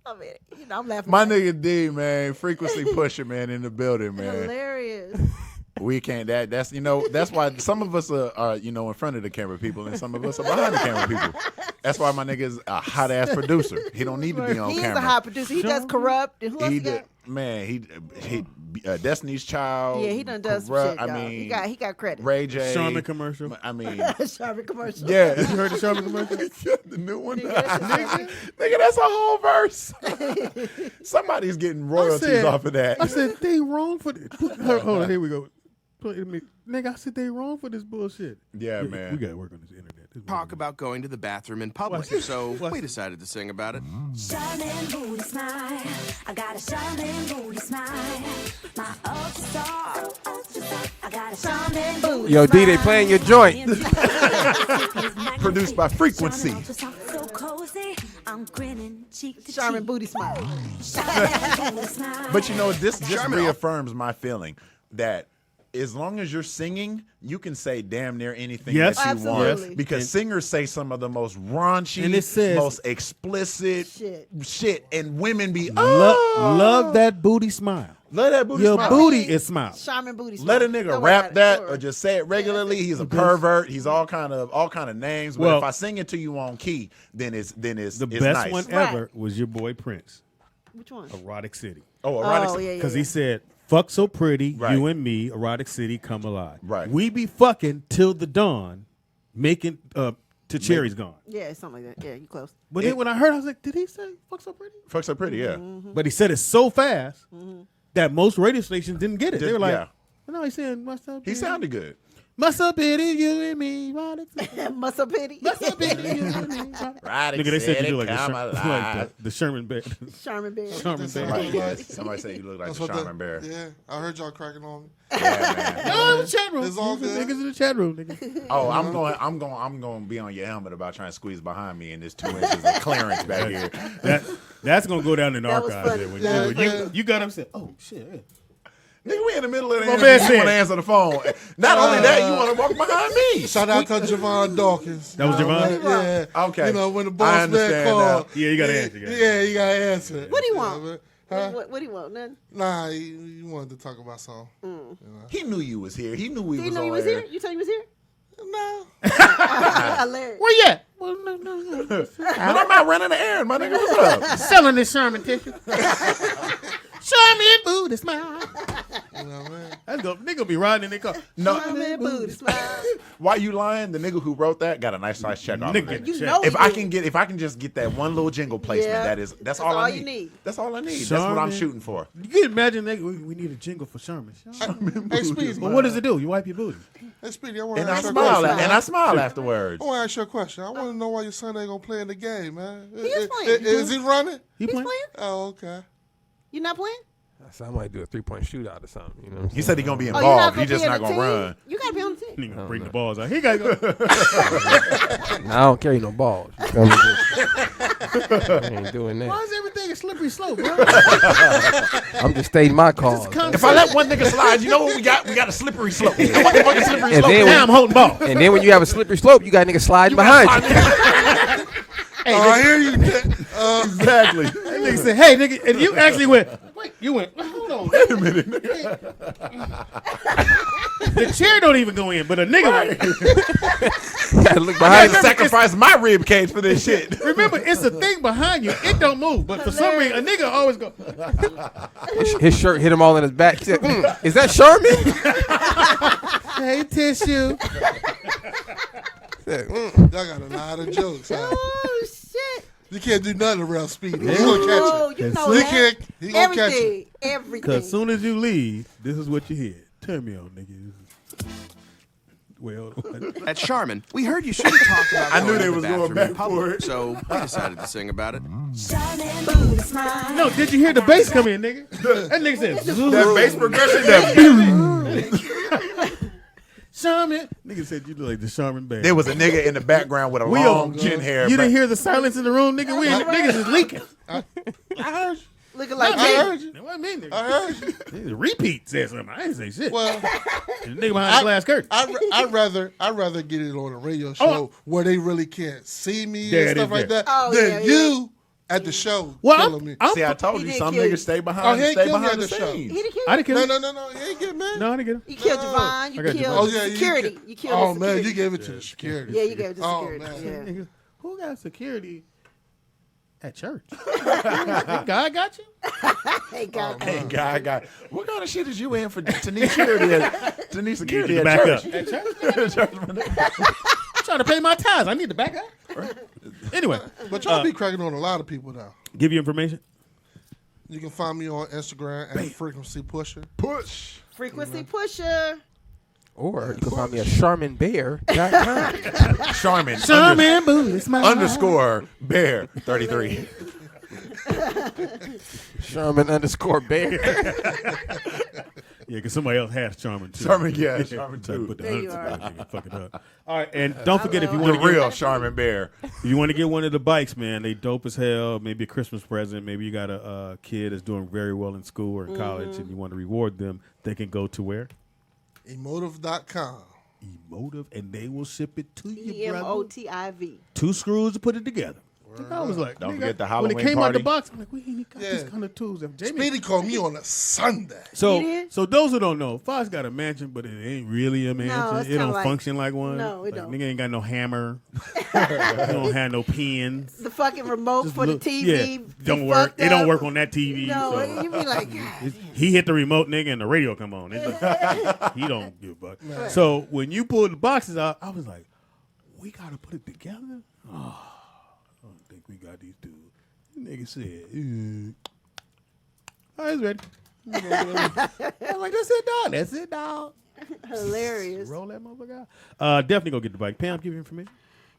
I mean, I'm laughing. My at nigga D, man, frequency pusher, man, in the building, it. man. Hilarious. We can't. That's that's why some of us are in front of the camera people, and some of us are behind the camera people. That's why my nigga is a hot ass producer. He don't need to be on He camera. is a hot producer. He does Corrupt. And who else He he got? man, he Destiny's Child. Yeah, he done does some Corrupt, shit, I y'all. mean, he got credit. Ray J. Charmin commercial. I mean, Charmin commercial. yeah. You heard the Charmin commercial? The new one. Nigga, that's a whole verse. Somebody's getting royalties off of that. I said they wrong for this. Hold on, here we go. Nigga, I said they wrong for this bullshit. Yeah, man. We got to work on this internet. Talk about going to the bathroom in public, so we decided to sing about it. Charmin booty smile. I got a charmin booty smile. My ultra star. I got a charmin booty Yo, D, they playing your joint. Produced by Frequency. So cozy. I'm grinning cheek to Charmin cheek. booty smile. But you know, this just reaffirms my feeling that as long as you're singing, you can say damn near anything Yes. that you Absolutely. want. Because singers say some of the most raunchy, And it says- most explicit shit, and women be Love that booty smile. Love that booty Your smile. booty is smile. Charmin booty smile. Let a nigga Don't worry rap about that it. or just say it regularly. He's a pervert. He's all kind of names. But Well- if I sing it to you on key, then it's The it's best nice. one ever was your boy Prince. Which one? Erotic City. Oh, erotic. Oh, yeah, yeah. Because he said, fuck so pretty, Right. you and me, erotic city, come alive. Right. We be fucking till the dawn, making till cherry's gone. Yeah, something like that. Yeah, you close. But then when I heard, I was like, did he say fuck so pretty? Fuck so pretty, yeah. But he said it so fast that most radio stations didn't get it. They were like, yeah. no, he's saying what's up? He sounded good. Muscle pity, you and me. Muscle pity. Muscle pity, you and me. Nigga, they said you look like the Sherman Bear. Sherman Bear. Sherman Bear. Somebody said you look like That's the what Sherman Bear. Yeah, I heard y'all cracking on me. Yeah, man. No, the chat room. It's all These are good. niggas in the chat room, nigga. Oh, I'm going to be on your helmet about trying to squeeze behind me, and there's 2 inches of clearance back here. That's gonna go down in the That was archives. funny. There, when you got upset. Oh shit. Nigga, we in the middle of the My interview. man You said- want to answer the phone. Not only that, you want to walk behind me. Shout out to Javon Dawkins. That was Javon? Yeah. Okay. You know, when the I boss man understand called. now. Yeah, you gotta answer. Yeah, you got to answer it. What do you know want? what I mean? Huh? What do you want? Nothing. Nah, he wanted to talk about something. You know. He knew you was here. He knew we Did was you know on he was air. here? You tell he was here? No. Hilarious. Where you at? But I'm not running the errand, my nigga. What's up? Selling this Sherman tissue. Sherman booty smile. You know what I mean? That's go. Nigga be riding in their car. No. Sherman booty smile. Why you lying? The nigga who wrote that got a nice size check off of Nigga, it. You check. know If he I did. can just get that one little jingle placement, Yeah. that's all I you need. need. That's all I need. That's what I'm Sherman. shooting for. You can imagine, nigga, we need a jingle for Sherman. Hey, Speedy. But what does it do? You wipe your booty. Hey, Speedy, I want And to I ask you a smile. question. And I smile afterwards. I want to ask you a question. I want to know why your son ain't going to play in the game, man. He is playing. Is he running? He He's playing? playing? Oh, okay. You not playing? So I might do a 3-point shootout or something. You know what I'm He saying? said he's gonna be Oh, you're not involved. gonna He's just be on not the gonna team? run. You got to be on the team. Nigga bring the balls out. He gotta go. Nah, I don't carry no balls. You feel me? I ain't doing Why that. is everything a slippery slope, bro? I'm just stating my cause. If I let one nigga slide, you know what we got? We got a slippery slope. You know what the fucking slippery And slope then is? Now I'm holding ball. And then when you have a slippery slope, you got niggas sliding behind you. I hear you. Exactly. That nigga said, "Hey, nigga," and you actually went. Wait, you went. Hold on. Wait a minute. The chair don't even go in, but a nigga. Went. You gotta look I behind had to you. sacrifice my rib cage for this shit. Remember, it's a thing behind you. It don't move, but for some reason, a nigga always go. His shirt hit him all in his back. He said, "Is that Sherman?" Hey, tissue. Said, Y'all got a lot of jokes. Huh? Oh, shit. You can't do nothing around Speedy. He Oh, gonna catch you it. know He that. can't. He gonna catch it. Everything. Everything. Because as soon as you leave, this is what you hear. Turn me on, nigga. Well, At Charmin, we heard you shouldn't talk about I knew going they to the was going bathroom back in public, for it. so we decided to sing about it. Sherman booty smile. no, did you hear the bass come in, nigga? That nigga said, That bass progression, that Sherman. Nigga said you look like the Sherman band. there was a nigga in the background with a We long on- chin hair. You but- didn't hear the silence in the room, nigga? Niggas is leaking. I heard you. Looking like I heard you. That wasn't me, nigga. I heard you. The repeat said something. I didn't say shit. Well, The nigga behind the glass curtain. I'd rather get it on a radio show where they really can't see me There and it stuff is like there. that Oh, than yeah, you at the show Well, killing me. See, I told He you did some kill you. niggas stay Oh, behind, he ain't stay kill me behind at the the show. scenes. He didn't kill I you. didn't kill No, him. no. He ain't get mad. No, I didn't get him. You killed No. Javon. I You got you, killed bro. security. You killed Oh the man, security. you gave it to the security. Yeah, you gave it to Oh, security. man. Yeah. Nigga, who got security at church? God got you? Hey, God. Hey, guy. What kind of shit is you in for to need security You at back church? up. At church? I'm trying to pay my tithes. I need to back up. Anyway, But y'all be cracking on a lot of people now. give you information. You can find me on Instagram at Frequency Pusher. Push. Frequency pusher. or you can find me at SharmanBear.com. Charmin. Sherman booty smile. Underscore Bear 33. Sherman_Bear. Yeah, because somebody else has Charmin too. Charmin, yeah, Charmin So I too. put the There you hundreds are. together, fuck it up. All right, and don't forget if you The want to real Charmin Bear. if you want to get one of the bikes, man, they dope as hell. Maybe a Christmas present. Maybe you got a kid that's doing very well in school or in college, and you want to reward them. They can go to where? Emotive.com. Emotive, and they will ship it to you, brother. EMOTIV. 2 screws to put it together. I was like, Don't nigga, forget the when Halloween it came out the party. box, I'm like, we ain't got these Yeah. kind of tools. If Jamie, Speedy called me on a Sunday. so those who don't know, Fox got a mansion, but it ain't really a mansion. it's It kinda don't like- function like one. No, it Like, don't. Nigga ain't got no hammer. He don't have no pins. The fucking remote Just for look- the TV. yeah, don't be work. fucked It don't up. work on that TV. No, so. you be like, God. He hit the remote, nigga, and the radio come on. It's like, he don't give a fuck. So when you pulled the boxes out, I was like, we got to put it together? Oh, I don't think we got these two. The nigga said, all right, it's ready. I was like, that's it, dog. That's it, dog. Hilarious. Roll that motherfucker out. Definitely go get the bike. Pam, give your information.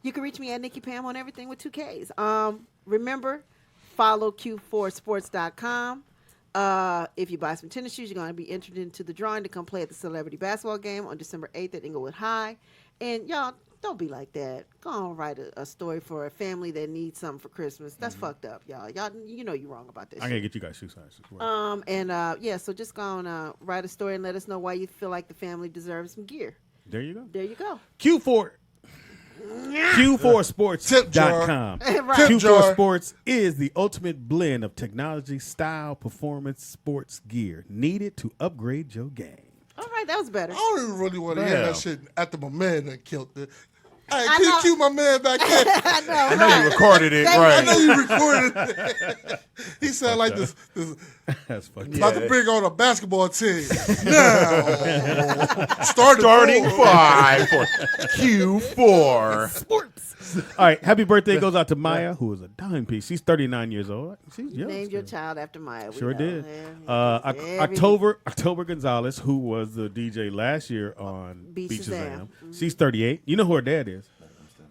You can reach me at Nikki Pam on everything with 2 Ks. Remember, follow Q4sports.com. If you buy some tennis shoes, you're going to be entered into the drawing to come play at the celebrity basketball game on December 8th at Inglewood High. And y'all, don't be like that. Go on, write a story for a family that needs something for Christmas. That's fucked up, y'all. Y'all, you know you're wrong about this. I gotta get you guys shoe sizes. Right. Yeah, so just go on, write a story and let us know why you feel like the family deserves some gear. There you go. There you go. Q4sports.com. Right. Q4 Sports is the ultimate blend of technology, style, performance, sports gear needed to upgrade your game. All right, that was better. I don't even really want to hear that shit after my man that killed it. Hey, I can you know. cue my man back there? I know you recorded it, right? I know you recorded it. He sounded like this That's fucked about up. to bring on a basketball team. Now, starting 5 for Q4. Sports. All right, happy birthday goes out to Maya, who is a dime piece. She's 39 years old. She's young. Named your child after Maya. Sure did. Yeah. October Gonzalez, who was the DJ last year on Beat Beat Shazam. Shazam. She's 38. You know who her dad is?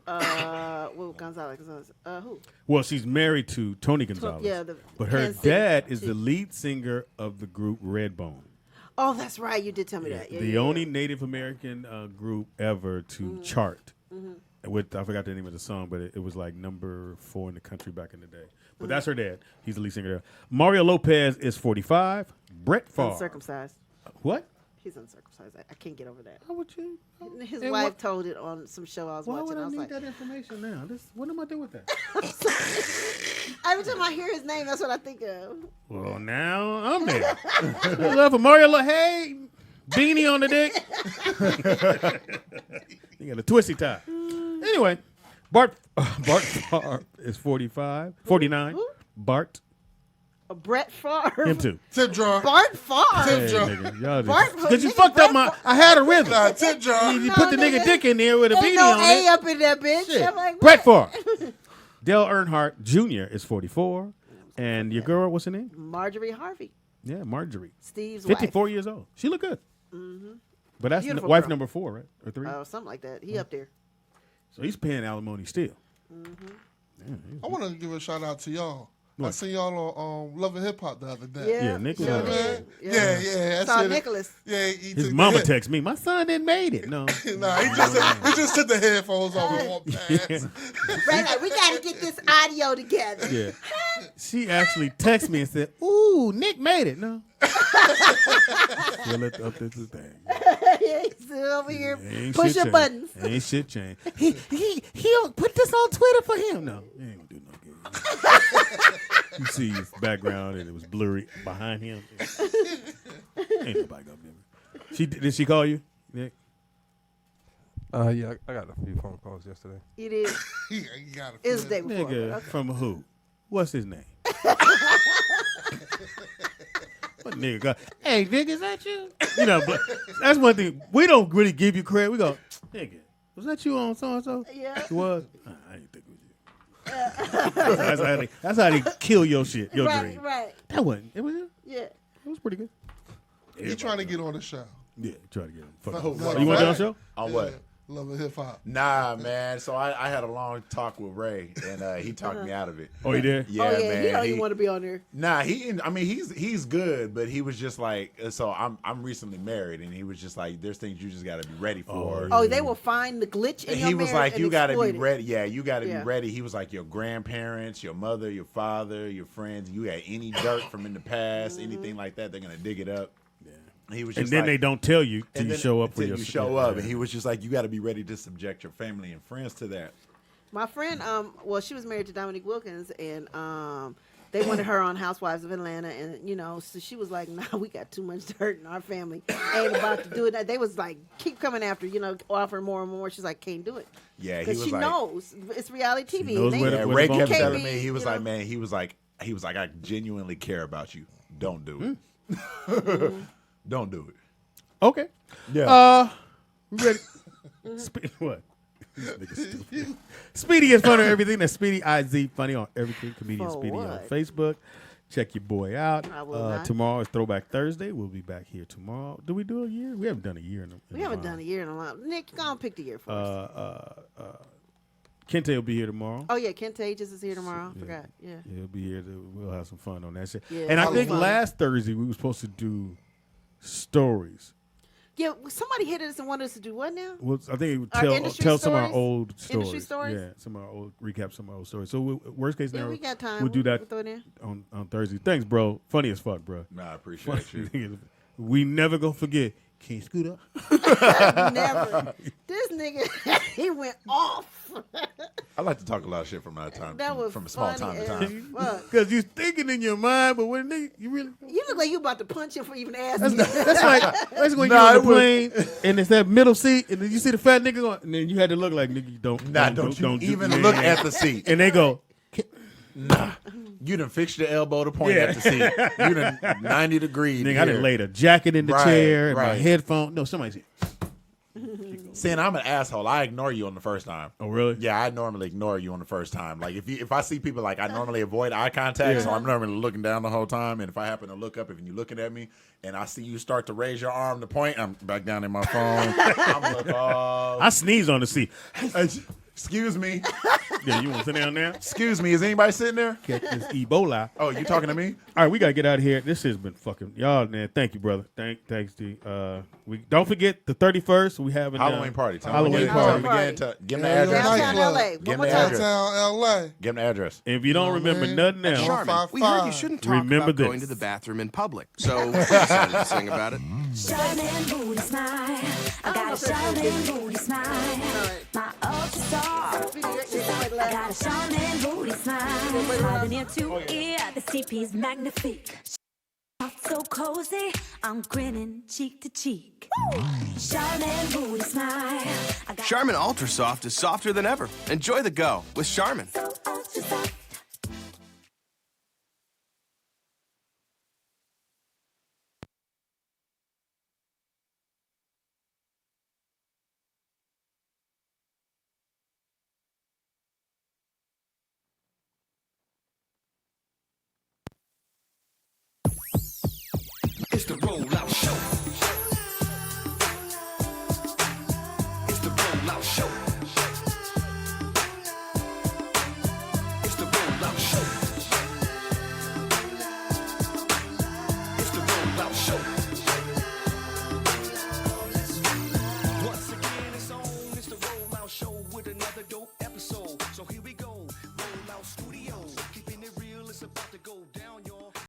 Well, Gonzalez. Who? Well, she's married to Tony Gonzalez. yeah, but her Kansas City dad is chief. the lead singer of the group Redbone. Oh, that's right. You did tell me that. Yeah, The only Native American group ever to chart. With I forgot the name of the song, but it was like number 4 in the country back in the day. But that's her dad. He's the lead singer there. Mario Lopez is 45. Brett Favre. Uncircumcised. What? He's uncircumcised. I can't get over that. How would you? His And wife what- told it on some show I was Why watching. would I was need like, that information now? What am I doing with that? every time I hear his name, that's what I think of. Well, now I'm there. Love for Mario. Hey, beanie on the dick. You got a twisty tie. Anyway, Bart Favre is 49. Who? Bart. Brett Favre. Him too. Tip jar. Bart Favre. Hey, nigga, y'all Bart- because you nigga, fucked up Brett my. I had a rhythm. Nah, tip jar. You put the nigga dick in there with a Ain't beanie no on A it. up in that bitch. Shit. I'm like, Brett what? Favre. Dale Earnhardt Jr. is 44. And your girl, what's her name? Marjorie Harvey. Yeah, Marjorie. Steve's 54 wife. years old. She look good. Mm-hmm. But that's Beautiful wife girl. number 4, right? Or 3? Something like that. He up there. So he's paying alimony still. I want to give a shout out to y'all. I What? seen y'all on Love and Hip Hop the other day. Yeah, Nick was Yeah, on man. there. Yeah. I Saw seen it. Nicholas. Yeah, he His took mama the texted me, my son didn't made it. No. Nah, he just took the headphones off and walked past. Right, like, we got to get this audio together. Yeah. She actually texted me and said, ooh, Nick made it. No. Still up this thing. He's still over here Ain't pushing shit buttons. changed. Ain't shit changed. He'll put this on Twitter for him. No, he ain't gonna do no good. You see his background and it was blurry behind him. Ain't nobody gonna do it. Did she call you, Nick? Yeah, I got a few phone calls yesterday. You did. You got it. It's the day before. Nigga, Okay. from who? What's his name? What nigga got? Hey, Vic, is that you? You know, but that's one thing. We don't really give you credit. We go, nigga, was that you on so and so? Yeah. It was. I didn't think it was you. That's how they kill your shit, your Right, dream. right. That wasn't. It was you. Yeah. It was pretty good. He trying to get on the show. Yeah, try to get him. Fuck Oh, him. no, You want to right. on the show? On what? Love and Hip Hop. Nah, man. So I had a long talk with Ray, and he talked me out of it. Oh, he did? Yeah, Oh, yeah. man. He don't even want to be on there. Nah, he's good, but he was just like, so I'm recently married, and he was just like, there's things you just got to be ready for. Oh, they will find the glitch in And your he was marriage like, and you got to exploit be it. ready. Yeah, you got to Yeah. be ready. He was like, your grandparents, your mother, your father, your friends, you had any dirt from in the past, anything like that, they're gonna dig it up. He was just And then like, they don't tell you till and you then show up for until your you show yeah, up, yeah. and he was just like, you got to be ready to subject your family and friends to that. My friend, well, she was married to Dominique Wilkins, and they wanted her on Housewives of Atlanta, and so she was like, "Nah, we got too much dirt in our family, ain't about to do it." They was like, keep coming after, offering more and more. She's like, can't do it. Yeah, he because was she like, knows it's reality TV. knows and where they- the- yeah, where Ray the kept ball telling is. me, he was you like, know? man, he was like, I genuinely care about you. Don't do it. Don't do it. Okay. Yeah. Ready? What? This nigga stupid. Speedy is funny on everything. That's Speedy IZ funny on everything. Comedian For Speedy on what? Facebook. Check your boy out. I will not. Tomorrow is Throwback Thursday. We'll be back here tomorrow. Do we do a year? We haven't done a year in a We haven't done a year in a while. Nick, go on pick the year for us. Kente will be here tomorrow. Oh yeah, Kent Aegis is here tomorrow. I forgot. Yeah. He'll be here. We'll have some fun on that shit. Yeah, and I think fun. last Thursday we were supposed to do stories. Yeah, somebody hit us and wanted us to do what now? Well, I think it would Our industry tell some of our stories? old stories. Industry stories? Yeah, some of our old recap some of our old stories. So worst case scenario, we got time. we'll do that We'll throw it in. on Thursday. Thanks, bro. Funny as fuck, bro. Nah, I appreciate you. We never gonna forget. Can you scoot up? Never. This nigga, he went off. I like to talk a lot of shit from that time. That was from a small time to time. Because you're thinking in your mind, but when you really. You look like you about to punch him for even asking. That's when you're on the plane and it's that middle seat, and then you see the fat nigga going, and then you had to look like, nigga, don't even look at the seat. And they go, nah. You done fixed your elbow to point at the seat. You done 90 degrees. Nigga, I done laid a jacket in the chair and my headphone. No, somebody said. Saying I'm an asshole. I ignore you on the first time. Oh, really? Yeah, I normally ignore you on the first time. Like if I see people, like I normally avoid eye contact, so I'm normally looking down the whole time. And if I happen to look up, if you're looking at me, and I see you start to raise your arm to point, I'm back down in my phone. I'm like, oh. I sneeze on the seat. Excuse me. Yeah, you want to sit down there? Excuse me. Is anybody sitting there? Catch this Ebola. Oh, you talking to me? All right, we gotta get out of here. This has been fucking y'all, man. Thank you, brother. Thanks, D. We don't forget the 31st. We have a Halloween party. Halloween party. Give them the address. Downtown LA. Give them the address. Downtown LA. Give them the address. And if you don't remember nothing else, Charmin, we heard you shouldn't talk remember about going this. to the bathroom in public, so we decided to sing about it. Charmin' booty smile. I got a charmin' booty smile. My ultra star. I got a charmin' booty smile. Driving ear to ear, the CP's magnifique. So cozy, I'm grinning cheek to cheek. Charmin' booty smile. Charmin Ultra Soft is softer than ever. Enjoy the go with Charmin. It's the rollout show.